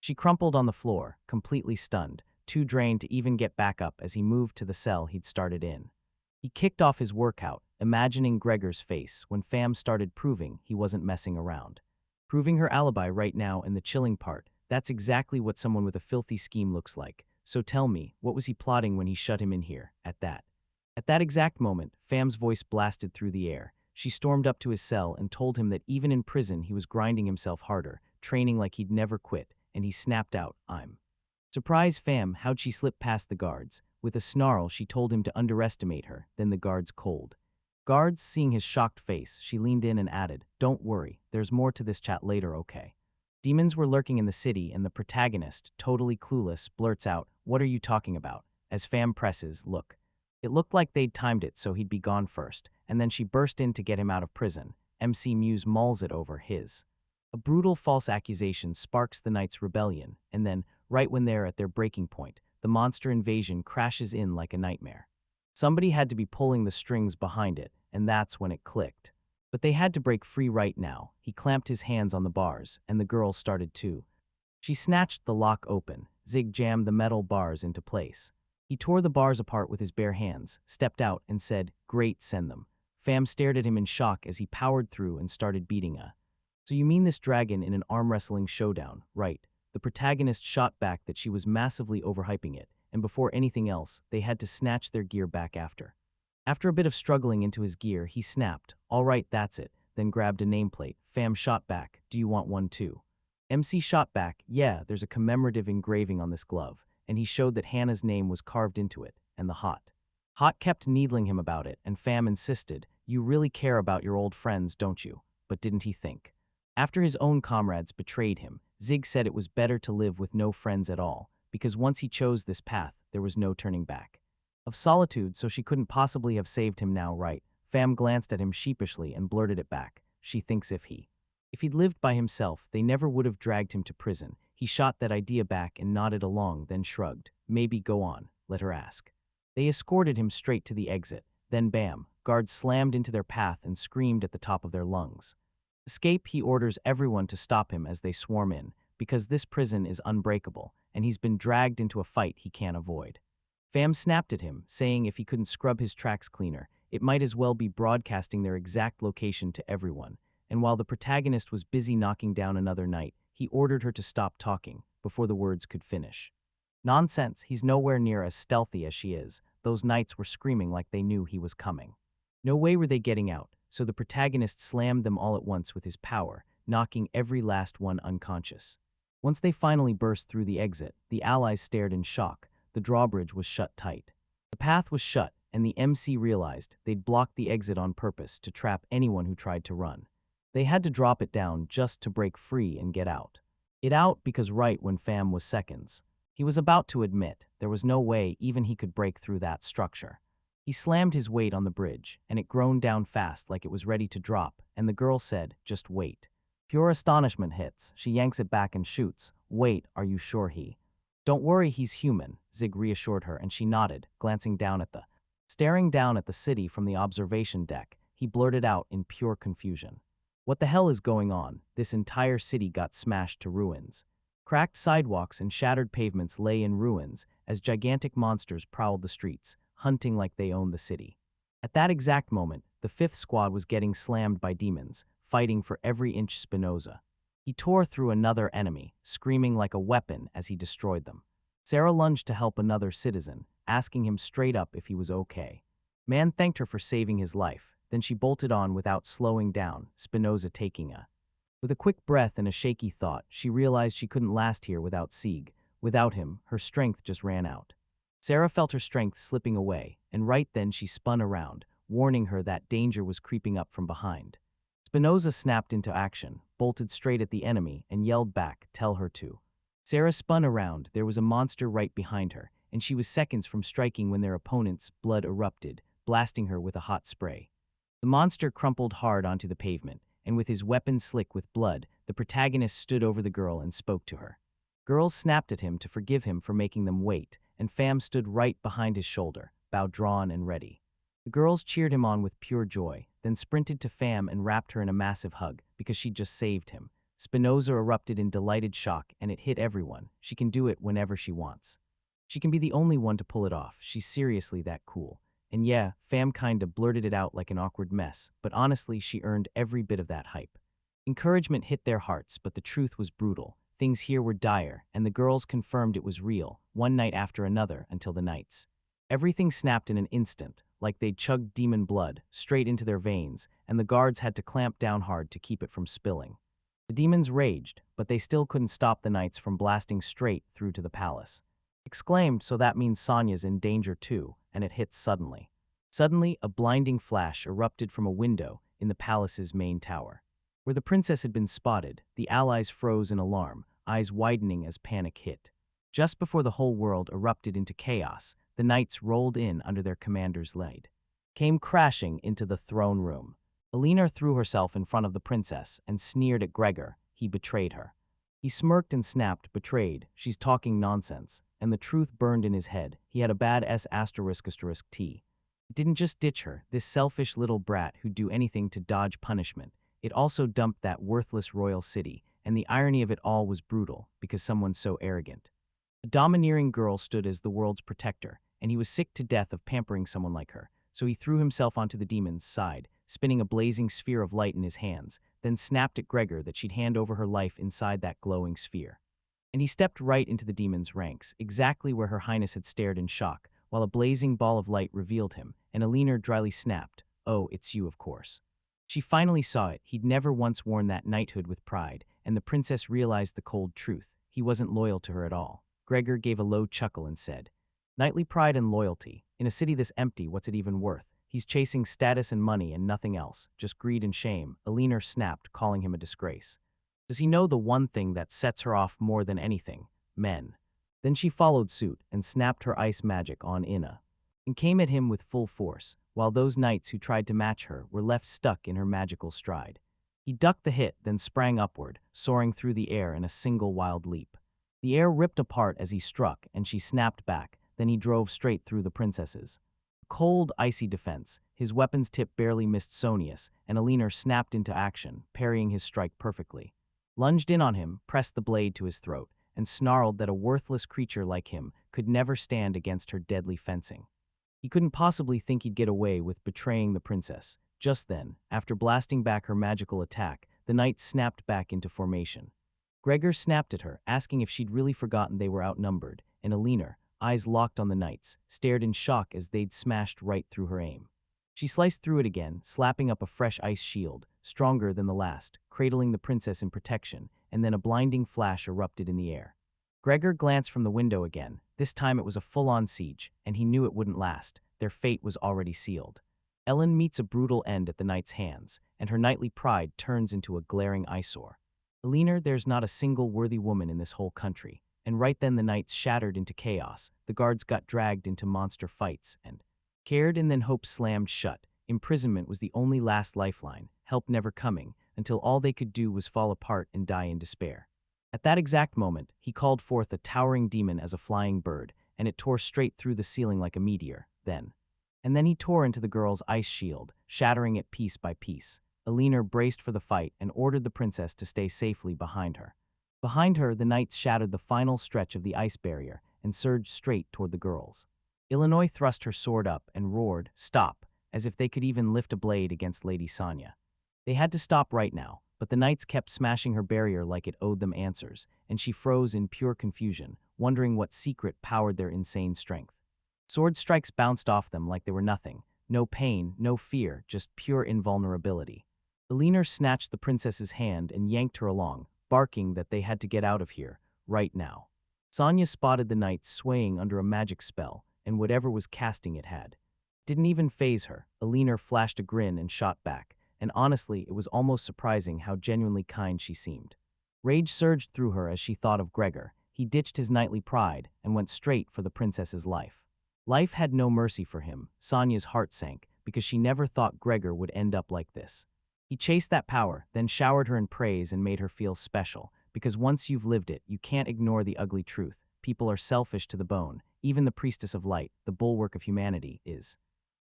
She crumpled on the floor, completely stunned, too drained to even get back up as he moved to the cell he'd started in. He kicked off his workout, imagining Gregor's face when Fam started proving he wasn't messing around. Proving her alibi right now, and the chilling part, that's exactly what someone with a filthy scheme looks like. So tell me, what was he plotting when he shut him in here, at that exact moment, Fam's voice blasted through the air. She stormed up to his cell and told him that even in prison he was grinding himself harder, training like he'd never quit, and he snapped out, "I'm." Surprise Fam, how'd she slip past the guards? With a snarl, she told him to underestimate her, then the guards cold. Guards, seeing his shocked face, she leaned in and added, "Don't worry, there's more to this chat later, okay?" Demons were lurking in the city, and the protagonist, totally clueless, blurts out, "What are you talking about?" As Fam presses, "Look." It looked like they'd timed it so he'd be gone first, and then she burst in to get him out of prison. MC Muse mulls it over his. A brutal false accusation sparks the Knights' rebellion, and then, right when they're at their breaking point, the monster invasion crashes in like a nightmare. Somebody had to be pulling the strings behind it, and that's when it clicked. But they had to break free right now. He clamped his hands on the bars, and the girl started too. She snatched the lock open, Zig jammed the metal bars into place. He tore the bars apart with his bare hands, stepped out, and said, "Great, send them." Fam stared at him in shock as he powered through and started beating a. "So you mean this dragon in an arm wrestling showdown, right?" The protagonist shot back that she was massively overhyping it, and before anything else, they had to snatch their gear back after. After a bit of struggling into his gear, he snapped, "All right, that's it," then grabbed a nameplate. Fam shot back, "Do you want one too?" MC shot back, "Yeah, there's a commemorative engraving on this glove," and he showed that Hannah's name was carved into it, and the Hot kept needling him about it, and Fam insisted, "You really care about your old friends, don't you?" But didn't he think? After his own comrades betrayed him, Zig said it was better to live with no friends at all, because once he chose this path, there was no turning back. Of solitude, so she couldn't possibly have saved him now, right? Fam glanced at him sheepishly and blurted it back. "She thinks if he'd lived by himself, they never would have dragged him to prison. He shot that idea back and nodded along, then shrugged. Maybe go on, let her ask. They escorted him straight to the exit. Then bam, guards slammed into their path and screamed at the top of their lungs. Escape, he orders everyone to stop him as they swarm in, because this prison is unbreakable, and he's been dragged into a fight he can't avoid. Fam snapped at him, saying if he couldn't scrub his tracks cleaner, it might as well be broadcasting their exact location to everyone, and while the protagonist was busy knocking down another knight, he ordered her to stop talking before the words could finish. Nonsense, he's nowhere near as stealthy as she is. Those knights were screaming like they knew he was coming. No way were they getting out, so the protagonist slammed them all at once with his power, knocking every last one unconscious. Once they finally burst through the exit, the allies stared in shock. The drawbridge was shut tight. The path was shut, and the MC realized they'd blocked the exit on purpose to trap anyone who tried to run. They had to drop it down just to break free and get out. It out because right when Fam was seconds. He was about to admit there was no way even he could break through that structure. He slammed his weight on the bridge, and it groaned down fast like it was ready to drop, and the girl said, "Just wait." Pure astonishment hits. She yanks it back and shoots. "Wait, are you sure he?" "Don't worry, he's human," Zig reassured her, and she nodded, glancing down at the... Staring down at the city from the observation deck, he blurted out in pure confusion. "What the hell is going on? This entire city got smashed to ruins." Cracked sidewalks and shattered pavements lay in ruins as gigantic monsters prowled the streets, hunting like they owned the city. At that exact moment, the fifth squad was getting slammed by demons, fighting for every inch Spinoza. He tore through another enemy, screaming like a weapon as he destroyed them. Sarah lunged to help another citizen, asking him straight up if he was okay. Man thanked her for saving his life, then she bolted on without slowing down, Spinoza taking a... With a quick breath and a shaky thought, she realized she couldn't last here without Sieg. Without him, her strength just ran out. Sarah felt her strength slipping away, and right then she spun around, warning her that danger was creeping up from behind. Spinoza snapped into action, bolted straight at the enemy, and yelled back, "Tell her to." Sarah spun around. There was a monster right behind her, and she was seconds from striking when their opponent's blood erupted, blasting her with a hot spray. The monster crumpled hard onto the pavement, and with his weapon slick with blood, the protagonist stood over the girl and spoke to her. Girls snapped at him to forgive him for making them wait, and Fam stood right behind his shoulder, bow drawn and ready. The girls cheered him on with pure joy, then sprinted to Fam and wrapped her in a massive hug because she'd just saved him. Spinoza erupted in delighted shock, and it hit everyone. She can do it whenever she wants. She can be the only one to pull it off. She's seriously that cool. And yeah, Fam kinda blurted it out like an awkward mess, but honestly, she earned every bit of that hype. Encouragement hit their hearts, but the truth was brutal. Things here were dire, and the girls confirmed it was real, one night after another until the nights. Everything snapped in an instant, like they'd chugged demon blood straight into their veins, and the guards had to clamp down hard to keep it from spilling. The demons raged, but they still couldn't stop the knights from blasting straight through to the palace. Exclaimed, "So that means Sonya's in danger too," and it hit suddenly. Suddenly, a blinding flash erupted from a window in the palace's main tower. Where the princess had been spotted, the allies froze in alarm, eyes widening as panic hit. Just before the whole world erupted into chaos, the knights rolled in under their commander's lead. Came crashing into the throne room. Alina threw herself in front of the princess and sneered at Gregor. He betrayed her. He smirked and snapped, "Betrayed? She's talking nonsense." And the truth burned in his head. He had a bad S***T. It didn't just ditch her, this selfish little brat who'd do anything to dodge punishment. It also dumped that worthless royal city, and the irony of it all was brutal, because someone so arrogant. A domineering girl stood as the world's protector, and he was sick to death of pampering someone like her, so he threw himself onto the demon's side, spinning a blazing sphere of light in his hands, then snapped at Gregor that she'd hand over her life inside that glowing sphere. And he stepped right into the demon's ranks, exactly where Her Highness had stared in shock, while a blazing ball of light revealed him, and Alina dryly snapped, "Oh, it's you, of course." She finally saw it. He'd never once worn that knighthood with pride, and the princess realized the cold truth. He wasn't loyal to her at all. Gregor gave a low chuckle and said, "Knightly pride and loyalty. In a city this empty, what's it even worth? He's chasing status and money and nothing else, just greed and shame." Alina snapped, calling him a disgrace. Does he know the one thing that sets her off more than anything? Men. Then she followed suit and snapped her ice magic on Inna, and came at him with full force, while those knights who tried to match her were left stuck in her magical stride. He ducked the hit, then sprang upward, soaring through the air in a single wild leap. The air ripped apart as he struck, and she snapped back. Then he drove straight through the princesses. Cold, icy defense. His weapon's tip barely missed Sonius, and Aliner snapped into action, parrying his strike perfectly. Lunged in on him, pressed the blade to his throat, and snarled that a worthless creature like him could never stand against her deadly fencing. He couldn't possibly think he'd get away with betraying the princess. Just then, after blasting back her magical attack, the knight snapped back into formation. Gregor snapped at her, asking if she'd really forgotten they were outnumbered, and Aliner, eyes locked on the knights, stared in shock as they'd smashed right through her aim. She sliced through it again, slapping up a fresh ice shield, stronger than the last, cradling the princess in protection, and then a blinding flash erupted in the air. Gregor glanced from the window again. This time it was a full-on siege, and he knew it wouldn't last. Their fate was already sealed. Ellen meets a brutal end at the knight's hands, and her knightly pride turns into a glaring eyesore. Aliner, there's not a single worthy woman in this whole country. And right then the knights shattered into chaos, the guards got dragged into monster fights, and cared and then hope slammed shut. Imprisonment was the only last lifeline, help never coming, until all they could do was fall apart and die in despair. At that exact moment, he called forth a towering demon as a flying bird, and it tore straight through the ceiling like a meteor, then he tore into the girl's ice shield, shattering it piece by piece. Aliner braced for the fight and ordered the princess to stay safely behind her. Behind her, the knights shattered the final stretch of the ice barrier and surged straight toward the girls. Illinois thrust her sword up and roared, "Stop," as if they could even lift a blade against Lady Sonya. They had to stop right now, but the knights kept smashing her barrier like it owed them answers, and she froze in pure confusion, wondering what secret powered their insane strength. Sword strikes bounced off them like they were nothing. No pain, no fear, just pure invulnerability. Aliner snatched the princess's hand and yanked her along, barking that they had to get out of here, right now. Sonya spotted the knights swaying under a magic spell, and whatever was casting it had. Didn't even faze her. Aliner flashed a grin and shot back, and honestly, it was almost surprising how genuinely kind she seemed. Rage surged through her as she thought of Gregor. He ditched his knightly pride and went straight for the princess's life. Life had no mercy for him. Sonya's heart sank, because she never thought Gregor would end up like this. He chased that power, then showered her in praise and made her feel special, because once you've lived it, you can't ignore the ugly truth. People are selfish to the bone. Even the priestess of light, the bulwark of humanity, is.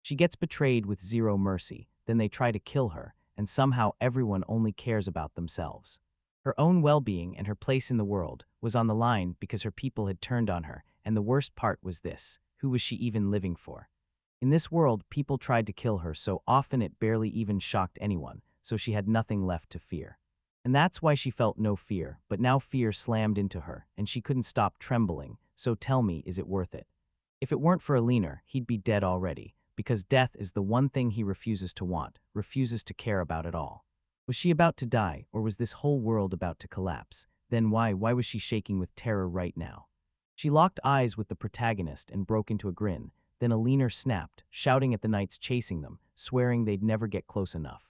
She gets betrayed with zero mercy, then they try to kill her, and somehow everyone only cares about themselves. Her own well-being and her place in the world was on the line because her people had turned on her, and the worst part was this: who was she even living for? In this world, people tried to kill her so often it barely even shocked anyone, so she had nothing left to fear. And that's why she felt no fear, but now fear slammed into her, and she couldn't stop trembling. So tell me, is it worth it? If it weren't for Aliner, he'd be dead already, because death is the one thing he refuses to want, refuses to care about at all. Was she about to die, or was this whole world about to collapse? Then why was she shaking with terror right now? She locked eyes with the protagonist and broke into a grin. Then Aliner snapped, shouting at the knights chasing them, swearing they'd never get close enough.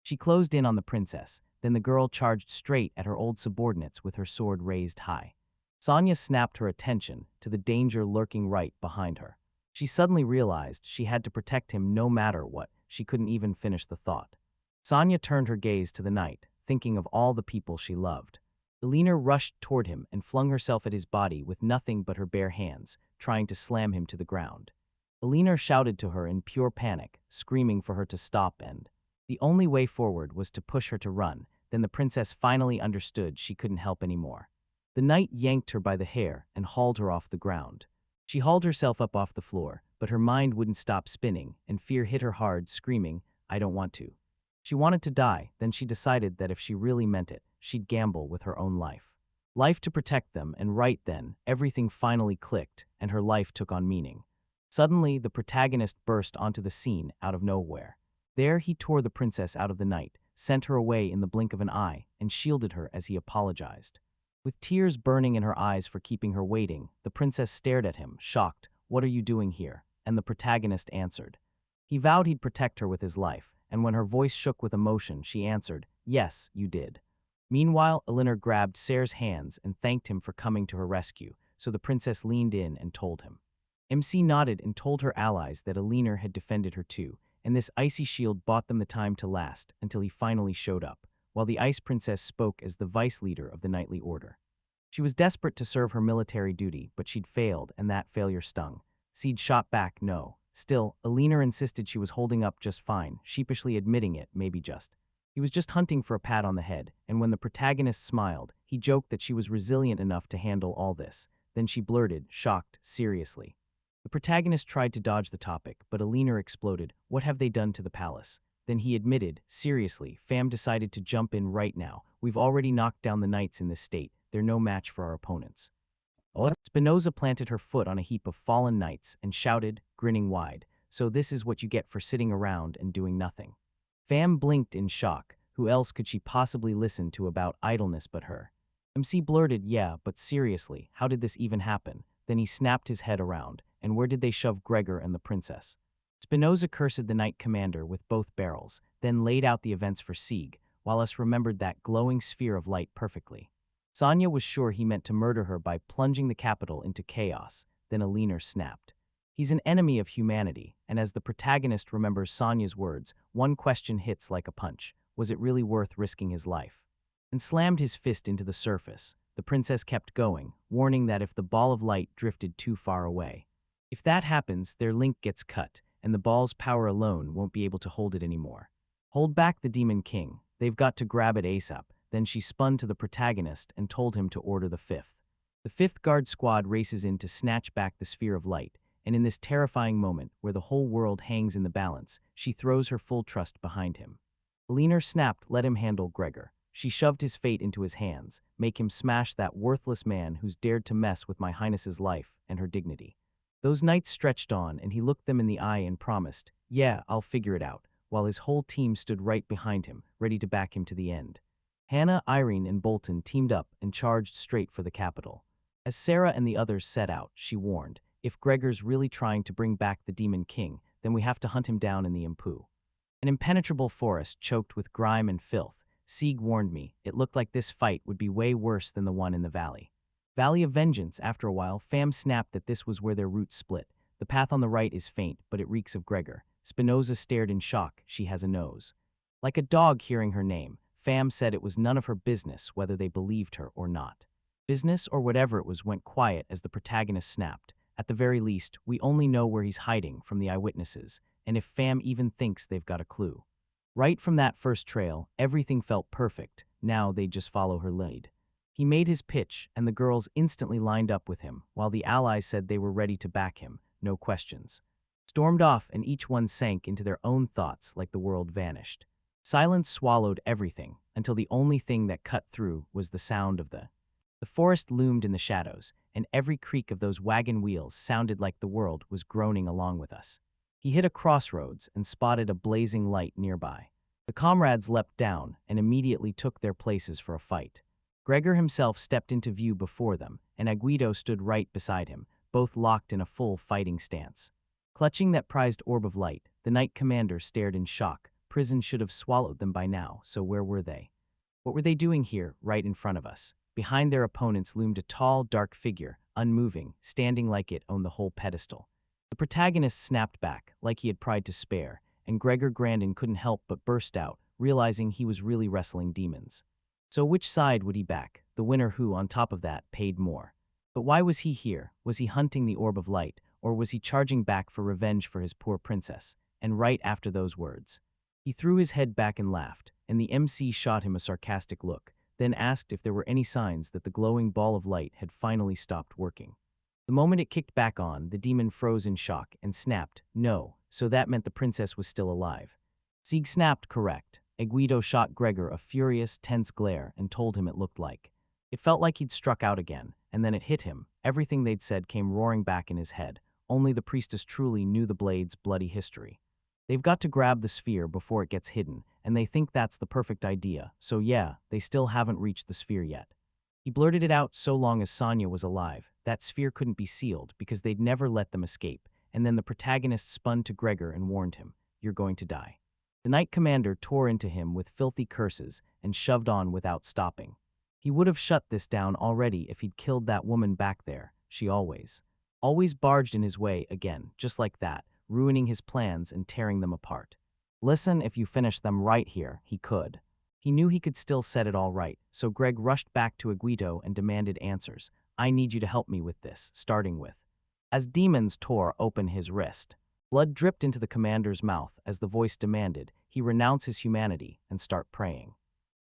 She closed in on the princess, then the girl charged straight at her old subordinates with her sword raised high. Sonya snapped her attention to the danger lurking right behind her. She suddenly realized she had to protect him no matter what. She couldn't even finish the thought. Sonya turned her gaze to the knight, thinking of all the people she loved. Aliner rushed toward him and flung herself at his body with nothing but her bare hands, trying to slam him to the ground. Aliner shouted to her in pure panic, screaming for her to stop, and the only way forward was to push her to run. Then the princess finally understood she couldn't help anymore. The knight yanked her by the hair and hauled her off the ground. She hauled herself up off the floor, but her mind wouldn't stop spinning, and fear hit her hard, screaming, "I don't want to." She wanted to die, then she decided that if she really meant it, she'd gamble with her own life. Life to protect them, and right then, everything finally clicked, and her life took on meaning. Suddenly, the protagonist burst onto the scene out of nowhere. There he tore the princess out of the night, sent her away in the blink of an eye, and shielded her as he apologized. With tears burning in her eyes for keeping her waiting, the princess stared at him, shocked. "What are you doing here?" And the protagonist answered. He vowed he'd protect her with his life, and when her voice shook with emotion, she answered, "Yes, you did." Meanwhile, Aliner grabbed Serre's hands and thanked him for coming to her rescue, so the princess leaned in and told him. MC nodded and told her allies that Aliner had defended her too, and this icy shield bought them the time to last until he finally showed up, while the Ice Princess spoke as the vice leader of the Knightly Order. She was desperate to serve her military duty, but she'd failed, and that failure stung. Seed shot back, no. Still, Alina insisted she was holding up just fine, sheepishly admitting it, maybe just. He was just hunting for a pat on the head, and when the protagonist smiled, he joked that she was resilient enough to handle all this. Then she blurted, shocked, seriously. The protagonist tried to dodge the topic, but Alina exploded, "What have they done to the palace?" Then he admitted, seriously, fam decided to jump in right now. We've already knocked down the knights in this state. They're no match for our opponents. Spinoza planted her foot on a heap of fallen knights and shouted, grinning wide, "So this is what you get for sitting around and doing nothing." Fam blinked in shock. Who else could she possibly listen to about idleness but her? MC blurted, "Yeah, but seriously, how did this even happen?" Then he snapped his head around. "And where did they shove Gregor and the princess?" Spinoza cursed the knight commander with both barrels, then laid out the events for Sieg, while us remembered that glowing sphere of light perfectly. Sonya was sure he meant to murder her by plunging the capital into chaos, then Alina snapped. He's an enemy of humanity, and as the protagonist remembers Sonya's words, one question hits like a punch. Was it really worth risking his life? And slammed his fist into the surface. The princess kept going, warning that if the ball of light drifted too far away. If that happens, their link gets cut, and the ball's power alone won't be able to hold it anymore. Hold back the Demon King. They've got to grab it ASAP. Then she spun to the protagonist and told him to order the fifth. The fifth guard squad races in to snatch back the sphere of light, and in this terrifying moment, where the whole world hangs in the balance, she throws her full trust behind him. Alina snapped, "Let him handle Gregor." She shoved his fate into his hands, make him smash that worthless man who's dared to mess with my highness's life and her dignity. Those knights stretched on, and he looked them in the eye and promised, "Yeah, I'll figure it out," while his whole team stood right behind him, ready to back him to the end. Hannah, Irene, and Bolton teamed up and charged straight for the capital. As Sarah and the others set out, she warned, "If Gregor's really trying to bring back the Demon King, then we have to hunt him down in the Impu." An impenetrable forest choked with grime and filth. Sieg warned me, it looked like this fight would be way worse than the one in the valley. Valley of Vengeance. After a while, Fam snapped that this was where their routes split. The path on the right is faint, but it reeks of Gregor. Spinoza stared in shock. She has a nose. Like a dog hearing her name, Fam said it was none of her business whether they believed her or not. Business or whatever it was went quiet as the protagonist snapped. At the very least, we only know where he's hiding from the eyewitnesses, and if Fam even thinks they've got a clue. Right from that first trail, everything felt perfect. Now they'd just follow her lead. He made his pitch, and the girls instantly lined up with him, while the allies said they were ready to back him, no questions. Stormed off, and each one sank into their own thoughts like the world vanished. Silence swallowed everything, until the only thing that cut through was the sound of the forest loomed in the shadows, and every creak of those wagon wheels sounded like the world was groaning along with us. He hit a crossroads and spotted a blazing light nearby. The comrades leapt down and immediately took their places for a fight. Gregor himself stepped into view before them, and Aguido stood right beside him, both locked in a full fighting stance. Clutching that prized orb of light, the knight commander stared in shock. Prison should have swallowed them by now, so where were they? What were they doing here, right in front of us? Behind their opponents loomed a tall, dark figure, unmoving, standing like it owned the whole pedestal. The protagonist snapped back, like he had pride to spare, and Gregor Grandin couldn't help but burst out, realizing he was really wrestling demons. So which side would he back? The winner who, on top of that, paid more. But why was he here? Was he hunting the orb of light, or was he charging back for revenge for his poor princess? And right after those words, he threw his head back and laughed, and the MC shot him a sarcastic look, then asked if there were any signs that the glowing ball of light had finally stopped working. The moment it kicked back on, the demon froze in shock and snapped, "No," so that meant the princess was still alive. Sieg snapped, "Correct." Aguido shot Gregor a furious, tense glare and told him it looked like. It felt like he'd struck out again, and then it hit him. Everything they'd said came roaring back in his head. Only the priestess truly knew the blade's bloody history. They've got to grab the sphere before it gets hidden, and they think that's the perfect idea, so yeah, they still haven't reached the sphere yet. He blurted it out so long as Sonya was alive. That sphere couldn't be sealed because they'd never let them escape, and then the protagonist spun to Gregor and warned him, "You're going to die." The knight commander tore into him with filthy curses and shoved on without stopping. He would have shut this down already if he'd killed that woman back there. She always barged in his way again, just like that, ruining his plans and tearing them apart. "Listen, if you finish them right here," he could. He knew he could still set it all right, so Greg rushed back to Aguito and demanded answers. I need you to help me with this, starting with. As demons tore open his wrist, blood dripped into the commander's mouth as the voice demanded he renounce his humanity and start praying.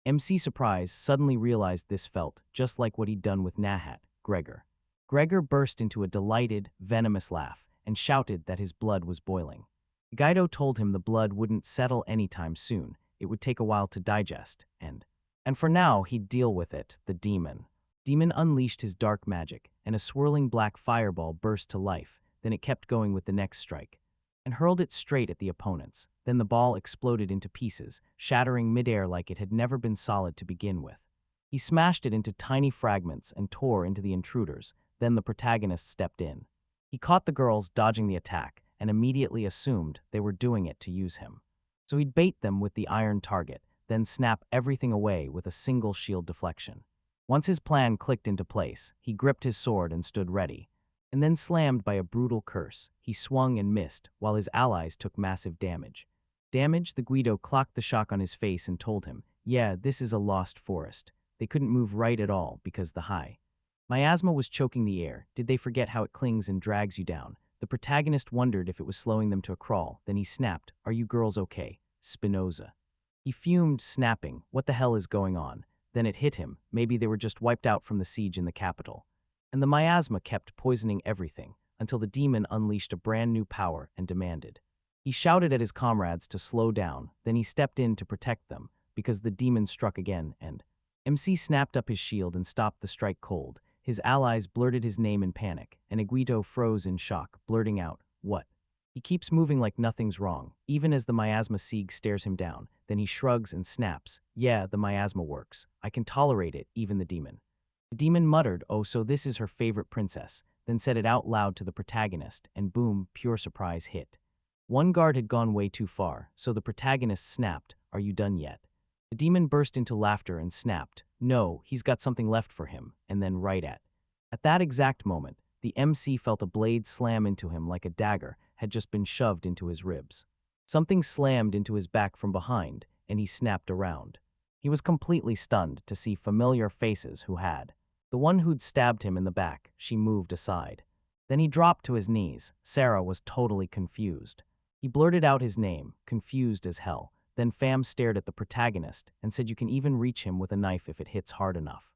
MC Surprise suddenly realized this felt just like what he'd done with Nahat, Gregor. Gregor burst into a delighted, venomous laugh and shouted that his blood was boiling. Guido told him the blood wouldn't settle anytime soon, it would take a while to digest, and for now he'd deal with it, the demon. Demon unleashed his dark magic, and a swirling black fireball burst to life, then it kept going with the next strike, and hurled it straight at the opponents. Then the ball exploded into pieces, shattering midair like it had never been solid to begin with. He smashed it into tiny fragments and tore into the intruders, then the protagonist stepped in. He caught the girls dodging the attack, and immediately assumed they were doing it to use him. So he'd bait them with the iron target, then snap everything away with a single shield deflection. Once his plan clicked into place, he gripped his sword and stood ready. And then slammed by a brutal curse, he swung and missed, while his allies took massive damage. The Guido clocked the shock on his face and told him, yeah, this is a lost forest. They couldn't move right at all because the high miasma was choking the air. Did they forget how it clings and drags you down? The protagonist wondered if it was slowing them to a crawl, then he snapped, are you girls okay? Spinoza. He fumed, snapping, what the hell is going on? Then it hit him, maybe they were just wiped out from the siege in the capital. And the miasma kept poisoning everything, until the demon unleashed a brand new power and demanded. He shouted at his comrades to slow down, then he stepped in to protect them, because the demon struck again, and MC snapped up his shield and stopped the strike cold. His allies blurted his name in panic, and Aguito froze in shock, blurting out, what? He keeps moving like nothing's wrong, even as the miasma siege stares him down. Then he shrugs and snaps, yeah, the miasma works. I can tolerate it, even the demon. The demon muttered, oh, so this is her favorite princess, then said it out loud to the protagonist, and boom, pure surprise hit. One guard had gone way too far, so the protagonist snapped, are you done yet? The demon burst into laughter and snapped, no, he's got something left for him, and then right at that exact moment, the MC felt a blade slam into him like a dagger had just been shoved into his ribs. Something slammed into his back from behind, and he snapped around. He was completely stunned to see familiar faces who had. The one who'd stabbed him in the back, she moved aside. Then he dropped to his knees. Sarah was totally confused. He blurted out his name, confused as hell. Then Fam stared at the protagonist and said you can even reach him with a knife if it hits hard enough.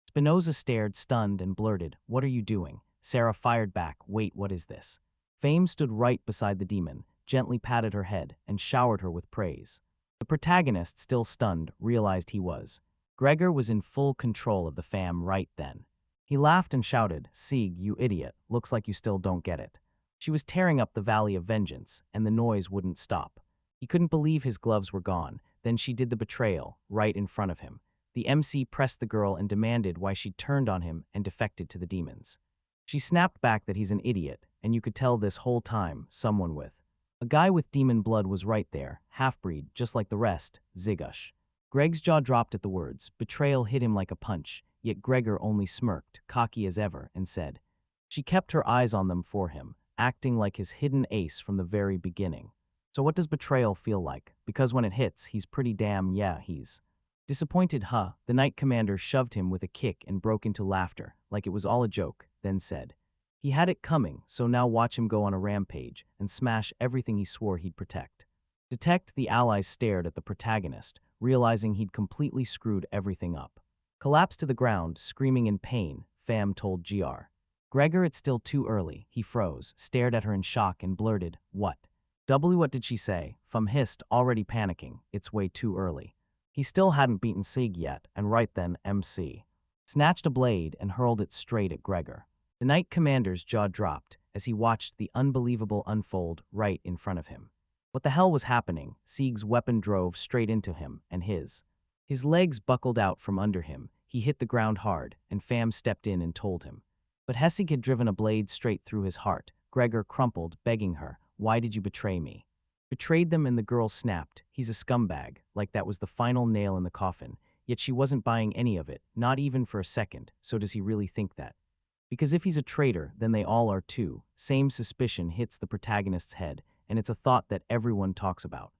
Spinoza stared, stunned, and blurted, what are you doing? Sarah fired back, wait, what is this? Fame stood right beside the demon, gently patted her head, and showered her with praise. The protagonist, still stunned, realized he was. Gregor was in full control of the fam right then. He laughed and shouted, Sieg, you idiot, looks like you still don't get it. She was tearing up the Valley of Vengeance, and the noise wouldn't stop. He couldn't believe his gloves were gone. Then she did the betrayal, right in front of him. The MC pressed the girl and demanded why she'd turned on him and defected to the demons. She snapped back that he's an idiot, and you could tell this whole time, someone with a guy with demon blood was right there, half-breed, just like the rest, Zigush. Greg's jaw dropped at the words. Betrayal hit him like a punch, yet Gregor only smirked, cocky as ever, and said, she kept her eyes on them for him, acting like his hidden ace from the very beginning. So what does betrayal feel like? Because when it hits, he's pretty damn, yeah, he's disappointed, huh? The Knight Commander shoved him with a kick and broke into laughter, like it was all a joke, then said, he had it coming, so now watch him go on a rampage and smash everything he swore he'd protect. The allies stared at the protagonist, realizing he'd completely screwed everything up. Collapsed to the ground, screaming in pain, Fam told GR. Gregor, it's still too early. He froze, stared at her in shock and blurted, what? What did she say? Fum hissed, already panicking, it's way too early. He still hadn't beaten Sieg yet, and right then, MC snatched a blade and hurled it straight at Gregor. The Knight Commander's jaw dropped as he watched the unbelievable unfold right in front of him. What the hell was happening? Sieg's weapon drove straight into him, and his legs buckled out from under him. He hit the ground hard, and Fam stepped in and told him. But Hessig had driven a blade straight through his heart. Gregor crumpled, begging her, why did you betray me? Betrayed them, and the girl snapped, he's a scumbag, like that was the final nail in the coffin, yet she wasn't buying any of it, not even for a second. So does he really think that? Because if he's a traitor, then they all are too. Same suspicion hits the protagonist's head, and it's a thought that everyone talks about.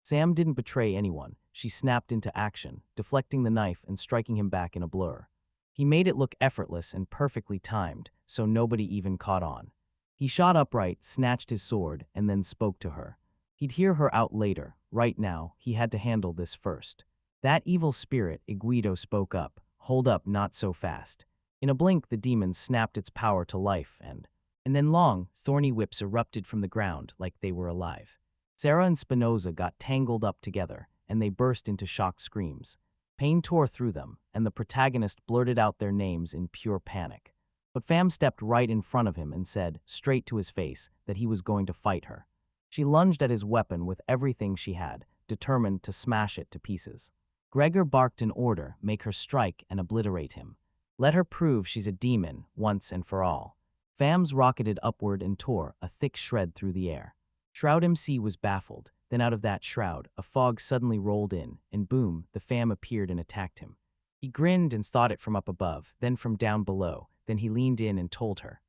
Sam didn't betray anyone. She snapped into action, deflecting the knife and striking him back in a blur. He made it look effortless and perfectly timed, so nobody even caught on. He shot upright, snatched his sword, and then spoke to her. He'd hear her out later. Right now, he had to handle this first. That evil spirit, Iguido spoke up. Hold up, not so fast. In a blink, the demon snapped its power to life and then long, thorny whips erupted from the ground like they were alive. Sarah and Spinoza got tangled up together, and they burst into shocked screams. Pain tore through them, and the protagonist blurted out their names in pure panic. But Fam stepped right in front of him and said, straight to his face, that he was going to fight her. She lunged at his weapon with everything she had, determined to smash it to pieces. Gregor barked an order, make her strike and obliterate him. Let her prove she's a demon, once and for all. Fams rocketed upward and tore a thick shred through the air. Shroud MC was baffled. Then out of that shroud, a fog suddenly rolled in, and boom, the Fam appeared and attacked him. He grinned and thought it from up above, then from down below. Then he leaned in and told her,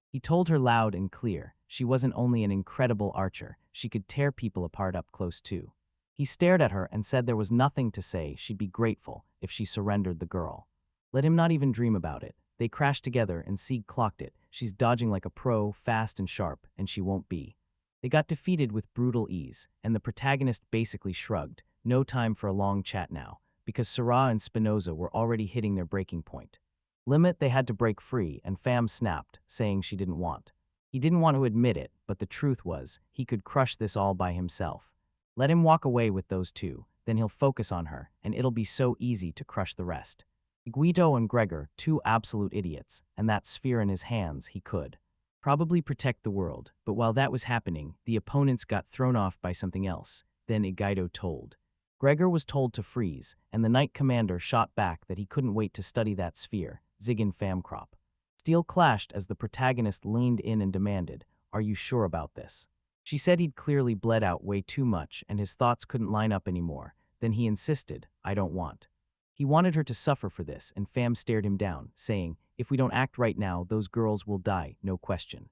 He told her loud and clear. She wasn't only an incredible archer, she could tear people apart up close too. He stared at her and said there was nothing to say, she'd be grateful if she surrendered the girl. Let him not even dream about it. They crashed together and Sieg clocked it. She's dodging like a pro, fast and sharp, and she won't be. They got defeated with brutal ease, and the protagonist basically shrugged. No time for a long chat now, because Sarah and Spinoza were already hitting their breaking point. Limit they had to break free, and Fam snapped, saying she didn't want. He didn't want to admit it, but the truth was, he could crush this all by himself. Let him walk away with those two, then he'll focus on her, and it'll be so easy to crush the rest. Guido and Gregor, two absolute idiots, and that sphere in his hands, he could probably protect the world, but while that was happening, the opponents got thrown off by something else. Then Isekai'D told. Gregor was told to freeze, and the Knight Commander shot back that he couldn't wait to study that sphere, Ziggin Famcrop. Steel clashed as the protagonist leaned in and demanded, "Are you sure about this?" She said he'd clearly bled out way too much and his thoughts couldn't line up anymore. Then he insisted, "I don't want." He wanted her to suffer for this, and Fam stared him down, saying, "If we don't act right now, those girls will die, no question."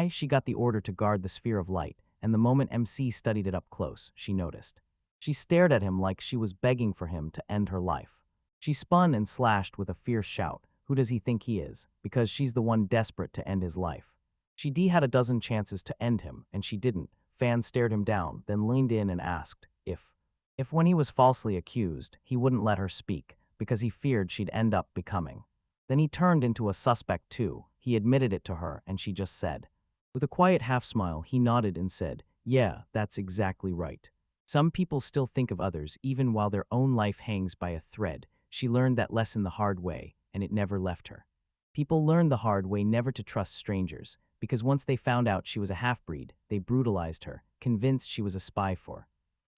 She got the order to guard the sphere of light, and the moment MC studied it up close, she noticed. She stared at him like she was begging for him to end her life. She spun and slashed with a fierce shout. Who does he think he is? Because she's the one desperate to end his life. She had a dozen chances to end him, and she didn't. Fan stared him down, then leaned in and asked if when he was falsely accused, he wouldn't let her speak, because he feared she'd end up becoming. Then he turned into a suspect too. He admitted it to her, and she just said. With a quiet half-smile, he nodded and said, "Yeah, that's exactly right." Some people still think of others even while their own life hangs by a thread. She learned that lesson the hard way, and it never left her. People learned the hard way never to trust strangers, because once they found out she was a half-breed, they brutalized her, convinced she was a spy for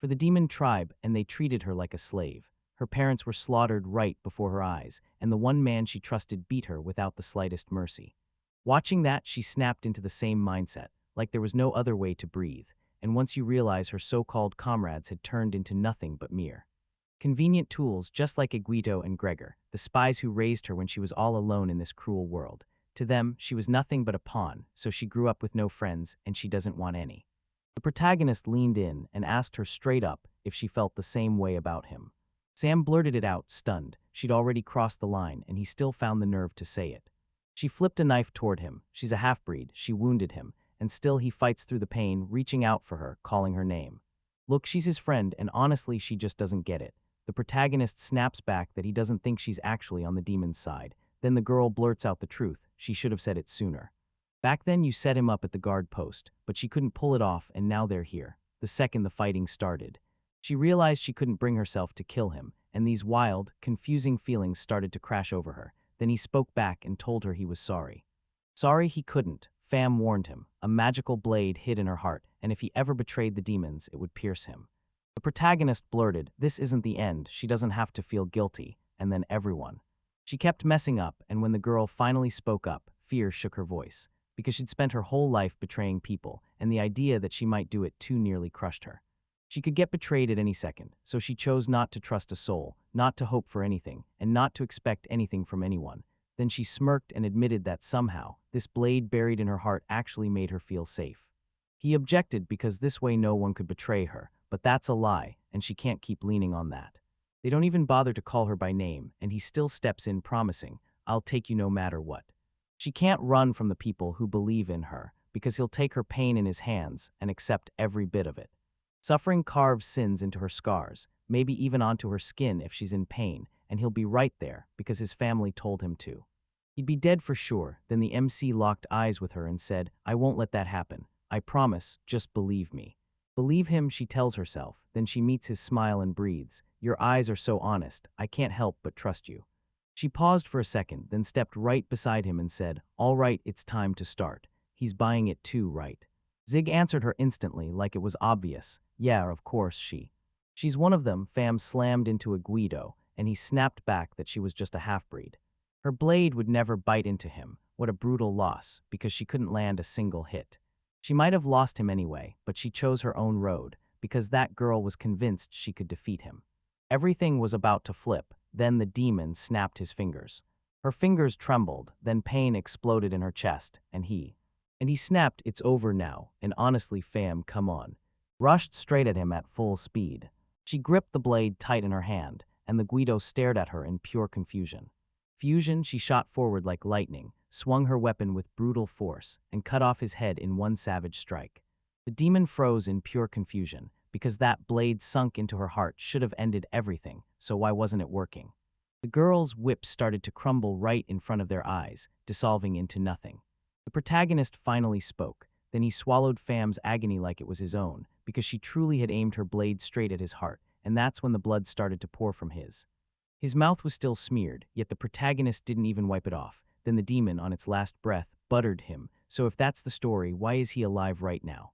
the demon tribe, and they treated her like a slave. Her parents were slaughtered right before her eyes, and the one man she trusted beat her without the slightest mercy. Watching that, she snapped into the same mindset, like there was no other way to breathe, and once you realize her so-called comrades had turned into nothing but mere convenient tools, just like Iguido and Gregor, the spies who raised her when she was all alone in this cruel world. To them, she was nothing but a pawn, so she grew up with no friends, and she doesn't want any. The protagonist leaned in and asked her straight up if she felt the same way about him. Sam blurted it out, stunned. She'd already crossed the line, and he still found the nerve to say it. She flipped a knife toward him. She's a half-breed. She wounded him, and still he fights through the pain, reaching out for her, calling her name. Look, she's his friend, and honestly, she just doesn't get it. The protagonist snaps back that he doesn't think she's actually on the demon's side. Then the girl blurts out the truth. She should have said it sooner. Back then you set him up at the guard post, but she couldn't pull it off, and now they're here. The second the fighting started. She realized she couldn't bring herself to kill him, and these wild, confusing feelings started to crash over her. Then he spoke back and told her he was sorry. Sorry he couldn't. Fam warned him. A magical blade hid in her heart, and if he ever betrayed the demons, it would pierce him. The protagonist blurted, "This isn't the end. She doesn't have to feel guilty." And then everyone. She kept messing up, and when the girl finally spoke up, fear shook her voice, because she'd spent her whole life betraying people, and the idea that she might do it too nearly crushed her. She could get betrayed at any second, so she chose not to trust a soul, not to hope for anything, and not to expect anything from anyone. Then she smirked and admitted that somehow, this blade buried in her heart actually made her feel safe. He objected because this way no one could betray her, but that's a lie, and she can't keep leaning on that. They don't even bother to call her by name, and he still steps in promising, I'll take you no matter what. She can't run from the people who believe in her, because he'll take her pain in his hands and accept every bit of it. Suffering carves sins into her scars, maybe even onto her skin if she's in pain, and he'll be right there because his family told him to. He'd be dead for sure. Then the MC locked eyes with her and said, I won't let that happen. I promise, just believe me. Believe him, she tells herself. Then she meets his smile and breathes. Your eyes are so honest, I can't help but trust you. She paused for a second, then stepped right beside him and said, all right, it's time to start. He's buying it too, right? Zig answered her instantly, like it was obvious. Yeah, of course, She's one of them. Fam slammed into a Guido, and he snapped back that she was just a half-breed. Her blade would never bite into him. What a brutal loss, because she couldn't land a single hit. She might have lost him anyway, but she chose her own road, because that girl was convinced she could defeat him. Everything was about to flip, then the demon snapped his fingers. Her fingers trembled, then pain exploded in her chest, and he snapped, it's over now, and honestly fam, come on. Rushed straight at him at full speed. She gripped the blade tight in her hand, and the Guido stared at her in pure confusion. She shot forward like lightning, swung her weapon with brutal force, and cut off his head in one savage strike. The demon froze in pure confusion, because that blade sunk into her heart should have ended everything, so why wasn't it working? The girl's whip started to crumble right in front of their eyes, dissolving into nothing. The protagonist finally spoke, then he swallowed Fam's agony like it was his own, because she truly had aimed her blade straight at his heart, and that's when the blood started to pour from his. His mouth was still smeared, yet the protagonist didn't even wipe it off. Then the demon, on its last breath, buttered him. So if that's the story, why is he alive right now?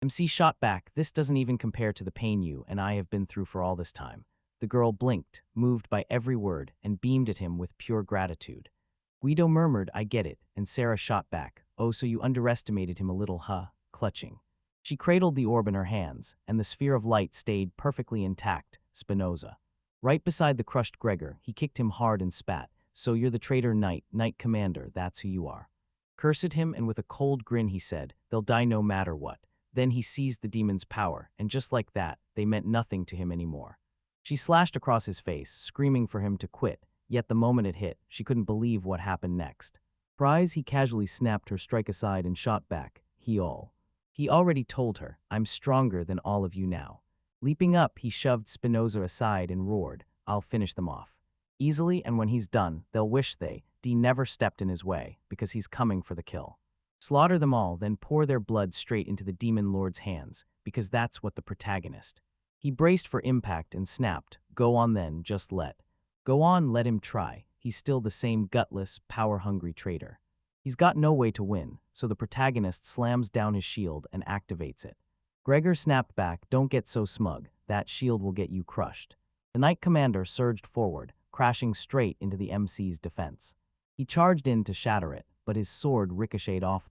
MC shot back, this doesn't even compare to the pain you and I have been through for all this time. The girl blinked, moved by every word, and beamed at him with pure gratitude. Guido murmured, I get it, and Sarah shot back, oh, so you underestimated him a little, huh? Clutching. She cradled the orb in her hands, and the sphere of light stayed perfectly intact. Spinoza. Right beside the crushed Gregor, he kicked him hard and spat. So you're the traitor knight commander, that's who you are. Cursed him, and with a cold grin he said, they'll die no matter what. Then he seized the demon's power, and just like that, they meant nothing to him anymore. She slashed across his face, screaming for him to quit, yet the moment it hit, she couldn't believe what happened next. Surprised, he casually snapped her strike aside and shot back. He already told her, I'm stronger than all of you now. Leaping up, he shoved Spinoza aside and roared, I'll finish them off. Easily, and when he's done, they'll wish they never stepped in his way, because he's coming for the kill. Slaughter them all, then pour their blood straight into the demon lord's hands, because that's what the protagonist. He braced for impact and snapped, go on then, just go on, let him try. He's still the same gutless, power-hungry traitor. He's got no way to win, so the protagonist slams down his shield and activates it. Gregor snapped back, don't get so smug, that shield will get you crushed. The Knight Commander surged forward, crashing straight into the MC's defense. He charged in to shatter it, but his sword ricocheted off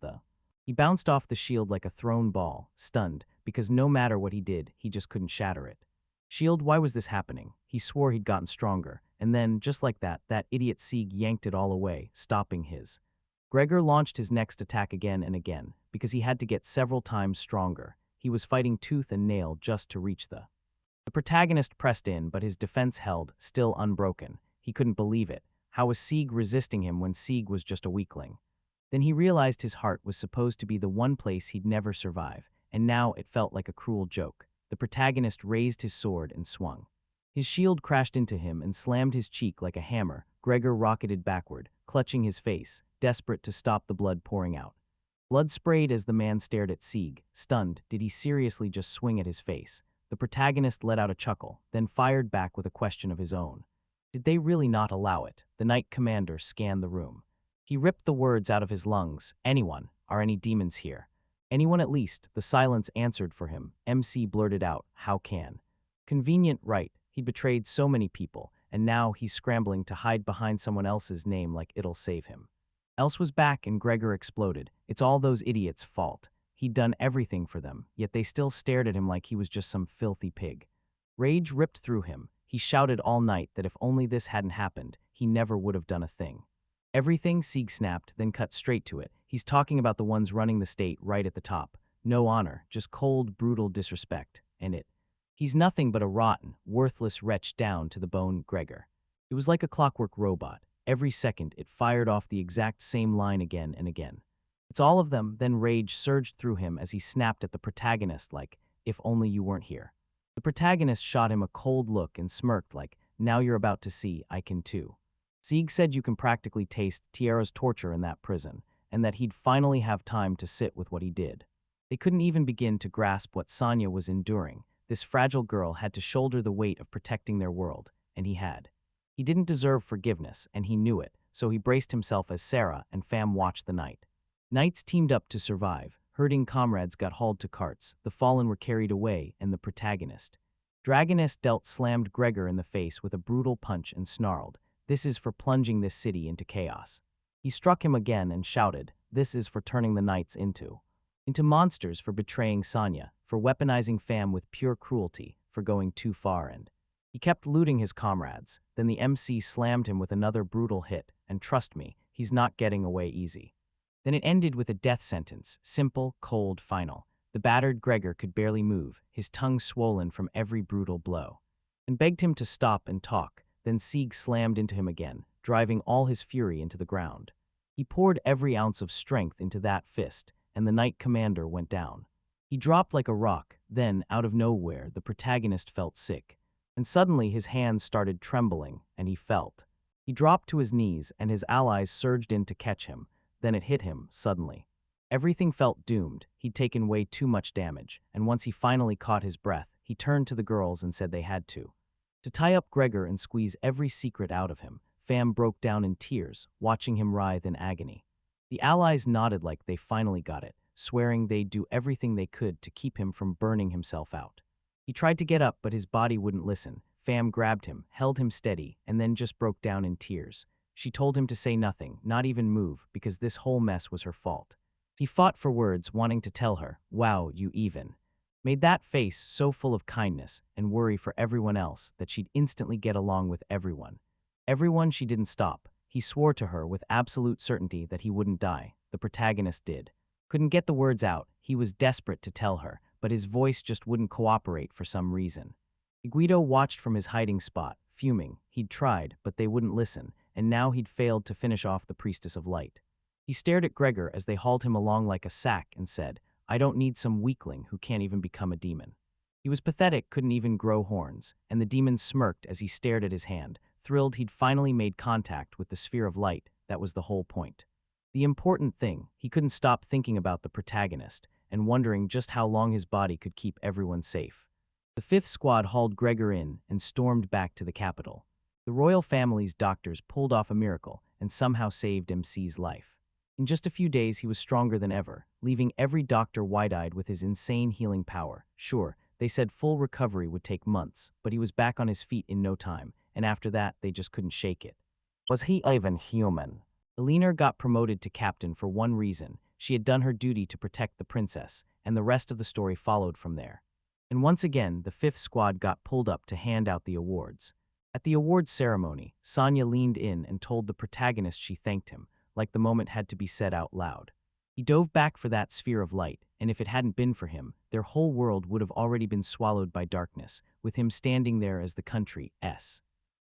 He bounced off the shield like a thrown ball, stunned, because no matter what he did, he just couldn't shatter it. Shield, why was this happening? He swore he'd gotten stronger, and then, just like that idiot Sieg yanked it all away, stopping his. Gregor launched his next attack again and again, because he had to get several times stronger. He was fighting tooth and nail just to reach the protagonist pressed in, but his defense held, still unbroken. He couldn't believe it. How was Sieg resisting him when Sieg was just a weakling? Then he realized his heart was supposed to be the one place he'd never survive, and now it felt like a cruel joke. The protagonist raised his sword and swung. His shield crashed into him and slammed his cheek like a hammer. Gregor rocketed backward, clutching his face, desperate to stop the blood pouring out. Blood sprayed as the man stared at Sieg. Stunned, did he seriously just swing at his face? The protagonist let out a chuckle, then fired back with a question of his own. Did they really not allow it? The Knight Commander scanned the room. He ripped the words out of his lungs. Anyone? Are any demons here? Anyone at least, the silence answered for him. MC blurted out, how can? Convenient, right? He betrayed so many people, and now he's scrambling to hide behind someone else's name like it'll save him. Else was back and Gregor exploded. It's all those idiots' fault. He'd done everything for them, yet they still stared at him like he was just some filthy pig. Rage ripped through him. He shouted all night that if only this hadn't happened, he never would have done a thing. Everything, Sieg snapped, then cut straight to it. He's talking about the ones running the state right at the top. No honor, just cold, brutal disrespect. And it He's nothing but a rotten, worthless wretch down to the bone, Gregor. It was like a clockwork robot. Every second, it fired off the exact same line again and again. It's all of them. Then rage surged through him as he snapped at the protagonist like, if only you weren't here. The protagonist shot him a cold look and smirked like, now you're about to see, I can too. Sieg said you can practically taste Tierra's torture in that prison, and that he'd finally have time to sit with what he did. They couldn't even begin to grasp what Sonya was enduring. This fragile girl had to shoulder the weight of protecting their world, and he had. He didn't deserve forgiveness, and he knew it, so he braced himself as Sarah and Fam watched the night. Knights teamed up to survive. Herding comrades got hauled to carts, the fallen were carried away, and the protagonist. Dragoness dealt slammed Gregor in the face with a brutal punch and snarled, "This is for plunging this city into chaos." He struck him again and shouted, "This is for turning the knights into monsters, for betraying Sonya, for weaponizing Fam with pure cruelty, for going too far." And he kept looting his comrades. Then the MC slammed him with another brutal hit, and trust me, he's not getting away easy. Then it ended with a death sentence, simple, cold, final. The battered Gregor could barely move, his tongue swollen from every brutal blow, and begged him to stop and talk. Then Sieg slammed into him again, driving all his fury into the ground. He poured every ounce of strength into that fist, and the Knight Commander went down. He dropped like a rock. Then, out of nowhere, the protagonist felt sick, and suddenly his hands started trembling, and he felt. He dropped to his knees, and his allies surged in to catch him. Then it hit him, suddenly. Everything felt doomed. He'd taken way too much damage, and once he finally caught his breath, he turned to the girls and said they had to tie up Gregor and squeeze every secret out of him. Fam broke down in tears, watching him writhe in agony. The allies nodded like they finally got it, swearing they'd do everything they could to keep him from burning himself out. He tried to get up, but his body wouldn't listen. Fam grabbed him, held him steady, and then just broke down in tears. She told him to say nothing, not even move, because this whole mess was her fault. He fought for words, wanting to tell her, "Wow, you even." Made that face so full of kindness and worry for everyone else that she'd instantly get along with everyone. Everyone she didn't stop. He swore to her with absolute certainty that he wouldn't die. The protagonist did. Couldn't get the words out. He was desperate to tell her, but his voice just wouldn't cooperate for some reason. Guido watched from his hiding spot, fuming. He'd tried, but they wouldn't listen, and now he'd failed to finish off the Priestess of Light. He stared at Gregor as they hauled him along like a sack and said, "I don't need some weakling who can't even become a demon." He was pathetic, couldn't even grow horns, and the demon smirked as he stared at his hand, thrilled he'd finally made contact with the sphere of light. That was the whole point. The important thing, he couldn't stop thinking about the protagonist and wondering just how long his body could keep everyone safe. The fifth squad hauled Gregor in and stormed back to the capital. The royal family's doctors pulled off a miracle and somehow saved MC's life. In just a few days, he was stronger than ever, leaving every doctor wide-eyed with his insane healing power. Sure, they said full recovery would take months, but he was back on his feet in no time, and after that, they just couldn't shake it. Was he even human? Elinor got promoted to captain for one reason. She had done her duty to protect the princess, and the rest of the story followed from there. And once again, the fifth squad got pulled up to hand out the awards. At the awards ceremony, Sonya leaned in and told the protagonist she thanked him, like the moment had to be said out loud. He dove back for that sphere of light, and if it hadn't been for him, their whole world would have already been swallowed by darkness, with him standing there as the country's.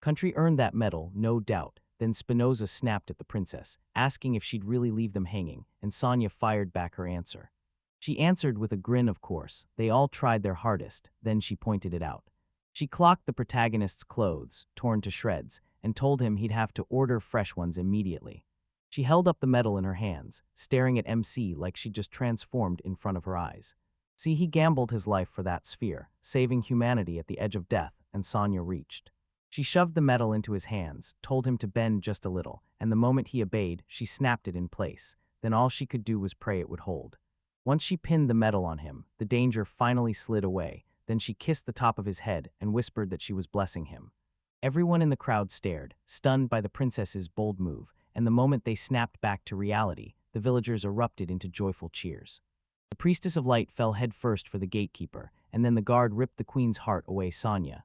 Country earned that medal, no doubt. Then Spinoza snapped at the princess, asking if she'd really leave them hanging, and Sonya fired back her answer. She answered with a grin, of course. They all tried their hardest, then she pointed it out. She clocked the protagonist's clothes, torn to shreds, and told him he'd have to order fresh ones immediately. She held up the medal in her hands, staring at MC like she'd just transformed in front of her eyes. See, he gambled his life for that sphere, saving humanity at the edge of death, and Sonya reached. She shoved the medal into his hands, told him to bend just a little, and the moment he obeyed, she snapped it in place. Then all she could do was pray it would hold. Once she pinned the medal on him, the danger finally slid away. Then she kissed the top of his head and whispered that she was blessing him. Everyone in the crowd stared, stunned by the princess's bold move, and the moment they snapped back to reality, the villagers erupted into joyful cheers. The Priestess of Light fell headfirst for the gatekeeper, and then the guard ripped the queen's heart away. Sonya,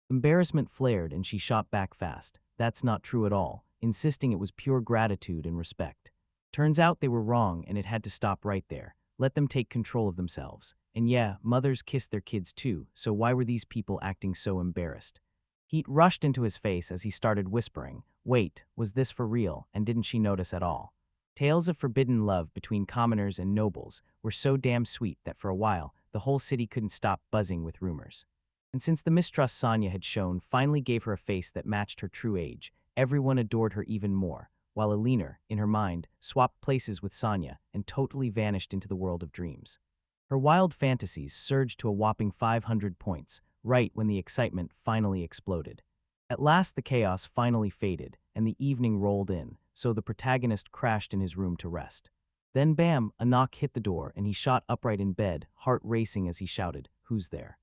Embarrassment flared and she shot back fast. That's not true at all, insisting it was pure gratitude and respect. Turns out they were wrong and it had to stop right there. Let them take control of themselves. And yeah, mothers kiss their kids too, so why were these people acting so embarrassed? Heat rushed into his face as he started whispering, wait, was this for real, and didn't she notice at all? Tales of forbidden love between commoners and nobles were so damn sweet that for a while, the whole city couldn't stop buzzing with rumors. And since the mistrust Sonya had shown finally gave her a face that matched her true age, everyone adored her even more, while Alina, in her mind, swapped places with Sonya and totally vanished into the world of dreams. Her wild fantasies surged to a whopping 500 points, right when the excitement finally exploded. At last the chaos finally faded, and the evening rolled in, so the protagonist crashed in his room to rest. Then bam, a knock hit the door and he shot upright in bed, heart racing as he shouted, "Who's there?"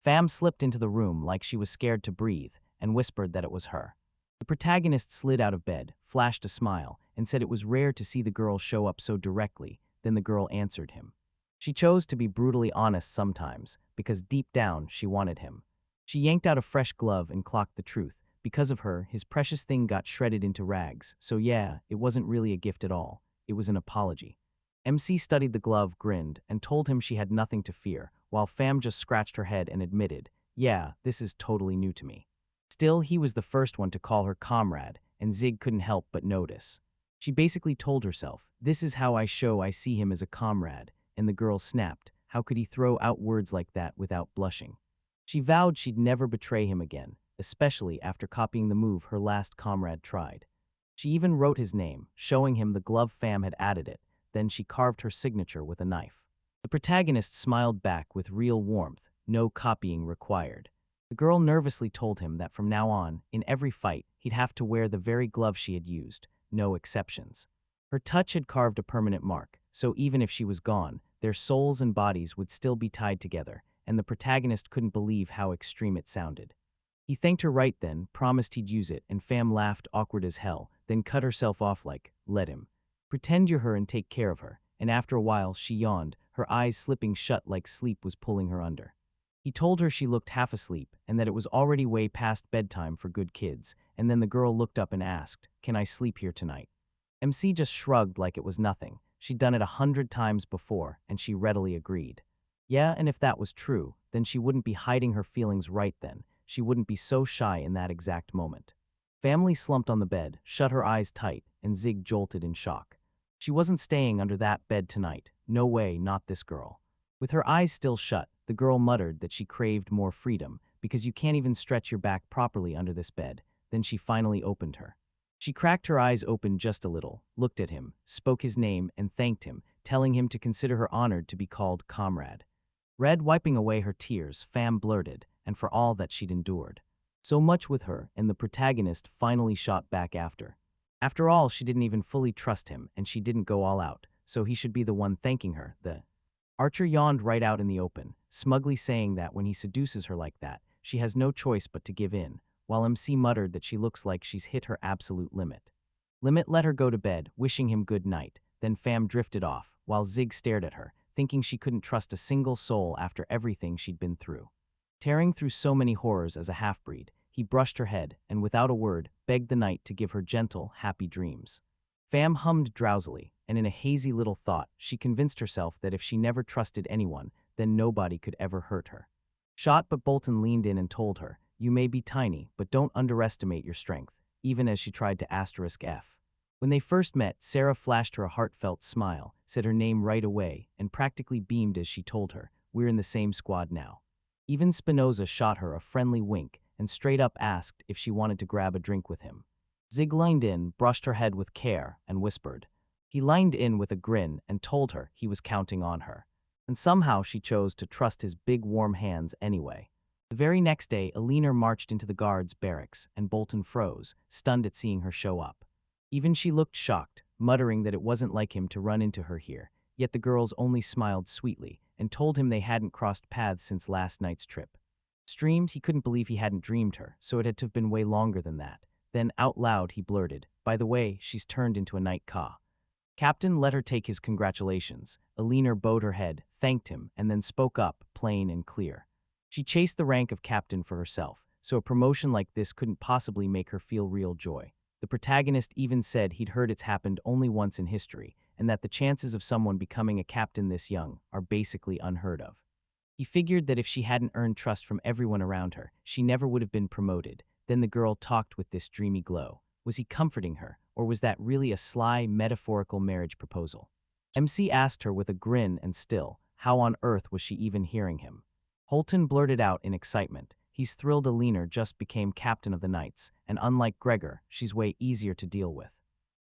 Fam slipped into the room like she was scared to breathe and whispered that it was her. The protagonist slid out of bed, flashed a smile, and said it was rare to see the girl show up so directly. Then the girl answered him. She chose to be brutally honest sometimes, because deep down she wanted him. She yanked out a fresh glove and clocked the truth. Because of her, his precious thing got shredded into rags, so yeah, it wasn't really a gift at all. It was an apology. MC studied the glove, grinned, and told him she had nothing to fear, while Fam just scratched her head and admitted, yeah, this is totally new to me. Still, he was the first one to call her comrade, and Zig couldn't help but notice. She basically told herself, this is how I show I see him as a comrade, and the girl snapped. How could he throw out words like that without blushing? She vowed she'd never betray him again, especially after copying the move her last comrade tried. She even wrote his name, showing him the glove Fam had added it, then she carved her signature with a knife. The protagonist smiled back with real warmth, no copying required. The girl nervously told him that from now on, in every fight, he'd have to wear the very glove she had used, no exceptions. Her touch had carved a permanent mark, so even if she was gone, their souls and bodies would still be tied together, and the protagonist couldn't believe how extreme it sounded. He thanked her right then, promised he'd use it, and Fam laughed awkward as hell, then cut herself off like, let him. Pretend you're her and take care of her, and after a while she yawned, her eyes slipping shut like sleep was pulling her under. He told her she looked half asleep and that it was already way past bedtime for good kids, and then the girl looked up and asked, can I sleep here tonight? MC just shrugged like it was nothing. She'd done it 100 times before, and she readily agreed. Yeah, and if that was true, then she wouldn't be hiding her feelings right then. She wouldn't be so shy in that exact moment. Family slumped on the bed, shut her eyes tight, and Zig jolted in shock. She wasn't staying under that bed tonight. No way, not this girl. With her eyes still shut, the girl muttered that she craved more freedom, because you can't even stretch your back properly under this bed. Then she finally opened her. She cracked her eyes open just a little, looked at him, spoke his name, and thanked him, telling him to consider her honored to be called comrade. Red wiping away her tears, Fam blurted, and for all that she'd endured. So much with her, and the protagonist finally shot back after. After all, she didn't even fully trust him, and she didn't go all out, so he should be the one thanking her. The Archer yawned right out in the open, smugly saying that when he seduces her like that, she has no choice but to give in, while MC muttered that she looks like she's hit her absolute limit. Limit let her go to bed, wishing him good night, then Fam drifted off, while Zig stared at her, thinking she couldn't trust a single soul after everything she'd been through. Tearing through so many horrors as a half-breed, he brushed her head and, without a word, begged the night to give her gentle, happy dreams. Fam hummed drowsily, and in a hazy little thought, she convinced herself that if she never trusted anyone, then nobody could ever hurt her. Shot but Bolton leaned in and told her, you may be tiny, but don't underestimate your strength, even as she tried to asterisk F. When they first met, Sarah flashed her a heartfelt smile, said her name right away, and practically beamed as she told her, we're in the same squad now. Even Spinoza shot her a friendly wink and straight up asked if she wanted to grab a drink with him. Zig leaned in, brushed her head with care, and whispered. He leaned in with a grin and told her he was counting on her. And somehow she chose to trust his big warm hands anyway. The very next day, Alina marched into the guards' barracks, and Bolton froze, stunned at seeing her show up. Even she looked shocked, muttering that it wasn't like him to run into her here, yet the girls only smiled sweetly and told him they hadn't crossed paths since last night's trip. Streamed, he couldn't believe he hadn't dreamed her, so it had to have been way longer than that. Then, out loud, he blurted, by the way, she's turned into a night ka. Captain let her take his congratulations. Alina bowed her head, thanked him, and then spoke up, plain and clear. She chased the rank of captain for herself, so a promotion like this couldn't possibly make her feel real joy. The protagonist even said he'd heard it's happened only once in history, and that the chances of someone becoming a captain this young are basically unheard of. He figured that if she hadn't earned trust from everyone around her, she never would have been promoted. Then the girl talked with this dreamy glow. Was he comforting her, or was that really a sly, metaphorical marriage proposal? MC asked her with a grin, and still, how on earth was she even hearing him? Holton blurted out in excitement. He's thrilled Alina just became captain of the Knights, and unlike Gregor, she's way easier to deal with.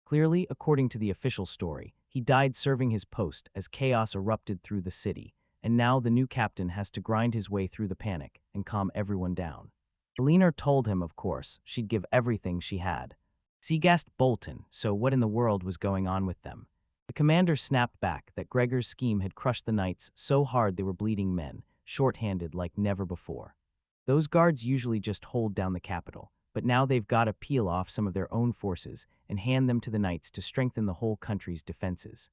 Clearly, according to the official story, he died serving his post as chaos erupted through the city, and now the new captain has to grind his way through the panic and calm everyone down. Alina told him, of course, she'd give everything she had. Seagast Bolton, so what in the world was going on with them? The commander snapped back that Gregor's scheme had crushed the Knights so hard they were bleeding men, short-handed like never before. Those guards usually just hold down the capital, but now they've got to peel off some of their own forces and hand them to the Knights to strengthen the whole country's defenses.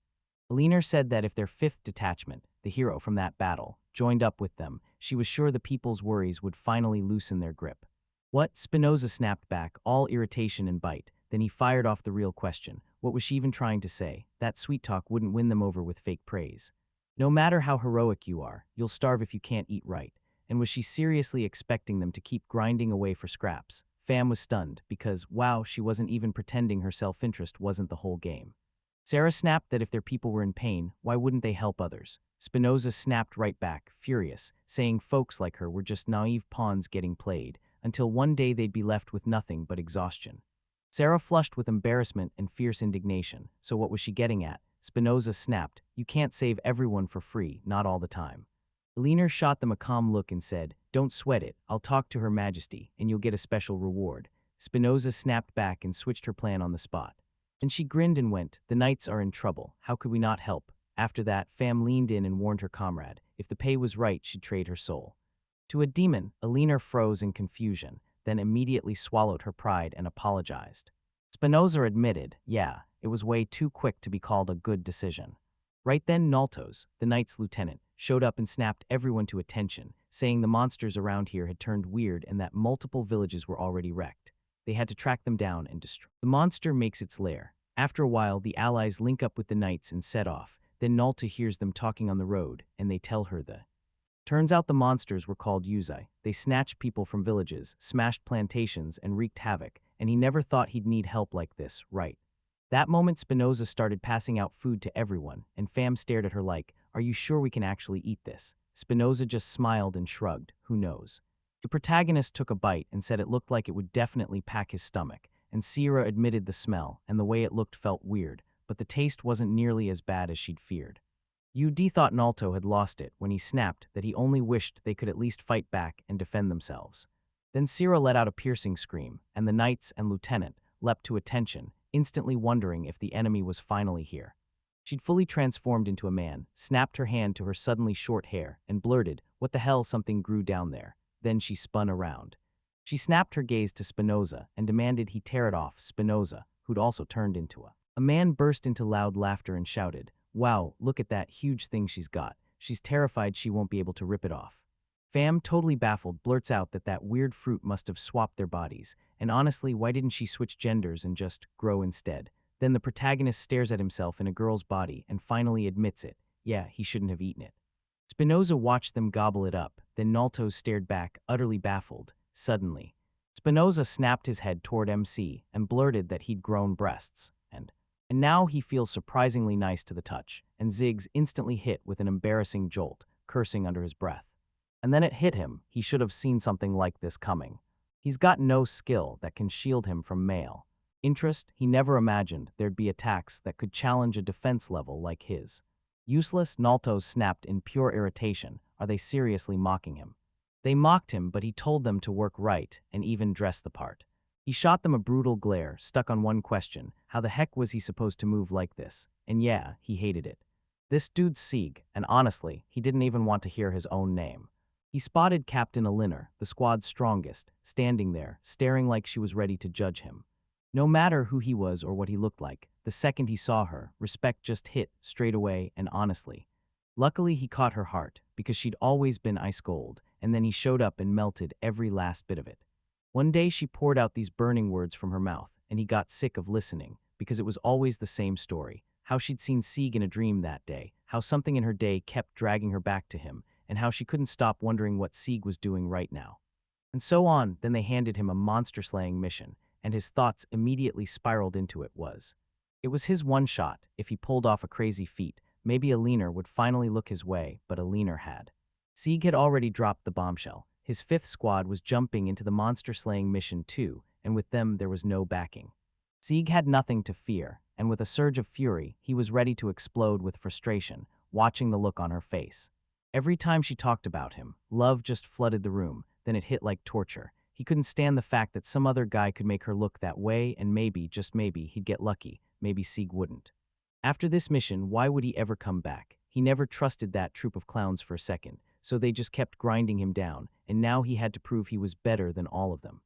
Alina said that if their 5th detachment, the hero from that battle, joined up with them, she was sure the people's worries would finally loosen their grip. What? Spinoza snapped back, all irritation and bite. Then he fired off the real question. What was she even trying to say? That sweet talk wouldn't win them over with fake praise. No matter how heroic you are, you'll starve if you can't eat right. And was she seriously expecting them to keep grinding away for scraps? Fam was stunned because, wow, she wasn't even pretending her self-interest wasn't the whole game. Sarah snapped that if their people were in pain, why wouldn't they help others? Spinoza snapped right back, furious, saying folks like her were just naive pawns getting played, until one day they'd be left with nothing but exhaustion. Sarah flushed with embarrassment and fierce indignation. So what was she getting at? Spinoza snapped, you can't save everyone for free, not all the time. Alina shot them a calm look and said, don't sweat it, I'll talk to Her Majesty, and you'll get a special reward. Spinoza snapped back and switched her plan on the spot. Then she grinned and went, the Knights are in trouble, how could we not help? After that, Fam leaned in and warned her comrade, if the pay was right, she'd trade her soul. To a demon, Alina froze in confusion, then immediately swallowed her pride and apologized. Spinoza admitted, yeah, it was way too quick to be called a good decision. Right then Naltos, the Knight's lieutenant, showed up and snapped everyone to attention, saying the monsters around here had turned weird and that multiple villages were already wrecked. They had to track them down and destroy. The monster makes its lair. After a while, the allies link up with the Knights and set off. Then Nalta hears them talking on the road, and they tell her the Turns out the monsters were called Yuzai. They snatched people from villages, smashed plantations, and wreaked havoc, and he never thought he'd need help like this, right? That moment Spinoza started passing out food to everyone, and Fam stared at her like, are you sure we can actually eat this? Spinoza just smiled and shrugged, who knows? The protagonist took a bite and said it looked like it would definitely pack his stomach, and Sierra admitted the smell, and the way it looked felt weird, but the taste wasn't nearly as bad as she'd feared. UD thought Nalto had lost it when he snapped that he only wished they could at least fight back and defend themselves. Then Sierra let out a piercing scream, and the Knights and Lieutenant leapt to attention, instantly wondering if the enemy was finally here. She'd fully transformed into a man, snapped her hand to her suddenly short hair, and blurted, what the hell, something grew down there. Then she spun around. She snapped her gaze to Spinoza and demanded he tear it off. Spinoza, who'd also turned into a man, burst into loud laughter and shouted, wow, look at that huge thing she's got. She's terrified she won't be able to rip it off. Fam, totally baffled, blurts out that that weird fruit must have swapped their bodies, and honestly, why didn't she switch genders and just grow instead? Then the protagonist stares at himself in a girl's body and finally admits it. Yeah, he shouldn't have eaten it. Spinoza watched them gobble it up, then Nalto stared back, utterly baffled. Suddenly, Spinoza snapped his head toward MC and blurted that he'd grown breasts, and now he feels surprisingly nice to the touch, and Ziggs instantly hit with an embarrassing jolt, cursing under his breath. And then it hit him, he should have seen something like this coming. He's got no skill that can shield him from mail. Interest, he never imagined there'd be attacks that could challenge a defense level like his. Useless, Nalto snapped in pure irritation. Are they seriously mocking him? They mocked him, but he told them to work right and even dress the part. He shot them a brutal glare, stuck on one question, how the heck was he supposed to move like this? And yeah, he hated it. This dude's Sieg, and honestly, he didn't even want to hear his own name. He spotted Captain Alina, the squad's strongest, standing there, staring like she was ready to judge him. No matter who he was or what he looked like, the second he saw her, respect just hit, straight away and honestly. Luckily he caught her heart, because she'd always been ice cold, and then he showed up and melted every last bit of it. One day she poured out these burning words from her mouth, and he got sick of listening, because it was always the same story, how she'd seen Sieg in a dream that day, how something in her day kept dragging her back to him, and how she couldn't stop wondering what Sieg was doing right now. And so on. Then they handed him a monster-slaying mission, and his thoughts immediately spiraled into it was his one shot. If he pulled off a crazy feat, maybe a leaner would finally look his way, but a leaner had. Sieg had already dropped the bombshell. His fifth squad was jumping into the monster-slaying mission too, and with them there was no backing. Sieg had nothing to fear, and with a surge of fury, he was ready to explode with frustration, watching the look on her face. Every time she talked about him, love just flooded the room, then it hit like torture. He couldn't stand the fact that some other guy could make her look that way, and maybe, just maybe, he'd get lucky. Maybe Sieg wouldn't. After this mission, why would he ever come back? He never trusted that troop of clowns for a second, so they just kept grinding him down, and now he had to prove he was better than all of them.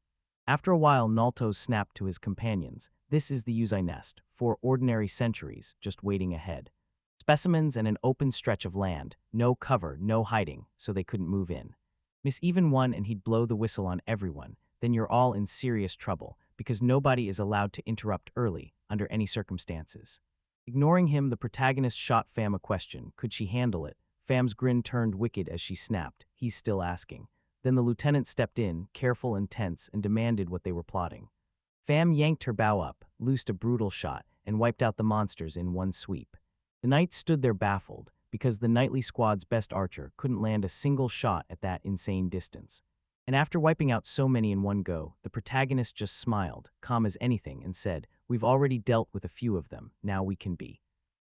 After a while, Naltos snapped to his companions. This is the Yuzai nest, 4 ordinary centuries, just waiting ahead. Specimens and an open stretch of land, no cover, no hiding, so they couldn't move in. Miss even one and he'd blow the whistle on everyone, then you're all in serious trouble, because nobody is allowed to interrupt early, under any circumstances. Ignoring him, the protagonist shot Pham a question. Could she handle it? Pham's grin turned wicked as she snapped. He's still asking. Then the lieutenant stepped in, careful and tense, and demanded what they were plotting. Pham yanked her bow up, loosed a brutal shot, and wiped out the monsters in one sweep. The knights stood there baffled, because the knightly squad's best archer couldn't land a single shot at that insane distance. And after wiping out so many in one go, the protagonist just smiled, calm as anything, and said, "We've already dealt with a few of them, now we can be."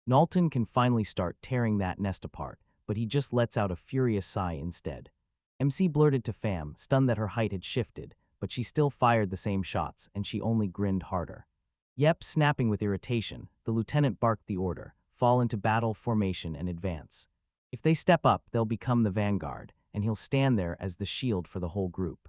Nalton can finally start tearing that nest apart, but he just lets out a furious sigh instead. MC blurted to Pham, stunned that her height had shifted, but she still fired the same shots, and she only grinned harder. Yep, snapping with irritation, the lieutenant barked the order, fall into battle formation and advance. If they step up, they'll become the vanguard, and he'll stand there as the shield for the whole group.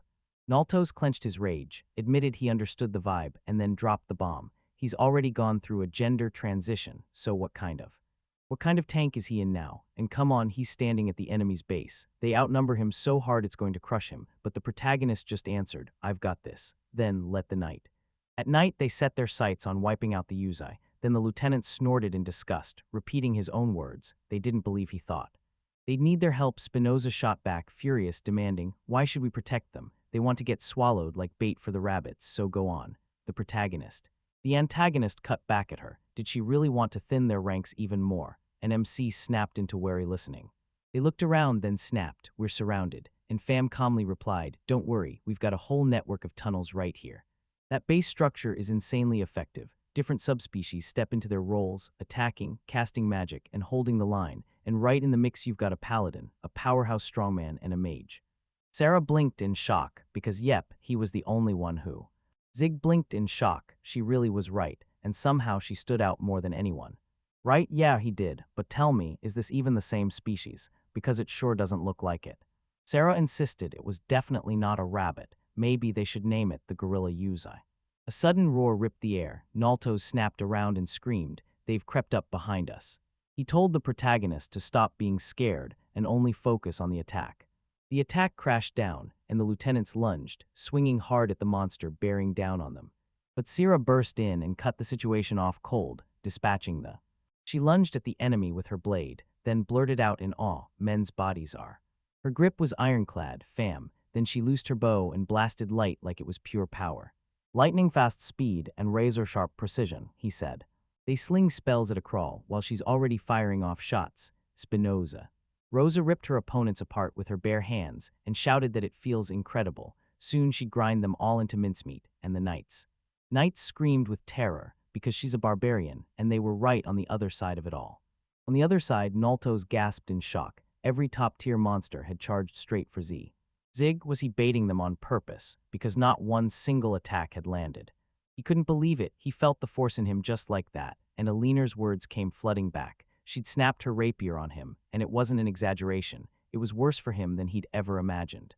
Naltos clenched his rage, admitted he understood the vibe, and then dropped the bomb. He's already gone through a gender transition, so what kind of? What kind of tank is he in now? And come on, he's standing at the enemy's base. They outnumber him so hard it's going to crush him, but the protagonist just answered, "I've got this." Then let the knight. At night, they set their sights on wiping out the Yuzai. Then the lieutenant snorted in disgust, repeating his own words. They didn't believe he thought. They'd need their help. Spinoza shot back, furious, demanding, "Why should we protect them? They want to get swallowed like bait for the rabbits, so go on." The protagonist. The antagonist cut back at her. Did she really want to thin their ranks even more? And MC snapped into wary listening. They looked around, then snapped, "We're surrounded." And Pham calmly replied, "Don't worry, we've got a whole network of tunnels right here." That base structure is insanely effective. Different subspecies step into their roles, attacking, casting magic, and holding the line, and right in the mix you've got a paladin, a powerhouse strongman, and a mage. Sarah blinked in shock, because yep, he was the only one who. Zig blinked in shock, she really was right, and somehow she stood out more than anyone. Right, yeah, he did, but tell me, is this even the same species? Because it sure doesn't look like it. Sarah insisted it was definitely not a rabbit, maybe they should name it the gorilla Yuzai. A sudden roar ripped the air. Naltos snapped around and screamed, "They've crept up behind us." He told the protagonist to stop being scared and only focus on the attack. The attack crashed down, and the lieutenants lunged, swinging hard at the monster bearing down on them. But Sarah burst in and cut the situation off cold, dispatching the. She lunged at the enemy with her blade, then blurted out in awe, "Men's bodies are." Her grip was ironclad, Pham, then she loosed her bow and blasted light like it was pure power. "Lightning-fast speed and razor-sharp precision," he said. "They sling spells at a crawl while she's already firing off shots." Spinoza. Rosa ripped her opponents apart with her bare hands and shouted that it feels incredible. Soon she'd grind them all into mincemeat, and the knights. Knights screamed with terror, because she's a barbarian, and they were right on the other side of it all. On the other side, Naltos gasped in shock. Every top-tier monster had charged straight for Z. Zig, was he baiting them on purpose, because not one single attack had landed. He couldn't believe it. He felt the force in him just like that, and Alina's words came flooding back. She'd snapped her rapier on him, and it wasn't an exaggeration. It was worse for him than he'd ever imagined.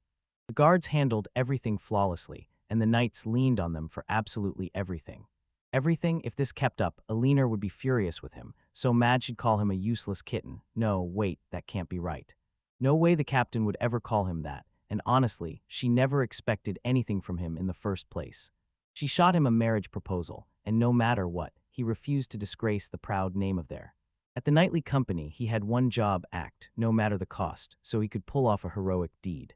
The guards handled everything flawlessly, and the knights leaned on them for absolutely everything. Everything. If this kept up, Alina would be furious with him, so mad she'd call him a useless kitten. No, wait, that can't be right. No way the captain would ever call him that, and honestly, she never expected anything from him in the first place. She shot him a marriage proposal, and no matter what, he refused to disgrace the proud name of their. At the nightly company, he had one job act, no matter the cost, so he could pull off a heroic deed.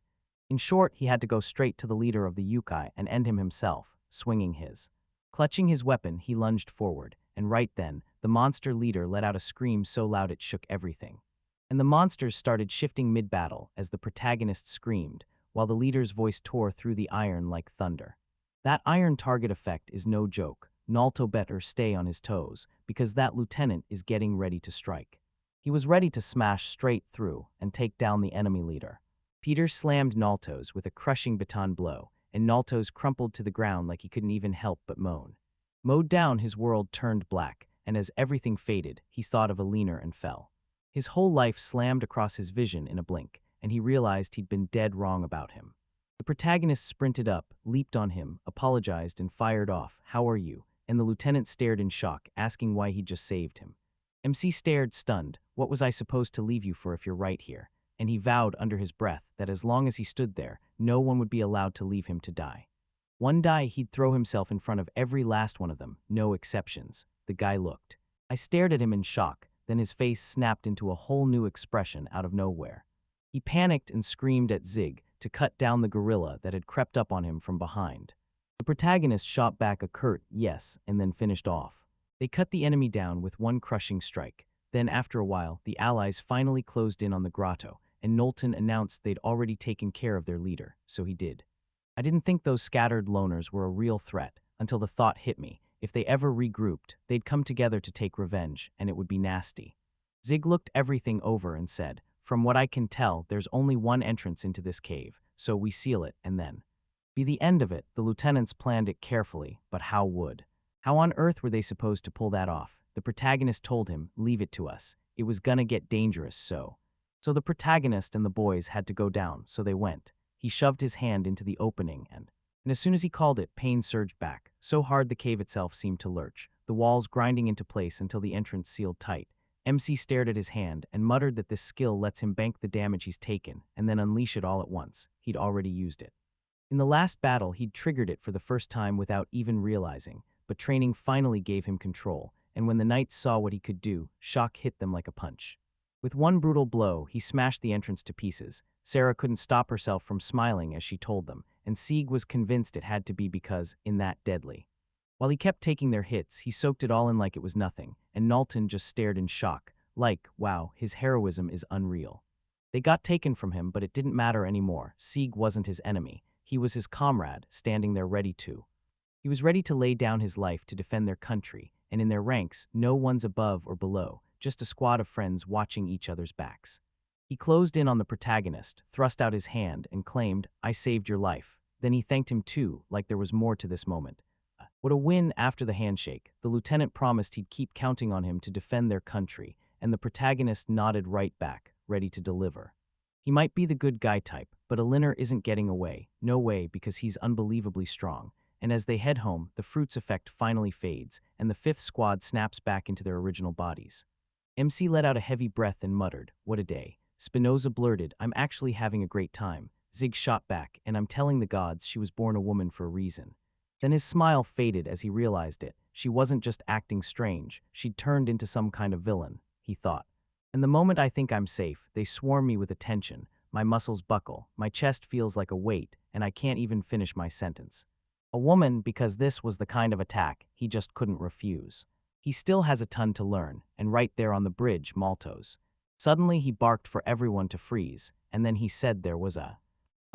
In short, he had to go straight to the leader of the yokai and end him himself, swinging his. Clutching his weapon, he lunged forward, and right then, the monster leader let out a scream so loud it shook everything. And the monsters started shifting mid-battle as the protagonist screamed, while the leader's voice tore through the iron like thunder. That iron target effect is no joke. Naruto better stay on his toes, because that lieutenant is getting ready to strike. He was ready to smash straight through and take down the enemy leader. Peter slammed Naruto's with a crushing baton blow, and Naruto's crumpled to the ground like he couldn't even help but moan. Mowed down, his world turned black, and as everything faded, he thought of Alina and fell. His whole life slammed across his vision in a blink, and he realized he'd been dead wrong about him. The protagonist sprinted up, leaped on him, apologized, and fired off, "How are you?" And the lieutenant stared in shock, asking why he'd just saved him. MC stared, stunned. "What was I supposed to leave you for if you're right here?" And he vowed under his breath that as long as he stood there, no one would be allowed to leave him to die. One day, he'd throw himself in front of every last one of them, no exceptions. The guy looked. I stared at him in shock, then his face snapped into a whole new expression out of nowhere. He panicked and screamed at Zig to cut down the gorilla that had crept up on him from behind. The protagonist shot back a curt yes and then finished off. They cut the enemy down with one crushing strike. Then after a while, the allies finally closed in on the grotto, and Knowlton announced they'd already taken care of their leader, so he did. I didn't think those scattered loners were a real threat until the thought hit me. If they ever regrouped, they'd come together to take revenge, and it would be nasty. Zig looked everything over and said, "From what I can tell, there's only one entrance into this cave, so we seal it and then." Be the end of it. The lieutenants planned it carefully, but how would? How on earth were they supposed to pull that off? The protagonist told him, "Leave it to us. It was gonna get dangerous, so." So the protagonist and the boys had to go down, so they went. He shoved his hand into the opening and as soon as he called it, pain surged back, so hard the cave itself seemed to lurch, the walls grinding into place until the entrance sealed tight. MC stared at his hand and muttered that this skill lets him bank the damage he's taken and then unleash it all at once. He'd already used it. In the last battle, he'd triggered it for the first time without even realizing, but training finally gave him control, and when the knights saw what he could do, shock hit them like a punch. With one brutal blow, he smashed the entrance to pieces. Sarah couldn't stop herself from smiling as she told them, and Sieg was convinced it had to be because, in that deadly. While he kept taking their hits, he soaked it all in like it was nothing, and Knowlton just stared in shock, like, wow, his heroism is unreal. They got taken from him, but it didn't matter anymore. Sieg wasn't his enemy. He was his comrade, standing there ready to. He was ready to lay down his life to defend their country, and in their ranks, no one's above or below, just a squad of friends watching each other's backs. He closed in on the protagonist, thrust out his hand, and claimed, "I saved your life." Then he thanked him too, like there was more to this moment. What a win after the handshake. The lieutenant promised he'd keep counting on him to defend their country, and the protagonist nodded right back, ready to deliver. He might be the good guy type, but Alina isn't getting away. No way, because he's unbelievably strong. And as they head home, the fruits effect finally fades, and the fifth squad snaps back into their original bodies. MC let out a heavy breath and muttered, "What a day." Spinoza blurted, "I'm actually having a great time." Zig shot back, "And I'm telling the gods she was born a woman for a reason." Then his smile faded as he realized it. She wasn't just acting strange, she'd turned into some kind of villain, he thought. And the moment I think I'm safe, they swarm me with attention. My muscles buckle, my chest feels like a weight, and I can't even finish my sentence. A woman, because this was the kind of attack he just couldn't refuse. He still has a ton to learn, and right there on the bridge, Maltos. Suddenly he barked for everyone to freeze, and then he said there was a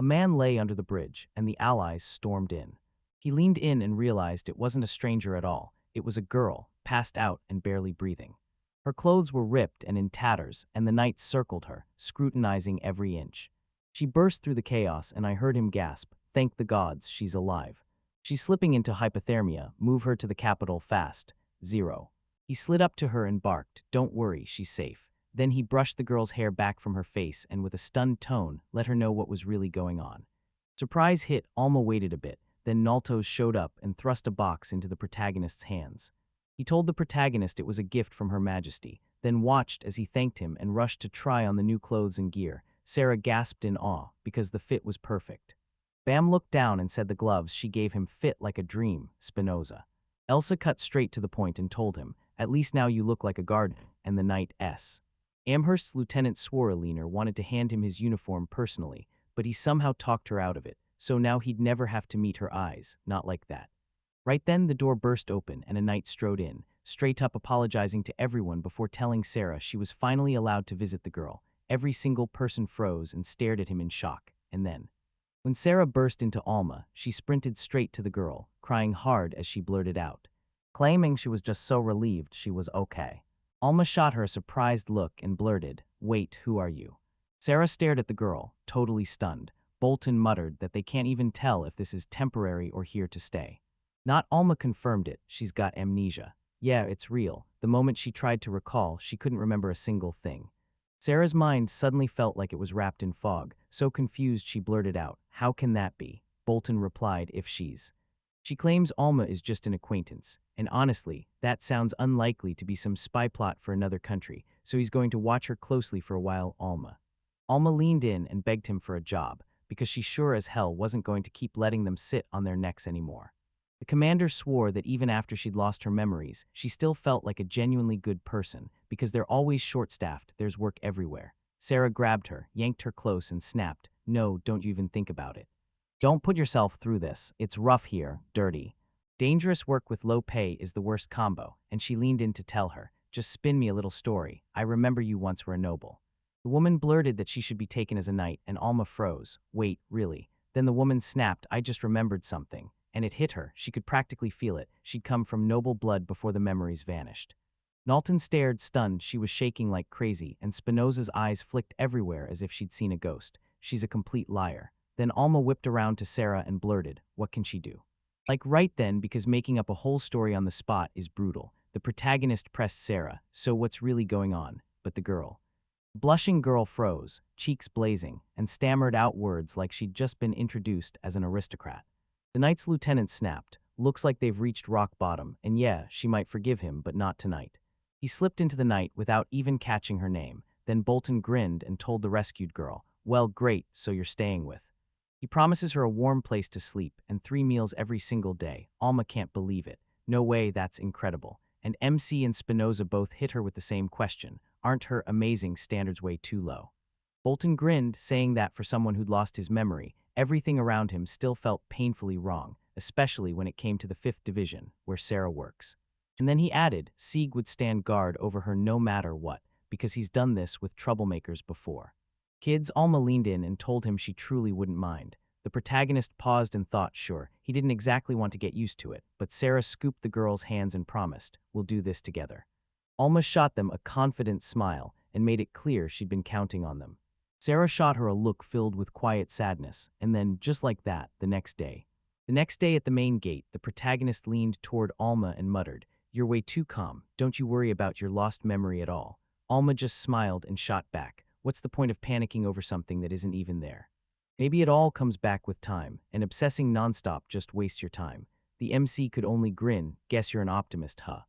man lay under the bridge, and the allies stormed in. He leaned in and realized it wasn't a stranger at all. It was a girl, passed out and barely breathing. Her clothes were ripped and in tatters, and the knights circled her, scrutinizing every inch. She burst through the chaos, and I heard him gasp, "Thank the gods, she's alive. She's slipping into hypothermia. Move her to the capital fast. 0. He slid up to her and barked, "Don't worry, she's safe." Then he brushed the girl's hair back from her face and with a stunned tone, let her know what was really going on. Surprise hit. Alma waited a bit, then Naltos showed up and thrust a box into the protagonist's hands. He told the protagonist it was a gift from Her Majesty, then watched as he thanked him and rushed to try on the new clothes and gear. Sarah gasped in awe, because the fit was perfect. Bam looked down and said the gloves she gave him fit like a dream, Spinoza. Elsa cut straight to the point and told him, "At least now you look like a guard," and the knight S. Amherst's Lieutenant Swaraliner wanted to hand him his uniform personally, but he somehow talked her out of it, so now he'd never have to meet her eyes, not like that. Right then the door burst open and a knight strode in, straight up apologizing to everyone before telling Sarah she was finally allowed to visit the girl. Every single person froze and stared at him in shock, and then, when Sarah burst into Alma, she sprinted straight to the girl, crying hard as she blurted out, claiming she was just so relieved she was okay. Alma shot her a surprised look and blurted, "Wait, who are you?" Sarah stared at the girl, totally stunned. Bolton muttered that they can't even tell if this is temporary or here to stay. Not Alma confirmed it, she's got amnesia. Yeah, it's real. The moment she tried to recall, she couldn't remember a single thing. Sarah's mind suddenly felt like it was wrapped in fog. So confused she blurted out, "How can that be?" Bolton replied, She claims Alma is just an acquaintance, and honestly, that sounds unlikely to be some spy plot for another country, so he's going to watch her closely for a while, Alma. Alma leaned in and begged him for a job, because she sure as hell wasn't going to keep letting them sit on their necks anymore. The commander swore that even after she'd lost her memories, she still felt like a genuinely good person, because they're always short-staffed, there's work everywhere. Sarah grabbed her, yanked her close, and snapped, "No, don't you even think about it. Don't put yourself through this. It's rough here, dirty. Dangerous work with low pay is the worst combo," and she leaned in to tell her, "Just spin me a little story. I remember you once were a noble." The woman blurted that she should be taken as a knight, and Alma froze. "Wait, really?" Then the woman snapped, "I just remembered something." And it hit her. She could practically feel it. She'd come from noble blood before the memories vanished. Knowlton stared, stunned. She was shaking like crazy, and Spinoza's eyes flicked everywhere as if she'd seen a ghost. "She's a complete liar." Then Alma whipped around to Sarah and blurted, "What can she do?" Like right then, because making up a whole story on the spot is brutal, the protagonist pressed Sarah, "So what's really going on?" But the girl. Blushing girl froze, cheeks blazing, and stammered out words like she'd just been introduced as an aristocrat. The knight's lieutenant snapped, "Looks like they've reached rock bottom, and yeah, she might forgive him, but not tonight." He slipped into the night without even catching her name. Then Bolton grinned and told the rescued girl, "Well, great, so you're staying with." He promises her a warm place to sleep and 3 meals every single day. Alma can't believe it. "No way, that's incredible." And MC and Spinoza both hit her with the same question. Aren't her amazing standards way too low? Bolton grinned, saying that for someone who'd lost his memory, everything around him still felt painfully wrong, especially when it came to the 5th Division, where Sarah works. And then he added, Sieg would stand guard over her no matter what, because he's done this with troublemakers before. Kids, Alma leaned in and told him she truly wouldn't mind. The protagonist paused and thought, sure, he didn't exactly want to get used to it, but Sarah scooped the girl's hands and promised, "We'll do this together." Alma shot them a confident smile and made it clear she'd been counting on them. Sarah shot her a look filled with quiet sadness, and then, just like that, the next day. The next day at the main gate, the protagonist leaned toward Alma and muttered, "You're way too calm. Don't you worry about your lost memory at all." Alma just smiled and shot back, "What's the point of panicking over something that isn't even there? Maybe it all comes back with time, and obsessing nonstop just wastes your time." The MC could only grin, "Guess you're an optimist, huh?"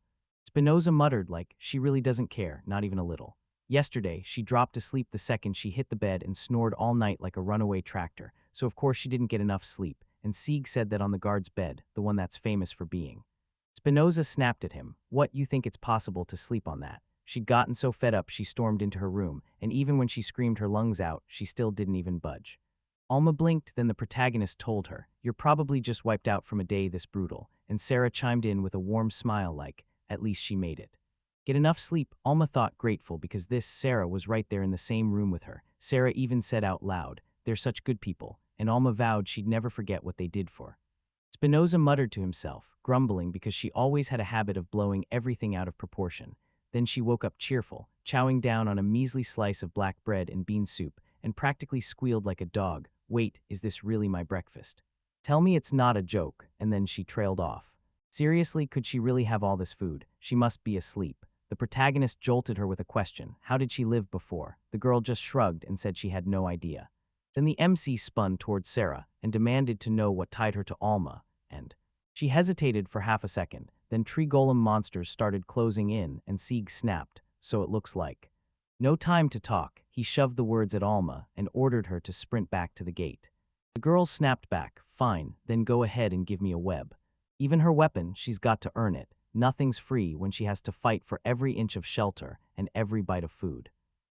Spinoza muttered like, "She really doesn't care, not even a little. Yesterday, she dropped asleep the second she hit the bed and snored all night like a runaway tractor, so of course she didn't get enough sleep, and Sieg said that on the guard's bed, the one that's famous for being." Spinoza snapped at him, "What, you think it's possible to sleep on that?" She'd gotten so fed up she stormed into her room, and even when she screamed her lungs out, she still didn't even budge. Alma blinked, then the protagonist told her, "You're probably just wiped out from a day this brutal," and Sarah chimed in with a warm smile like, "At least she made it." Get enough sleep, Alma thought, grateful because this Sarah was right there in the same room with her. Sarah even said out loud, "They're such good people," and Alma vowed she'd never forget what they did for her. Spinoza muttered to himself, grumbling because she always had a habit of blowing everything out of proportion. Then she woke up cheerful, chowing down on a measly slice of black bread and bean soup, and practically squealed like a dog, "Wait, is this really my breakfast? Tell me it's not a joke," and then she trailed off. Seriously, could she really have all this food? She must be asleep. The protagonist jolted her with a question. How did she live before? The girl just shrugged and said she had no idea. Then the MC spun towards Sarah and demanded to know what tied her to Alma, and she hesitated for half a second. Then tree golem monsters started closing in and Sieg snapped, "So it looks like." No time to talk. He shoved the words at Alma and ordered her to sprint back to the gate. The girl snapped back, "Fine, then go ahead and give me a web." Even her weapon, she's got to earn it. Nothing's free when she has to fight for every inch of shelter and every bite of food.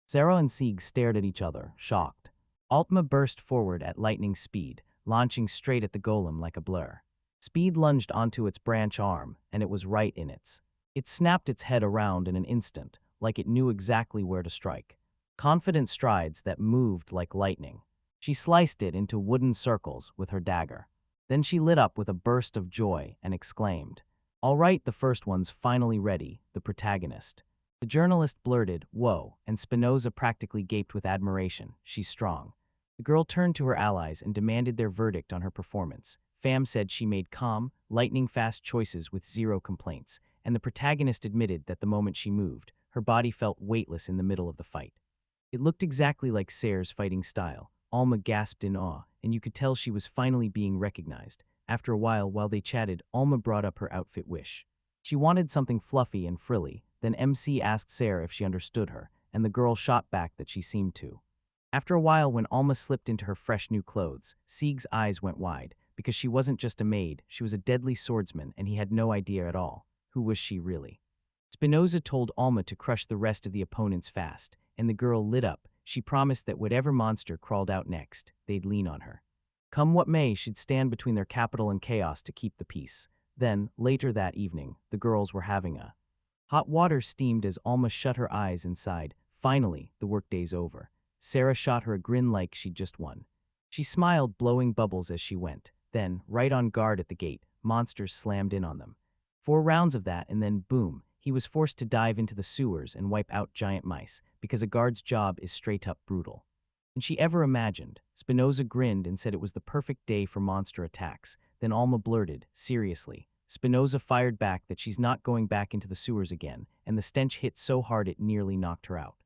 Sarah and Sieg stared at each other, shocked. Altma burst forward at lightning speed, launching straight at the golem like a blur. Speed lunged onto its branch arm, and it was right in its. It snapped its head around in an instant, like it knew exactly where to strike. Confident strides that moved like lightning. She sliced it into wooden circles with her dagger. Then she lit up with a burst of joy and exclaimed, "All right, the first one's finally ready," the protagonist. The journalist blurted, "Whoa," and Spinoza practically gaped with admiration. "She's strong." The girl turned to her allies and demanded their verdict on her performance. Fam said she made calm, lightning-fast choices with zero complaints, and the protagonist admitted that the moment she moved, her body felt weightless in the middle of the fight. It looked exactly like Sayre's fighting style. Alma gasped in awe, and you could tell she was finally being recognized. After a while they chatted, Alma brought up her outfit wish. She wanted something fluffy and frilly. Then MC asked Sayre if she understood her, and the girl shot back that she seemed to. After a while, when Alma slipped into her fresh new clothes, Sieg's eyes went wide, because she wasn't just a maid, she was a deadly swordsman, and he had no idea at all. Who was she really? Spinoza told Alma to crush the rest of the opponents fast, and the girl lit up. She promised that whatever monster crawled out next, they'd lean on her. Come what may, she'd stand between their capital and chaos to keep the peace. Then, later that evening, the girls were having a hot water steamed as Alma shut her eyes and sighed. Finally, the workday's over. Sarah shot her a grin like she'd just won. She smiled, blowing bubbles as she went. Then, right on guard at the gate, monsters slammed in on them. 4 rounds of that, and then boom, he was forced to dive into the sewers and wipe out giant mice, because a guard's job is straight-up brutal. And she ever imagined. Spinoza grinned and said it was the perfect day for monster attacks. Then Alma blurted, seriously. Spinoza fired back that she's not going back into the sewers again, and the stench hit so hard it nearly knocked her out.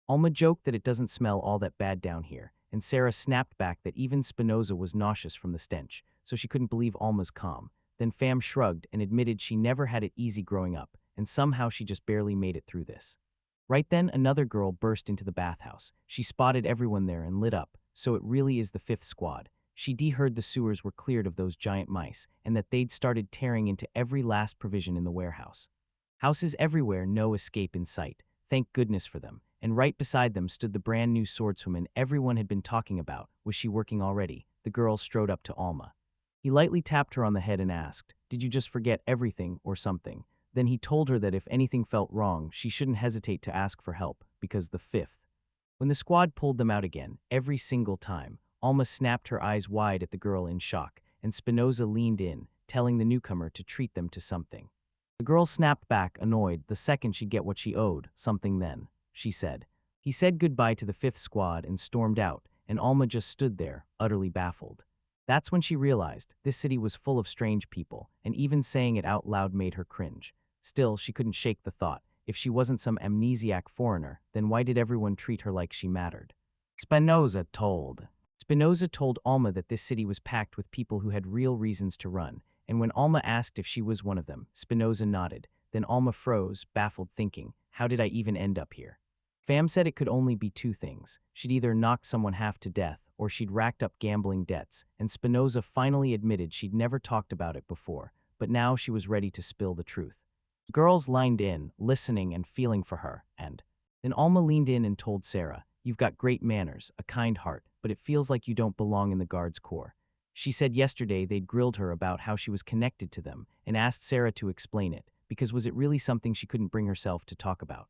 Alma joked that it doesn't smell all that bad down here, and Sarah snapped back that even Spinoza was nauseous from the stench, so she couldn't believe Alma's calm. Then Fam shrugged and admitted she never had it easy growing up, and somehow she just barely made it through this. Right then, another girl burst into the bathhouse. She spotted everyone there and lit up. So it really is the 5th squad. She heard the sewers were cleared of those giant mice, and that they'd started tearing into every last provision in the warehouse. Houses everywhere, no escape in sight. Thank goodness for them. And right beside them stood the brand new swordswoman everyone had been talking about. Was she working already? The girl strode up to Alma. He lightly tapped her on the head and asked, "Did you just forget everything or something?" Then he told her that if anything felt wrong, she shouldn't hesitate to ask for help, because the 5th. When the squad pulled them out again, every single time, Alma snapped her eyes wide at the girl in shock, and Spinoza leaned in, telling the newcomer to treat them to something. The girl snapped back, annoyed, the second she'd get what she owed, something then, she said. He said goodbye to the 5th squad and stormed out, and Alma just stood there, utterly baffled. That's when she realized this city was full of strange people, and even saying it out loud made her cringe. Still, she couldn't shake the thought. If she wasn't some amnesiac foreigner, then why did everyone treat her like she mattered? Spinoza told Alma that this city was packed with people who had real reasons to run, and when Alma asked if she was one of them, Spinoza nodded. Then Alma froze, baffled, thinking, how did I even end up here? Fam said it could only be 2 things. She'd either knocked someone half to death, or she'd racked up gambling debts, and Spinoza finally admitted she'd never talked about it before, but now she was ready to spill the truth. Girls lined in, listening and feeling for her, and then Alma leaned in and told Sarah, "You've got great manners, a kind heart, but it feels like you don't belong in the Guards Corps." She said yesterday they'd grilled her about how she was connected to them and asked Sarah to explain it, because was it really something she couldn't bring herself to talk about?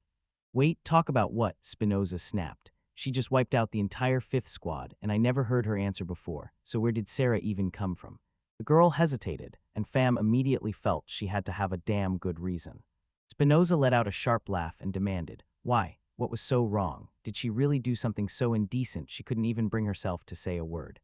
Wait, talk about what? Spinoza snapped. She just wiped out the entire 5th squad, and I never heard her answer before, so where did Sarah even come from? The girl hesitated, and Fam immediately felt she had to have a damn good reason. Spinoza let out a sharp laugh and demanded, why? What was so wrong? Did she really do something so indecent she couldn't even bring herself to say a word?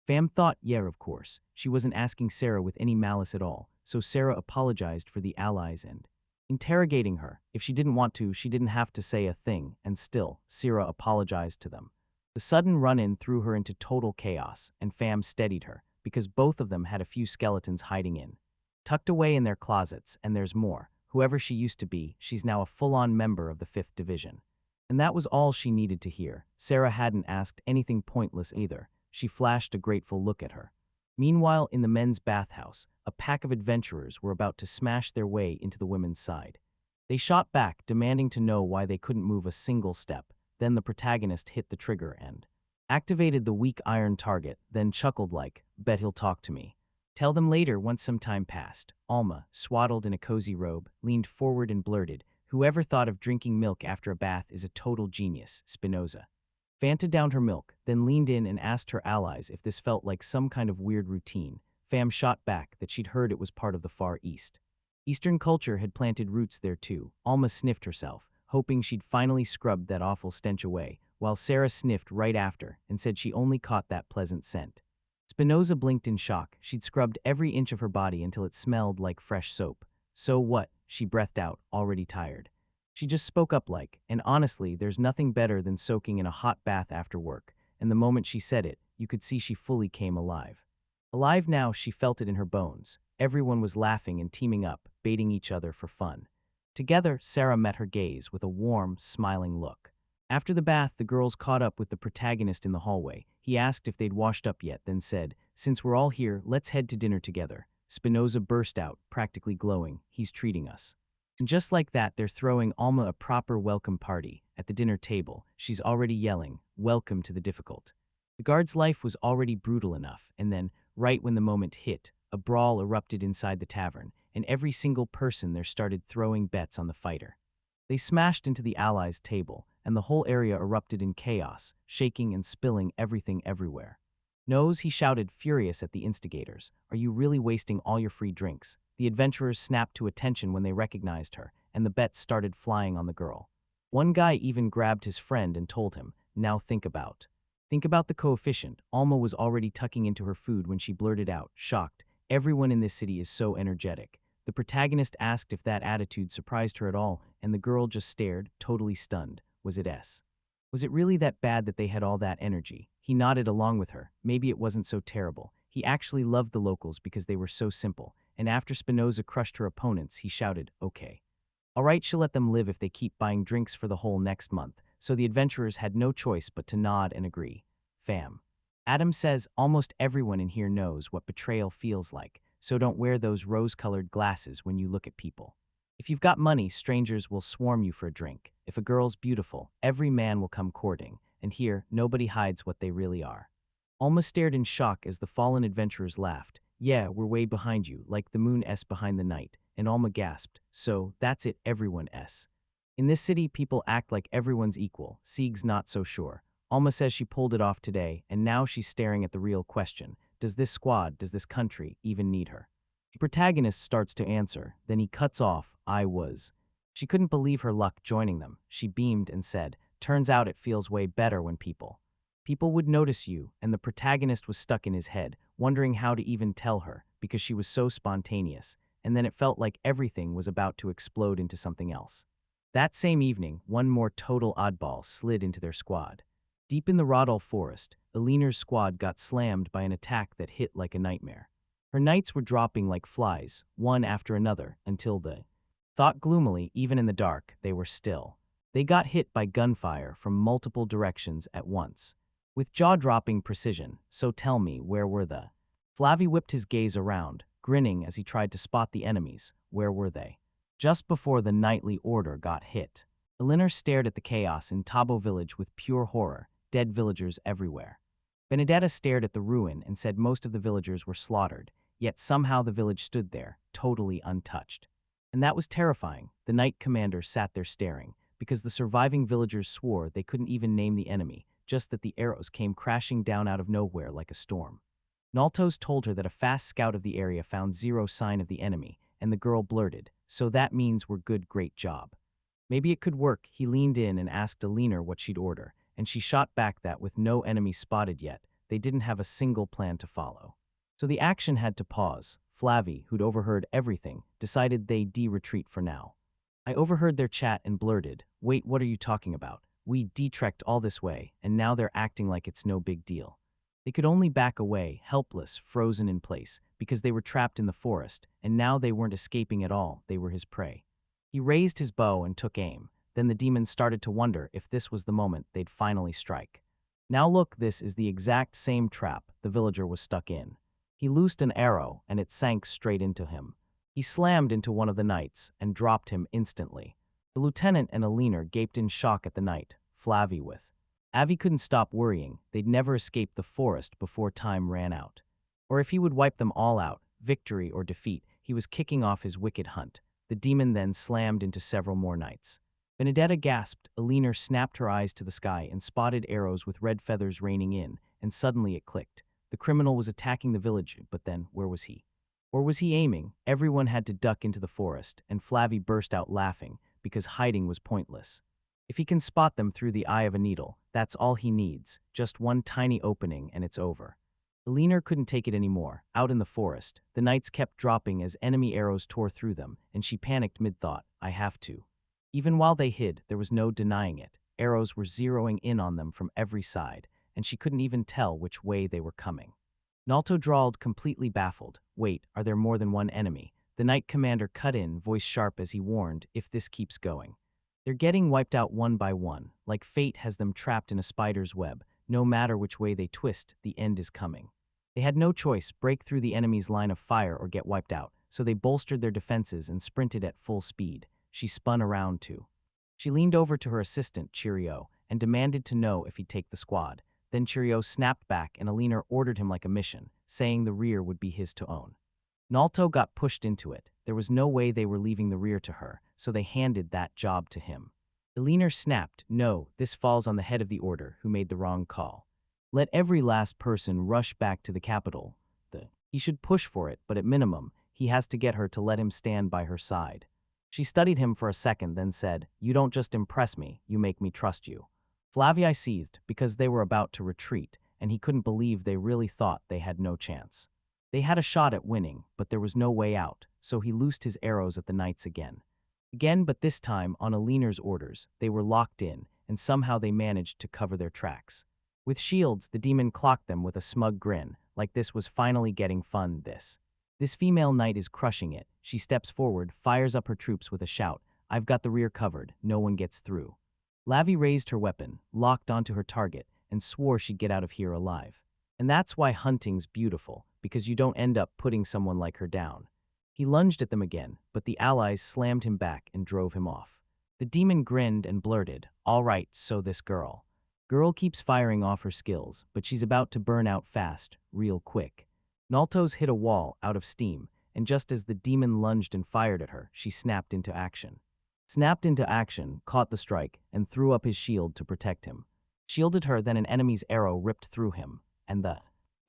Fam thought, yeah, of course. She wasn't asking Sarah with any malice at all, so Sarah apologized for the allies and interrogating her. If she didn't want to, she didn't have to say a thing, and still, Sarah apologized to them. The sudden run-in threw her into total chaos, and Fam steadied her, because both of them had a few skeletons hiding in. Tucked away in their closets, and there's more. Whoever she used to be, she's now a full-on member of the 5th Division. And that was all she needed to hear. Sarah hadn't asked anything pointless either. She flashed a grateful look at her. Meanwhile, in the men's bathhouse, a pack of adventurers were about to smash their way into the women's side. They shot back, demanding to know why they couldn't move a single step. Then the protagonist hit the trigger and activated the weak iron target, then chuckled like, "Bet he'll talk to me." Tell them later. Once some time passed, Alma, swaddled in a cozy robe, leaned forward and blurted, "Whoever thought of drinking milk after a bath is a total genius, Spinoza." Fanta downed her milk, then leaned in and asked her allies if this felt like some kind of weird routine. Fam shot back that she'd heard it was part of the Far East. Eastern culture had planted roots there too. Alma sniffed herself, hoping she'd finally scrubbed that awful stench away, while Sarah sniffed right after and said she only caught that pleasant scent. Spinoza blinked in shock. She'd scrubbed every inch of her body until it smelled like fresh soap. "So what?" she breathed out, already tired. She just spoke up like, "And honestly, there's nothing better than soaking in a hot bath after work." And the moment she said it, you could see she fully came alive. Alive now, she felt it in her bones. Everyone was laughing and teaming up, baiting each other for fun. Together, Sarah met her gaze with a warm, smiling look. After the bath, the girls caught up with the protagonist in the hallway. He asked if they'd washed up yet, then said, "Since we're all here, let's head to dinner together." Spinoza burst out, practically glowing. "He's treating us." And just like that, they're throwing Alma a proper welcome party. At the dinner table, she's already yelling, "Welcome to the difficult." The guard's life was already brutal enough, and then, right when the moment hit, a brawl erupted inside the tavern, and every single person there started throwing bets on the fighter. They smashed into the allies' table, and the whole area erupted in chaos, shaking and spilling everything everywhere. "Nose," he shouted, furious at the instigators. "Are you really wasting all your free drinks?" The adventurers snapped to attention when they recognized her, and the bets started flying on the girl. One guy even grabbed his friend and told him, "Now think about the coefficient." Alma was already tucking into her food when she blurted out, shocked, "Everyone in this city is so energetic." The protagonist asked if that attitude surprised her at all, and the girl just stared, totally stunned. Was it S? Was it really that bad that they had all that energy? He nodded along with her. Maybe it wasn't so terrible. He actually loved the locals because they were so simple, and after Spinoza crushed her opponents, he shouted, "Okay. All right, she'll let them live if they keep buying drinks for the whole next month." So the adventurers had no choice but to nod and agree. Fam. Adam says, "Almost everyone in here knows what betrayal feels like, so don't wear those rose-colored glasses when you look at people. If you've got money, strangers will swarm you for a drink. If a girl's beautiful, every man will come courting, and here, nobody hides what they really are." Alma stared in shock as the fallen adventurers laughed. "Yeah, we're way behind you, like the moon S behind the night." And Alma gasped, "So, that's it, everyone S. In this city, people act like everyone's equal. Sieg's not so sure." Alma says she pulled it off today, and now she's staring at the real question. Does this squad, does this country, even need her? The protagonist starts to answer, then he cuts off, "I was." She couldn't believe her luck joining them. She beamed and said, "Turns out it feels way better when people would notice you," and the protagonist was stuck in his head, wondering how to even tell her, because she was so spontaneous, and then it felt like everything was about to explode into something else. That same evening, one more total oddball slid into their squad. Deep in the Rodol forest, Eliner's squad got slammed by an attack that hit like a nightmare. Her knights were dropping like flies, one after another, until they thought gloomily, even in the dark, they were still. They got hit by gunfire from multiple directions at once. With jaw-dropping precision, so tell me, where were the? Flavi whipped his gaze around, grinning as he tried to spot the enemies. Where were they? Just before the nightly order got hit. Eliner stared at the chaos in Tabo village with pure horror, dead villagers everywhere. Benedetta stared at the ruin and said most of the villagers were slaughtered, yet somehow the village stood there, totally untouched. And that was terrifying. The knight commander sat there staring, because the surviving villagers swore they couldn't even name the enemy, just that the arrows came crashing down out of nowhere like a storm. Naltos told her that a fast scout of the area found zero sign of the enemy, and the girl blurted, "So that means we're good, great job." Maybe it could work. He leaned in and asked Alina what she'd order, and she shot back that with no enemy spotted yet, they didn't have a single plan to follow. So the action had to pause. Flavi, who'd overheard everything, decided they'd retreat for now. I overheard their chat and blurted, "Wait, what are you talking about? We trekked all this way, and now they're acting like it's no big deal." They could only back away, helpless, frozen in place, because they were trapped in the forest, and now they weren't escaping at all, they were his prey. He raised his bow and took aim. Then the demons started to wonder if this was the moment they'd finally strike. "Now look, this is the exact same trap the villager was stuck in." He loosed an arrow, and it sank straight into him. He slammed into one of the knights and dropped him instantly. The lieutenant and Alina gaped in shock at the knight, Flavie with. Avi couldn't stop worrying. They'd never escape the forest before time ran out. Or if he would wipe them all out, victory or defeat, he was kicking off his wicked hunt. The demon then slammed into several more knights. Benedetta gasped. Alina snapped her eyes to the sky and spotted arrows with red feathers raining in, and suddenly it clicked. The criminal was attacking the village, but then where was he? Or was he aiming? Everyone had to duck into the forest, and Flavie burst out laughing, because hiding was pointless. If he can spot them through the eye of a needle, that's all he needs, just one tiny opening and it's over. Alina couldn't take it anymore. Out in the forest, the knights kept dropping as enemy arrows tore through them, and she panicked mid-thought, I have to. Even while they hid, there was no denying it. Arrows were zeroing in on them from every side, and she couldn't even tell which way they were coming. Nalto drawled, completely baffled. Wait, are there more than one enemy? The knight commander cut in, voice sharp as he warned, if this keeps going. They're getting wiped out one by one, like fate has them trapped in a spider's web. No matter which way they twist, the end is coming. They had no choice, break through the enemy's line of fire or get wiped out, so they bolstered their defenses and sprinted at full speed. She spun around too. She leaned over to her assistant, Cheerio, and demanded to know if he'd take the squad. Then Cheerio snapped back and Alina ordered him like a mission, saying the rear would be his to own. Nalto got pushed into it. There was no way they were leaving the rear to her, so they handed that job to him. Alina snapped, no, this falls on the head of the order who made the wrong call. Let every last person rush back to the capital. He should push for it, but at minimum, he has to get her to let him stand by her side. She studied him for a second, then said, you don't just impress me, you make me trust you. Flavie seethed because they were about to retreat, and he couldn't believe they really thought they had no chance. They had a shot at winning, but there was no way out, so he loosed his arrows at the knights again. But this time, on Alina's orders, they were locked in, and somehow they managed to cover their tracks. With shields, the demon clocked them with a smug grin, like this was finally getting fun. This female knight is crushing it. She steps forward, fires up her troops with a shout, I've got the rear covered, no one gets through. Flavie raised her weapon, locked onto her target, and swore she'd get out of here alive. And that's why hunting's beautiful, because you don't end up putting someone like her down. He lunged at them again, but the allies slammed him back and drove him off. The demon grinned and blurted, all right, so this girl keeps firing off her skills, but she's about to burn out fast, real quick. Nalto's hit a wall, out of steam, and just as the demon lunged and fired at her, she snapped into action, caught the strike, and threw up his shield to protect him. Shielded her, then an enemy's arrow ripped through him, and the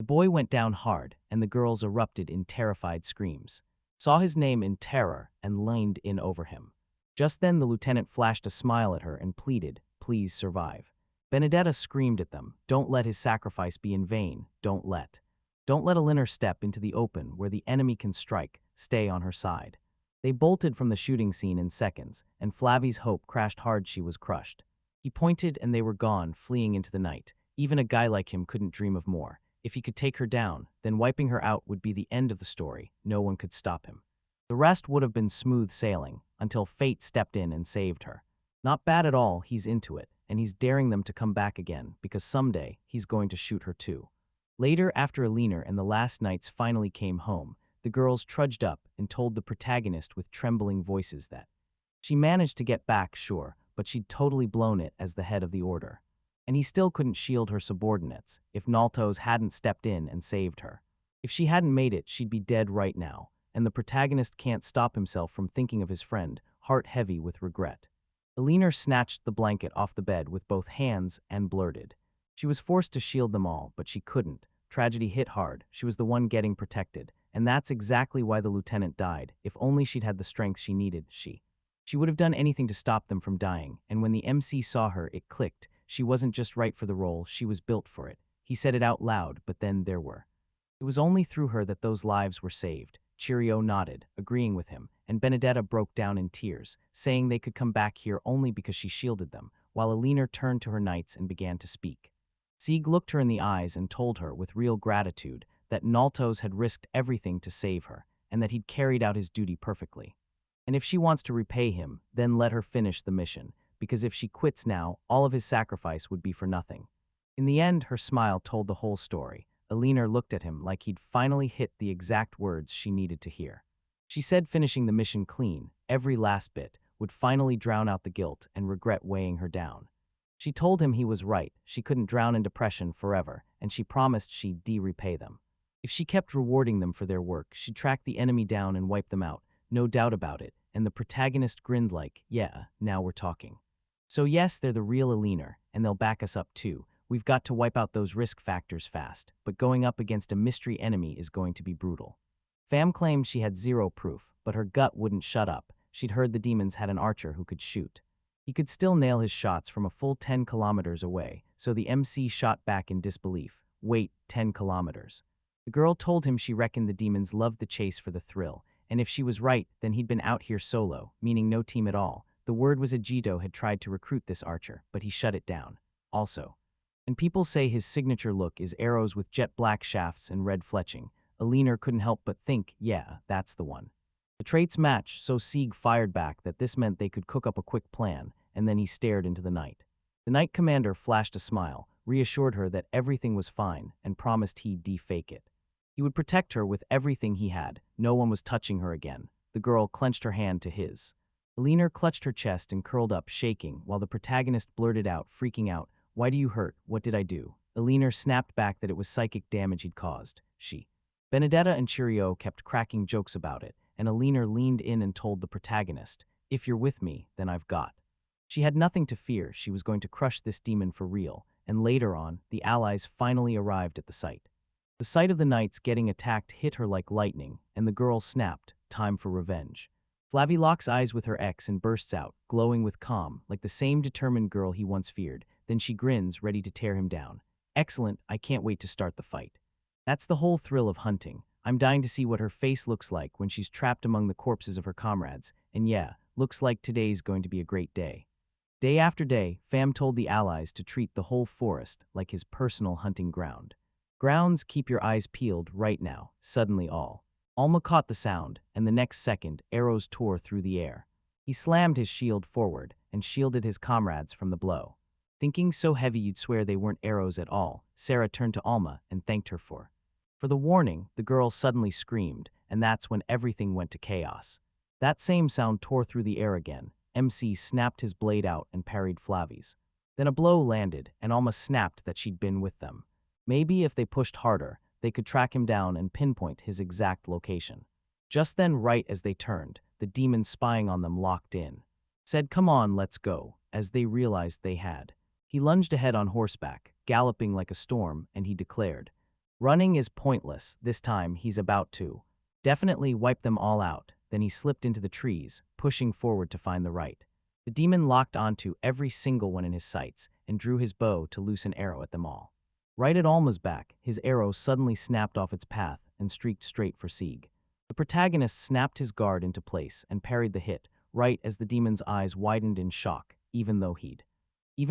boy went down hard, and the girls erupted in terrified screams. Saw his name in terror and leaned in over him. Just then the lieutenant flashed a smile at her and pleaded, please survive. Benedetta screamed at them, don't let his sacrifice be in vain, don't let Alina step into the open where the enemy can strike, stay on her side. They bolted from the shooting scene in seconds, and Flavie's hope crashed hard. She was crushed. He pointed and they were gone, fleeing into the night. Even a guy like him couldn't dream of more. If he could take her down, then wiping her out would be the end of the story. No one could stop him. The rest would have been smooth sailing, until fate stepped in and saved her. Not bad at all, he's into it, and he's daring them to come back again, because someday he's going to shoot her too. Later, after Alina and the last knights finally came home, the girls trudged up and told the protagonist with trembling voices that she managed to get back, sure, but she'd totally blown it as the head of the order. And he still couldn't shield her subordinates if Nalto's hadn't stepped in and saved her. If she hadn't made it, she'd be dead right now, and the protagonist can't stop himself from thinking of his friend, heart heavy with regret. Alina snatched the blanket off the bed with both hands and blurted. She was forced to shield them all, but she couldn't. Tragedy hit hard. She was the one getting protected, and that's exactly why the lieutenant died. If only she'd had the strength she needed, she would have done anything to stop them from dying, and when the MC saw her, it clicked. She wasn't just right for the role, she was built for it. He said it out loud, but then it was only through her that those lives were saved. Cheerio nodded, agreeing with him, and Benedetta broke down in tears, saying they could come back here only because she shielded them, while Alina turned to her knights and began to speak. Sieg looked her in the eyes and told her with real gratitude that Nalto's had risked everything to save her, and that he'd carried out his duty perfectly. And if she wants to repay him, then let her finish the mission, because if she quits now, all of his sacrifice would be for nothing. In the end, her smile told the whole story. Alina looked at him like he'd finally hit the exact words she needed to hear. She said finishing the mission clean, every last bit, would finally drown out the guilt and regret weighing her down. She told him he was right, she couldn't drown in depression forever, and she promised she'd repay them. If she kept rewarding them for their work, she'd track the enemy down and wipe them out, no doubt about it, and the protagonist grinned like, yeah, now we're talking. So yes, they're the real Alina, and they'll back us up too. We've got to wipe out those risk factors fast, but going up against a mystery enemy is going to be brutal. Fam claimed she had zero proof, but her gut wouldn't shut up. She'd heard the demons had an archer who could shoot. He could still nail his shots from a full 10 kilometers away, so the MC shot back in disbelief. Wait, 10 kilometers. The girl told him she reckoned the demons loved the chase for the thrill, and if she was right, then he'd been out here solo, meaning no team at all. The word was Ajito had tried to recruit this archer, but he shut it down. Also. And people say his signature look is arrows with jet black shafts and red fletching. Alina couldn't help but think, yeah, that's the one. The traits match, so Sieg fired back that this meant they could cook up a quick plan, and then he stared into the night. The Knight Commander flashed a smile, reassured her that everything was fine, and promised he'd defake it. He would protect her with everything he had. No one was touching her again. The girl clenched her hand to his. Alina clutched her chest and curled up, shaking, while the protagonist blurted out, freaking out, "Why do you hurt? What did I do?" Alina snapped back that it was psychic damage he'd caused. Benedetta and Cheerio kept cracking jokes about it, and Alina leaned in and told the protagonist, "If you're with me, then I've got." She had nothing to fear, she was going to crush this demon for real, and later on, the allies finally arrived at the site. The sight of the knights getting attacked hit her like lightning, and the girl snapped, time for revenge. Flavie locks eyes with her ex and bursts out, glowing with calm, like the same determined girl he once feared. Then she grins, ready to tear him down. Excellent, I can't wait to start the fight. That's the whole thrill of hunting. I'm dying to see what her face looks like when she's trapped among the corpses of her comrades, and yeah, looks like today's going to be a great day. Day after day, Fam told the allies to treat the whole forest like his personal hunting ground. Grounds, keep your eyes peeled right now, suddenly all. Alma caught the sound, and the next second, arrows tore through the air. He slammed his shield forward and shielded his comrades from the blow. Thinking so heavy you'd swear they weren't arrows at all, Sarah turned to Alma and thanked her for the warning. The girl suddenly screamed, and that's when everything went to chaos. That same sound tore through the air again. MC snapped his blade out and parried Flavie's. Then a blow landed, and Alma snapped that she'd been with them. Maybe if they pushed harder, they could track him down and pinpoint his exact location. Just then, right as they turned, the demon spying on them locked in. Said, "Come on, let's go," as they realized they had. He lunged ahead on horseback, galloping like a storm, and he declared, "Running is pointless, this time he's about to definitely wipe them all out." Then he slipped into the trees, pushing forward to find the right. The demon locked onto every single one in his sights and drew his bow to loose an arrow at them all. Right at Alma's back, his arrow suddenly snapped off its path and streaked straight for Sieg. The protagonist snapped his guard into place and parried the hit, right as the demon's eyes widened in shock, even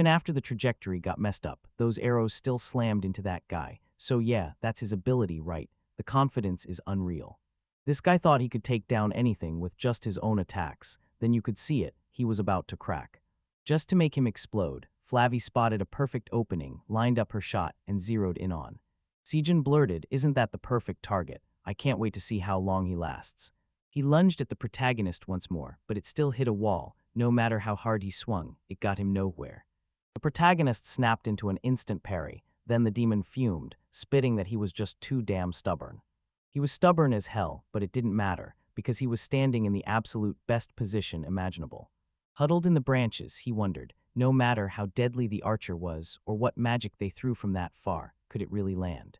after the trajectory got messed up, those arrows still slammed into that guy. So yeah, that's his ability, right? The confidence is unreal. This guy thought he could take down anything with just his own attacks. Then you could see it, he was about to crack. Just to make him explode, Flavie spotted a perfect opening, lined up her shot, and zeroed in on. Sejin blurted, "Isn't that the perfect target? I can't wait to see how long he lasts." He lunged at the protagonist once more, but it still hit a wall. No matter how hard he swung, it got him nowhere. The protagonist snapped into an instant parry. Then the demon fumed, spitting that he was just too damn stubborn. He was stubborn as hell, but it didn't matter, because he was standing in the absolute best position imaginable. Huddled in the branches, he wondered, no matter how deadly the archer was or what magic they threw from that far, could it really land?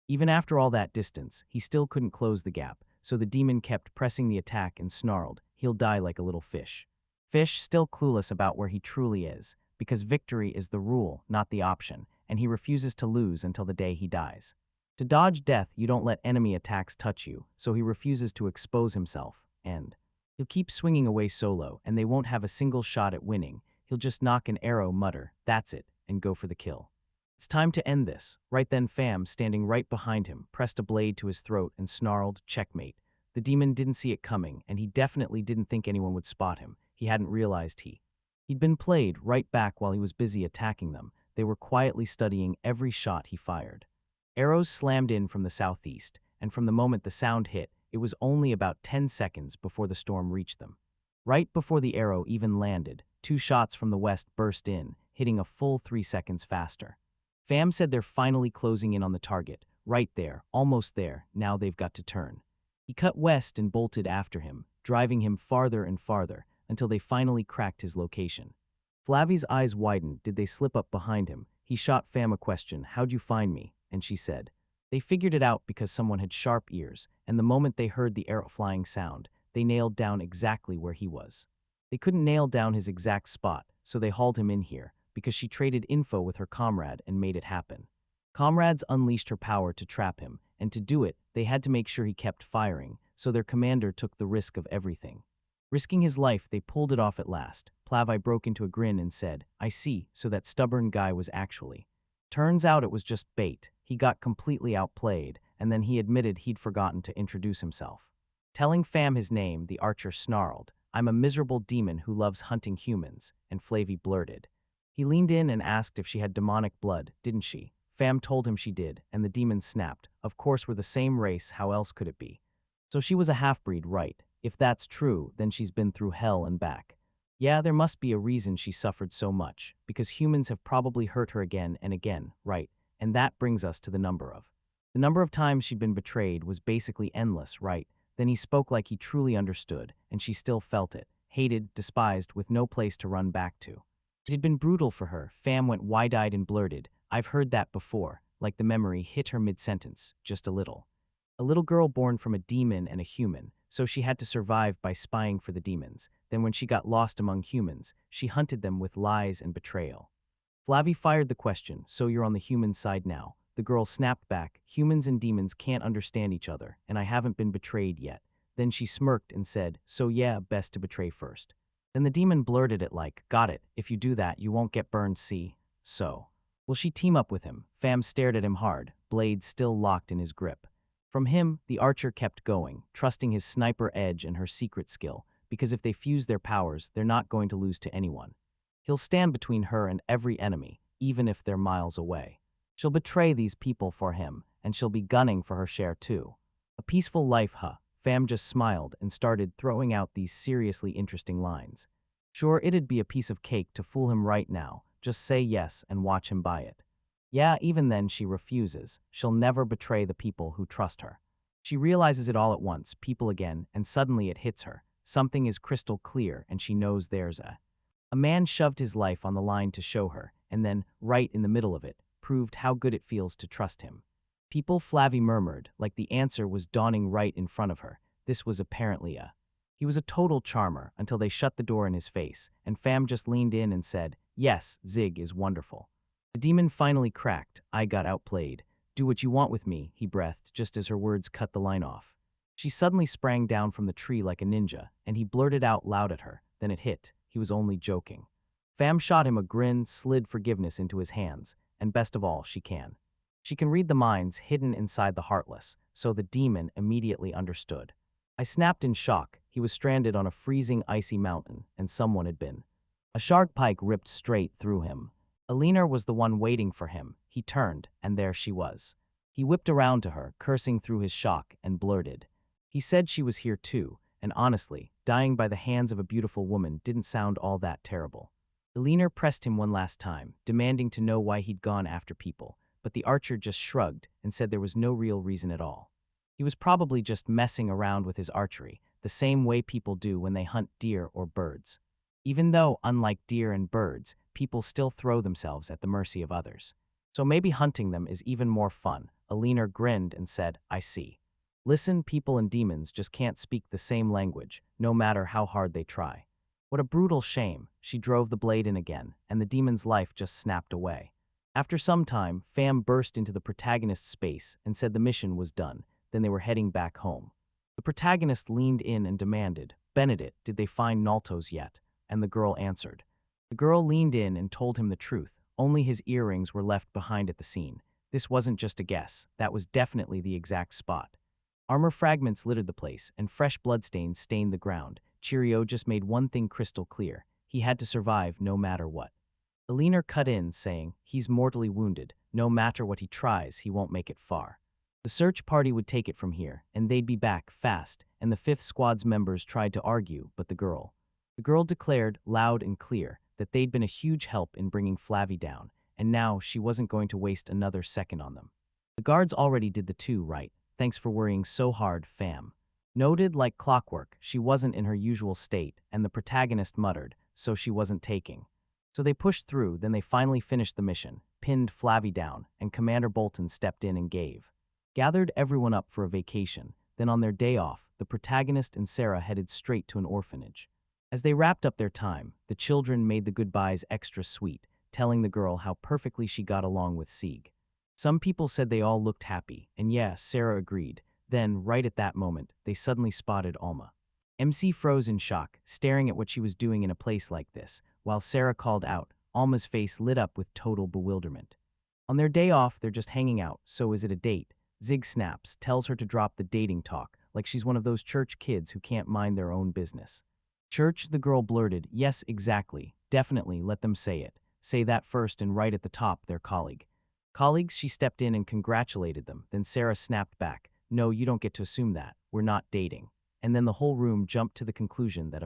Even after all that distance, he still couldn't close the gap, so the demon kept pressing the attack and snarled, "He'll die like a little fish." Fish still clueless about where he truly is, because victory is the rule, not the option, and he refuses to lose until the day he dies. To dodge death, you don't let enemy attacks touch you, so he refuses to expose himself, and he'll keep swinging away solo, and they won't have a single shot at winning. He'll just knock an arrow, mutter, "That's it," and go for the kill. It's time to end this. Right then, Fam, standing right behind him, pressed a blade to his throat and snarled, "Checkmate." The demon didn't see it coming, and he definitely didn't think anyone would spot him. He hadn't realized he'd been played right back while he was busy attacking them. They were quietly studying every shot he fired. Arrows slammed in from the southeast, and from the moment the sound hit, it was only about 10 seconds before the storm reached them. Right before the arrow even landed, 2 shots from the west burst in, hitting a full 3 seconds faster. Fam said they're finally closing in on the target. Right there, almost there, now they've got to turn. He cut west and bolted after him, driving him farther and farther, until they finally cracked his location. Flavi's eyes widened. Did they slip up behind him? He shot Fam a question, "How'd you find me?" And she said, "They figured it out because someone had sharp ears, and the moment they heard the arrow flying sound, they nailed down exactly where he was. They couldn't nail down his exact spot, so they hauled him in here, because she traded info with her comrade and made it happen. Comrades unleashed her power to trap him, and to do it, they had to make sure he kept firing, so their commander took the risk of everything. Risking his life, they pulled it off at last." Plavi broke into a grin and said, "I see, so that stubborn guy was actually. Turns out it was just bait. He got completely outplayed, and then he admitted he'd forgotten to introduce himself." Telling Fam his name, the archer snarled, "I'm a miserable demon who loves hunting humans," and Flavy blurted. He leaned in and asked if she had demonic blood, didn't she? Fam told him she did, and the demon snapped. Of course we're the same race, how else could it be? So she was a half-breed, right? If that's true, then she's been through hell and back. Yeah, there must be a reason she suffered so much, because humans have probably hurt her again and again, right? And that brings us to the number of. The number of times she'd been betrayed was basically endless, right? Then he spoke like he truly understood, and she still felt it, hated, despised, with no place to run back to. It had been brutal for her. Fam went wide-eyed and blurted, "I've heard that before," like the memory hit her mid-sentence, just a little. A little girl born from a demon and a human, so she had to survive by spying for the demons. Then when she got lost among humans, she hunted them with lies and betrayal. Flavi fired the question, "So you're on the human side now?" The girl snapped back, "Humans and demons can't understand each other, and I haven't been betrayed yet." Then she smirked and said, "So yeah, best to betray first." Then the demon blurted it like, "Got it, if you do that, you won't get burned, see? So, will she team up with him?" Fam stared at him hard, blade still locked in his grip. From him, the archer kept going, trusting his sniper edge and her secret skill, because if they fuse their powers, they're not going to lose to anyone. He'll stand between her and every enemy, even if they're miles away. She'll betray these people for him, and she'll be gunning for her share too. A peaceful life, huh? Fam just smiled and started throwing out these seriously interesting lines. Sure, it'd be a piece of cake to fool him right now, just say yes and watch him buy it. Yeah, even then she refuses. She'll never betray the people who trust her. She realizes it all at once, people again, and suddenly it hits her. Something is crystal clear, and she knows there's a man shoved his life on the line to show her, and then, right in the middle of it, proved how good it feels to trust him. People, Flavi murmured, like the answer was dawning right in front of her. This was apparently he was a total charmer until they shut the door in his face, and Fam just leaned in and said, "Yes, Zig is wonderful." The demon finally cracked. "I got outplayed. Do what you want with me," he breathed, just as her words cut the line off. She suddenly sprang down from the tree like a ninja, and he blurted out loud at her. Then it hit. He was only joking. Fam shot him a grin, slid forgiveness into his hands, and best of all, she can. She can read the minds hidden inside the heartless, so the demon immediately understood. I snapped in shock. He was stranded on a freezing, icy mountain, and someone had been. A shark pike ripped straight through him. Alina was the one waiting for him. He turned, and there she was. He whipped around to her, cursing through his shock, and blurted. He said she was here too, and honestly, dying by the hands of a beautiful woman didn't sound all that terrible. Alina pressed him one last time, demanding to know why he'd gone after people, but the archer just shrugged and said there was no real reason at all. He was probably just messing around with his archery, the same way people do when they hunt deer or birds. Even though, unlike deer and birds, people still throw themselves at the mercy of others. So maybe hunting them is even more fun. Alina grinned and said, "I see. Listen, people and demons just can't speak the same language, no matter how hard they try." What a brutal shame. She drove the blade in again, and the demon's life just snapped away. After some time, Fam burst into the protagonist's space and said the mission was done. Then they were heading back home. The protagonist leaned in and demanded, "Benedict, did they find Naltos yet?" And the girl answered. The girl leaned in and told him the truth. Only his earrings were left behind at the scene. This wasn't just a guess. That was definitely the exact spot. Armor fragments littered the place, and fresh bloodstains stained the ground. Cheerio just made one thing crystal clear. He had to survive no matter what. The leaner cut in, saying, "He's mortally wounded. No matter what he tries, he won't make it far." The search party would take it from here, and they'd be back fast, and the fifth squad's members tried to argue, but the girl declared, loud and clear, that they'd been a huge help in bringing Flavie down, and now she wasn't going to waste another second on them. The guards already did the two right. Thanks for worrying so hard, fam. Noted like clockwork, she wasn't in her usual state, and the protagonist muttered, so she wasn't taking. So they pushed through, then they finally finished the mission, pinned Flavie down, and Commander Bolton stepped in and gathered everyone up for a vacation. Then on their day off, the protagonist and Sarah headed straight to an orphanage. As they wrapped up their time, the children made the goodbyes extra sweet, telling the girl how perfectly she got along with Sieg. Some people said they all looked happy, and yeah, Sarah agreed. Then, right at that moment, they suddenly spotted Alma. MC froze in shock, staring at what she was doing in a place like this, while Sarah called out. Alma's face lit up with total bewilderment. On their day off, they're just hanging out, so is it a date? Zig snaps, tells her to drop the dating talk, like she's one of those church kids who can't mind their own business. Church, the girl blurted. Yes, exactly. Definitely, let them say it. Say that first, and right at the top, their colleague. Colleagues, she stepped in and congratulated them. Then Sarah snapped back. No, you don't get to assume that. We're not dating. And then the whole room jumped to the conclusion that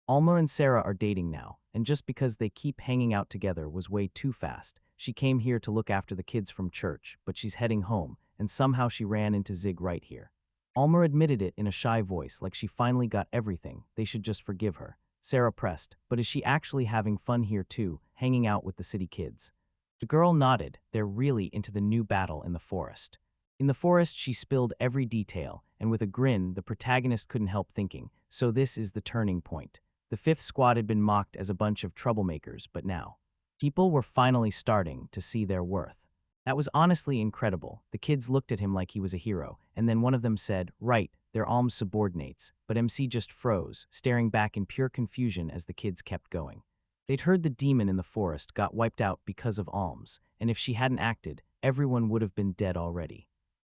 Alma and Sarah are dating now, and just because they keep hanging out together was way too fast. She came here to look after the kids from church, but she's heading home, and somehow she ran into Zig right here. Alma admitted it in a shy voice, like she finally got everything. They should just forgive her. Sarah pressed, but is she actually having fun here too, hanging out with the city kids? The girl nodded. They're really into the new battle in the forest. In the forest, she spilled every detail, and with a grin, the protagonist couldn't help thinking, so this is the turning point. The fifth squad had been mocked as a bunch of troublemakers, but now, people were finally starting to see their worth. That was honestly incredible. The kids looked at him like he was a hero, and then one of them said, "Right, they're Alm's subordinates," but MC just froze, staring back in pure confusion as the kids kept going. They'd heard the demon in the forest got wiped out because of Alms, and if she hadn't acted, everyone would have been dead already.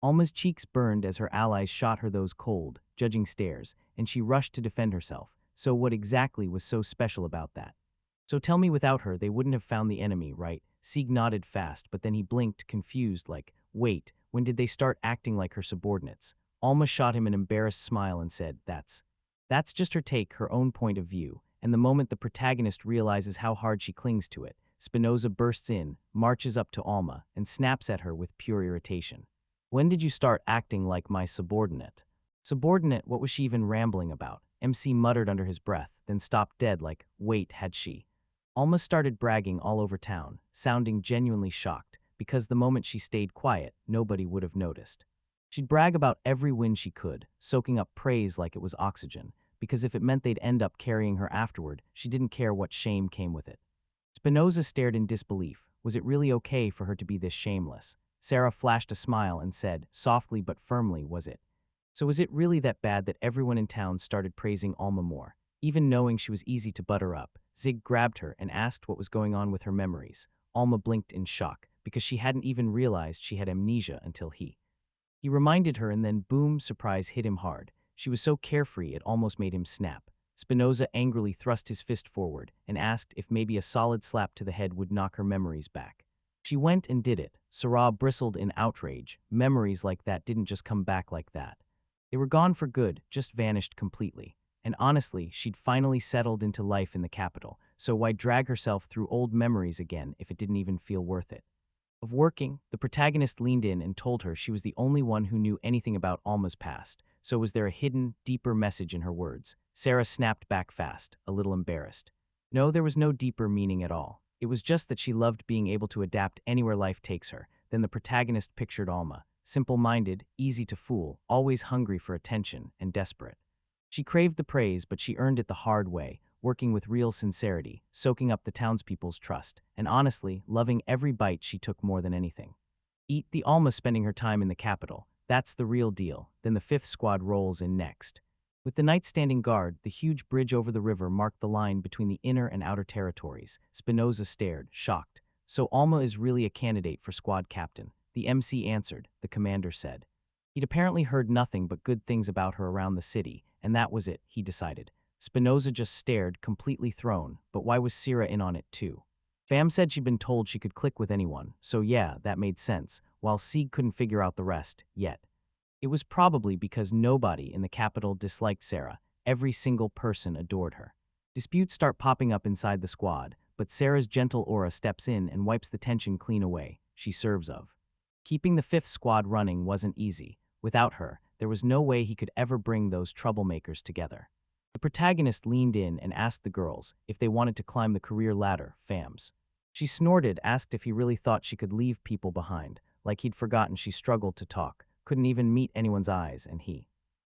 Alma's cheeks burned as her allies shot her those cold, judging stares, and she rushed to defend herself. So what exactly was so special about that? So tell me, without her, they wouldn't have found the enemy, right? Sieg nodded fast, but then he blinked, confused, like, wait, when did they start acting like her subordinates? Alma shot him an embarrassed smile and said, That's just her take, her own point of view, and the moment the protagonist realizes how hard she clings to it, Spinoza bursts in, marches up to Alma, and snaps at her with pure irritation. When did you start acting like my subordinate? Subordinate, what was she even rambling about? MC muttered under his breath, then stopped dead like, wait, had she? Alma started bragging all over town, sounding genuinely shocked, because the moment she stayed quiet, nobody would have noticed. She'd brag about every win she could, soaking up praise like it was oxygen, because if it meant they'd end up carrying her afterward, she didn't care what shame came with it. Spinoza stared in disbelief. Was it really okay for her to be this shameless? Sarah flashed a smile and said, softly but firmly, was it? So was it really that bad that everyone in town started praising Alma more? Even knowing she was easy to butter up, Zig grabbed her and asked what was going on with her memories. Alma blinked in shock, because she hadn't even realized she had amnesia until he reminded her, and then boom, surprise hit him hard. She was so carefree it almost made him snap. Spinoza angrily thrust his fist forward and asked if maybe a solid slap to the head would knock her memories back. She went and did it. Sarah bristled in outrage. Memories like that didn't just come back like that. They were gone for good, just vanished completely. And honestly, she'd finally settled into life in the capital, so why drag herself through old memories again if it didn't even feel worth it? Of working, the protagonist leaned in and told her she was the only one who knew anything about Alma's past, so was there a hidden, deeper message in her words? Sarah snapped back fast, a little embarrassed. No, there was no deeper meaning at all. It was just that she loved being able to adapt anywhere life takes her. Then the protagonist pictured Alma, simple-minded, easy to fool, always hungry for attention, and desperate. She craved the praise, but she earned it the hard way, working with real sincerity, soaking up the townspeople's trust, and honestly, loving every bite she took more than anything. Eat the Alma spending her time in the capital. That's the real deal. Then the fifth squad rolls in next. With the knights standing guard, the huge bridge over the river marked the line between the inner and outer territories. Spinoza stared, shocked. So Alma is really a candidate for squad captain. The MC answered, the commander said. He'd apparently heard nothing but good things about her around the city, and that was it, he decided. Spinoza just stared, completely thrown, but why was Sira in on it too? Fam said she'd been told she could click with anyone, so yeah, that made sense, while Sieg couldn't figure out the rest, yet. It was probably because nobody in the capital disliked Sarah. Every single person adored her. Disputes start popping up inside the squad, but Sarah's gentle aura steps in and wipes the tension clean away. She serves of. Keeping the fifth squad running wasn't easy. Without her, there was no way he could ever bring those troublemakers together. The protagonist leaned in and asked the girls if they wanted to climb the career ladder, fams. She snorted, asked if he really thought she could leave people behind, like he'd forgotten she struggled to talk, couldn't even meet anyone's eyes, and he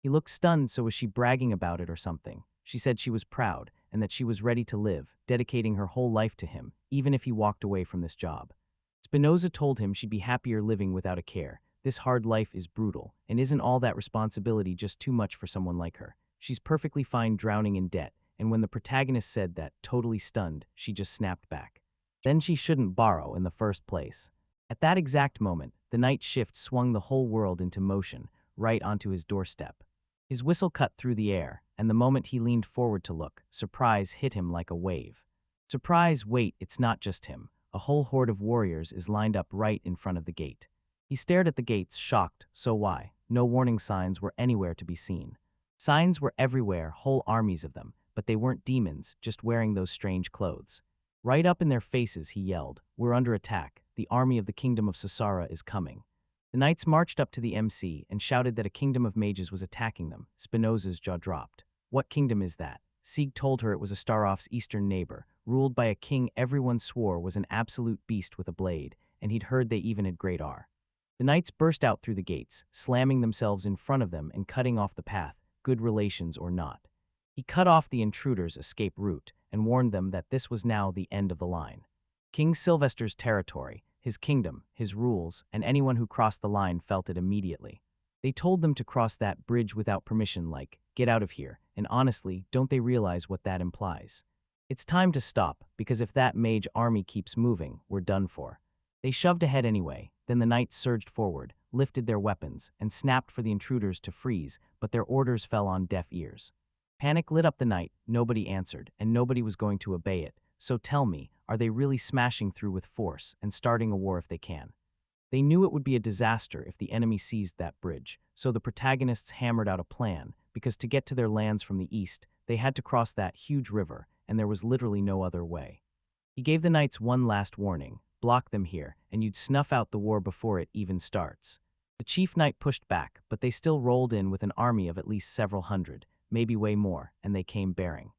looked stunned, so was she bragging about it or something? She said she was proud, and that she was ready to live, dedicating her whole life to him, even if he walked away from this job. Spinoza told him she'd be happier living without a care. This hard life is brutal, and isn't all that responsibility just too much for someone like her? She's perfectly fine drowning in debt, and when the protagonist said that, totally stunned, she just snapped back. Then she shouldn't borrow in the first place. At that exact moment, the night shift swung the whole world into motion, right onto his doorstep. His whistle cut through the air, and the moment he leaned forward to look, surprise hit him like a wave. Surprise, wait, it's not just him. A whole horde of warriors is lined up right in front of the gate. He stared at the gates, shocked. So why? No warning signs were anywhere to be seen. Signs were everywhere, whole armies of them, but they weren't demons, just wearing those strange clothes. Right up in their faces, he yelled, "We're under attack. The army of the kingdom of Sasara is coming." The knights marched up to the MC and shouted that a kingdom of mages was attacking them. Spinoza's jaw dropped. What kingdom is that? Sieg told her it was Astaroth's eastern neighbor, ruled by a king everyone swore was an absolute beast with a blade, and he'd heard they even had great R. The knights burst out through the gates, slamming themselves in front of them and cutting off the path, good relations or not. He cut off the intruders' escape route and warned them that this was now the end of the line. King Sylvester's territory, his kingdom, his rules, and anyone who crossed the line felt it immediately. They told them to cross that bridge without permission, like, get out of here, and honestly, don't they realize what that implies? It's time to stop, because if that mage army keeps moving, we're done for. They shoved ahead anyway, then the knights surged forward, lifted their weapons, and snapped for the intruders to freeze, but their orders fell on deaf ears. Panic lit up the night, nobody answered, and nobody was going to obey it. So tell me, are they really smashing through with force and starting a war if they can? They knew it would be a disaster if the enemy seized that bridge, so the protagonists hammered out a plan, because to get to their lands from the east, they had to cross that huge river, and there was literally no other way. He gave the knights one last warning: block them here, and you'd snuff out the war before it even starts. The chief knight pushed back, but they still rolled in with an army of at least several hundred, maybe way more, and they came bearing.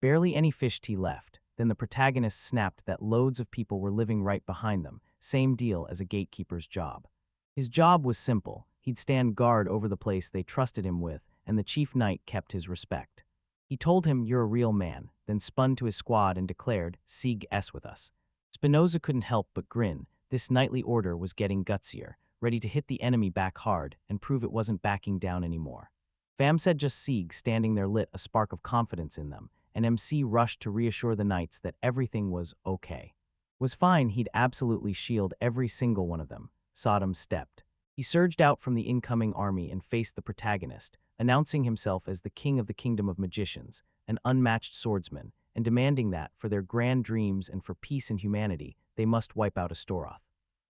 Barely any fish tea left. Then the protagonist snapped that loads of people were living right behind them, same deal as a gatekeeper's job. His job was simple. He'd stand guard over the place they trusted him with, and the chief knight kept his respect. He told him, "You're a real man," then spun to his squad and declared, "Sieg S with us." Spinoza couldn't help but grin. This knightly order was getting gutsier, ready to hit the enemy back hard and prove it wasn't backing down anymore. Fam said just Sieg standing there lit a spark of confidence in them, and MC rushed to reassure the knights that everything was okay. Was fine, he'd absolutely shield every single one of them. Sodom stepped. He surged out from the incoming army and faced the protagonist, announcing himself as the king of the kingdom of magicians, an unmatched swordsman, and demanding that, for their grand dreams and for peace and humanity, they must wipe out Astoroth.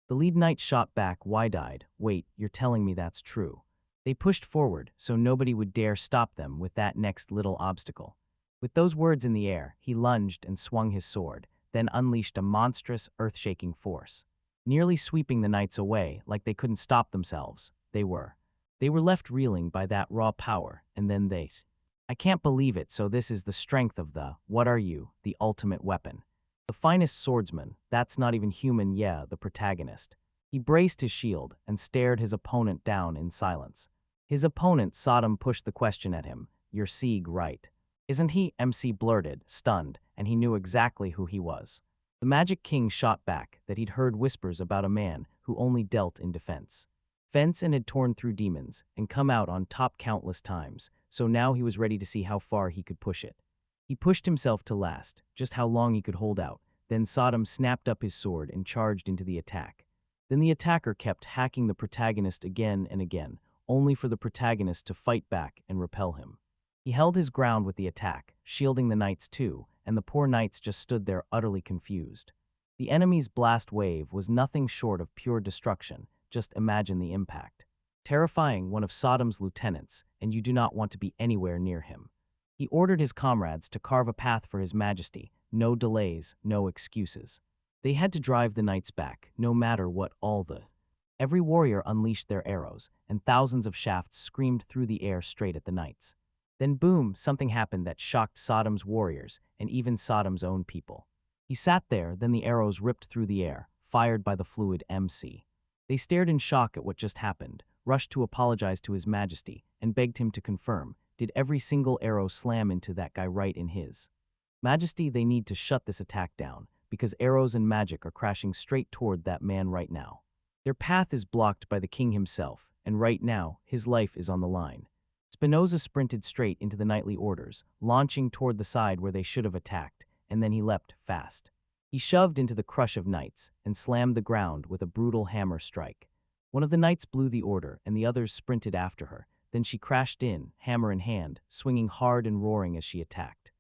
The lead knight shot back, wide-eyed, "Wait, you're telling me that's true?" They pushed forward, so nobody would dare stop them with that next little obstacle. With those words in the air, he lunged and swung his sword, then unleashed a monstrous, earth-shaking force. Nearly sweeping the knights away like they couldn't stop themselves, they were. They were left reeling by that raw power, and then I can't believe it, so this is the strength of what are you, the ultimate weapon. The finest swordsman, that's not even human, yeah, the protagonist. He braced his shield and stared his opponent down in silence. His opponent, Sodom, pushed the question at him, "You're Sieg, right? Isn't he?" MC blurted, stunned, and he knew exactly who he was. The Magic King shot back that he'd heard whispers about a man who only dealt in defense. Fence and had torn through demons and come out on top countless times, so now he was ready to see how far he could push it. He pushed himself to last, just how long he could hold out. Then Sodom snapped up his sword and charged into the attack. Then the attacker kept hacking the protagonist again and again, only for the protagonist to fight back and repel him. He held his ground with the attack, shielding the knights too, and the poor knights just stood there utterly confused. The enemy's blast wave was nothing short of pure destruction, just imagine the impact. Terrifying one of Saddam's lieutenants, and you do not want to be anywhere near him. He ordered his comrades to carve a path for His Majesty, no delays, no excuses. They had to drive the knights back, no matter what Every warrior unleashed their arrows, and thousands of shafts screamed through the air straight at the knights. Then boom, something happened that shocked Saddam's warriors, and even Saddam's own people. He sat there, then the arrows ripped through the air, fired by the fluid MC. They stared in shock at what just happened, rushed to apologize to His Majesty, and begged him to confirm, did every single arrow slam into that guy right in His Majesty? They need to shut this attack down, because arrows and magic are crashing straight toward that man right now. Their path is blocked by the king himself, and right now, his life is on the line. Spinoza sprinted straight into the knightly orders, launching toward the side where they should have attacked, and then he leapt fast. He shoved into the crush of knights and slammed the ground with a brutal hammer strike. One of the knights blew the order, and the others sprinted after her. Then she crashed in, hammer in hand, swinging hard and roaring as she attacked.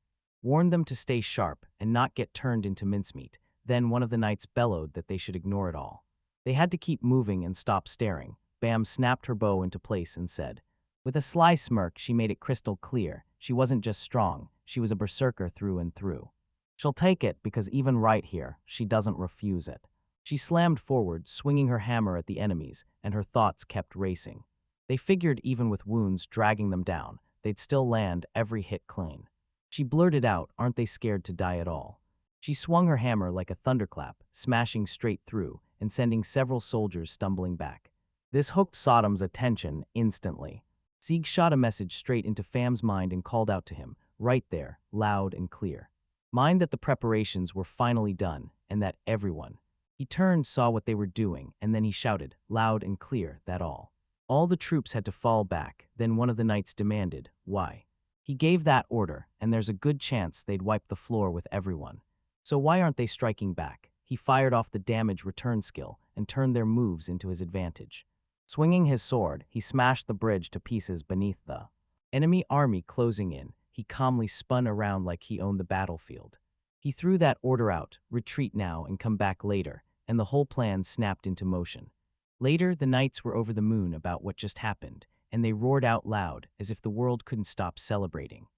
Warned them to stay sharp and not get turned into mincemeat. Then one of the knights bellowed that they should ignore it all. They had to keep moving and stop staring. Bam snapped her bow into place and said. With a sly smirk, she made it crystal clear. She wasn't just strong, she was a berserker through and through. She'll take it because even right here, she doesn't refuse it. She slammed forward, swinging her hammer at the enemies, and her thoughts kept racing. They figured even with wounds dragging them down, they'd still land every hit clean. She blurted out, aren't they scared to die at all? She swung her hammer like a thunderclap, smashing straight through and sending several soldiers stumbling back. This hooked Saddam's attention instantly. Sieg shot a message straight into Fam's mind and called out to him, right there, loud and clear. Mind that the preparations were finally done, and that everyone. He turned, saw what they were doing, and then he shouted, loud and clear, that all. All the troops had to fall back. Then one of the knights demanded, why? He gave that order, and there's a good chance they'd wipe the floor with everyone. So why aren't they striking back? He fired off the damage return skill and turned their moves into his advantage. Swinging his sword, he smashed the bridge to pieces beneath the enemy army closing in. He calmly spun around like he owned the battlefield. He threw that order out, retreat now and come back later, and the whole plan snapped into motion. Later, the knights were over the moon about what just happened, and they roared out loud as if the world couldn't stop celebrating.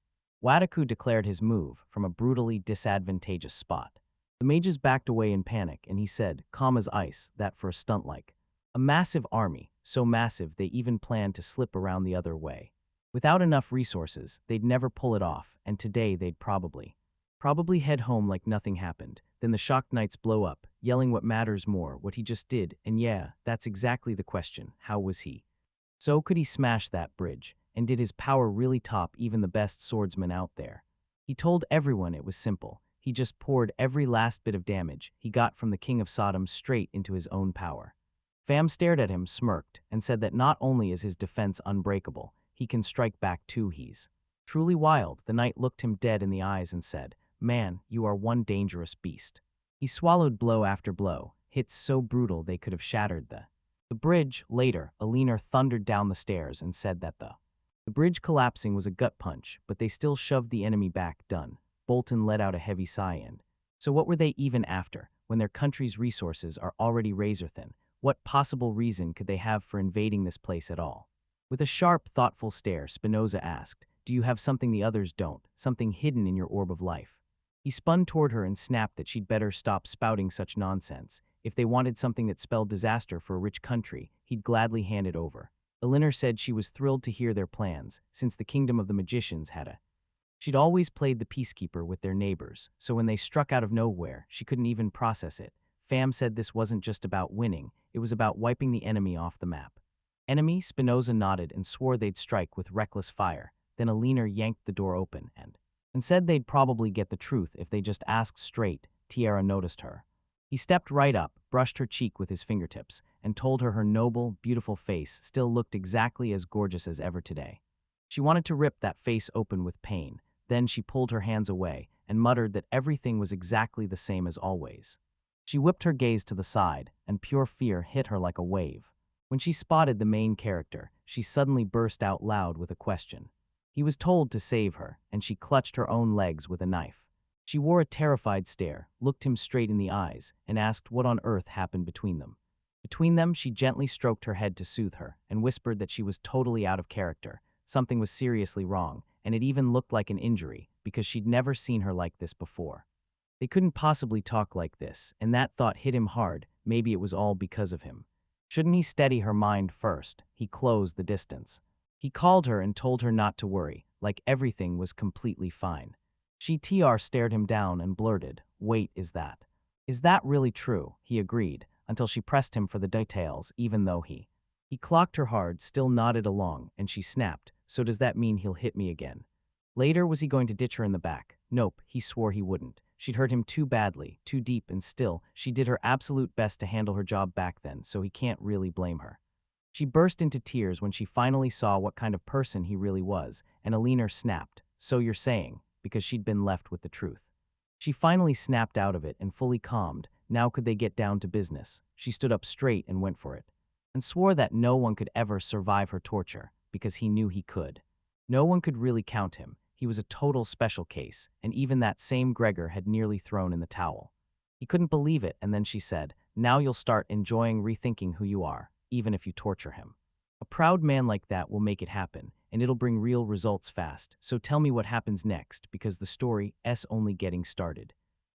Wadaku declared his move from a brutally disadvantageous spot. The mages backed away in panic, and he said, calm as ice, that for a stunt like. A massive army, so massive they even planned to slip around the other way. Without enough resources, they'd never pull it off, and today they'd probably head home like nothing happened. Then the shocked knights blow up, yelling what matters more, what he just did, and yeah, that's exactly the question, how was he? So could he smash that bridge, and did his power really top even the best swordsman out there? He told everyone it was simple. He just poured every last bit of damage he got from the king of Sodom straight into his own power. Fam stared at him, smirked, and said that not only is his defense unbreakable, he can strike back too. He's truly wild. The knight looked him dead in the eyes and said, man, you are one dangerous beast. He swallowed blow after blow, hits so brutal they could have shattered the bridge. Later, Alina thundered down the stairs and said that the bridge collapsing was a gut punch, but they still shoved the enemy back. Done. Bolton let out a heavy sigh and, so what were they even after, when their country's resources are already razor-thin? What possible reason could they have for invading this place at all? With a sharp, thoughtful stare, Spinoza asked, do you have something the others don't, something hidden in your orb of life? He spun toward her and snapped that she'd better stop spouting such nonsense. If they wanted something that spelled disaster for a rich country, he'd gladly hand it over. Elinor said she was thrilled to hear their plans, since the kingdom of the magicians she'd always played the peacekeeper with their neighbors, so when they struck out of nowhere, she couldn't even process it. Fam said this wasn't just about winning, it was about wiping the enemy off the map. Enemy? Spinoza nodded and swore they'd strike with reckless fire. Then Alina yanked the door open and said they'd probably get the truth if they just asked straight. Tiara noticed her. He stepped right up, brushed her cheek with his fingertips, and told her noble, beautiful face still looked exactly as gorgeous as ever today. She wanted to rip that face open with pain. Then she pulled her hands away and muttered that everything was exactly the same as always. She whipped her gaze to the side, and pure fear hit her like a wave. When she spotted the main character, she suddenly burst out loud with a question. He was told to save her, and she clutched her own legs with a knife. She wore a terrified stare, looked him straight in the eyes, and asked what on earth happened between them. Between them, she gently stroked her head to soothe her and whispered that she was totally out of character. Something was seriously wrong, and it even looked like an injury because she'd never seen her like this before. They couldn't possibly talk like this, and that thought hit him hard. Maybe it was all because of him. Shouldn't he steady her mind first? He closed the distance. He called her and told her not to worry, like everything was completely fine. She stared him down and blurted, "Wait, is that? Is that really true?" He agreed, until she pressed him for the details, even though he clocked her hard, still nodded along, and she snapped, "So does that mean he'll hit me again?" Later, was he going to ditch her in the back? Nope, he swore he wouldn't. She'd hurt him too badly, too deep, and still, she did her absolute best to handle her job back then, so he can't really blame her. She burst into tears when she finally saw what kind of person he really was, and Alina snapped, "So you're saying," because she'd been left with the truth. She finally snapped out of it and fully calmed. Now could they get down to business? She stood up straight and went for it, and swore that no one could ever survive her torture, because he knew he could. No one could really count him. He was a total special case, and even that same Gregor had nearly thrown in the towel. He couldn't believe it, and then she said, "Now you'll start enjoying rethinking who you are, even if you torture him. A proud man like that will make it happen, and it'll bring real results fast, so tell me what happens next, because the story's only getting started."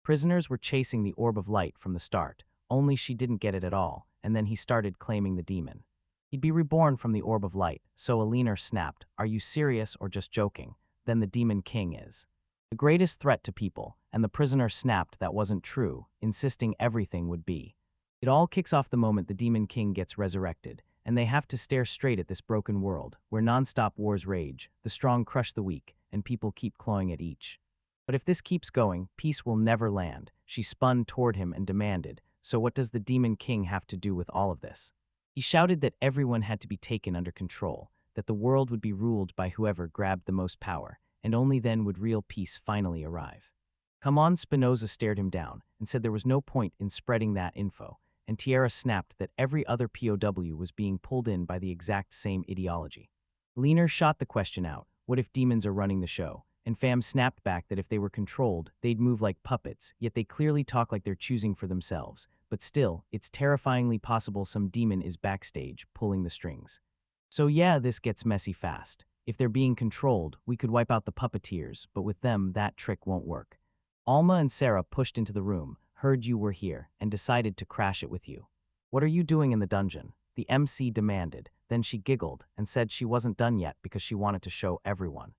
Prisoners were chasing the orb of light from the start, only she didn't get it at all, and then he started claiming the demon. He'd be reborn from the orb of light, so Alina snapped, "Are you serious or just joking? Then the Demon King is the greatest threat to people," and the prisoner snapped that wasn't true, insisting everything would be. It all kicks off the moment the Demon King gets resurrected, and they have to stare straight at this broken world, where non-stop wars rage, the strong crush the weak, and people keep clawing at each. But if this keeps going, peace will never land. She spun toward him and demanded, "So what does the Demon King have to do with all of this?" He shouted that everyone had to be taken under control, that the world would be ruled by whoever grabbed the most power, and only then would real peace finally arrive. Come on, Spinoza stared him down and said there was no point in spreading that info, and Tierra snapped that every other POW was being pulled in by the exact same ideology. Leaner shot the question out, "What if demons are running the show?" And Fam snapped back that if they were controlled, they'd move like puppets, yet they clearly talk like they're choosing for themselves. But still, it's terrifyingly possible some demon is backstage, pulling the strings. So yeah, this gets messy fast. If they're being controlled, we could wipe out the puppeteers, but with them, that trick won't work. Alma and Sarah pushed into the room, heard you were here, and decided to crash it with you. "What are you doing in the dungeon?" the MC demanded. Then she giggled and said she wasn't done yet because she wanted to show everyone.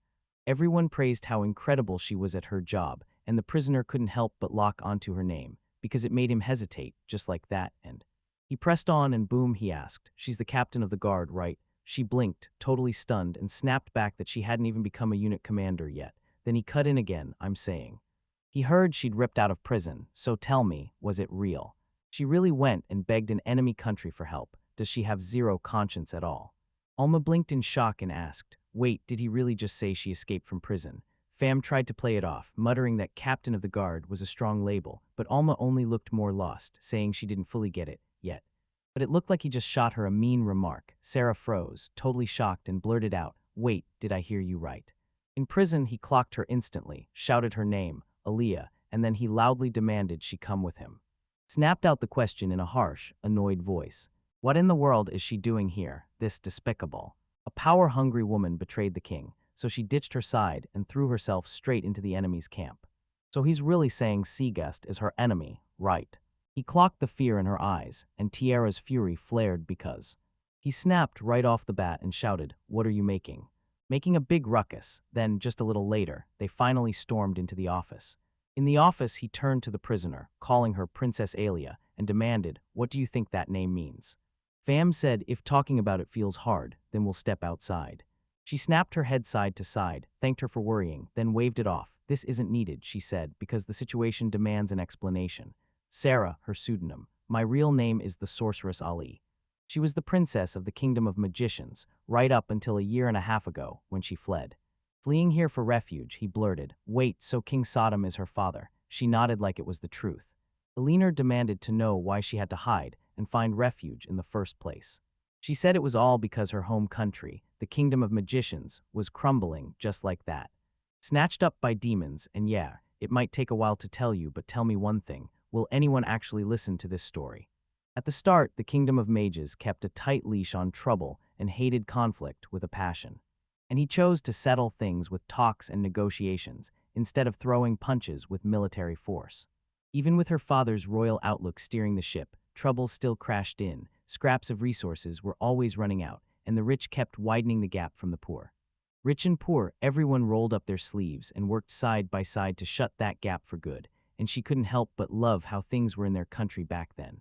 Everyone praised how incredible she was at her job, and the prisoner couldn't help but lock onto her name, because it made him hesitate, just like that, and he pressed on and boom, he asked, "She's the captain of the guard, right?" She blinked, totally stunned, and snapped back that she hadn't even become a unit commander yet. Then he cut in again, "I'm saying." He heard she'd ripped out of prison, so tell me, was it real? She really went and begged an enemy country for help. Does she have zero conscience at all? Alma blinked in shock and asked, "Wait, did he really just say she escaped from prison?" Fam tried to play it off, muttering that captain of the guard was a strong label, but Alma only looked more lost, saying she didn't fully get it yet. But it looked like he just shot her a mean remark. Sarah froze, totally shocked, and blurted out, "Wait, did I hear you right?" In prison, he clocked her instantly, shouted her name, Aaliyah, and then he loudly demanded she come with him. Snapped out the question in a harsh, annoyed voice. What in the world is she doing here, this despicable? A power-hungry woman betrayed the king, so she ditched her side and threw herself straight into the enemy's camp. So he's really saying Isekai'D is her enemy, right? He clocked the fear in her eyes, and Tierra's fury flared because he snapped right off the bat and shouted, "What are you making?" Making a big ruckus. Then, just a little later, they finally stormed into the office. In the office, he turned to the prisoner, calling her Princess Alia, and demanded, "What do you think that name means?" Fam said, "If talking about it feels hard, then we'll step outside." She snapped her head side to side, thanked her for worrying, then waved it off. "This isn't needed," she said, "because the situation demands an explanation. Sarah, her pseudonym. My real name is the Sorceress Ali. She was the princess of the Kingdom of Magicians, right up until a year and a half ago, when she fled. Fleeing here for refuge, he blurted, "Wait, so King Sodom is her father?" She nodded like it was the truth. Eleanor demanded to know why she had to hide and find refuge in the first place. She said it was all because her home country, the Kingdom of Magicians, was crumbling just like that. Snatched up by demons, and yeah, It might take a while to tell you, but tell me one thing. Will anyone actually listen to this story? At the start, the Kingdom of Mages kept a tight leash on trouble and hated conflict with a passion. And he chose to settle things with talks and negotiations instead of throwing punches with military force. Even with her father's royal outlook steering the ship, trouble still crashed in, scraps of resources were always running out, and the rich kept widening the gap from the poor. Rich and poor, everyone rolled up their sleeves and worked side by side to shut that gap for good, and she couldn't help but love how things were in their country back then.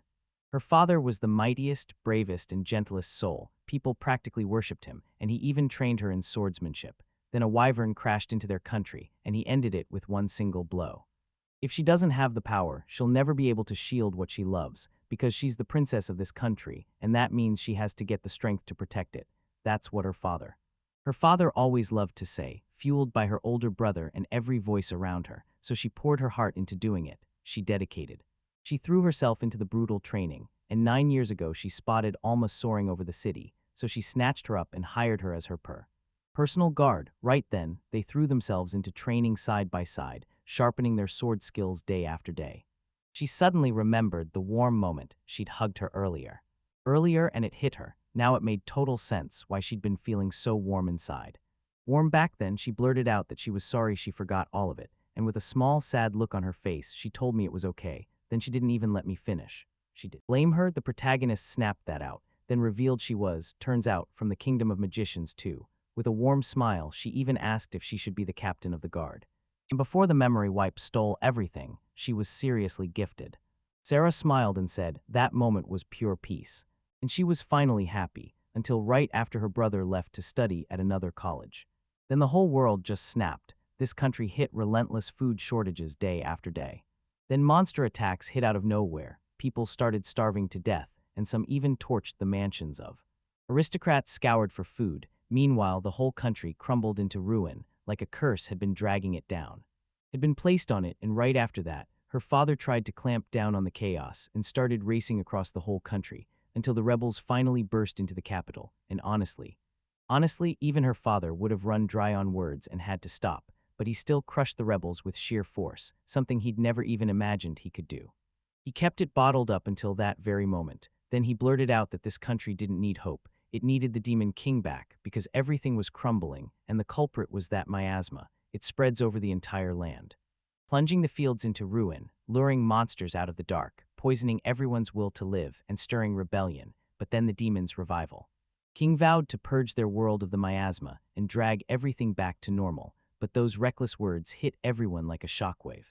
Her father was the mightiest, bravest, and gentlest soul. People practically worshipped him, and he even trained her in swordsmanship. Then a wyvern crashed into their country, and he ended it with one single blow. If she doesn't have the power, she'll never be able to shield what she loves, because she's the princess of this country, and that means she has to get the strength to protect it. That's what her father always loved to say, fueled by her older brother and every voice around her, so she poured her heart into doing it. She dedicated. She threw herself into the brutal training, and 9 years ago she spotted Alma soaring over the city, so she snatched her up and hired her as her personal guard. Right then, they threw themselves into training side by side, sharpening their sword skills day after day. She suddenly remembered the warm moment she'd hugged her earlier. And it hit her. Now it made total sense why she'd been feeling so warm inside. Warm back then, she blurted out that she was sorry she forgot all of it, and with a small, sad look on her face, she told me it was okay. Then she didn't even let me finish. She did. Blame her? The protagonist snapped that out, then revealed she was, turns out, from the Kingdom of Magicians too. With a warm smile, she even asked if she should be the captain of the guard. And before the memory wipe stole everything, she was seriously gifted. Sarah smiled and said that moment was pure peace. And she was finally happy, until right after her brother left to study at another college. Then the whole world just snapped. This country hit relentless food shortages day after day. Then monster attacks hit out of nowhere. People started starving to death, and some even torched the mansions of aristocrats scoured for food. Meanwhile, the whole country crumbled into ruin, like a curse had been dragging it down. Had been placed on it, and right after that, her father tried to clamp down on the chaos and started racing across the whole country, until the rebels finally burst into the capital, and honestly, even her father would have run dry on words and had to stop, but he still crushed the rebels with sheer force, something he'd never even imagined he could do. He kept it bottled up until that very moment. Then he blurted out that this country didn't need hope. It needed the Demon King back, because everything was crumbling, and the culprit was that miasma. It spreads over the entire land, plunging the fields into ruin, luring monsters out of the dark, poisoning everyone's will to live, and stirring rebellion. But then the demon's revival. King vowed to purge their world of the miasma and drag everything back to normal, but those reckless words hit everyone like a shockwave.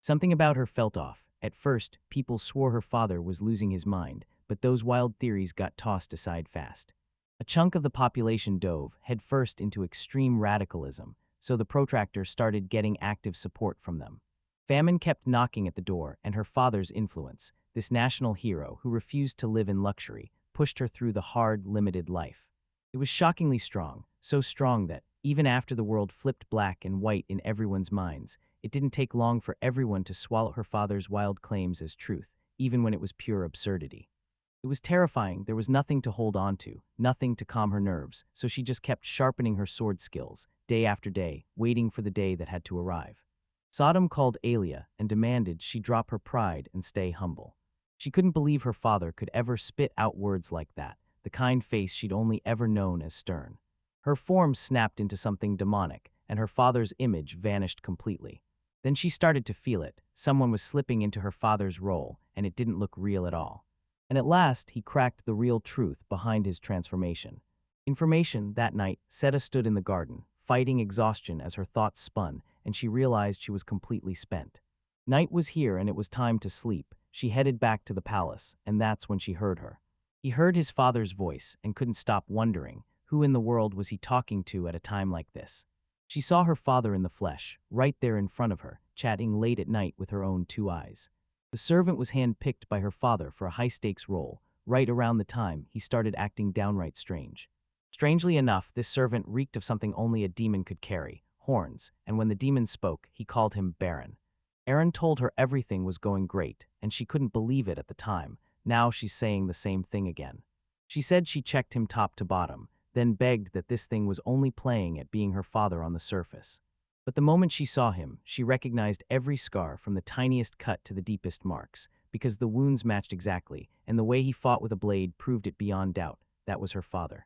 Something about her felt off. At first, people swore her father was losing his mind, but those wild theories got tossed aside fast. A chunk of the population dove headfirst into extreme radicalism, so the protractors started getting active support from them. Famine kept knocking at the door, and her father's influence, this national hero who refused to live in luxury, pushed her through the hard, limited life. It was shockingly strong, so strong that, even after the world flipped black and white in everyone's minds, it didn't take long for everyone to swallow her father's wild claims as truth, even when it was pure absurdity. It was terrifying. There was nothing to hold on to, nothing to calm her nerves, so she just kept sharpening her sword skills, day after day, waiting for the day that had to arrive. Sodom called Alia and demanded she drop her pride and stay humble. She couldn't believe her father could ever spit out words like that, the kind face she'd only ever known as stern. Her form snapped into something demonic, and her father's image vanished completely. Then she started to feel it. Someone was slipping into her father's role, and it didn't look real at all. And at last, he cracked the real truth behind his transformation. Information that night, Seta stood in the garden, fighting exhaustion as her thoughts spun, and she realized she was completely spent. Night was here, and it was time to sleep. She headed back to the palace, and that's when she heard her. He heard his father's voice and couldn't stop wondering, who in the world was he talking to at a time like this? She saw her father in the flesh, right there in front of her, chatting late at night with her own 2 eyes. The servant was handpicked by her father for a high-stakes role, right around the time he started acting downright strange. Strangely enough, this servant reeked of something only a demon could carry, horns, and when the demon spoke, he called him Baron. Aaron told her everything was going great, and she couldn't believe it at the time. Now she's saying the same thing again. She said she checked him top to bottom, then begged that this thing was only playing at being her father on the surface. But the moment she saw him, she recognized every scar from the tiniest cut to the deepest marks, because the wounds matched exactly, and the way he fought with a blade proved it beyond doubt. That was her father.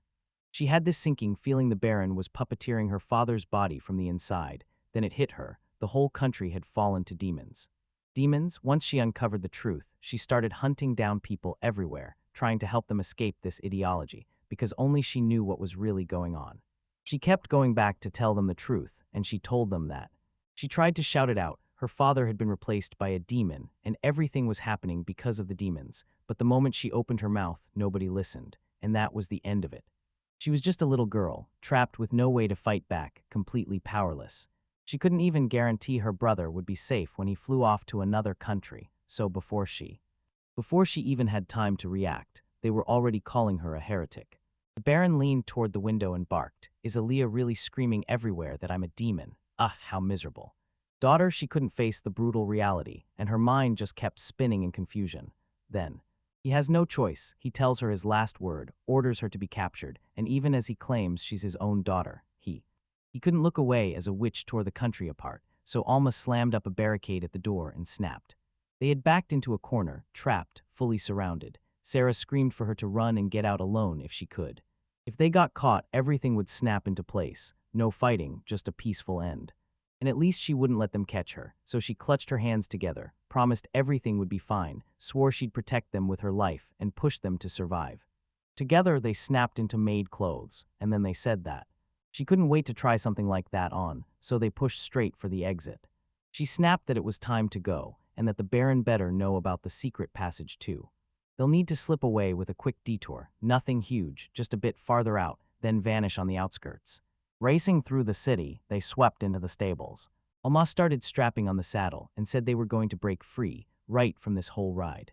She had this sinking feeling the Baron was puppeteering her father's body from the inside. Then it hit her. The whole country had fallen to demons. Demons, once she uncovered the truth, she started hunting down people everywhere, trying to help them escape this ideology, because only she knew what was really going on. She kept going back to tell them the truth, and she told them that. She tried to shout it out. Her father had been replaced by a demon, and everything was happening because of the demons. But the moment she opened her mouth, nobody listened, and that was the end of it. She was just a little girl, trapped with no way to fight back, completely powerless. She couldn't even guarantee her brother would be safe when he flew off to another country, so before she even had time to react, they were already calling her a heretic. The Baron leaned toward the window and barked, "Is Aaliyah really screaming everywhere that I'm a demon? Ugh, how miserable." Daughter, she couldn't face the brutal reality, and her mind just kept spinning in confusion. Then, he has no choice. He tells her his last word, orders her to be captured, and even as he claims she's his own daughter, he couldn't look away as a witch tore the country apart, so Alma slammed up a barricade at the door and snapped. They had backed into a corner, trapped, fully surrounded. Sarah screamed for her to run and get out alone if she could. If they got caught, everything would snap into place. No fighting, just a peaceful end. And at least she wouldn't let them catch her, so she clutched her hands together, promised everything would be fine, swore she'd protect them with her life, and pushed them to survive. Together, they snapped into maid clothes, and then they said that. She couldn't wait to try something like that on, so they pushed straight for the exit. She snapped that it was time to go, and that the Baron better know about the secret passage too. They'll need to slip away with a quick detour, nothing huge, just a bit farther out, then vanish on the outskirts. Racing through the city, they swept into the stables. Alma started strapping on the saddle and said they were going to break free, right from this whole ride.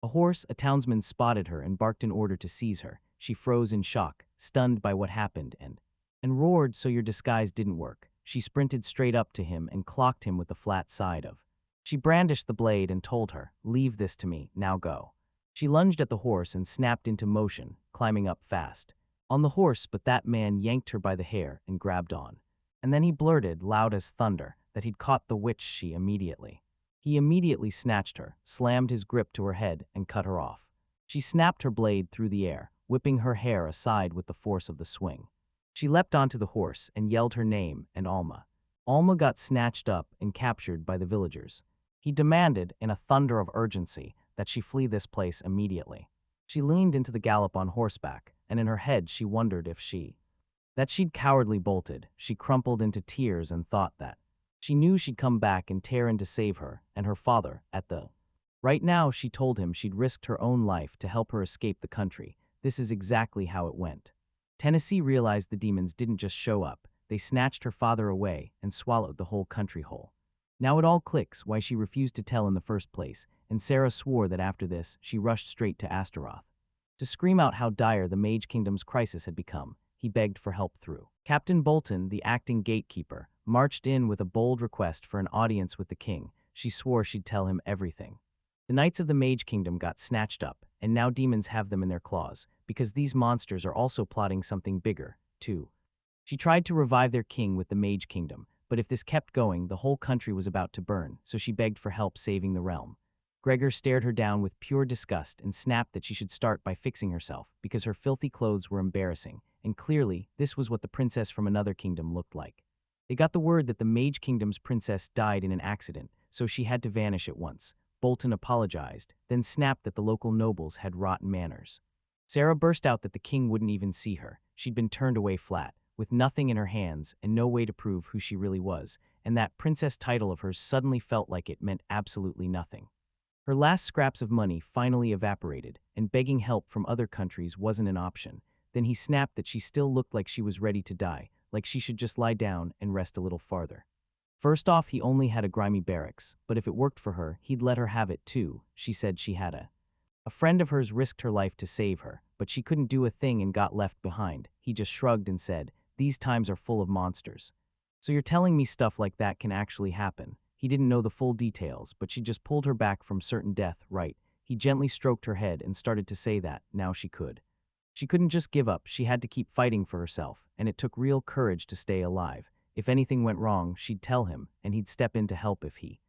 A horse, a townsman spotted her and barked in order to seize her. She froze in shock, stunned by what happened, and roared so your disguise didn't work. She sprinted straight up to him and clocked him with the flat side of. She brandished the blade and told her, "Leave this to me, now go." She lunged at the horse and snapped into motion, climbing up fast. On the horse, but that man yanked her by the hair and grabbed on. And then he blurted, loud as thunder, that he'd caught the witch. He immediately snatched her, slammed his grip to her head, and cut her off. She snapped her blade through the air, whipping her hair aside with the force of the swing. She leapt onto the horse and yelled her name and Alma. Alma got snatched up and captured by the villagers. He demanded, in a thunder of urgency, that she flee this place immediately. She leaned into the gallop on horseback, and in her head she wondered if she'd cowardly bolted. She crumpled into tears and thought that she knew she'd come back and tear in to save her and her father right now. She told him she'd risked her own life to help her escape the country. This is exactly how it went. Tennessee realized the demons didn't just show up. They snatched her father away and swallowed the whole country whole. Now it all clicks why she refused to tell in the first place, and Sarah swore that after this, she rushed straight to Astaroth. To scream out how dire the Mage Kingdom's crisis had become, he begged for help through. Captain Bolton, the acting gatekeeper, marched in with a bold request for an audience with the king. She swore she'd tell him everything. The Knights of the Mage Kingdom got snatched up, and now demons have them in their claws, because these monsters are also plotting something bigger, too. She tried to revive their king with the Mage Kingdom, but if this kept going, the whole country was about to burn, so she begged for help saving the realm. Gregor stared her down with pure disgust and snapped that she should start by fixing herself, because her filthy clothes were embarrassing, and clearly, this was what the princess from another kingdom looked like. They got the word that the Mage Kingdom's princess died in an accident, so she had to vanish at once. Bolton apologized, then snapped that the local nobles had rotten manners. Sarah burst out that the king wouldn't even see her. She'd been turned away flat, with nothing in her hands and no way to prove who she really was, and that princess title of hers suddenly felt like it meant absolutely nothing. Her last scraps of money finally evaporated, and begging help from other countries wasn't an option. Then he snapped that she still looked like she was ready to die, like she should just lie down and rest a little farther. First off, he only had a grimy barracks, but if it worked for her, he'd let her have it too. She said she had a friend of hers risked her life to save her, but she couldn't do a thing and got left behind. He just shrugged and said, "These times are full of monsters." "So you're telling me stuff like that can actually happen?" He didn't know the full details, but she just pulled her back from certain death, right? He gently stroked her head and started to say that, now she could. She couldn't just give up, she had to keep fighting for herself, and it took real courage to stay alive. If anything went wrong, she'd tell him, and he'd step in to help if he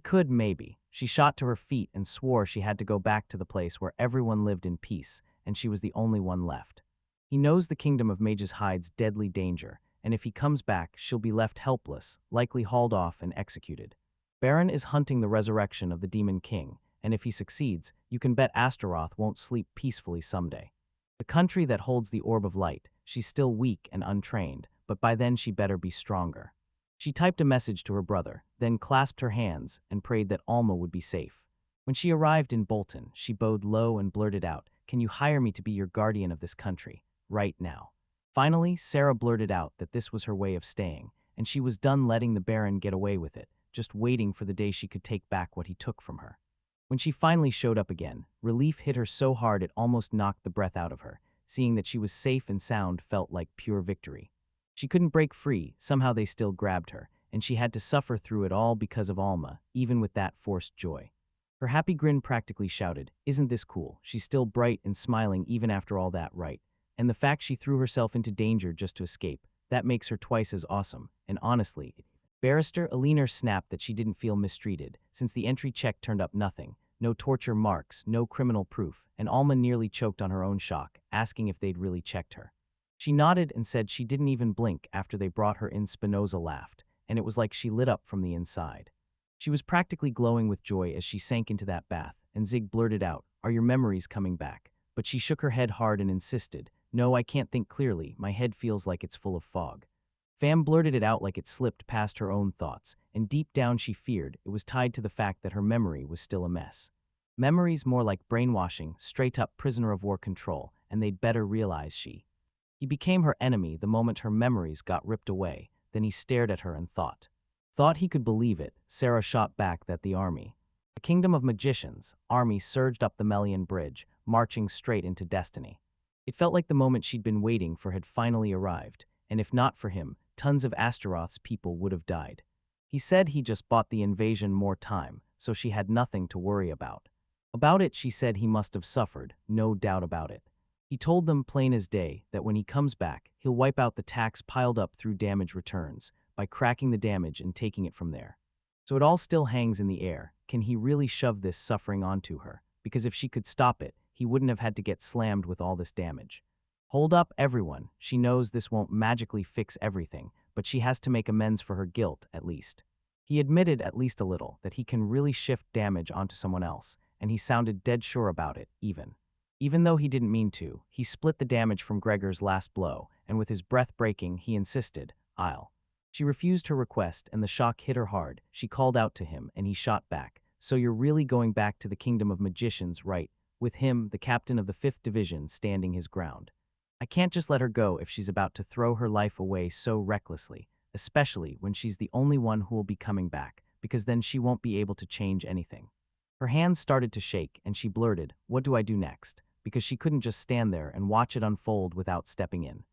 could, maybe. She shot to her feet and swore she had to go back to the place where everyone lived in peace, and she was the only one left. He knows the kingdom of mages hides deadly danger, and if he comes back, she'll be left helpless, likely hauled off and executed. Baron is hunting the resurrection of the Demon King, and if he succeeds, you can bet Astaroth won't sleep peacefully someday. The country that holds the Orb of Light, she's still weak and untrained, but by then she better be stronger. She typed a message to her brother, then clasped her hands and prayed that Alma would be safe. When she arrived in Bolton, she bowed low and blurted out, "Can you hire me to be your guardian of this country? Right now." Finally, Sarah blurted out that this was her way of staying, and she was done letting the Baron get away with it, just waiting for the day she could take back what he took from her. When she finally showed up again, relief hit her so hard it almost knocked the breath out of her. Seeing that she was safe and sound felt like pure victory. She couldn't break free, somehow they still grabbed her, and she had to suffer through it all because of Alma, even with that forced joy. Her happy grin practically shouted, "Isn't this cool?" She's still bright and smiling even after all that, right? And the fact she threw herself into danger just to escape, that makes her twice as awesome, and honestly, Barrister Aliner snapped that she didn't feel mistreated, since the entry check turned up nothing, no torture marks, no criminal proof, and Alma nearly choked on her own shock, asking if they'd really checked her. She nodded and said she didn't even blink after they brought her in. Spinoza laughed, and it was like she lit up from the inside. She was practically glowing with joy as she sank into that bath, and Zig blurted out, "Are your memories coming back?" But she shook her head hard and insisted, "No, I can't think clearly, my head feels like it's full of fog." Fam blurted it out like it slipped past her own thoughts, and deep down she feared it was tied to the fact that her memory was still a mess. Memories more like brainwashing, straight-up prisoner of war control, and they'd better realize He became her enemy the moment her memories got ripped away, then he stared at her and thought he could believe it. Sarah shot back that the army. The Kingdom of Magicians, army surged up the Melian Bridge, marching straight into destiny. It felt like the moment she'd been waiting for had finally arrived, and if not for him, tons of Astaroth's people would have died. He said he just bought the invasion more time, so she had nothing to worry about. About it, she said he must have suffered, no doubt about it. He told them plain as day that when he comes back, he'll wipe out the tax piled up through damage returns, by cracking the damage and taking it from there. So it all still hangs in the air. Can he really shove this suffering onto her? Because if she could stop it, he wouldn't have had to get slammed with all this damage. Hold up, everyone. She knows this won't magically fix everything, but she has to make amends for her guilt, at least. He admitted at least a little that he can really shift damage onto someone else, and he sounded dead sure about it, Even though he didn't mean to, he split the damage from Gregor's last blow, and with his breath breaking, he insisted, "I'll." She refused her request, and the shock hit her hard. She called out to him, and he shot back, "So you're really going back to the Kingdom of Magicians, right?" With him, the captain of the 5th Division, standing his ground. "I can't just let her go if she's about to throw her life away so recklessly, especially when she's the only one who will be coming back, because then she won't be able to change anything." Her hands started to shake, and she blurted, "What do I do next?" Because she couldn't just stand there and watch it unfold without stepping in.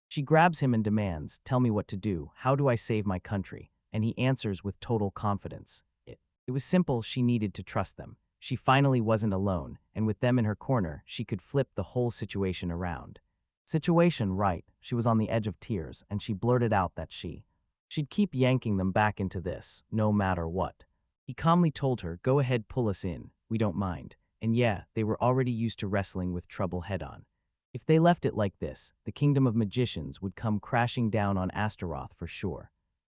She grabs him and demands, "Tell me what to do. How do I save my country?" And he answers with total confidence. It was simple. She needed to trust them. She finally wasn't alone, and with them in her corner, she could flip the whole situation around. Situation right. She was on the edge of tears, and she blurted out that she'd keep yanking them back into this, no matter what. He calmly told her, "Go ahead, pull us in. We don't mind." And yeah, they were already used to wrestling with trouble head-on. If they left it like this, the Kingdom of Magicians would come crashing down on Astaroth for sure.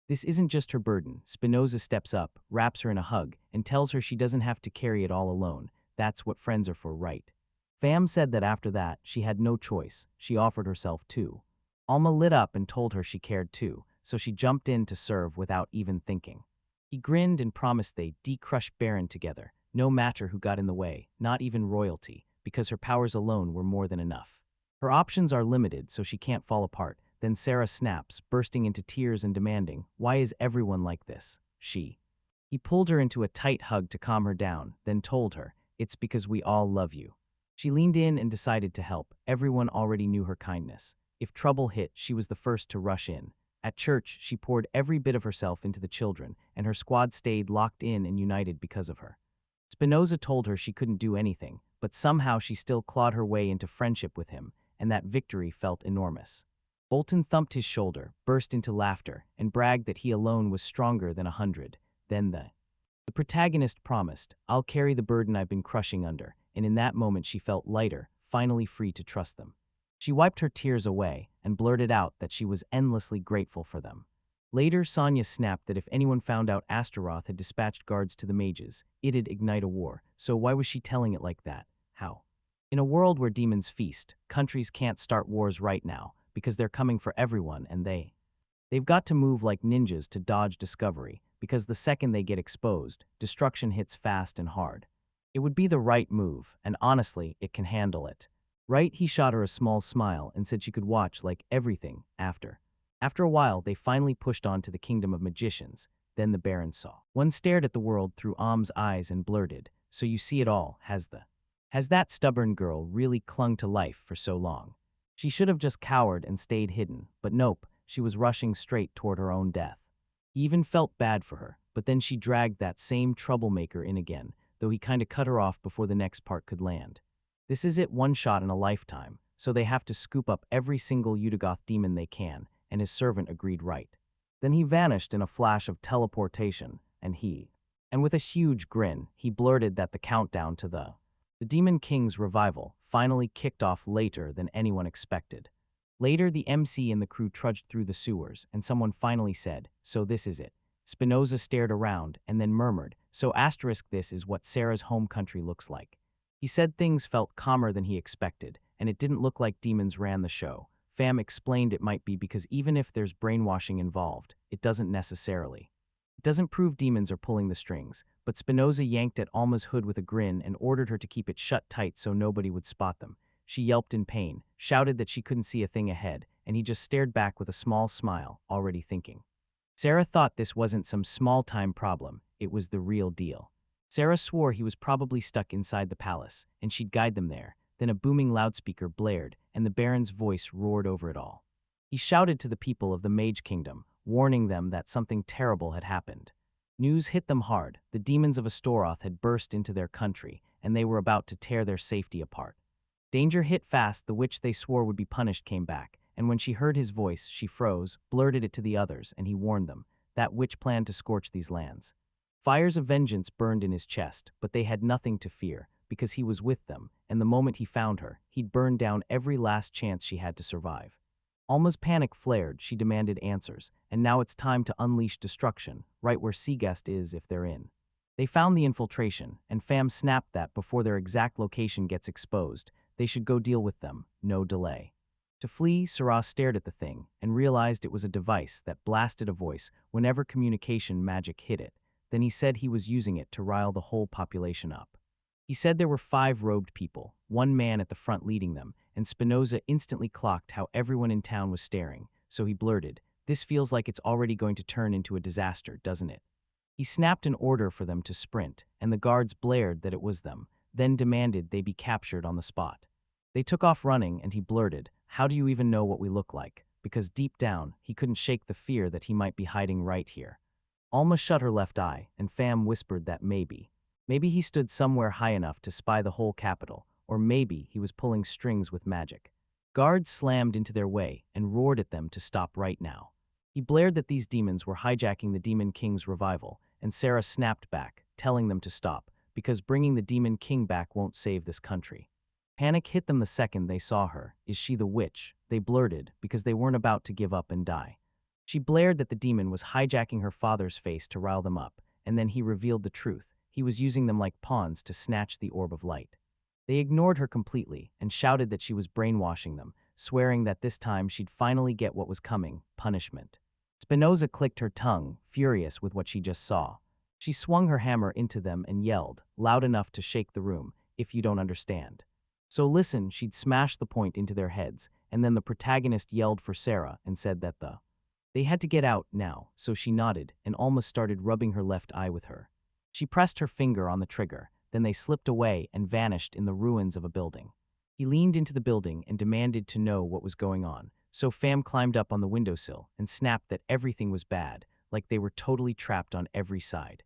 This isn't just her burden. Spinoza steps up, wraps her in a hug, and tells her she doesn't have to carry it all alone. That's what friends are for, right? Fam said that after that, she had no choice. She offered herself too. Alma lit up and told her she cared too, so she jumped in to serve without even thinking. He grinned and promised they'd de-crush Baron together. No matter who got in the way, not even royalty, because her powers alone were more than enough. Her options are limited, so she can't fall apart. Then Sarah snaps, bursting into tears and demanding, "Why is everyone like this?" He pulled her into a tight hug to calm her down, then told her, "It's because we all love you." She leaned in and decided to help. Everyone already knew her kindness. If trouble hit, she was the first to rush in. At church, she poured every bit of herself into the children, and her squad stayed locked in and united because of her. Spinoza told her she couldn't do anything, but somehow she still clawed her way into friendship with him, and that victory felt enormous. Bolton thumped his shoulder, burst into laughter, and bragged that he alone was stronger than 100. Then the protagonist promised, "I'll carry the burden I've been crushing under," and in that moment she felt lighter, finally free to trust them. She wiped her tears away and blurted out that she was endlessly grateful for them. Later, Sonya snapped that if anyone found out Astaroth had dispatched guards to the mages, it'd ignite a war, so why was she telling it like that? How? In a world where demons feast, countries can't start wars right now, because they're coming for everyone and they've got to move like ninjas to dodge discovery, because the second they get exposed, destruction hits fast and hard. It would be the right move, and honestly, it can handle it. Right? He shot her a small smile and said she could watch like everything after. After a while, they finally pushed on to the kingdom of magicians. Then the Baron saw. One stared at the world through Am's eyes and blurted, "So you see it all, has that stubborn girl really clung to life for so long? She should have just cowered and stayed hidden, but nope, she was rushing straight toward her own death." He even felt bad for her, but then she dragged that same troublemaker in again, though he kinda cut her off before the next part could land. This is it, one shot in a lifetime, so they have to scoop up every single Udagoth demon they can, and his servant agreed right. Then he vanished in a flash of teleportation, and with a huge grin, he blurted that the countdown to the Demon King's revival finally kicked off later than anyone expected. Later, the MC and the crew trudged through the sewers, and someone finally said, "So this is it." Spinoza stared around and then murmured, "So this is what Sarah's home country looks like." He said things felt calmer than he expected, and it didn't look like demons ran the show. Fam explained it might be because even if there's brainwashing involved, it doesn't prove demons are pulling the strings, but Spinoza yanked at Alma's hood with a grin and ordered her to keep it shut tight so nobody would spot them. She yelped in pain, shouted that she couldn't see a thing ahead, and he just stared back with a small smile, already thinking. Sarah thought this wasn't some small-time problem, it was the real deal. Sarah swore he was probably stuck inside the palace, and she'd guide them there. Then a booming loudspeaker blared, and the Baron's voice roared over it all. He shouted to the people of the Mage Kingdom, warning them that something terrible had happened. News hit them hard. The demons of Astoroth had burst into their country, and they were about to tear their safety apart. Danger hit fast. The witch they swore would be punished came back, and when she heard his voice, she froze, blurted it to the others, and he warned them. That witch planned to scorch these lands. Fires of vengeance burned in his chest, but they had nothing to fear, because he was with them, and the moment he found her, he'd burn down every last chance she had to survive. Alma's panic flared. She demanded answers, and now it's time to unleash destruction, right where Isekai'D is if they're in. They found the infiltration, and Fam snapped that before their exact location gets exposed, they should go deal with them, no delay. To flee, Sarah stared at the thing, and realized it was a device that blasted a voice whenever communication magic hit it. Then he said he was using it to rile the whole population up. He said there were 5 robed people, 1 man at the front leading them, and Spinoza instantly clocked how everyone in town was staring, so he blurted, "This feels like it's already going to turn into a disaster, doesn't it?" He snapped an order for them to sprint, and the guards blared that it was them, then demanded they be captured on the spot. They took off running, and he blurted, "How do you even know what we look like?" Because deep down, he couldn't shake the fear that he might be hiding right here. Alma shut her left eye, and Fam whispered that maybe he stood somewhere high enough to spy the whole capital, or maybe he was pulling strings with magic. Guards slammed into their way and roared at them to stop right now. He blared that these demons were hijacking the Demon King's revival, and Sarah snapped back, telling them to stop, because bringing the Demon King back won't save this country. Panic hit them the second they saw her. "Is she the witch?" they blurted, because they weren't about to give up and die. She blared that the demon was hijacking her father's face to rile them up, and then he revealed the truth. He was using them like pawns to snatch the orb of light. They ignored her completely and shouted that she was brainwashing them, swearing that this time she'd finally get what was coming, punishment. Spinoza clicked her tongue, furious with what she just saw. She swung her hammer into them and yelled, loud enough to shake the room, "If you don't understand." So listen, she'd smashed the point into their heads, and then the protagonist yelled for Sarah and said that they had to get out now, so she nodded and almost started rubbing her left eye with her. She pressed her finger on the trigger, then they slipped away and vanished in the ruins of a building. He leaned into the building and demanded to know what was going on, so Fam climbed up on the windowsill and snapped that everything was bad, like they were totally trapped on every side.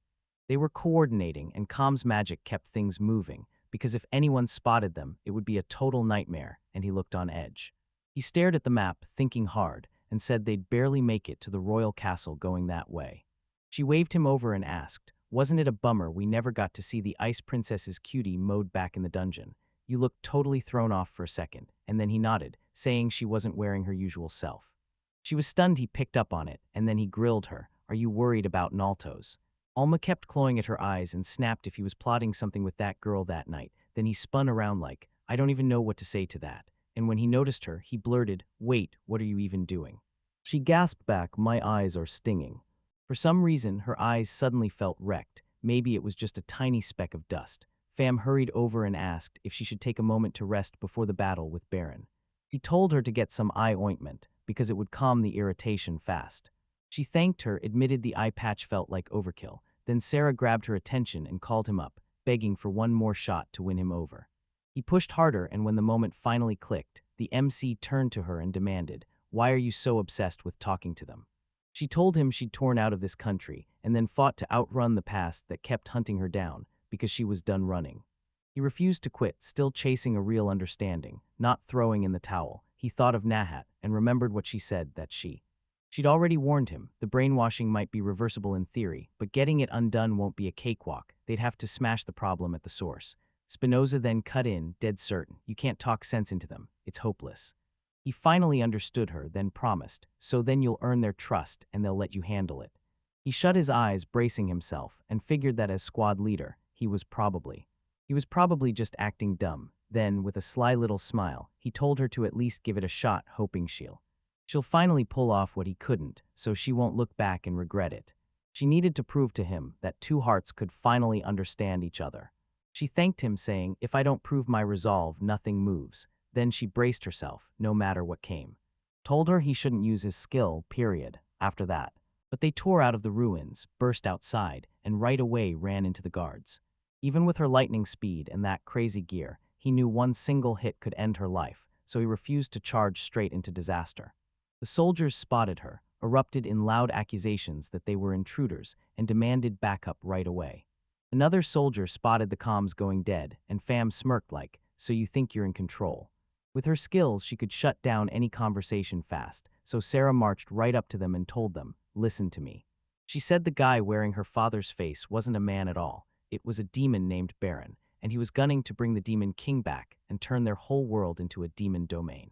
They were coordinating, and comms magic kept things moving, because if anyone spotted them, it would be a total nightmare, and he looked on edge. He stared at the map, thinking hard, and said they'd barely make it to the royal castle going that way. She waved him over and asked, "Wasn't it a bummer we never got to see the Ice Princess's cutie mowed back in the dungeon? You looked totally thrown off for a second," and then he nodded, saying she wasn't wearing her usual self. She was stunned he picked up on it, and then he grilled her, "Are you worried about Naltos?" Alma kept clawing at her eyes and snapped if he was plotting something with that girl that night. Then he spun around like, "I don't even know what to say to that." And when he noticed her, he blurted, "Wait, what are you even doing?" She gasped back, "My eyes are stinging." For some reason, her eyes suddenly felt wrecked. Maybe it was just a tiny speck of dust. Fam hurried over and asked if she should take a moment to rest before the battle with Baron. He told her to get some eye ointment, because it would calm the irritation fast. She thanked her, admitted the eye patch felt like overkill. Then Sarah grabbed her attention and called him up, begging for one more shot to win him over. He pushed harder, and when the moment finally clicked, the MC turned to her and demanded, "Why are you so obsessed with talking to them?" She told him she'd torn out of this country and then fought to outrun the past that kept hunting her down because she was done running. He refused to quit, still chasing a real understanding, not throwing in the towel. He thought of Nahat and remembered what she said, that she'd already warned him. The brainwashing might be reversible in theory, but getting it undone won't be a cakewalk. They'd have to smash the problem at the source. Spinoza then cut in, dead certain, "You can't talk sense into them. It's hopeless." He finally understood her, then promised, "So then you'll earn their trust and they'll let you handle it." He shut his eyes, bracing himself, and figured that as squad leader, he was probably just acting dumb. Then, with a sly little smile, he told her to at least give it a shot, hoping she'll finally pull off what he couldn't, so she won't look back and regret it. She needed to prove to him that two hearts could finally understand each other. She thanked him, saying, "If I don't prove my resolve, nothing moves." Then she braced herself, no matter what came. Told her he shouldn't use his skill, period, after that. But they tore out of the ruins, burst outside, and right away ran into the guards. Even with her lightning speed and that crazy gear, he knew one single hit could end her life, so he refused to charge straight into disaster. The soldiers spotted her, erupted in loud accusations that they were intruders, and demanded backup right away. Another soldier spotted the comms going dead, and Fam smirked like, "So you think you're in control." With her skills, she could shut down any conversation fast, so Sarah marched right up to them and told them, "Listen to me." She said the guy wearing her father's face wasn't a man at all. It was a demon named Baron, and he was gunning to bring the Demon King back and turn their whole world into a demon domain.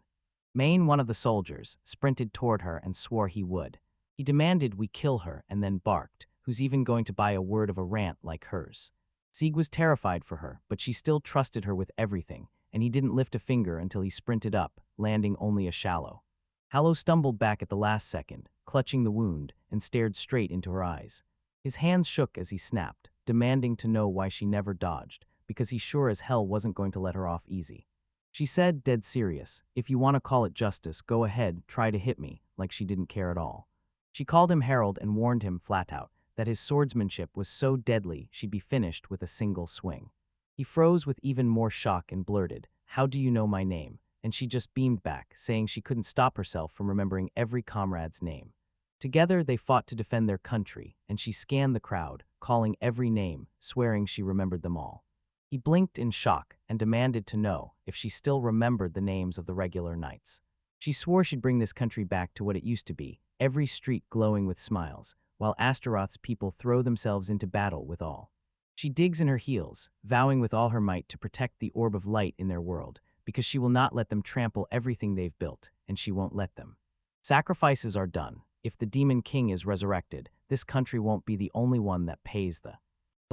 Maine, one of the soldiers, sprinted toward her and swore he would. He demanded we kill her and then barked, "Who's even going to buy a word of a rant like hers?" Sieg was terrified for her, but she still trusted her with everything, and he didn't lift a finger until he sprinted up, landing only a shallow. Hallow stumbled back at the last second, clutching the wound, and stared straight into her eyes. His hands shook as he snapped, demanding to know why she never dodged, because he sure as hell wasn't going to let her off easy. She said, dead serious, "If you want to call it justice, go ahead, try to hit me," like she didn't care at all. She called him Harold and warned him flat out that his swordsmanship was so deadly she'd be finished with a single swing. He froze with even more shock and blurted, "How do you know my name?" And she just beamed back, saying she couldn't stop herself from remembering every comrade's name. Together, they fought to defend their country, and she scanned the crowd, calling every name, swearing she remembered them all. He blinked in shock and demanded to know if she still remembered the names of the regular knights. She swore she'd bring this country back to what it used to be, every street glowing with smiles, while Astaroth's people throw themselves into battle with all. She digs in her heels, vowing with all her might to protect the orb of light in their world, because she will not let them trample everything they've built, and she won't let them. Sacrifices are done. If the Demon King is resurrected, this country won't be the only one that pays the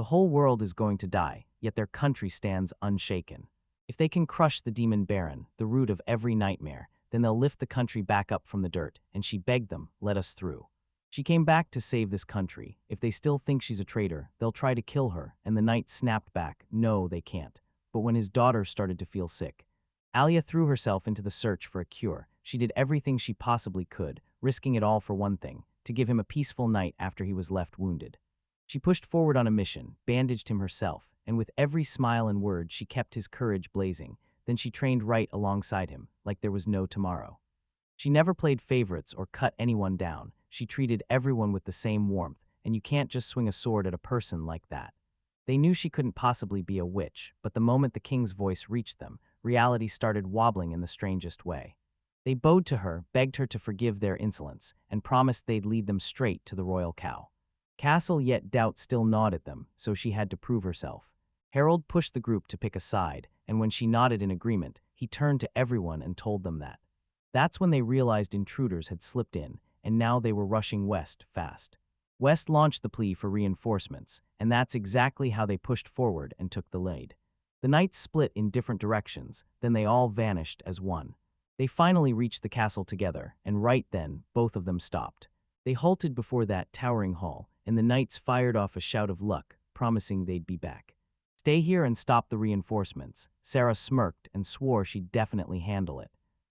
whole world is going to die, yet their country stands unshaken. If they can crush the Demon Baron, the root of every nightmare, then they'll lift the country back up from the dirt, and she begged them, "Let us through." She came back to save this country. If they still think she's a traitor, they'll try to kill her, and the knight snapped back, "No, they can't." But when his daughter started to feel sick, Alia threw herself into the search for a cure. She did everything she possibly could, risking it all for one thing, to give him a peaceful night after he was left wounded. She pushed forward on a mission, bandaged him herself, and with every smile and word she kept his courage blazing. Then she trained right alongside him, like there was no tomorrow. She never played favorites or cut anyone down. She treated everyone with the same warmth, and you can't just swing a sword at a person like that. They knew she couldn't possibly be a witch, but the moment the king's voice reached them, reality started wobbling in the strangest way. They bowed to her, begged her to forgive their insolence, and promised they'd lead them straight to the royal cow. Castle, yet doubt still gnawed at them, so she had to prove herself. Harold pushed the group to pick a side, and when she nodded in agreement, he turned to everyone and told them that. That's when they realized intruders had slipped in, and now they were rushing west fast. West launched the plea for reinforcements, and that's exactly how they pushed forward and took the lead. The knights split in different directions, then they all vanished as one. They finally reached the castle together, and right then, both of them stopped. They halted before that towering hall, and the knights fired off a shout of luck, promising they'd be back. "Stay here and stop the reinforcements." Sarah smirked and swore she'd definitely handle it.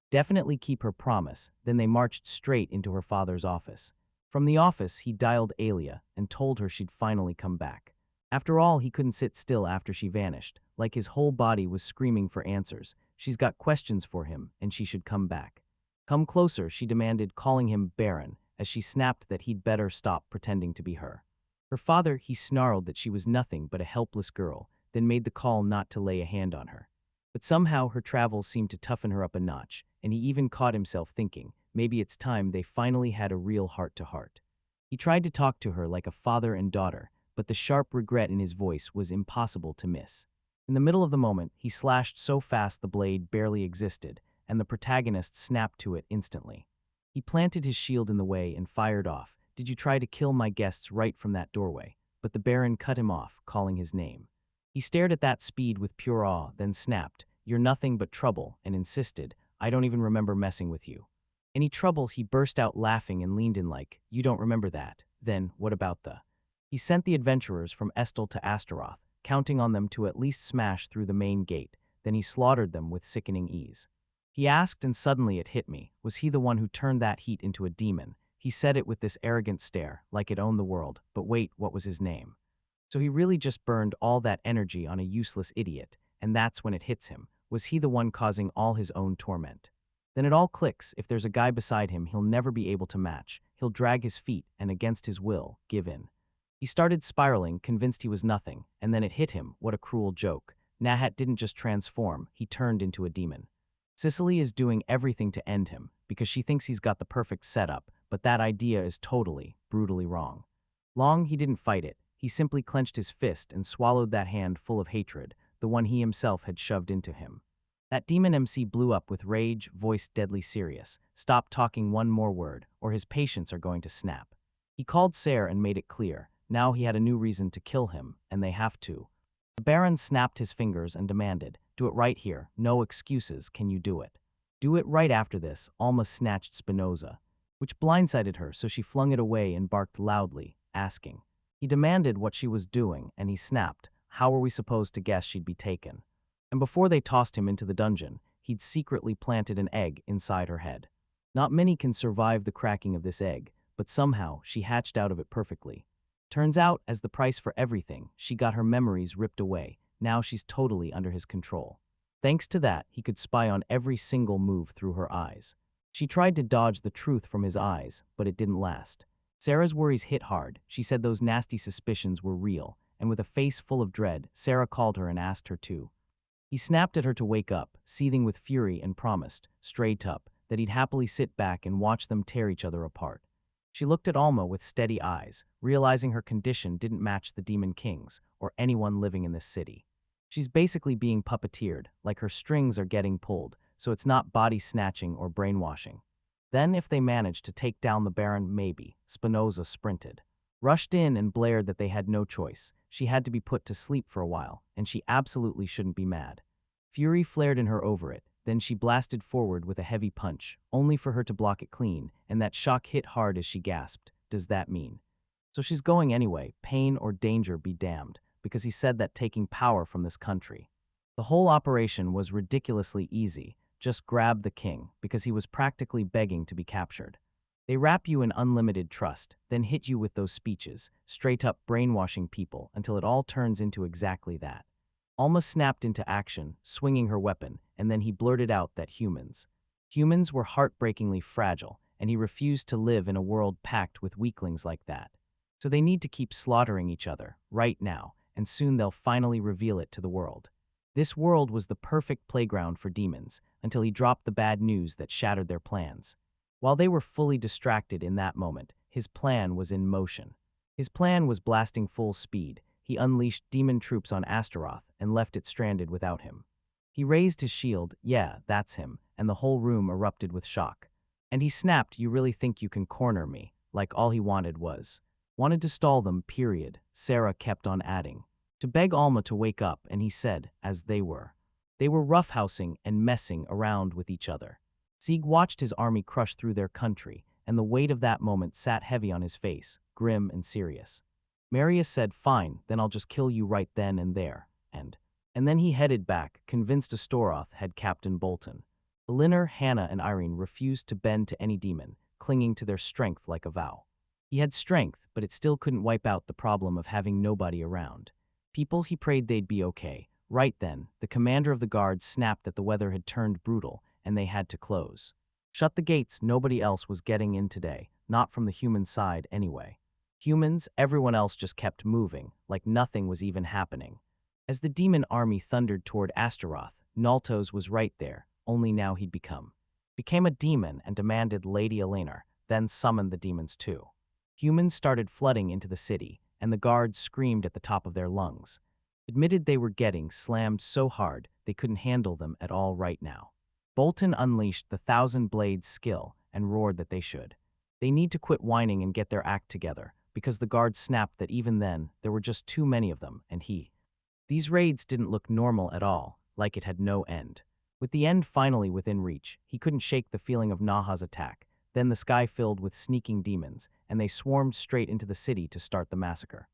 Definitely keep her promise. Then they marched straight into her father's office. From the office, he dialed Alia and told her she'd finally come back. After all, he couldn't sit still after she vanished, like his whole body was screaming for answers. She's got questions for him, and she should come back. "Come closer," she demanded, calling him Baron, as she snapped that he'd better stop pretending to be her. Her father, he snarled that she was nothing but a helpless girl, then made the call not to lay a hand on her. But somehow her travels seemed to toughen her up a notch, and he even caught himself thinking, maybe it's time they finally had a real heart-to-heart. He tried to talk to her like a father and daughter, but the sharp regret in his voice was impossible to miss. In the middle of the moment, he slashed so fast the blade barely existed, and the protagonist snapped to it instantly. He planted his shield in the way and fired off. "Did you try to kill my guests right from that doorway?" But the Baron cut him off, calling his name. He stared at that speed with pure awe, then snapped, "You're nothing but trouble," and insisted, "I don't even remember messing with you." "Any troubles?" He burst out laughing and leaned in like, "You don't remember that? Then, what about the—" He sent the adventurers from Estel to Astaroth, counting on them to at least smash through the main gate, then he slaughtered them with sickening ease. He asked, and suddenly it hit me, was he the one who turned that heat into a demon? He said it with this arrogant stare, like it owned the world, but wait, what was his name? So he really just burned all that energy on a useless idiot, and that's when it hits him. Was he the one causing all his own torment? Then it all clicks. If there's a guy beside him, he'll never be able to match. He'll drag his feet and, against his will, give in. He started spiraling, convinced he was nothing, and then it hit him. What a cruel joke. Nahat didn't just transform, he turned into a demon. Cicely is doing everything to end him, because she thinks he's got the perfect setup, but that idea is totally, brutally wrong. Long, he didn't fight it. He simply clenched his fist and swallowed that hand full of hatred, the one he himself had shoved into him. That demon MC blew up with rage, voice deadly serious. "Stop talking one more word, or his patients are going to snap." He called Ser and made it clear. Now he had a new reason to kill him, and they have to. The Baron snapped his fingers and demanded, "Do it right here, no excuses, can you do it?" "Do it right after this," Alma snatched Spinoza, which blindsided her, so she flung it away and barked loudly, asking. He demanded what she was doing, and he snapped, how were we supposed to guess she'd be taken? And before they tossed him into the dungeon, he'd secretly planted an egg inside her head. Not many can survive the cracking of this egg, but somehow she hatched out of it perfectly. Turns out, as the price for everything, she got her memories ripped away. Now she's totally under his control. Thanks to that, he could spy on every single move through her eyes. She tried to dodge the truth from his eyes, but it didn't last. Sarah's worries hit hard. She said those nasty suspicions were real, and with a face full of dread, Sarah called her and asked her to. He snapped at her to wake up, seething with fury, and promised, straight up, that he'd happily sit back and watch them tear each other apart. She looked at Alma with steady eyes, realizing her condition didn't match the Demon King's, or anyone living in this city. She's basically being puppeteered, like her strings are getting pulled, so it's not body snatching or brainwashing. Then if they managed to take down the Baron, maybe. Spinoza sprinted. Rushed in and blared that they had no choice. She had to be put to sleep for a while, and she absolutely shouldn't be mad. Fury flared in her over it. Then she blasted forward with a heavy punch, only for her to block it clean, and that shock hit hard as she gasped. Does that mean? So she's going anyway, pain or danger be damned, because he said that taking power from this country. The whole operation was ridiculously easy. Just grab the king, because he was practically begging to be captured. They wrap you in unlimited trust, then hit you with those speeches, straight up brainwashing people until it all turns into exactly that. Alma snapped into action, swinging her weapon, and then he blurted out that humans were heartbreakingly fragile, and he refused to live in a world packed with weaklings like that. So they need to keep slaughtering each other, right now, and soon they'll finally reveal it to the world. This world was the perfect playground for demons until he dropped the bad news that shattered their plans. While they were fully distracted in that moment, his plan was in motion. His plan was blasting full speed. He unleashed demon troops on Astaroth and left it stranded without him. He raised his shield, yeah, that's him, and the whole room erupted with shock. And he snapped, "You really think you can corner me?" Like all he wanted to stall them, period. Sarah kept on adding. To beg Alma to wake up, and he said, as they were. They were roughhousing and messing around with each other. Sieg watched his army crush through their country, and the weight of that moment sat heavy on his face, grim and serious. Marius said, "Fine, then I'll just kill you right then and there," and then he headed back, convinced Astoroth had Captain Bolton. Elinor, Hannah, and Irene refused to bend to any demon, clinging to their strength like a vow. He had strength, but it still couldn't wipe out the problem of having nobody around. Peoples, he prayed they'd be okay. Right then, the commander of the guards snapped that the weather had turned brutal, and they had to close. Shut the gates, nobody else was getting in today, not from the human side anyway. Humans, everyone else just kept moving, like nothing was even happening. As the demon army thundered toward Astaroth, Naltos was right there, only now he'd became a demon and demanded Lady Eleanor, then summoned the demons too. Humans started flooding into the city, and the guards screamed at the top of their lungs. Admitted they were getting slammed so hard they couldn't handle them at all right now. Bolton unleashed the Thousand Blades skill and roared that they should. They need to quit whining and get their act together, because the guards snapped that even then, there were just too many of them, and these raids didn't look normal at all, like it had no end. With the end finally within reach, he couldn't shake the feeling of Naha's attack. Then the sky filled with sneaking demons, and they swarmed straight into the city to start the massacre.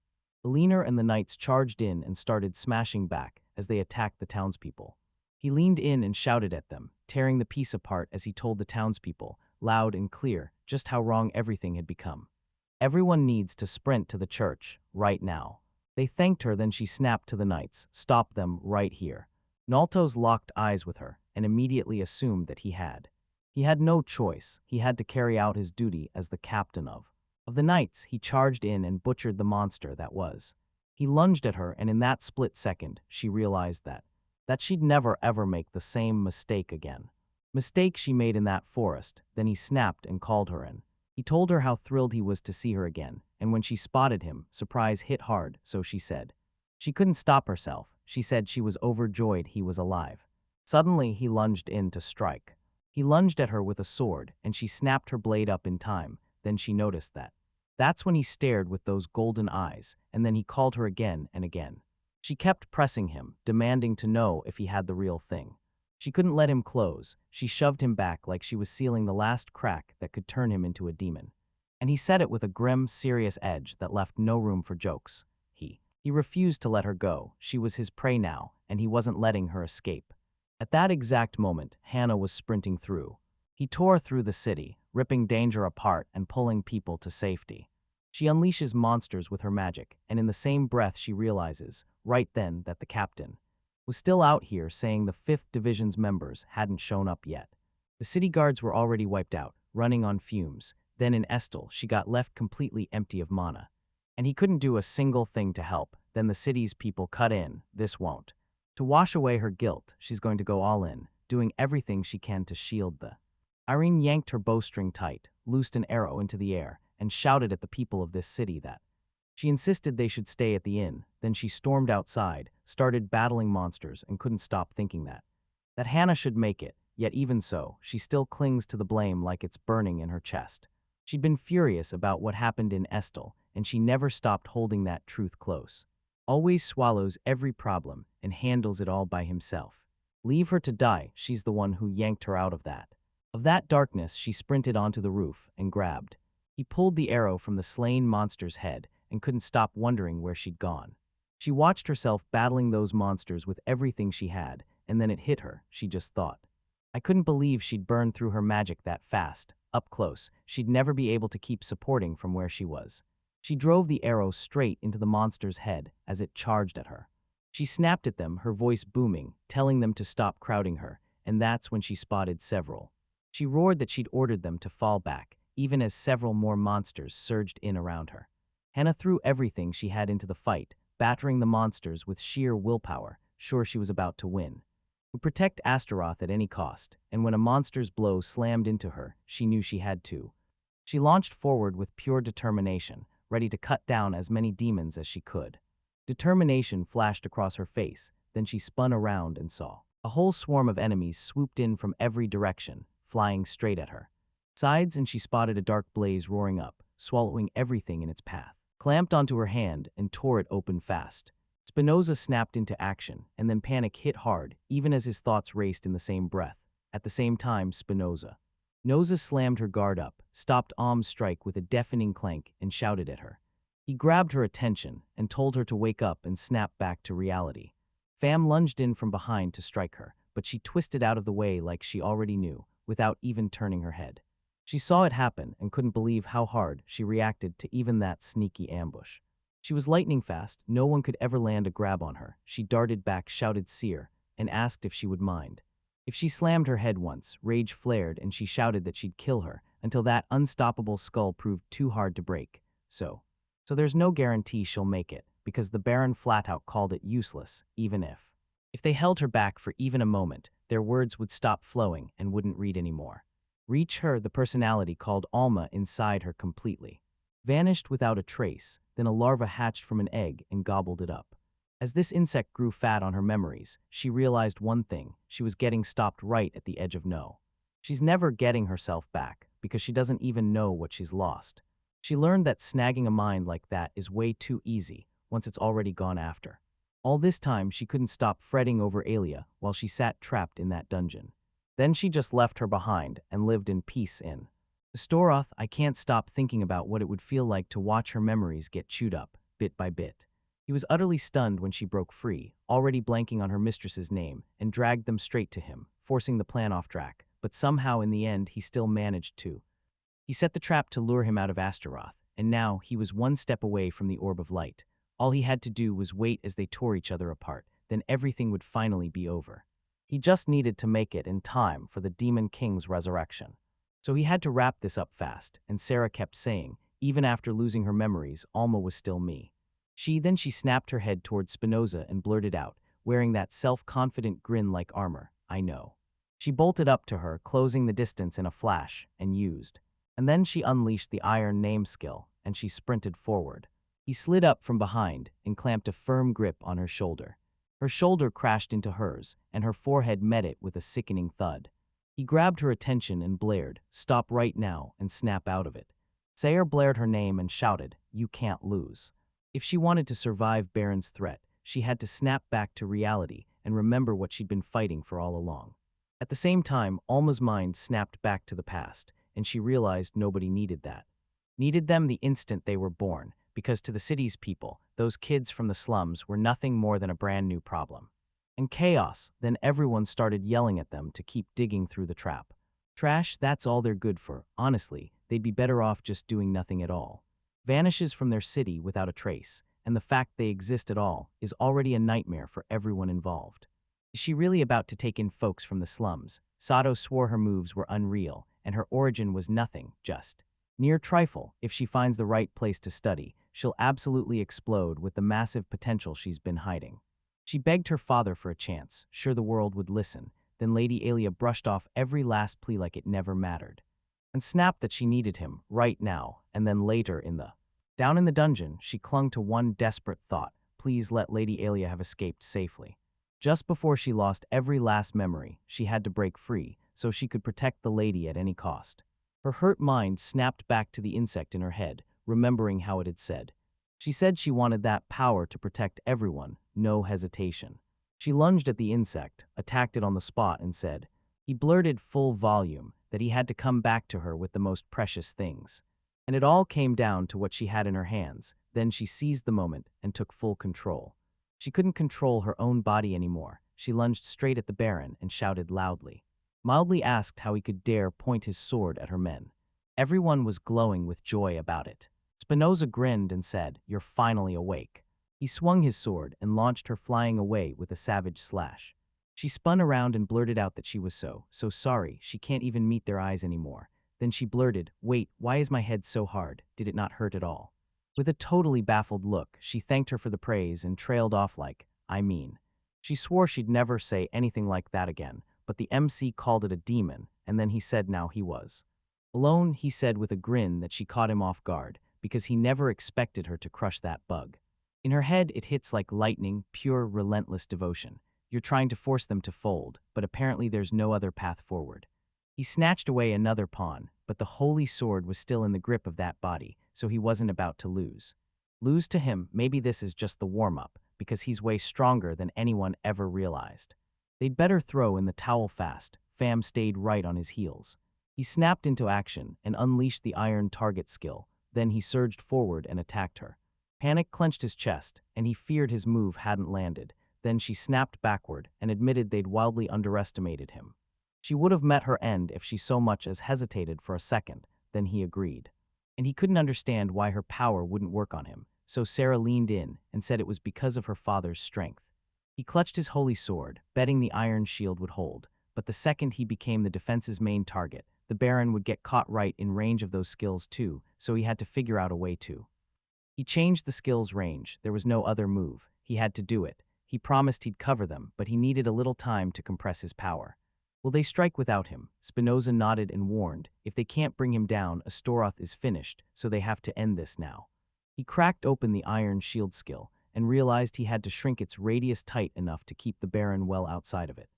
Elinor and the knights charged in and started smashing back as they attacked the townspeople. He leaned in and shouted at them, tearing the peace apart as he told the townspeople, loud and clear, just how wrong everything had become. Everyone needs to sprint to the church, right now. They thanked her, then she snapped to the knights, "Stop them right here." Naltos locked eyes with her and immediately assumed that he had. He had no choice. He had to carry out his duty as the captain of the knights. He charged in and butchered the monster that was. He lunged at her, and in that split second, she realized that she'd never ever make the same mistake again. Mistake she made in that forest. Then he snapped and called her in. He told her how thrilled he was to see her again, and when she spotted him, surprise hit hard, so she said. She couldn't stop herself. She said she was overjoyed he was alive. Suddenly, he lunged in to strike. He lunged at her with a sword, and she snapped her blade up in time. Then she noticed that. That's when he stared with those golden eyes, and then he called her again and again. She kept pressing him, demanding to know if he had the real thing. She couldn't let him close. She shoved him back like she was sealing the last crack that could turn him into a demon. And he said it with a grim, serious edge that left no room for jokes. He refused to let her go. She was his prey now, and he wasn't letting her escape. At that exact moment, Hannah was sprinting through. He tore through the city, ripping danger apart and pulling people to safety. She unleashes monsters with her magic, and in the same breath she realizes, right then, that the captain was still out here, saying the 5th Division's members hadn't shown up yet. The city guards were already wiped out, running on fumes. Then in Estel, she got left completely empty of mana. And he couldn't do a single thing to help. Then the city's people cut in. This won't. To wash away her guilt, she's going to go all in, doing everything she can to shield the. Irene yanked her bowstring tight, loosed an arrow into the air, and shouted at the people of this city that she insisted they should stay at the inn. Then she stormed outside, started battling monsters, and couldn't stop thinking that Hannah should make it. Yet even so, she still clings to the blame like it's burning in her chest. She'd been furious about what happened in Estel, and she never stopped holding that truth close. Always swallows every problem and handles it all by himself. Leave her to die, she's the one who yanked her out of that. Of that darkness, she sprinted onto the roof and grabbed. He pulled the arrow from the slain monster's head and couldn't stop wondering where she'd gone. She watched herself battling those monsters with everything she had, and then it hit her. She just thought, I couldn't believe she'd burn through her magic that fast. Up close, she'd never be able to keep supporting from where she was. She drove the arrow straight into the monster's head as it charged at her. She snapped at them, her voice booming, telling them to stop crowding her, and that's when she spotted several. She roared that she'd ordered them to fall back, even as several more monsters surged in around her. Hannah threw everything she had into the fight, battering the monsters with sheer willpower. sure she was about to win. Would protect Astaroth at any cost, and when a monster's blow slammed into her, she knew she had to. She launched forward with pure determination, ready to cut down as many demons as she could. Determination flashed across her face, then she spun around and saw a whole swarm of enemies swooped in from every direction, flying straight at her. Sides, and she spotted a dark blaze roaring up, swallowing everything in its path. Clamped onto her hand and tore it open fast. Spinoza snapped into action, and then panic hit hard, even as his thoughts raced in the same breath. At the same time, Noza slammed her guard up, stopped Om's strike with a deafening clank, and shouted at her. He grabbed her attention and told her to wake up and snap back to reality. Fam lunged in from behind to strike her, but she twisted out of the way like she already knew, without even turning her head. She saw it happen and couldn't believe how hard she reacted to even that sneaky ambush. She was lightning fast, no one could ever land a grab on her. She darted back, shouted Seer, and asked if she would mind. If she slammed her head once, rage flared and she shouted that she'd kill her, until that unstoppable skull proved too hard to break. So there's no guarantee she'll make it, because the Baron flat out called it useless, even if. If they held her back for even a moment, their words would stop flowing and wouldn't read anymore. Reach her, the personality called Alma inside her completely. Vanished without a trace, then a larva hatched from an egg and gobbled it up. As this insect grew fat on her memories, she realized one thing: she was getting stopped right at the edge of no. She's never getting herself back, because she doesn't even know what she's lost. She learned that snagging a mind like that is way too easy once it's already gone after. All this time, she couldn't stop fretting over Alia while she sat trapped in that dungeon. Then she just left her behind and lived in peace in Astoroth. I can't stop thinking about what it would feel like to watch her memories get chewed up, bit by bit. He was utterly stunned when she broke free, already blanking on her mistress's name, and dragged them straight to him, forcing the plan off track. But somehow in the end he still managed to. He set the trap to lure him out of Astaroth, and now he was one step away from the orb of light. All he had to do was wait as they tore each other apart, then everything would finally be over. He just needed to make it in time for the Demon King's resurrection. So he had to wrap this up fast, and Sarah kept saying, even after losing her memories, Alma was still me. Then she snapped her head toward Spinoza and blurted out, wearing that self-confident grin like armor, I know. She bolted up to her, closing the distance in a flash, and used. And then she unleashed the iron name skill, and she sprinted forward. He slid up from behind and clamped a firm grip on her shoulder. Her shoulder crashed into hers, and her forehead met it with a sickening thud. He grabbed her attention and blared, stop right now and snap out of it. Sayer blared her name and shouted, you can't lose. If she wanted to survive Baron's threat, she had to snap back to reality and remember what she'd been fighting for all along. At the same time, Alma's mind snapped back to the past, and she realized nobody needed that. Needed them the instant they were born, because to the city's people, those kids from the slums were nothing more than a brand new problem. And chaos, then everyone started yelling at them to keep digging through the trap. Trash, that's all they're good for. Honestly, they'd be better off just doing nothing at all. Vanishes from their city without a trace, and the fact they exist at all is already a nightmare for everyone involved. Is she really about to take in folks from the slums? Sato swore her moves were unreal, and her origin was nothing, just near trifle. If she finds the right place to study, she'll absolutely explode with the massive potential she's been hiding. She begged her father for a chance, sure the world would listen. Then Lady Alia brushed off every last plea like it never mattered, and snapped that she needed him, right now, and then later down in the dungeon, she clung to one desperate thought: please let Lady Alia have escaped safely. Just before she lost every last memory, she had to break free, so she could protect the lady at any cost. Her hurt mind snapped back to the insect in her head, remembering how it had said. She said she wanted that power to protect everyone, no hesitation. She lunged at the insect, attacked it on the spot, and said, he blurted full volume that he had to come back to her with the most precious things. And it all came down to what she had in her hands. Then she seized the moment and took full control. She couldn't control her own body anymore. She lunged straight at the Baron and shouted loudly. Mildly asked how he could dare point his sword at her men. Everyone was glowing with joy about it. Spinoza grinned and said, you're finally awake. He swung his sword and launched her flying away with a savage slash. She spun around and blurted out that she was so sorry she can't even meet their eyes anymore. Then she blurted, wait, why is my head so hard? Did it not hurt at all? With a totally baffled look, she thanked her for the praise and trailed off like, I mean. She swore she'd never say anything like that again, but the MC called it a demon, and then he said now he was alone. He said with a grin that she caught him off guard, because he never expected her to crush that bug. In her head, it hits like lightning, pure, relentless devotion. You're trying to force them to fold, but apparently there's no other path forward. He snatched away another pawn, but the holy sword was still in the grip of that body, so he wasn't about to lose. Lose to him, maybe this is just the warm-up, because he's way stronger than anyone ever realized. They'd better throw in the towel fast. Fam stayed right on his heels. He snapped into action and unleashed the iron target skill. Then he surged forward and attacked her. Panic clenched his chest, and he feared his move hadn't landed. Then she snapped backward and admitted they'd wildly underestimated him. She would have met her end if she so much as hesitated for a second. Then he agreed. And he couldn't understand why her power wouldn't work on him, so Sarah leaned in and said it was because of her father's strength. He clutched his holy sword, betting the iron shield would hold, but the second he became the defense's main target, the Baron would get caught right in range of those skills too, so he had to figure out a way to. He changed the skill's range. There was no other move. He had to do it. He promised he'd cover them, but he needed a little time to compress his power. Will they strike without him? Spinoza nodded and warned, if they can't bring him down, Astoroth is finished, so they have to end this now. He cracked open the iron shield skill and realized he had to shrink its radius tight enough to keep the Baron well outside of it.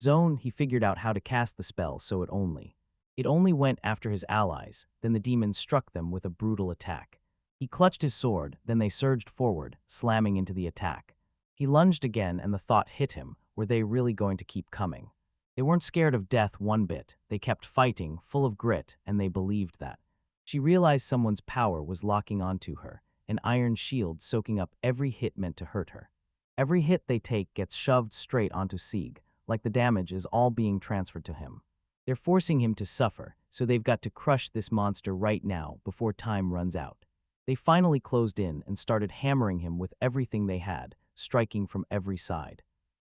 Zone, he figured out how to cast the spell so it only went after his allies. Then the demon struck them with a brutal attack. He clutched his sword, then they surged forward, slamming into the attack. He lunged again and the thought hit him, were they really going to keep coming? They weren't scared of death one bit. They kept fighting, full of grit, and they believed that. She realized someone's power was locking onto her, an iron shield soaking up every hit meant to hurt her. Every hit they take gets shoved straight onto Sieg, like the damage is all being transferred to him. They're forcing him to suffer, so they've got to crush this monster right now before time runs out. They finally closed in and started hammering him with everything they had, striking from every side.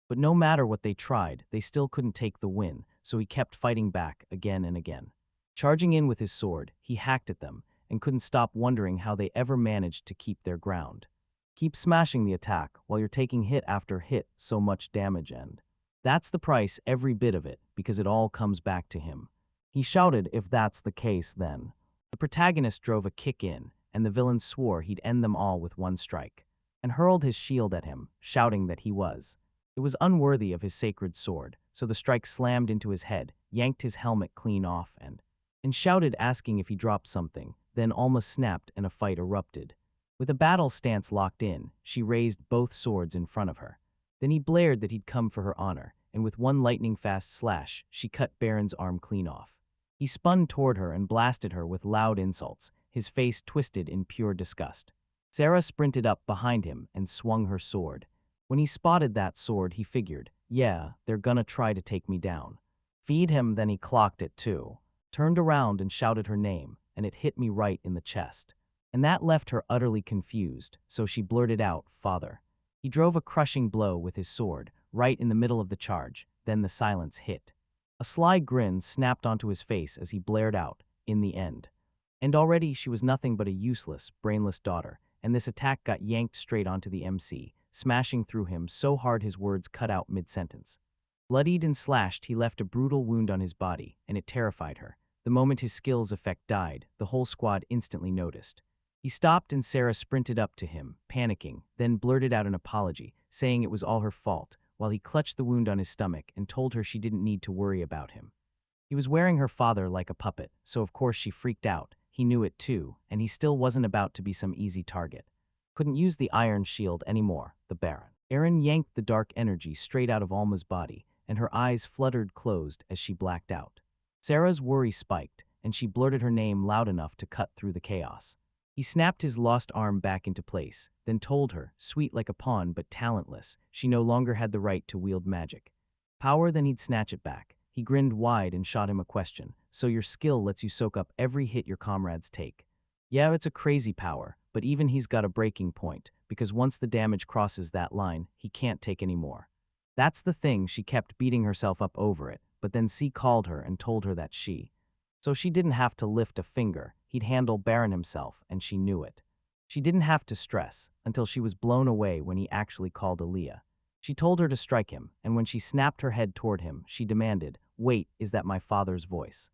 But no matter what they tried, they still couldn't take the win, so he kept fighting back again and again. Charging in with his sword, he hacked at them and couldn't stop wondering how they ever managed to keep their ground. Keep smashing the attack while you're taking hit after hit, so much damage, and that's the price, every bit of it, because it all comes back to him. He shouted, if that's the case, then. The protagonist drove a kick in, and the villain swore he'd end them all with one strike, and hurled his shield at him, shouting that he was. It was unworthy of his sacred sword, so the strike slammed into his head, yanked his helmet clean off, and shouted, asking if he dropped something, then almost snapped and a fight erupted. With a battle stance locked in, she raised both swords in front of her. Then he blared that he'd come for her honor, and with one lightning-fast slash, she cut Baron's arm clean off. He spun toward her and blasted her with loud insults, his face twisted in pure disgust. Sarah sprinted up behind him and swung her sword. When he spotted that sword, he figured, yeah, they're gonna try to take me down. Feed him, then he clocked it too. Turned around and shouted her name, and it hit me right in the chest. And that left her utterly confused, so she blurted out, Father. He drove a crushing blow with his sword, right in the middle of the charge, then the silence hit. A sly grin snapped onto his face as he blared out, in the end. And already she was nothing but a useless, brainless daughter, and this attack got yanked straight onto the MC, smashing through him so hard his words cut out mid-sentence. Bloodied and slashed, he left a brutal wound on his body, and it terrified her. The moment his skill's effect died, the whole squad instantly noticed. He stopped and Sarah sprinted up to him, panicking, then blurted out an apology, saying it was all her fault, while he clutched the wound on his stomach and told her she didn't need to worry about him. He was wearing her father like a puppet, so of course she freaked out. He knew it too, and he still wasn't about to be some easy target. Couldn't use the iron shield anymore, the Baron. Aaron yanked the dark energy straight out of Alma's body, and her eyes fluttered closed as she blacked out. Sarah's worry spiked, and she blurted her name loud enough to cut through the chaos. He snapped his lost arm back into place, then told her, sweet like a pawn but talentless, she no longer had the right to wield magic. Power, then he'd snatch it back. He grinned wide and shot him a question. So your skill lets you soak up every hit your comrades take. Yeah, it's a crazy power, but even he's got a breaking point, because once the damage crosses that line, he can't take any more. That's the thing, she kept beating herself up over it, but then C called her and told her that so she didn't have to lift a finger. He'd handle Baron himself, and she knew it. She didn't have to stress, until she was blown away when he actually called Aaliyah. She told her to strike him, and when she snapped her head toward him, she demanded, "Wait, is that my father's voice?"